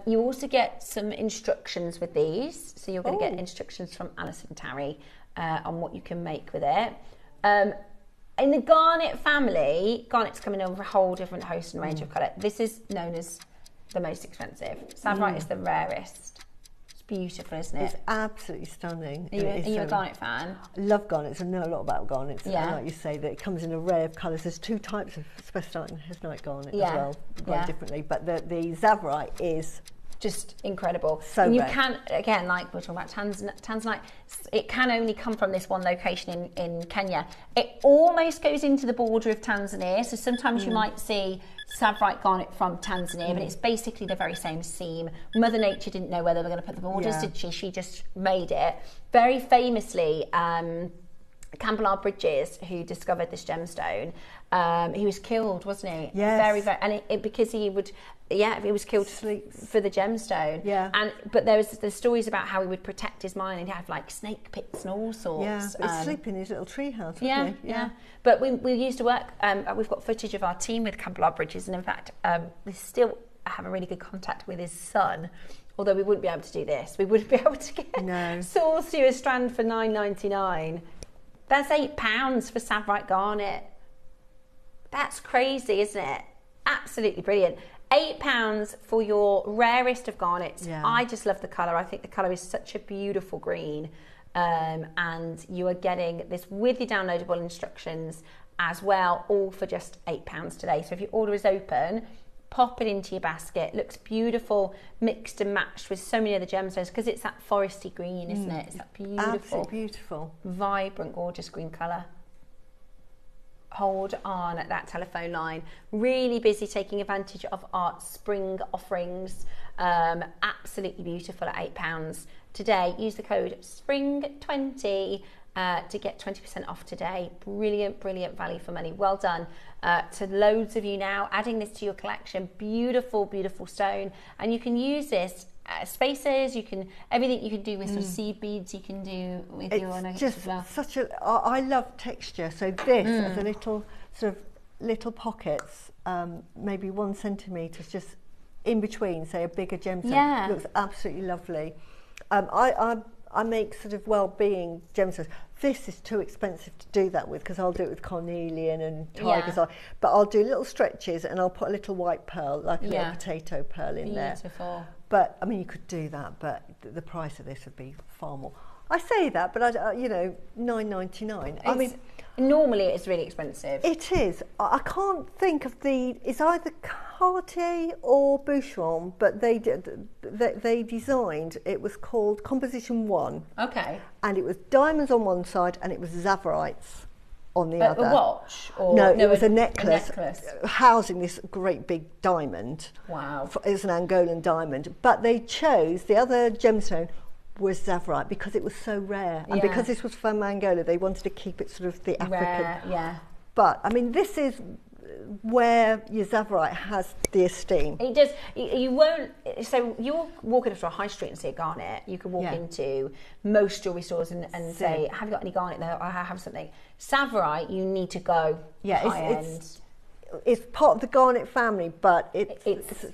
You also get some instructions with these. So you're going to get instructions from Alison Tarry on what you can make with it. In the garnet family, garnets come in a whole different host and range of colour. This is known as the most expensive. Savrite is the rarest. It's beautiful, isn't it? It's absolutely stunning. Are you a garnet fan? I love garnets. I know a lot about garnets. Yeah. And like you say, that it comes in a array of colours. There's two types of spessartite and hesnite garnet as well, quite differently. But the Zavarite is just incredible. So and you rare. can, again, like we're talking about tanzanite, it can only come from this one location in Kenya. It almost goes into the border of Tanzania, so sometimes you might see Savrite garnet from Tanzania, but it's basically the very same seam. Mother Nature didn't know where they were going to put the borders, did she? She just made it. Very famously, Campbell R. Bridges, who discovered this gemstone, he was killed, wasn't he? Yes. Very, very, and because he would, he was killed for the gemstone. Yeah. But there's stories about how he would protect his mine, and he'd have like snake pits and all sorts. Yeah, he'd sleep in his little tree house, wouldn't he? Yeah. But we used to work, we've got footage of our team with Campbell R. Bridges, and in fact, we still have a really good contact with his son. Although we wouldn't be able to do this. We wouldn't be able to source you a strand for $9.99. That's £8 for Savrite garnet. That's crazy, isn't it? Absolutely brilliant. £8 for your rarest of garnets. Yeah. I just love the colour. I think the colour is such a beautiful green. And you are getting this with your downloadable instructions as well, all for just £8 today. So if your order is open, pop it into your basket. Looks beautiful, mixed and matched with so many other gemstones, because it's that foresty green, isn't it? It's that beautiful, absolutely beautiful, vibrant, gorgeous green colour. Hold on at that telephone line. Really busy taking advantage of our spring offerings. Absolutely beautiful at £8. Today, use the code SPRING20 to get 20% off today. Brilliant, brilliant value for money. Well done to loads of you now, adding this to your collection. Beautiful, beautiful stone. And you can use this spaces, everything you can do with some seed beads, you can do with your nuggets as well. Such a, I love texture. So this as a little sort of little pockets, maybe 1 centimetre, just in between, say a bigger gemstone, looks absolutely lovely. I make sort of well-being gemstones. This is too expensive to do that with, because I'll do it with cornelian and tiger's eye. But I'll do little stretches and I'll put a little white pearl, like a little potato pearl in there. Beautiful. But I mean, you could do that, but the price of this would be far more. I say that, but you know, $9.99. I mean, normally it's really expensive. It is. I can't think of it's either Cartier or Boucheron, but they designed. It was called Composition 1. Okay. And it was diamonds on one side, and it was Zavarites on the other. A watch? Or no, it was a necklace, a housing this great big diamond. Wow. It's an Angolan diamond, but they chose the other gemstone was Zavarite because it was so rare, and because this was from Angola, they wanted to keep it sort of the African. Rare, But I mean, this is where your Zavarite has the esteem. It does. You won't. So you're walking up a high street and see a garnet. You can walk into most jewellery stores and say, "Have you got any garnet there? I have something." Zavarite, you need to go high end. It's part of the garnet family, but it's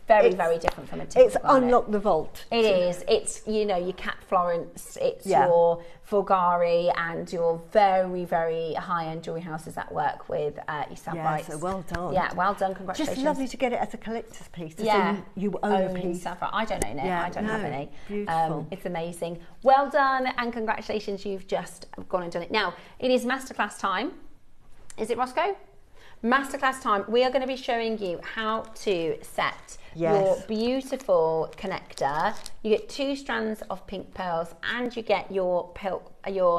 very, very different from a typical It's garnet. unlocked the vault. It is. It's, you know, your Cat Florence, it's your Fulgari, and your very, very high-end jewellery houses that work with your Zavarite. Yeah, so well done. Yeah, well done. Congratulations. Just lovely to get it as a collector's piece. To say you own a piece. Zavarite. I don't own it. I don't have any. Beautiful. It's amazing. Well done, and congratulations. You've just gone and done it. Now, it is masterclass time. Is it, Roscoe? Masterclass time. We are going to be showing you how to set your beautiful connector. You get 2 strands of pink pearls, and you get your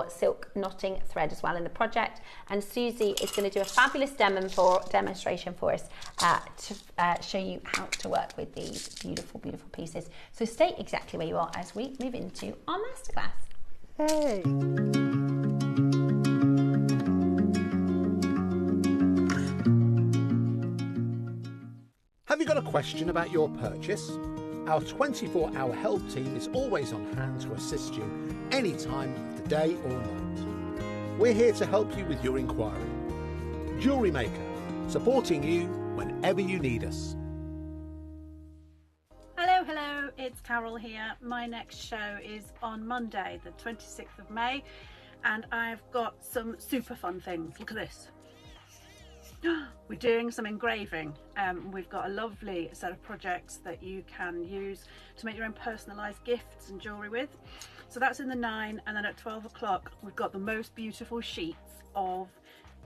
silk knotting thread as well in the project. And Susie is going to do a fabulous demonstration for us to show you how to work with these beautiful, beautiful pieces. So stay exactly where you are as we move into our masterclass. Hey. Have you got a question about your purchase? Our 24-hour help team is always on hand to assist you any time of the day or night. We're here to help you with your inquiry. JewelleryMaker, supporting you whenever you need us. Hello, it's Carol here. My next show is on Monday, the 26th of May, and I've got some super fun things. Look at this. We're doing some engraving. We've got a lovely set of projects that you can use to make your own personalised gifts and jewellery with. So that's in the 9, and then at 12 o'clock we've got the most beautiful sheets of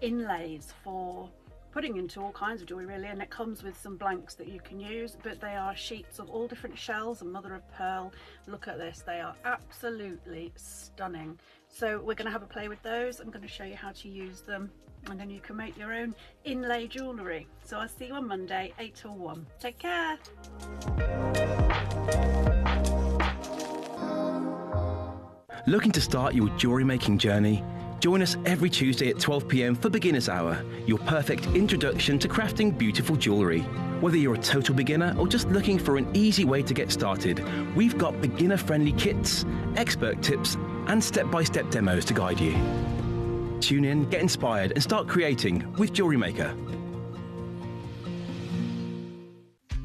inlays for putting into all kinds of jewellery really, and it comes with some blanks that you can use, but they are sheets of all different shells and mother of pearl. Look at this, they are absolutely stunning. So we're going to have a play with those. I'm going to show you how to use them, and then you can make your own inlay jewellery. So I'll see you on Monday, 8 till 1. Take care. Looking to start your jewellery making journey? Join us every Tuesday at 12 p.m. for Beginner's Hour, your perfect introduction to crafting beautiful jewellery. Whether you're a total beginner or just looking for an easy way to get started, we've got beginner-friendly kits, expert tips, and step-by-step demos to guide you. Tune in, get inspired, and start creating with JewelleryMaker.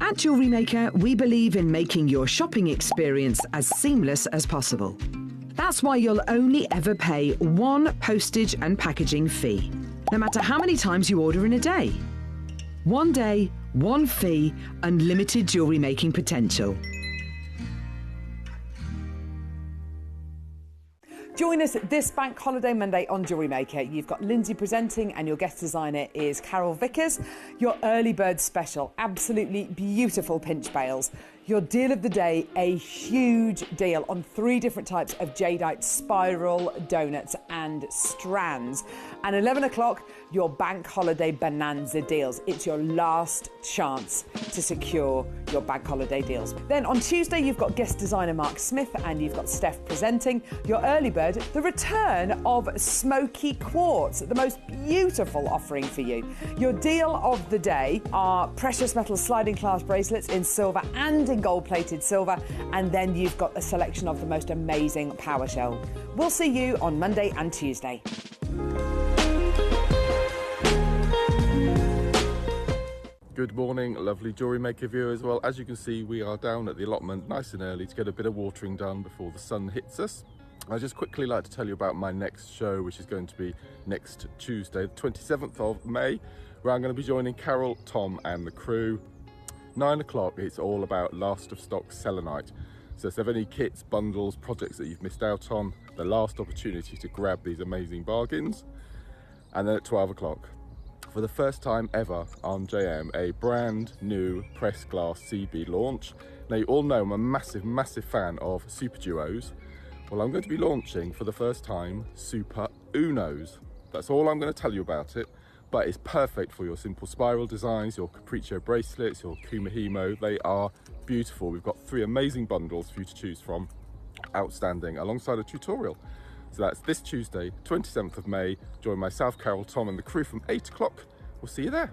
At JewelleryMaker, we believe in making your shopping experience as seamless as possible. That's why you'll only ever pay 1 postage and packaging fee, no matter how many times you order in a day. 1 day, 1 fee, unlimited jewellery making potential. Join us this Bank Holiday Monday on JewelleryMaker. You've got Lindsay presenting and your guest designer is Carol Vickers. Your early bird special, absolutely beautiful pinch bails. Your deal of the day, a huge deal on 3 different types of Jadeite spiral donuts and strands. And 11 o'clock, your Bank Holiday Bonanza deals. It's your last chance to secure your Bank Holiday deals. Then on Tuesday, you've got guest designer Mark Smith and you've got Steph presenting. Your early bird, the return of Smoky Quartz, the most beautiful offering for you. Your deal of the day are precious metal sliding clasp bracelets in silver and in gold-plated silver, and then you've got a selection of the most amazing power shell. We'll see you on Monday and Tuesday. Good morning, lovely JewelleryMaker viewers. Well, as you can see, we are down at the allotment nice and early to get a bit of watering done before the sun hits us. I'd just quickly like to tell you about my next show, which is going to be next Tuesday, the 27th of May, where I'm going to be joining Carol, Tom and the crew. 9 o'clock, it's all about last of stock selenite. So if there are any kits, bundles, projects that you've missed out on, the last opportunity to grab these amazing bargains. And then at 12 o'clock, for the first time ever on JM, a brand new pressed glass CB launch. Now you all know I'm a massive fan of super duos. Well, I'm going to be launching for the first time super unos. That's all I'm going to tell you about it. But it's perfect for your simple spiral designs, your capriccio bracelets, your kumihimo. They are beautiful. We've got 3 amazing bundles for you to choose from. Outstanding, alongside a tutorial. So that's this Tuesday, 27th of May. Join myself, Carol, Tom and the crew from 8 o'clock. We'll see you there.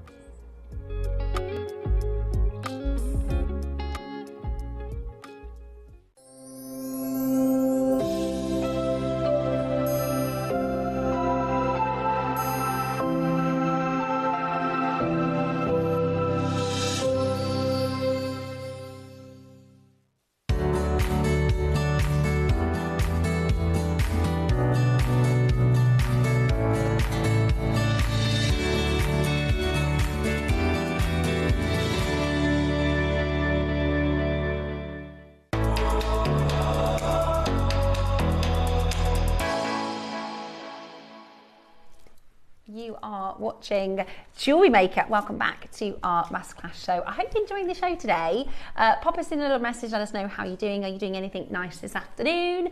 You are watching JewelleryMaker. Welcome back to our masterclass show. I hope you're enjoying the show today. Pop us in a little message, let us know how you're doing. Are you doing anything nice this afternoon?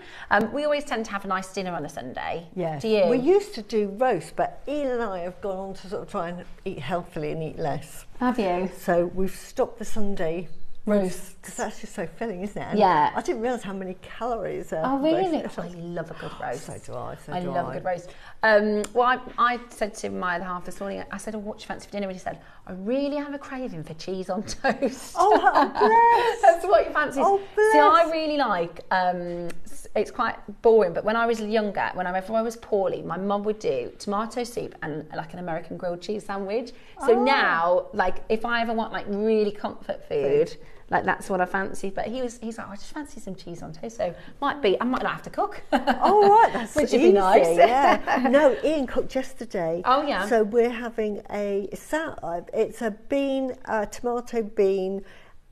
We always tend to have a nice dinner on a Sunday. Yes. Do you? We used to do roast, but Ian and I have gone on to sort of try and eat healthily and eat less. Have you? So we've stopped the Sunday roast because that's just so filling, isn't it? And yeah. I didn't realise how many calories. Oh really? I love a good roast. So do I. I love a good roast. Well, I said to my other half this morning, I said, "Oh, what do you fancy for dinner?" And he said, "I really have a craving for cheese on toast." Oh, bless! That's what he fancies. Oh, bless! See, I really like. It's quite boring, but when I was younger, whenever I was poorly, my mum would do tomato soup and like an American grilled cheese sandwich. So now, like, if I ever want like really comfort food. Like that's what I fancy, but he's like, I just fancy some cheese on toast, so I might not have to cook. Oh right, that's which easy, would be nice. Yeah. No, Ian cooked yesterday. Oh yeah. So we're having it's a bean, tomato bean,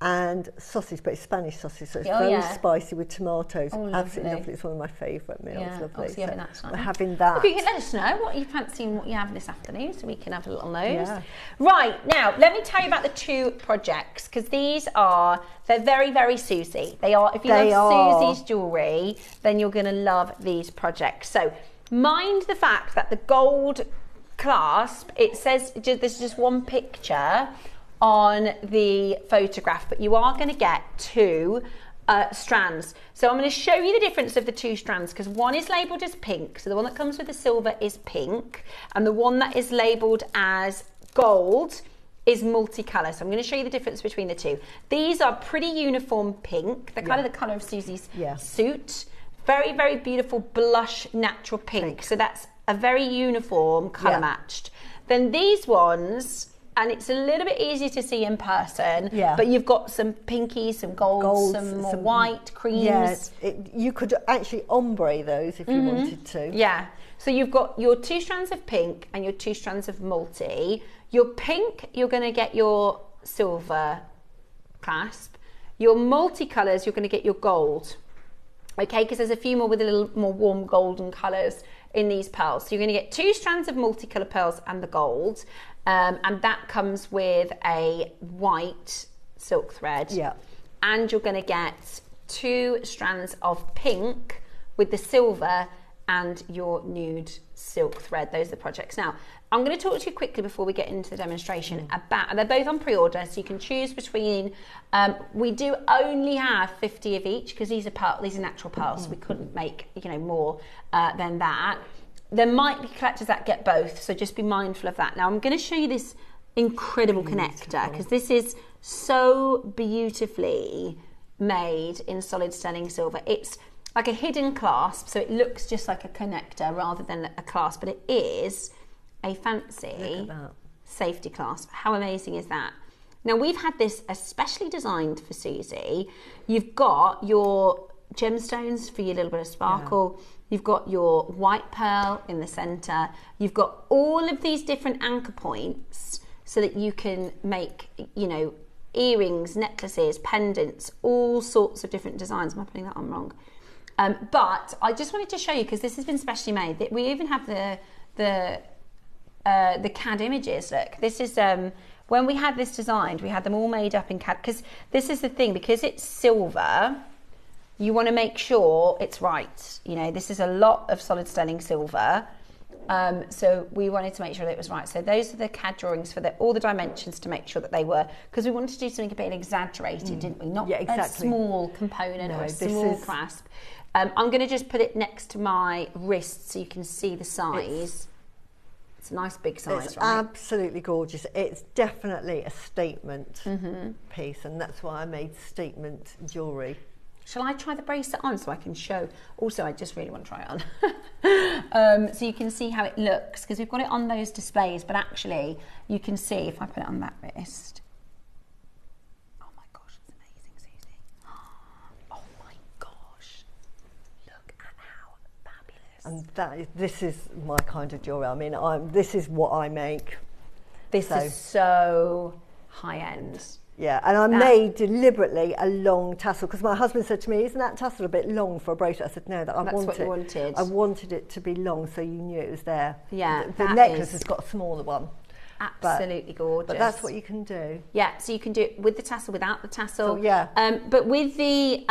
and sausage, but it's Spanish sausage, so it's very spicy with tomatoes. Oh, absolutely lovely. It's one of my favourite meals. Yeah, lovely. so that's nice. We're having that. If you can let us know what you fancy and what you have this afternoon, so we can have a little nose. Yeah. Right, now let me tell you about the 2 projects, because they're very, very Susie. They are. If you love Susie's jewellery, then you're going to love these projects. So mind the fact that the gold clasp, it says there's just one picture on the photograph, but you are going to get 2 strands. So I'm going to show you the difference of the 2 strands, because one is labelled as pink, so the one that comes with the silver is pink, and the one that is labelled as gold is multicolour. So I'm going to show you the difference between the 2. These are pretty uniform pink. They're kind of the colour of Susie's suit. Very, very beautiful blush natural pink. So that's a very uniform colour matched. Then these ones, and it's a little bit easier to see in person, but you've got some pinkies, some golds, some white, creams. Yes, you could actually ombre those if you wanted to. Yeah, so you've got your 2 strands of pink and your 2 strands of multi. Your pink, you're going to get your silver clasp. Your multicolours, you're going to get your gold. okay, because there's a few more with a little more warm golden colours in these pearls. So you're going to get 2 strands of multicolour pearls and the gold, and that comes with a white silk thread. Yeah. And you're going to get 2 strands of pink with the silver and your nude silk thread. Those are the projects. Now, I'm going to talk to you quickly before we get into the demonstration about, and they're both on pre-order, so you can choose between, we do only have 50 of each because these are natural pearls, so we couldn't make, more than that. There might be collectors that get both, so just be mindful of that. Now, I'm going to show you this incredible connector because this is so beautifully made in solid sterling silver. It's like a hidden clasp, so it looks just like a connector rather than a clasp, but it is a fancy safety clasp. How amazing is that? Now, we've had this especially designed for Susie. You've got your gemstones for your little bit of sparkle. Yeah. You've got your white pearl in the centre. You've got all of these different anchor points so that you can make, earrings, necklaces, pendants, all sorts of different designs. Am I putting that on wrong? But I just wanted to show you, because this has been specially made, that we even have the CAD images. Look, this is when we had this designed, we had them all made up in CAD, because this is the thing, because it's silver, you want to make sure it's right. This is a lot of solid sterling silver, so we wanted to make sure that it was right. So those are the CAD drawings for all the dimensions to make sure that they were, because we wanted to do something a bit exaggerated, didn't we? Not a small component or a small clasp. I'm going to just put it next to my wrist so you can see the size. It's a nice big size, it's right? Absolutely gorgeous. It's definitely a statement piece, and that's why I made statement jewellery. Shall I try the bracelet on so I can show? Also, I just really want to try it on. So you can see how it looks, because we've got it on those displays, but actually you can see if I put it on that wrist. Oh my gosh, it's amazing, Susie. Oh my gosh. Look at how fabulous. And this is my kind of jewellery. I mean, this is what I make. This is so high end. Yeah, and I made deliberately a long tassel, because my husband said to me, "Isn't that tassel a bit long for a bracelet?" I said, "No, that's what you wanted. I wanted it to be long, so you knew it was there." Yeah, the necklace has got a smaller one. Absolutely gorgeous. But that's what you can do. Yeah, so you can do it with the tassel, without the tassel. So, yeah. But with the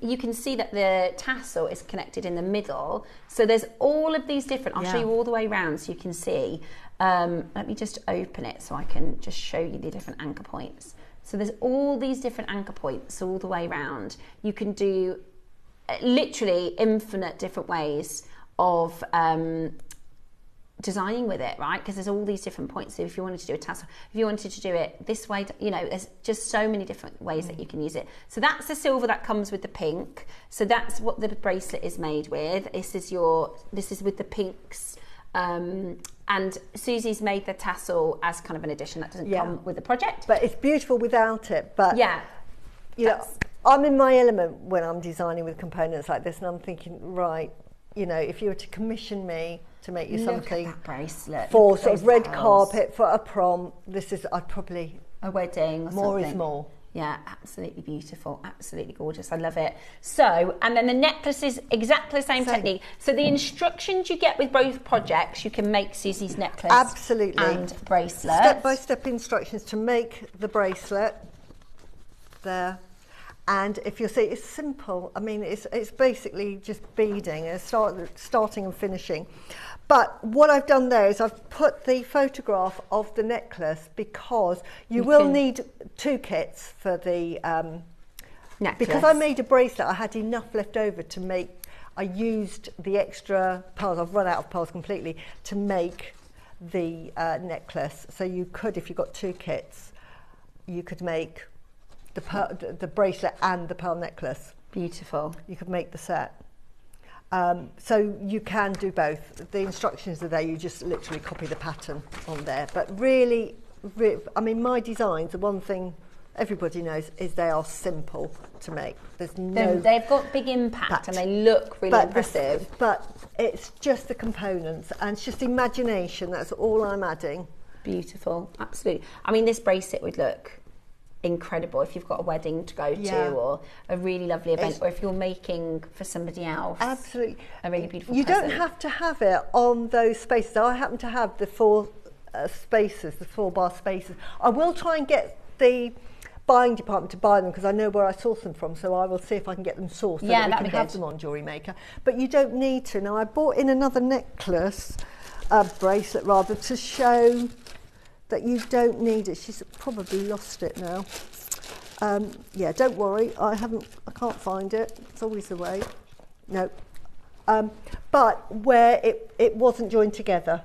you can see that the tassel is connected in the middle. So there's all of these different. I'll show you all the way around so you can see. Let me just open it so I can just show you the different anchor points. So there's all these different anchor points all the way around. You can do literally infinite different ways of designing with it, right? Because there's all these different points. So if you wanted to do a tassel, if you wanted to do it this way, there's just so many different ways that you can use it. So that's the silver that comes with the pink. So that's what the bracelet is made with. This is with the pinks. And Susie's made the tassel as kind of an addition that doesn't come with the project. But it's beautiful without it. But I'm in my element when I'm designing with components like this, and I'm thinking, right, if you were to commission me to make you something bracelet for sort of red carpet for a prom, I'd probably a wedding or more something. Is more. Yeah, absolutely beautiful, absolutely gorgeous. I love it. So, and then the necklace is exactly the same technique. So the instructions you get with both projects, you can make Susie's necklace and bracelet. Step-by-step instructions to make the bracelet there. And if you'll see, it's simple. I mean, it's basically just beading, starting and finishing. But what I've done there is I've put the photograph of the necklace, because you will need 2 kits for the necklace. Because I made a bracelet, I had enough left over to make. I used the extra pearls. I've run out of pearls completely to make the necklace. So you could, if you got 2 kits, you could make the bracelet and the pearl necklace. Beautiful. You could make the set. So you can do both. The instructions are there, you just literally copy the pattern on there. But really, I mean, my designs, the one thing everybody knows is they are simple to make. They've got big impact and they look really impressive. But it's just the components, and it's just imagination. That's all I'm adding. Beautiful, absolutely. I mean, this bracelet would look incredible if you've got a wedding to go to or a really lovely event, or if you're making for somebody else. Absolutely. A really beautiful You present. don't have to have it on those spaces. I happen to have the 4 spaces, the 4-bar spaces. I will try and get the buying department to buy them because I know where I source them from, so I will see if I can get them sourced so that we can have them on JewelleryMaker. But you don't need to. Now I bought in another necklace, bracelet rather, to show that you don't need it. She's probably lost it now. Yeah, don't worry, I can't find it. It's always the way. No. But where it wasn't joined together,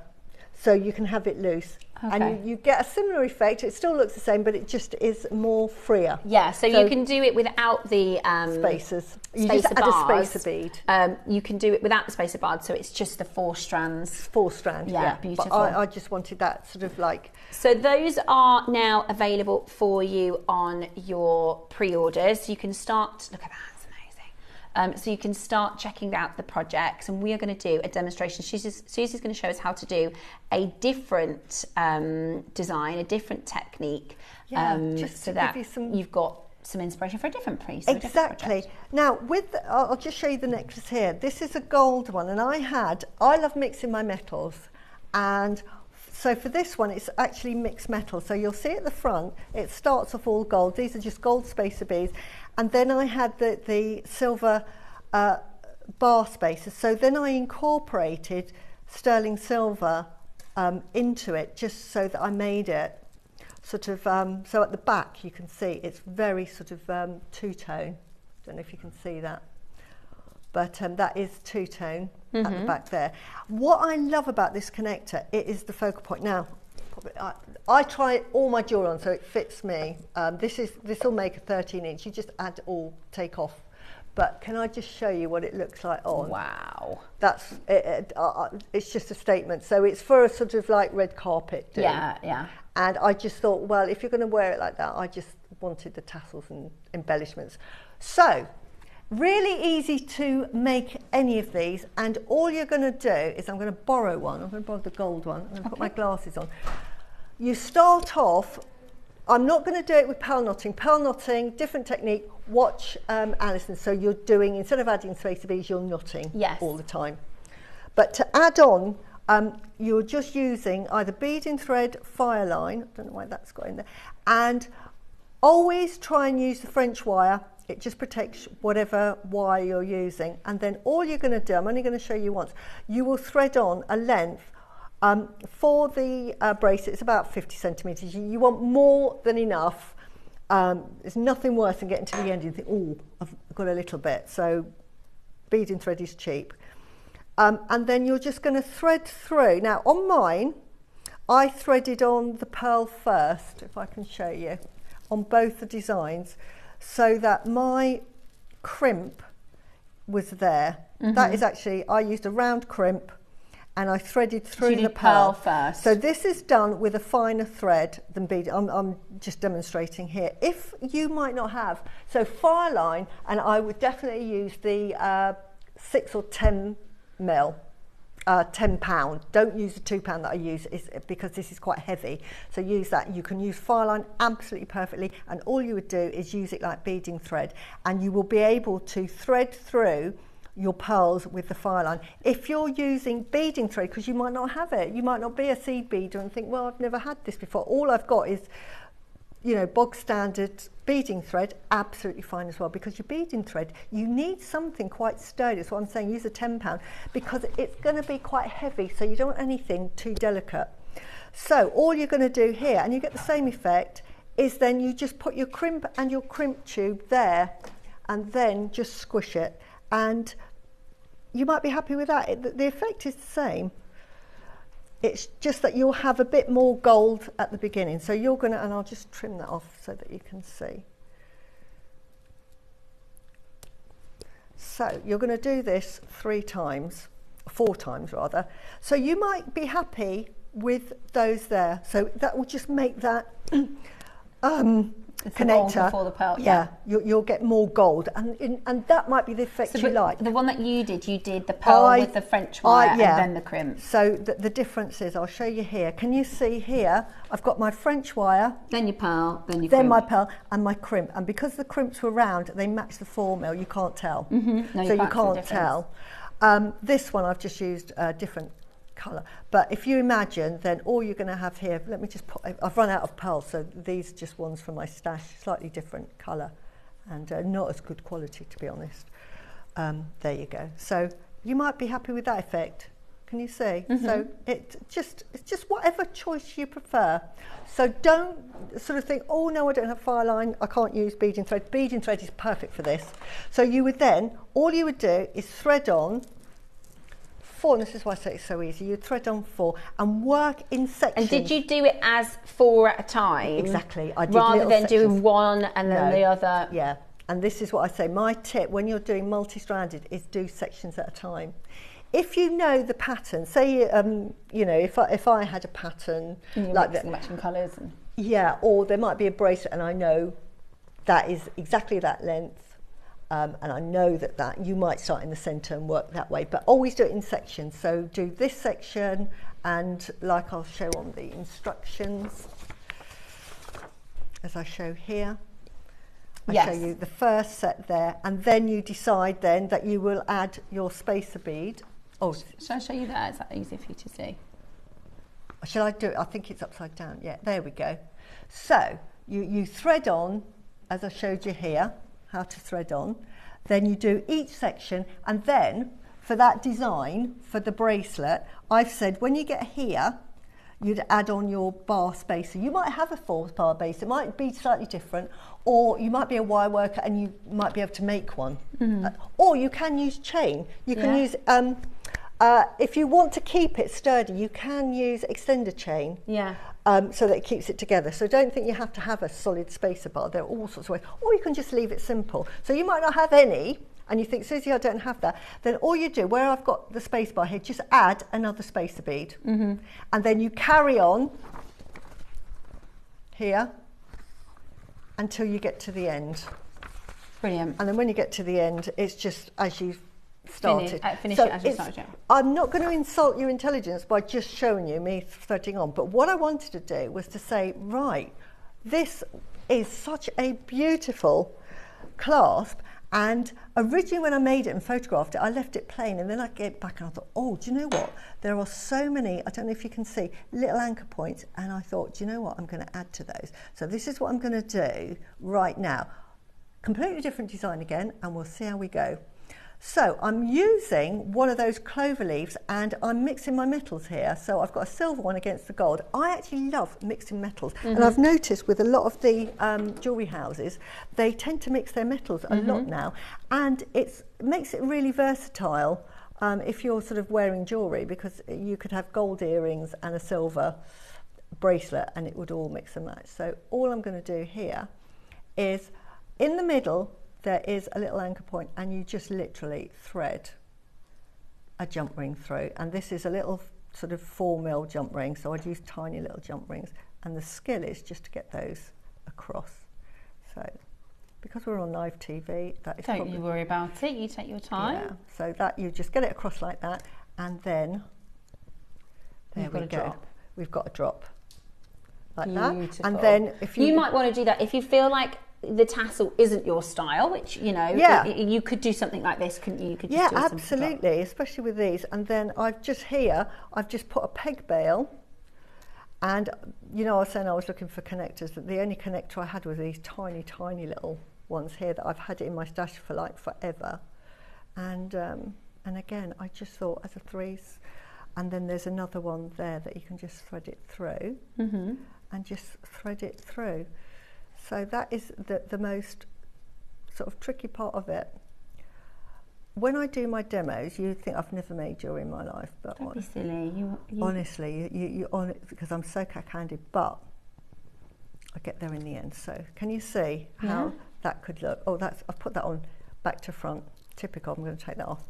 so you can have it loose. Okay. And you get a similar effect. It still looks the same, but it just is more freer. Yeah, so you can do it without the spaces. You just add a spacer bead. You can do it without the spacer bars, so it's just the 4 strands. 4 strands, yeah. Beautiful. But I just wanted that sort of like... So those are now available for you on your pre-orders. You can start, look at that. So you can start checking out the projects, and we are going to do a demonstration. Susie's going to show us how to do a different design, a different technique, just so that you've got some inspiration for a different piece. Exactly. Now, I'll just show you the necklace here. This is a gold one, and I love mixing my metals, and so for this one, it's actually mixed metal. So you'll see at the front, it starts off all gold. These are just gold spacer beads. And then I had the silver bar spacers. So then I incorporated sterling silver into it, just so that I made it sort of, so at the back you can see it's very sort of two-tone. Don't know if you can see that. But that is two-tone at the back there. What I love about this connector, it is the focal point. Now, I try all my jewelry on so it fits me. This will make a 13-inch. You just add all, take off. But can I just show you what it looks like on? Wow. That's it's just a statement. So it's for a sort of like red carpet. Yeah. And I just thought, well, if you're going to wear it like that, I just wanted the tassels and embellishments. So really easy to make any of these, and all you're going to do is, I'm going to borrow one. I'm going to borrow the gold one. I'm going to put my glasses on. You start off, I'm not going to do it with pearl knotting. Pearl knotting, different technique. Watch Alison. So you're doing, instead of adding spacer beads, you're knotting all the time. But to add on, you're just using either beading thread, fire line, I don't know why that's got in there, and always try and use the French wire. It just protects whatever wire you're using. And then all you're going to do, I'm only going to show you once, you will thread on a length for the bracelet. It's about 50 centimetres. You want more than enough. There's nothing worse than getting to the end and you think, oh, I've got a little bit. So beading thread is cheap. And then you're just going to thread through. Now on mine, I threaded on the pearl first, if I can show you, on both the designs, so that my crimp was there. That is actually, I used a round crimp and I threaded through the pearl first. So this is done with a finer thread than beading. I'm just demonstrating here. If you might not have, so fire line, and I would definitely use the 6 or 10 mil. 10 pound. Don't use the 2 pound that I use, because this is quite heavy. So use that. You can use fire line absolutely perfectly, and all you would do is use it like beading thread, and you will be able to thread through your pearls with the fire line. If you're using beading thread, because you might not have it, you might not be a seed beader and think, well, I've never had this before. All I've got is, you know, bog standard beading thread, absolutely fine as well, because your beading thread, you need something quite sturdy. That's what I'm saying, use a 10 pound, because it's going to be quite heavy, so you don't want anything too delicate. So all you're going to do here, and you get the same effect, is then you just put your crimp and your crimp tube there, and then just squish it, and you might be happy with that. The effect is the same. It's just that you'll have a bit more gold at the beginning. So you're going to, and I'll just trim that off so that you can see. So you're going to do this 4 times rather. So you might be happy with those there. So that will just make that It's connector. The gold before the pearl. Yeah, you'll get more gold, and that might be the effect you like. The one that you did the pearl with the French wire and then the crimp. So the difference is, I'll show you here. Can you see here? I've got my French wire. Then your pearl, then your crimp. Then my pearl and my crimp. And because the crimps were round, they match the 4 mil. You can't tell. No, so you can't tell. This one I've just used a different colour. But if you imagine, then all you're going to have here, let me just put, I've run out of pearls, so these are just ones from my stash, slightly different colour and not as good quality, to be honest. There you go. So you might be happy with that effect. Can you see? So it's just whatever choice you prefer. So don't sort of think, oh no, I don't have fire line, I can't use beading thread. Beading thread is perfect for this. So you would then, all you would do is thread on 4, and this is why I say it's so easy. You thread on 4 and work in sections. And did you do it as 4 at a time? Exactly. I did rather than sections. doing one and then the other. Yeah. And this is what I say. My tip when you're doing multi-stranded is do sections at a time. If you know the pattern, say you know, if I had a pattern like that, matching colours. Yeah, or there might be a bracelet and I know that is exactly that length. And I know that you might start in the centre and work that way, but always do it in sections. So do this section, and like I'll show on the instructions, as I show here, I show you the first set there, and then you decide then that you will add your spacer bead. Oh, shall I show you that? Is that easier for you to see? Shall I do it? I think it's upside down. Yeah, there we go. So you thread on, as I showed you here, how to thread on, then you do each section, and then for that design for the bracelet, I've said when you get here you'd add on your bar spacer. You might have a 4-bar base, it might be slightly different, or you might be a wire worker and you might be able to make one, or you can use chain. You can use if you want to keep it sturdy, you can use extender chain. So that it keeps it together. So don't think you have to have a solid spacer bar. There are all sorts of ways. Or you can just leave it simple. So you might not have any, and you think, Susie, I don't have that. Then all you do, where I've got the space bar here, just add another spacer bead. And then you carry on here until you get to the end. Brilliant. And then when you get to the end, it's just as you've started. Finish it as you started. I'm not going to insult your intelligence by just showing you me threading on, but what I wanted to do was to say, right, this is such a beautiful clasp, and originally when I made it and photographed it, I left it plain, and then I get back and I thought, oh, do you know what? There are so many, I don't know if you can see, little anchor points, and I thought, do you know what? I'm going to add to those. So this is what I'm going to do right now. Completely different design again, and we'll see how we go. So I'm using one of those clover leaves and I'm mixing my metals here. So I've got a silver one against the gold. I actually love mixing metals. And I've noticed with a lot of the jewellery houses, they tend to mix their metals a lot now. And it makes it really versatile if you're sort of wearing jewellery, because you could have gold earrings and a silver bracelet and it would all mix and match. So all I'm going to do here is in the middle, there is a little anchor point, and you just literally thread a jump ring through. And this is a little sort of 4 mil jump ring, so I'd use tiny little jump rings. And the skill is just to get those across. So because we're on live TV, that is Don't you worry about it, you take your time. Yeah, so that you just get it across like that, and then there we go. We've got a drop like that. And then if you might want to do that if you feel like the tassel isn't your style, which, you know, you could do something like this, couldn't you? You could just do absolutely, especially with these. And then I've just put a peg bail, and you know, I was saying I was looking for connectors, that the only connector I had was these tiny little ones here that I've had it in my stash for like forever. And again, I just thought as a 3s, and then there's another one there that you can just thread it through, and just thread it through. So that is the most sort of tricky part of it. When I do my demos, you think I've never made jewellery in my life, but don't be silly. Honestly, you on it because I'm so cack-handed, but I get there in the end. So can you see how that could look? Oh, I've put that on back to front. Typical. I'm going to take that off.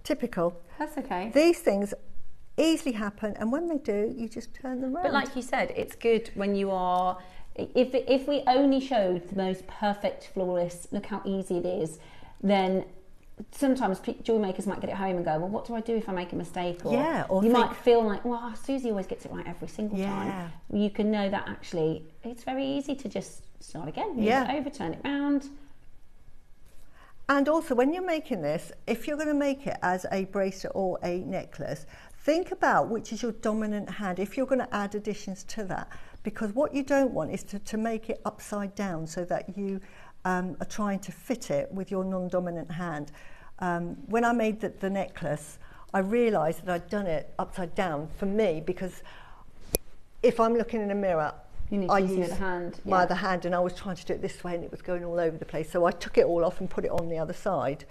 Typical. That's okay. These things easily happen, and when they do, you just turn them around. But like you said, it's good when you are if we only showed the most perfect, flawless, look how easy it is, then sometimes jewelry makers might get it home and go, well, what do I do if I make a mistake? Or you might feel like, well, Susie always gets it right every single time. You can know that actually it's very easy to just start again, move it over, turn it round. And also, when you're making this, if you're going to make it as a bracelet or a necklace, think about which is your dominant hand if you're going to add additions to that, because what you don't want is to make it upside down so that you are trying to fit it with your non-dominant hand. When I made the necklace, I realised that I'd done it upside down for me, because if I'm looking in a mirror, I use my other hand, and I was trying to do it this way and it was going all over the place. So I took it all off and put it on the other side.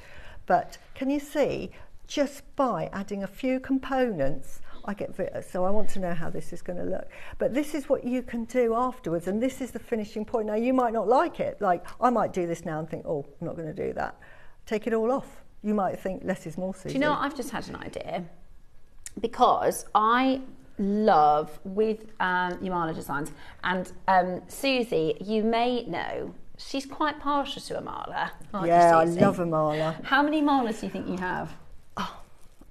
But can you see, just by adding a few components, I get so I want to know how this is going to look. But this is what you can do afterwards, and this is the finishing point. Now, you might not like it. Like, I might do this now and think, oh, I'm not going to do that. Take it all off. You might think less is more, Susie. Do you know what? I've just had an idea, because I love with Yamala designs, and Susie, you may know, she's quite partial to a mala. Yeah, I love a mala. How many malas do you think you have?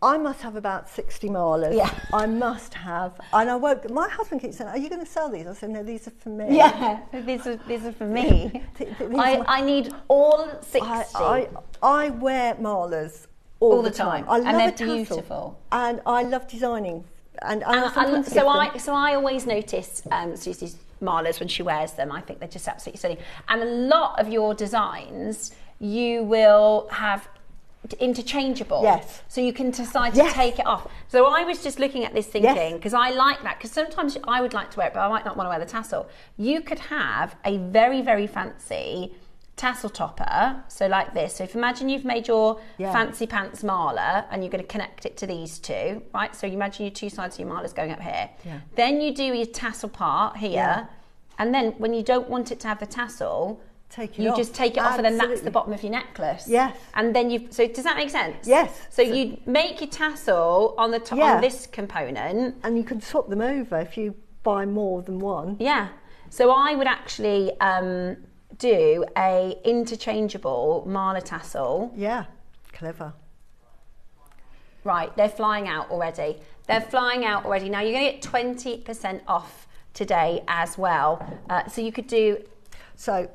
I must have about 60 malas. Yeah. I must have. And I won't, my husband keeps saying, are you going to sell these? I said, no, these are for me. Yeah, these are for me. I need all 60. I wear malas all the time. I love and they're a tassel, beautiful. And I love designing. So I always notice Susie's malas when she wears them. I think they're just absolutely stunning. And a lot of your designs, you will have interchangeable. Yes. So you can decide to take it off. So I was just looking at this thinking, because I like that, because sometimes I would like to wear it, but I might not want to wear the tassel. You could have a very, very fancy tassel topper, so like this. So if imagine you've made your fancy pants mala and you're going to connect it to these two, right? So you imagine your two sides of your malas going up here. Then you do your tassel part here, and then when you don't want it to have the tassel, you just take it off, and then that's the bottom of your necklace. Yes. And then so does that make sense? Yes. So you make your tassel on the top on this component, and you can swap them over if you buy more than one. Yeah. So I would actually do a interchangeable mala tassel. Yeah. Clever. Right, they're flying out already. They're flying out already. Now you're going to get 20% off today as well. So you could do. So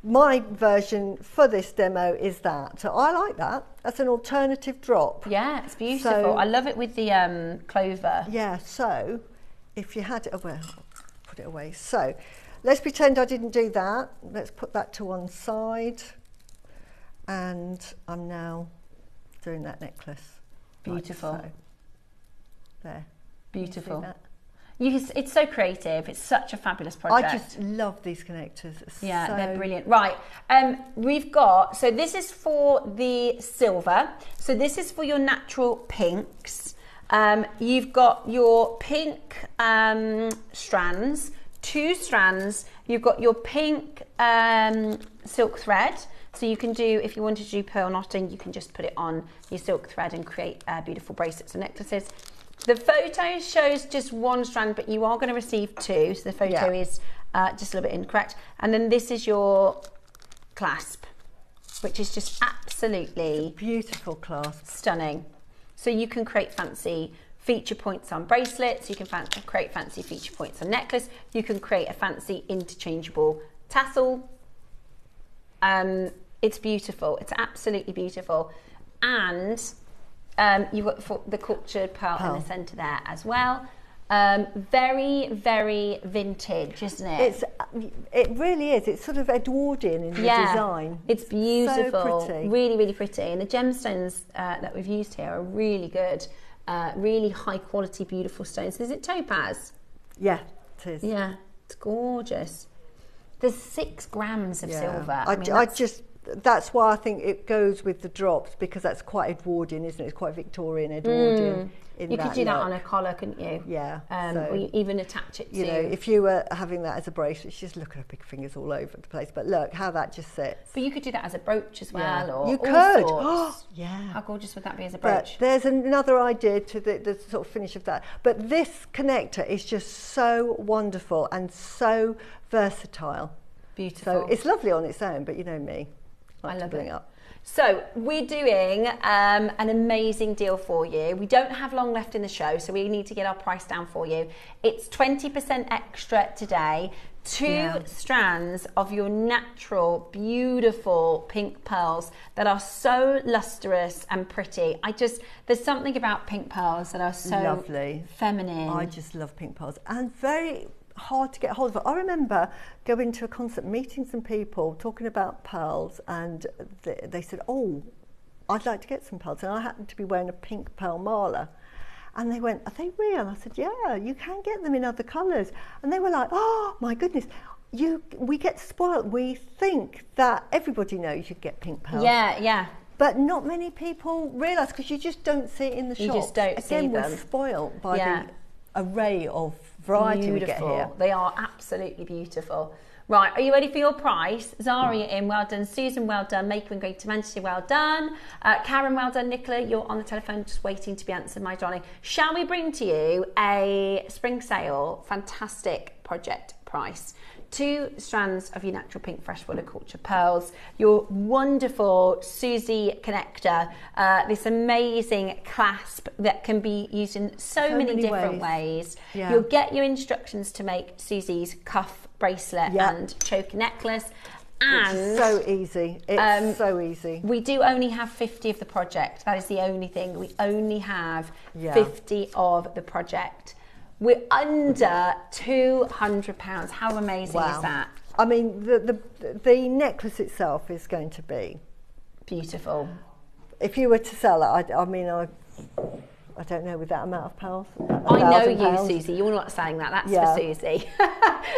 my version for this demo is that. So I like that. That's an alternative drop. Yeah, it's beautiful. So, I love it with the clover. Yeah, so if you had it, well, put it away. So let's pretend I didn't do that. Let's put that to one side. And I'm now doing that necklace. Beautiful. Like so. There. Beautiful. It's so creative. It's such a fabulous project. I just love these connectors. Yeah, they're brilliant. Right, we've got, so this is for the silver. So this is for your natural pinks. You've got your pink strands, 2 strands. You've got your pink silk thread. So you can do, if you wanted to do pearl knotting, you can just put it on your silk thread and create beautiful bracelets and necklaces. The photo shows just 1 strand, but you are going to receive 2, so the photo is just a little bit incorrect. And then this is your clasp, which is just absolutely beautiful clasp, stunning. So you can create fancy feature points on bracelets, you can create fancy feature points on necklace, you can create a fancy interchangeable tassel. It's beautiful, it's absolutely beautiful. And you've got the cultured pearl in the centre there as well. Very, very vintage, isn't it? It really is. It's sort of Edwardian in the design. It's beautiful. So pretty. Really, really pretty. And the gemstones that we've used here are really good. Really high quality, beautiful stones. Is it topaz? Yeah, it is. Yeah, it's gorgeous. There's 6 grams of silver. that's why I think it goes with the drops, because that's quite Edwardian, isn't it? It's quite Victorian, Edwardian. You could do that on a collar, couldn't you? Yeah. Or you even attach it to... You know, if you were having that as a bracelet, you just look at her big fingers all over the place. But look how that just sits. But you could do that as a brooch as well, or you all could. sorts. Yeah. How gorgeous would that be as a But brooch? there's another idea to the sort of finish of that. But this connector is just so wonderful and so versatile. Beautiful. So it's lovely on its own, but you know me. I love it. Up. So we're doing an amazing deal for you. We don't have long left in the show, so we need to get our price down for you. It's 20% extra today. 2 strands of your natural, beautiful pink pearls that are so lustrous and pretty. There's something about pink pearls that are so lovely, feminine. I just love pink pearls, and very hard to get hold of. I remember going to a concert, meeting some people, talking about pearls, and they said, oh, I'd like to get some pearls, and I happened to be wearing a pink pearl mala, and they went, are they real? And I said, yeah, you can get them in other colours. And they were like, oh my goodness, we get spoiled. We think that everybody knows you get pink pearls. Yeah. But not many people realise, because you just don't see it in the shop. You just don't see them. Again, we're spoiled by the array of variety we get here. They are absolutely beautiful. Right, are you ready for your price? Zara, you're in, well done. Susan, well done. Maker and Greater Manchester, well done. Karen, well done. Nicola, you're on the telephone just waiting to be answered, my darling. Shall we bring to you a spring sale, fantastic project price? 2 strands of your natural pink freshwater culture pearls, your wonderful Susie connector, this amazing clasp that can be used in so many different ways. Yeah. You'll get your instructions to make Susie's cuff bracelet and choker necklace. And it's so easy. It's so easy. We do only have 50 of the project. That is the only thing. We only have 50 of the project. We're under £200. How amazing is that? I mean, the necklace itself is going to be beautiful. If you were to sell it, I don't know, with that amount of pearls. I know you, Susie. You're not saying that. That's for Susie.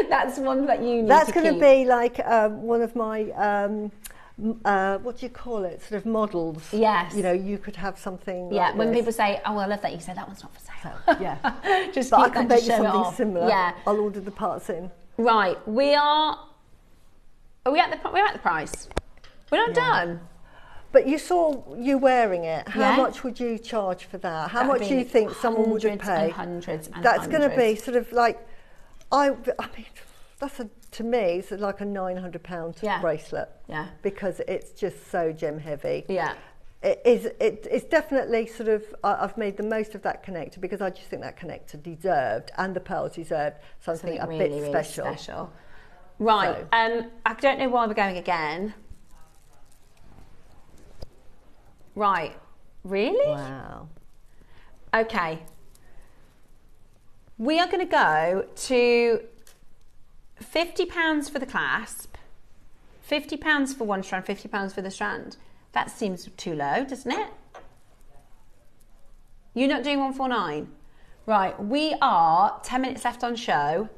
That's one that you need. That's going to be like one of my. What do you call it? Sort of models. Yes. You know, you could have something. Yeah. Like when this. people say, "Oh, I love that," you say that one's not for sale. Yeah. Just but keep I can that make to you show it something off. similar. Yeah. I'll order the parts in. Right. Are we at the price? We're not done. But you saw you wearing it. How much would you charge for that? How much do you think someone would pay? Hundreds and That's going to be sort of like, I mean, to me, it's like a £900 bracelet. Yeah. Because it's just so gem heavy. Yeah. It's definitely sort of, I've made the most of that connector, because I just think that connector deserved, and the pearls deserved something a really, bit really special. Right. So. I don't know why we're going again. Right. Really? Wow. Okay. We are going to go to £50 for the clasp, £50 for one strand, £50 for the strand. That seems too low, doesn't it? You're not doing 149? Right, we are 10 minutes left on show.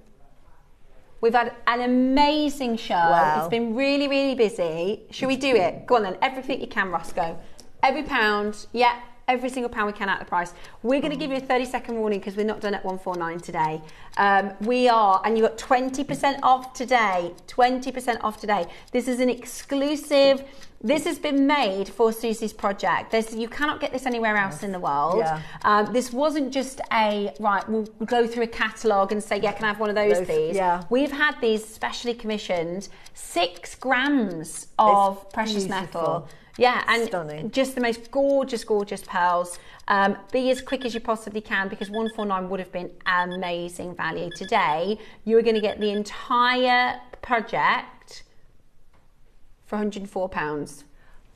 We've had an amazing show. Wow. It's been really, really busy. Should we do it? Go on then, everything you can, Roscoe. Every pound, every single pound we can at the price. We're going to give you a 30-second warning because we're not done at 149 today. We are, and you got 20% off today. 20% off today. This is an exclusive. This has been made for Susie's project. You cannot get this anywhere else in the world. Yeah. This wasn't just we'll go through a catalogue and say, can I have one of those please? Yeah. We've had these specially commissioned 6 grams of precious metal. Yeah, and stunning. Just the most gorgeous, gorgeous pearls. Be as quick as you possibly can, because 149 would have been amazing value. Today, you are going to get the entire project for £104.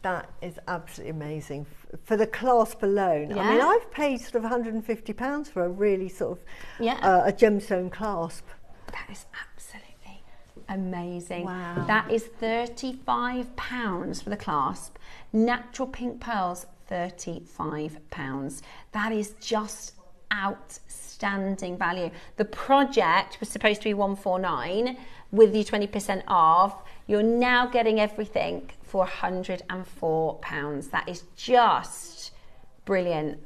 That is absolutely amazing. For the clasp alone. I mean, I've paid sort of £150 for a really sort of a gemstone clasp. That is absolutely amazing. Wow. That is £35 for the clasp. Natural pink pearls, £35. That is just outstanding value. The project was supposed to be 149 with you 20% off. You're now getting everything for £104. That is just brilliant.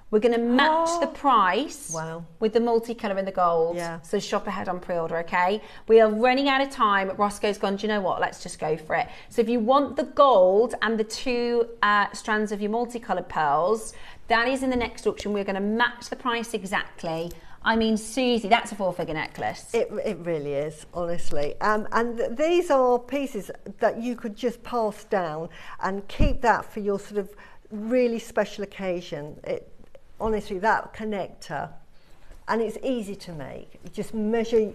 We're going to match the price with the multicolour and the gold. So shop ahead on pre-order, okay? We are running out of time. Roscoe's gone, do you know what? Let's just go for it. So if you want the gold and the 2 strands of your multicoloured pearls, that is in the next auction. We're going to match the price exactly. I mean, Susie, that's a 4-figure necklace. It really is, honestly. And these are pieces that you could just pass down and keep that for your sort of really special occasion. Honestly, that connector, and it's easy to make. You just measure,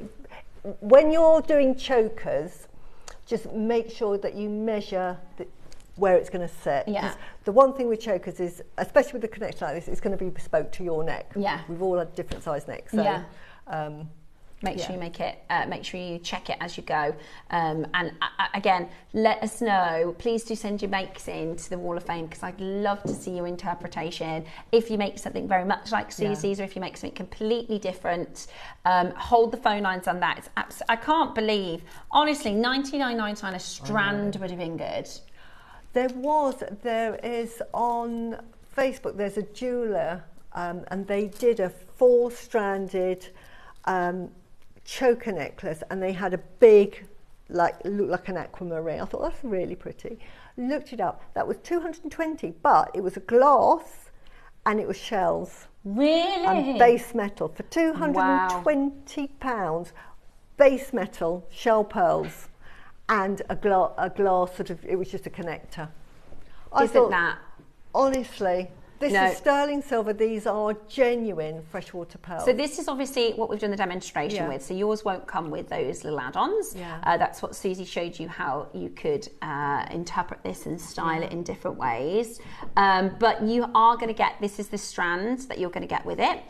when you're doing chokers, just make sure that you measure where it's going to sit. The one thing with chokers is, especially with the connector like this, it's going to be bespoke to your neck. We've all had different size necks. So, make sure you make it, make sure you check it as you go. And again, let us know. Please do send your makes in to the Wall of Fame, because I'd love to see your interpretation. If you make something very much like Susie's, or if you make something completely different, hold the phone lines on that. I can't believe, honestly, $99.99 a strand would have been good. There is on Facebook, there's a jeweller, and they did a 4-stranded choker necklace, and they had a big, looked like an aquamarine. I thought, that's really pretty. Looked it up. That was 220, but it was a glass and it was shells. Really? And base metal for £220. Base metal, shell pearls, and a glass sort of, it was just a connector. I thought, that? Honestly, this is sterling silver. These are genuine freshwater pearls. So this is obviously what we've done the demonstration with. So yours won't come with those little add-ons. That's what Susie showed you, how you could interpret this and style it in different ways. But you are going to get, this is the strand that you're going to get with it.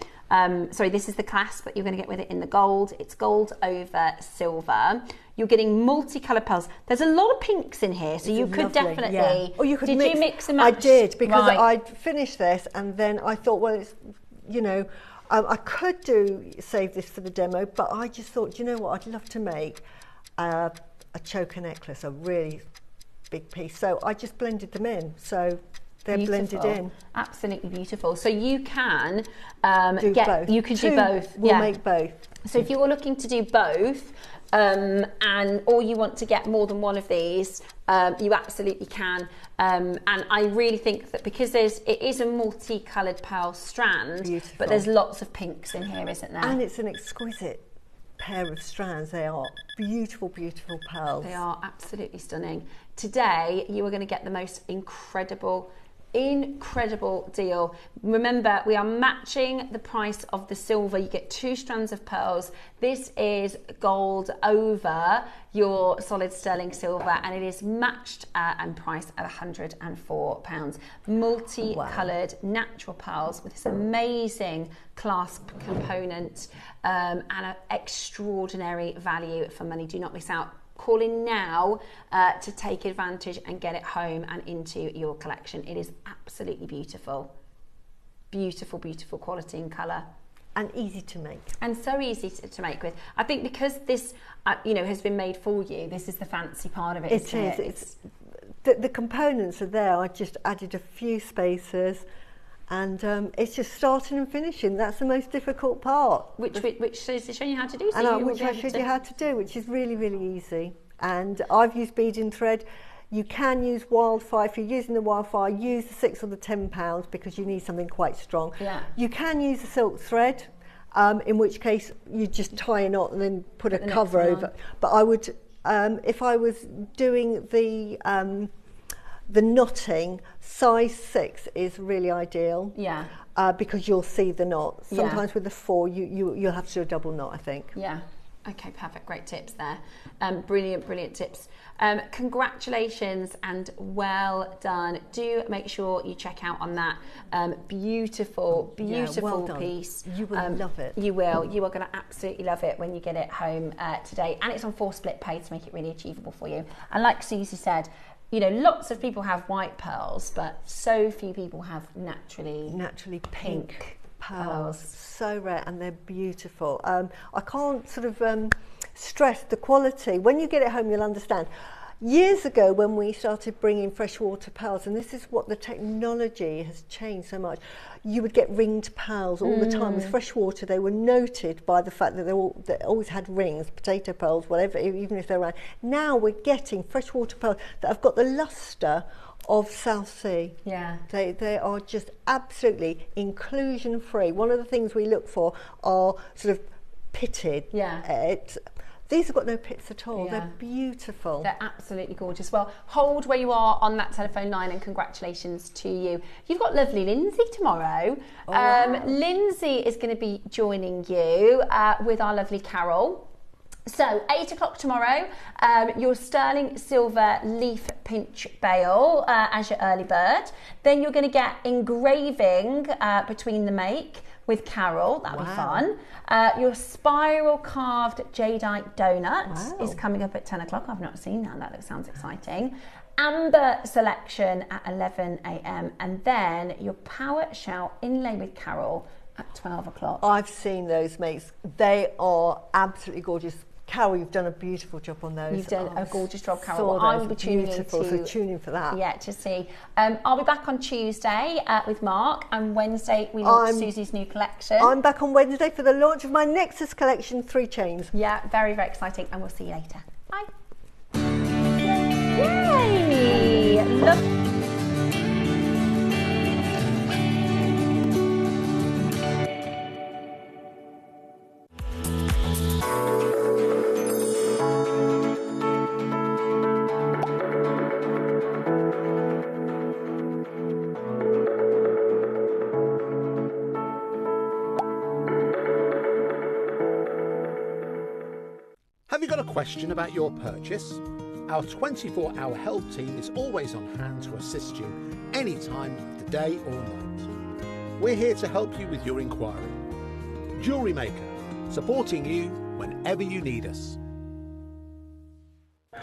Sorry, this is the clasp that you're going to get with it in the gold. It's gold over silver. You're getting multicoloured pearls. There's a lot of pinks in here, so you could definitely... Or you could did mix. You mix and match? I did, because I'd finished this, and then I thought, well, it's, you know, I could save this for the demo, but I just thought, you know what, I'd love to make a choker necklace, a really big piece. So I just blended them in. So they're blended in. Absolutely beautiful. So you can do both. You could do both. We'll make both. So if you're looking to do both, or you want to get more than one of these, you absolutely can. And I really think that because it is a multicoloured pearl strand, but there's lots of pinks in here, isn't there? And it's an exquisite pair of strands. They are beautiful, beautiful pearls. They are absolutely stunning. Today, you are going to get the most incredible deal. Remember, we are matching the price of the silver. You get 2 strands of pearls. This is gold over your solid sterling silver, and it is matched and priced at £104. Multi-coloured natural pearls with this amazing clasp component and an extraordinary value for money. Do not miss out. Call in now to take advantage and get it home and into your collection. It is absolutely beautiful. Beautiful, beautiful quality and colour. And easy to make. And so easy to make with. I think because this, has been made for you, this is the fancy part of it. It is. The components are there. I just added a few spacers. And it's just starting and finishing. That's the most difficult part. Which is showing you how to do. So and which I showed you how to do, which is really, really easy. And I've used beading thread. You can use wildfire. If you're using the wildfire, use the 6 or the 10 pounds because you need something quite strong. Yeah. You can use the silk thread, in which case you just tie a knot and then put a cover over. But I would, if I was doing the knotting, size 6 is really ideal. Yeah. Because you'll see the knot. Sometimes with the 4, you'll have to do a double knot, I think. Yeah. Okay, perfect. Great tips there. Brilliant tips. Congratulations and well done. Do make sure you check out on that beautiful well piece. You will love it. You will. You are going to absolutely love it when you get it home today. And it's on 4 split pay to make it really achievable for you. And like Susie said, you know, lots of people have white pearls, but so few people have naturally pink pearls. So rare, and they're beautiful. I can't sort of stress the quality. When you get it home, you'll understand. Years ago, when we started bringing freshwater pearls, and this is what the technology has changed so much, you would get ringed pearls all the time. With freshwater, they were noted by the fact that they always had rings, potato pearls, whatever, even if they're round. Now we're getting freshwater pearls that have got the lustre of South Sea. Yeah. They are just absolutely inclusion free. One of the things we look for are sort of pitted. Yeah. These have got no pits at all. Yeah. They're beautiful. They're absolutely gorgeous. Well, hold where you are on that telephone line, and congratulations to you. You've got lovely Lindsay tomorrow. Oh, wow. Lindsay is going to be joining you with our lovely Carol. So, 8 o'clock tomorrow, your sterling silver leaf pinch bail as your early bird. Then you're going to get engraving between the make with Carol. That'll be fun. Your spiral carved jadeite donut is coming up at 10 o'clock. I've not seen that. That sounds exciting. Amber selection at 11 a.m. And then your power shell inlay with Carol at 12 o'clock. I've seen those, mates. They are absolutely gorgeous. Carol, you've done a beautiful job on those. You've done a gorgeous job, Carol. Well, I will be tuning in so tune in for that. Yeah, to see. I'll be back on Tuesday with Mark, and Wednesday we launch Susie's new collection. I'm back on Wednesday for the launch of my Nexus collection, 3 chains. Yeah, very, very exciting, and we'll see you later. Bye. Yay! Look. Have you got a question about your purchase? Our 24-hour help team is always on hand to assist you any time of the day or night. We're here to help you with your inquiry. JewelleryMaker, supporting you whenever you need us.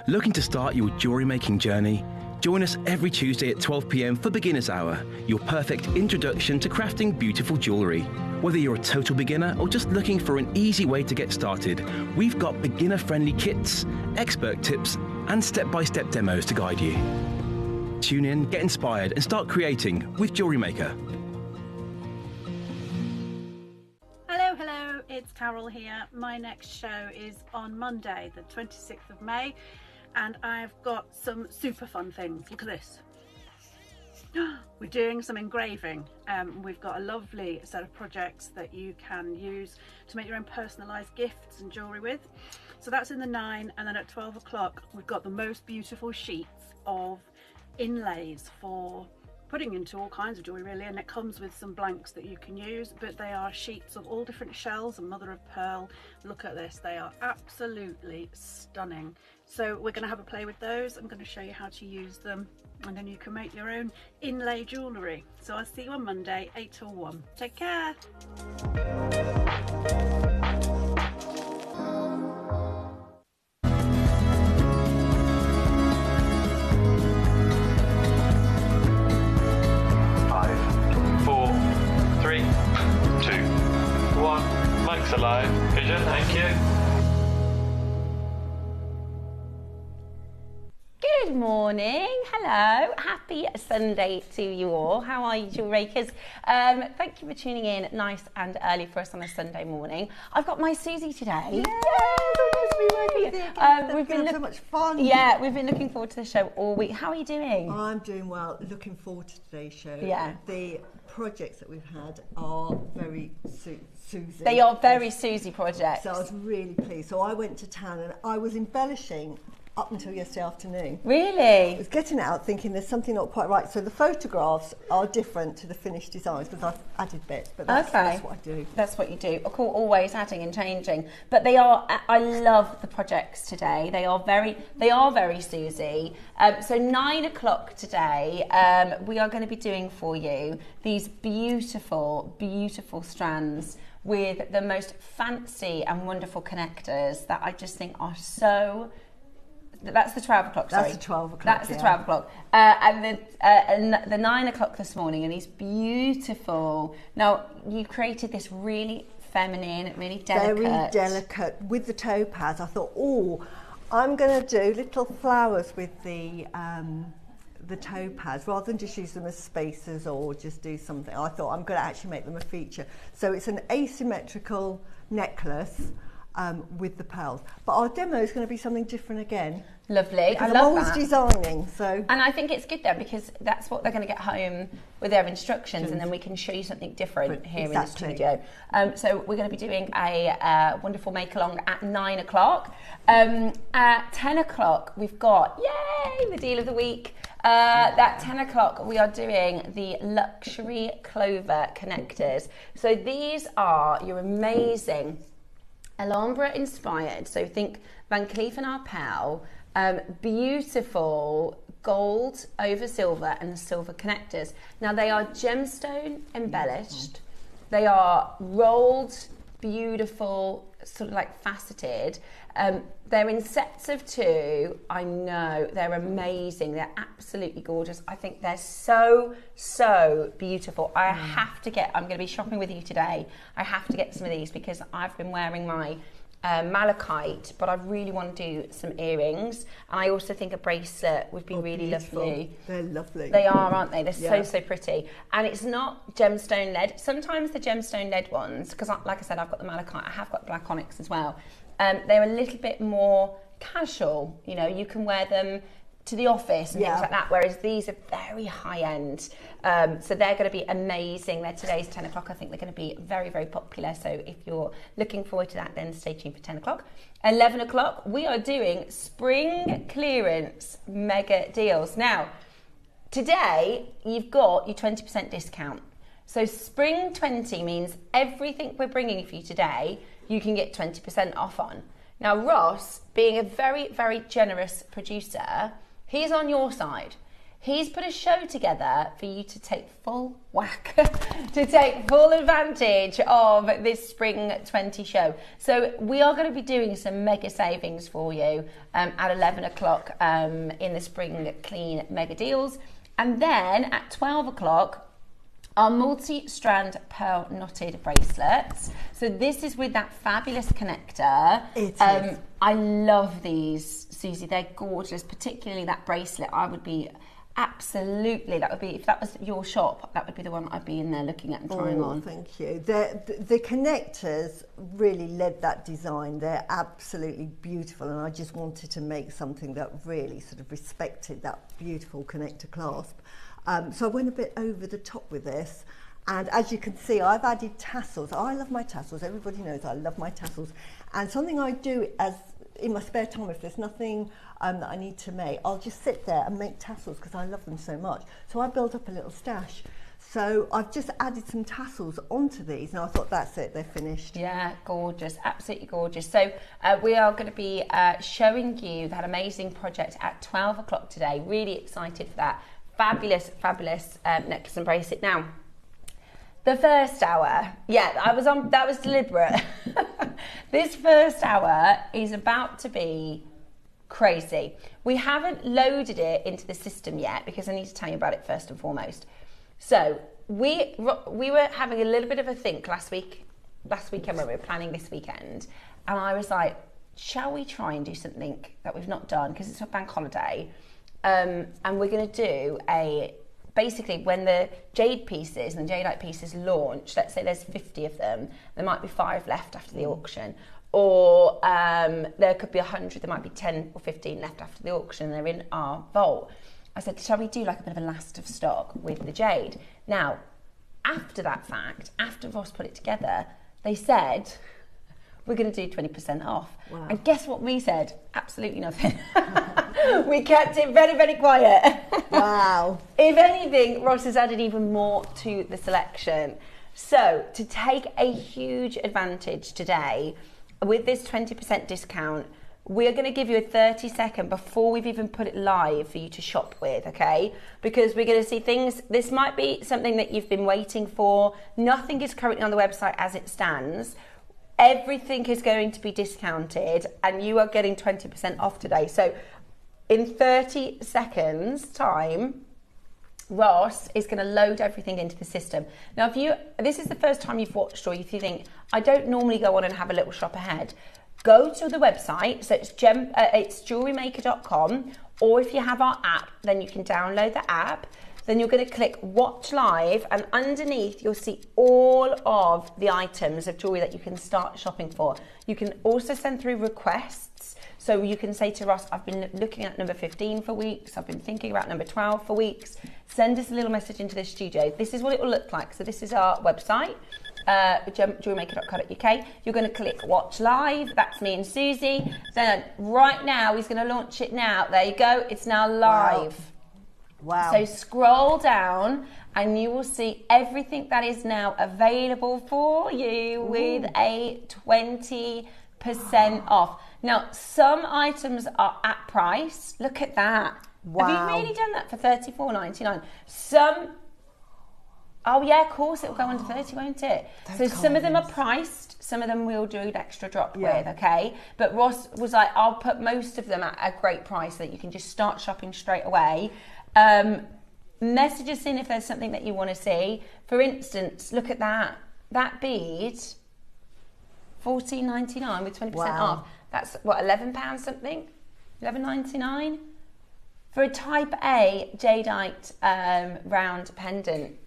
Looking to start your jewellery making journey? Join us every Tuesday at 12 p.m. for Beginner's Hour, your perfect introduction to crafting beautiful jewellery. Whether you're a total beginner or just looking for an easy way to get started, we've got beginner-friendly kits, expert tips, and step-by-step demos to guide you. Tune in, get inspired, and start creating with JewelleryMaker. Hello, it's Carol here. My next show is on Monday, the 26th of May, and I've got some super fun things. Look at this. We're doing some engraving. We've got a lovely set of projects that you can use to make your own personalised gifts and jewellery with. So that's in the 9, and then at 12 o'clock we've got the most beautiful sheets of inlays for putting into all kinds of jewellery really, and it comes with some blanks that you can use, but they are sheets of all different shells and mother of pearl. Look at this, they are absolutely stunning. So we're going to have a play with those. I'm going to show you how to use them, and then you can make your own inlay jewellery. So I'll see you on Monday, 8 till 1. Take care. Mike's alive. Vision, thank you. Good morning, hello, happy Sunday to you all. How are you, JewelleryMakers? Thank you for tuning in nice and early for us on a Sunday morning. I've got my Susie today. Yeah, we've been so much fun. Yeah, we've been looking forward to the show all week. How are you doing? I'm doing well, looking forward to today's show. Yeah. The projects that we've had are very Susie. They are very Susie projects. So I was really pleased. So I went to town and I was embellishing up until yesterday afternoon. Really? I was getting out thinking there's something not quite right. So the photographs are different to the finished designs because I've added bits, but that's what I do. That's what you do. Of course, always adding and changing. But they are, I love the projects today. They are very Susie. So 9 o'clock today, we are going to be doing for you these beautiful, beautiful strands with the most fancy and wonderful connectors that I just think are so That's the 12 o'clock, sorry. That's the 12 o'clock, That's the 12 o'clock. And the 9 o'clock this morning, and he's beautiful. Now, you created this really feminine, really delicate. Very delicate with the topaz. I thought, oh, I'm going to do little flowers with the topaz rather than just use them as spacers or just do something. I thought I'm going to actually make them a feature. So it's an asymmetrical necklace with the pearls. But our demo is going to be something different again. Lovely. I love I'm always designing, so. And I think it's good then because that's what they're going to get home with their instructions, and then we can show you something different here in the studio. So we're going to be doing a wonderful make along at 9 o'clock. At 10 o'clock, we've got, yay, the deal of the week. At 10 o'clock, we are doing the luxury Clover connectors. So these are your amazing Alhambra inspired. So think Van Cleef and Arpels. Beautiful gold over silver and silver connectors. Now they are gemstone embellished. They are rolled, beautiful, sort of like faceted. They're in sets of 2. I know, they're amazing. They're absolutely gorgeous. I think they're so, so beautiful. I have to get, I'm going to be shopping with you today. I have to get some of these because I've been wearing my malachite, but I really want to do some earrings, and I also think a bracelet would be really lovely. They're lovely. They are, aren't they? They're so pretty. And it's not gemstone lead. Sometimes the gemstone lead ones, because like I said, I've got the malachite, I have got black onyx as well. They're a little bit more casual. You know, you can wear them to the office and things like that, whereas these are very high end. So they're going to be amazing. They're today's 10 o'clock. I think they're going to be very, very popular. So if you're looking forward to that, then stay tuned for 10 o'clock. 11 o'clock, we are doing spring clearance mega deals. Now, today, you've got your 20% discount. So spring 20 means everything we're bringing for you today, you can get 20% off on. Now, Ross, being a very, very generous producer, he's on your side. He's put a show together for you to take full whack, to take full advantage of this Spring 20 show. So we are going to be doing some mega savings for you at 11 o'clock in the Spring Clean Mega Deals. And then at 12 o'clock, our multi-strand pearl knotted bracelets. So this is with that fabulous connector. It is. I love these, Susie. They're gorgeous, particularly that bracelet. I would be absolutely, that would be, if that was your shop, that would be the one I'd be in there looking at and trying on. Thank you. The connectors really led that design. They're absolutely beautiful, and I just wanted to make something that really sort of respected that beautiful connector clasp. So I went a bit over the top with this, and as you can see, I've added tassels. I love my tassels. Everybody knows I love my tassels. And something I do as in my spare time, if there's nothing that I need to make, I'll just sit there and make tassels because I love them so much. So I build up a little stash. So I've just added some tassels onto these, and I thought that's it, they're finished. Yeah, gorgeous, absolutely gorgeous. So we are going to be showing you that amazing project at 12 o'clock today. Really excited for that. Fabulous, fabulous necklace and bracelet. Now, the first hour, that was deliberate. This first hour is about to be crazy. We haven't loaded it into the system yet because I need to tell you about it first and foremost. So we were having a little bit of a think last weekend when we were planning this weekend, and I was like, shall we try and do something that we've not done because it's a bank holiday? And we're going to do basically when the jade pieces and the jadeite pieces launch, let's say there's 50 of them, there might be 5 left after the auction, or there could be 100, there might be 10 or 15 left after the auction, they're in our vault. I said, shall we do like a bit of a last of stock with the jade? Now, after that fact, after Ross put it together, they said, we're going to do 20% off. Wow. And guess what we said? Absolutely nothing. We kept it very, very quiet. Wow. If anything, Ross has added even more to the selection. So to take a huge advantage today, with this 20% discount, we're going to give you a 30-second before we've even put it live for you to shop with, okay? Because we're going to see things, this might be something that you've been waiting for. Nothing is currently on the website as it stands. Everything is going to be discounted and you are getting 20% off today. So in 30 seconds time, Ross is going to load everything into the system. Now, this is the first time you've watched, or if you think, I don't normally go on and have a little shop ahead, go to the website. So it's JewelleryMaker.com, or if you have our app, then you can download the app. Then you're going to click Watch Live, and underneath you'll see all of the items of jewellery that you can start shopping for. You can also send through requests. So you can say to Ross, I've been looking at number 15 for weeks, I've been thinking about number 12 for weeks. Send us a little message into the studio. This is what it will look like. So this is our website, JewelleryMaker.co.uk. You're going to click Watch Live. That's me and Susie. Then right now, he's going to launch it now. There you go. It's now live. Wow. So scroll down and you will see everything that is now available for you with a 20% off. Now, some items are at price. Look at that. Wow. Have you really done that for $34.99? Some, oh yeah, of course it will go under 30, won't it? So some of them are priced, some of them we'll do an extra drop with, okay? But Ross was like, I'll put most of them at a great price so that you can just start shopping straight away. Message us in if there's something that you want to see. For instance, look at that. That bead, $14.99 with 20% off. That's what, £11 something? $11.99 for a Type A Jadeite round pendant.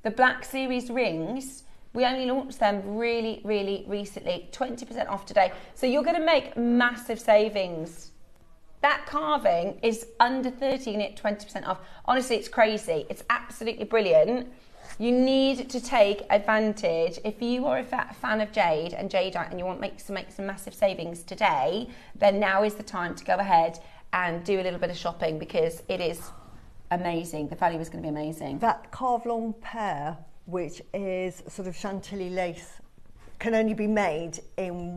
The Black Series rings, we only launched them really, really recently. 20% off today. So you're going to make massive savings. That carving is under 30 and at 20% off. Honestly, it's crazy. It's absolutely brilliant. You need to take advantage. If you are a fan of Jade and Jadeite and you want to make some massive savings today, then now is the time to go ahead and do a little bit of shopping, because it is amazing. The value is going to be amazing. That carve-long pair, which is sort of chantilly lace, can only be made in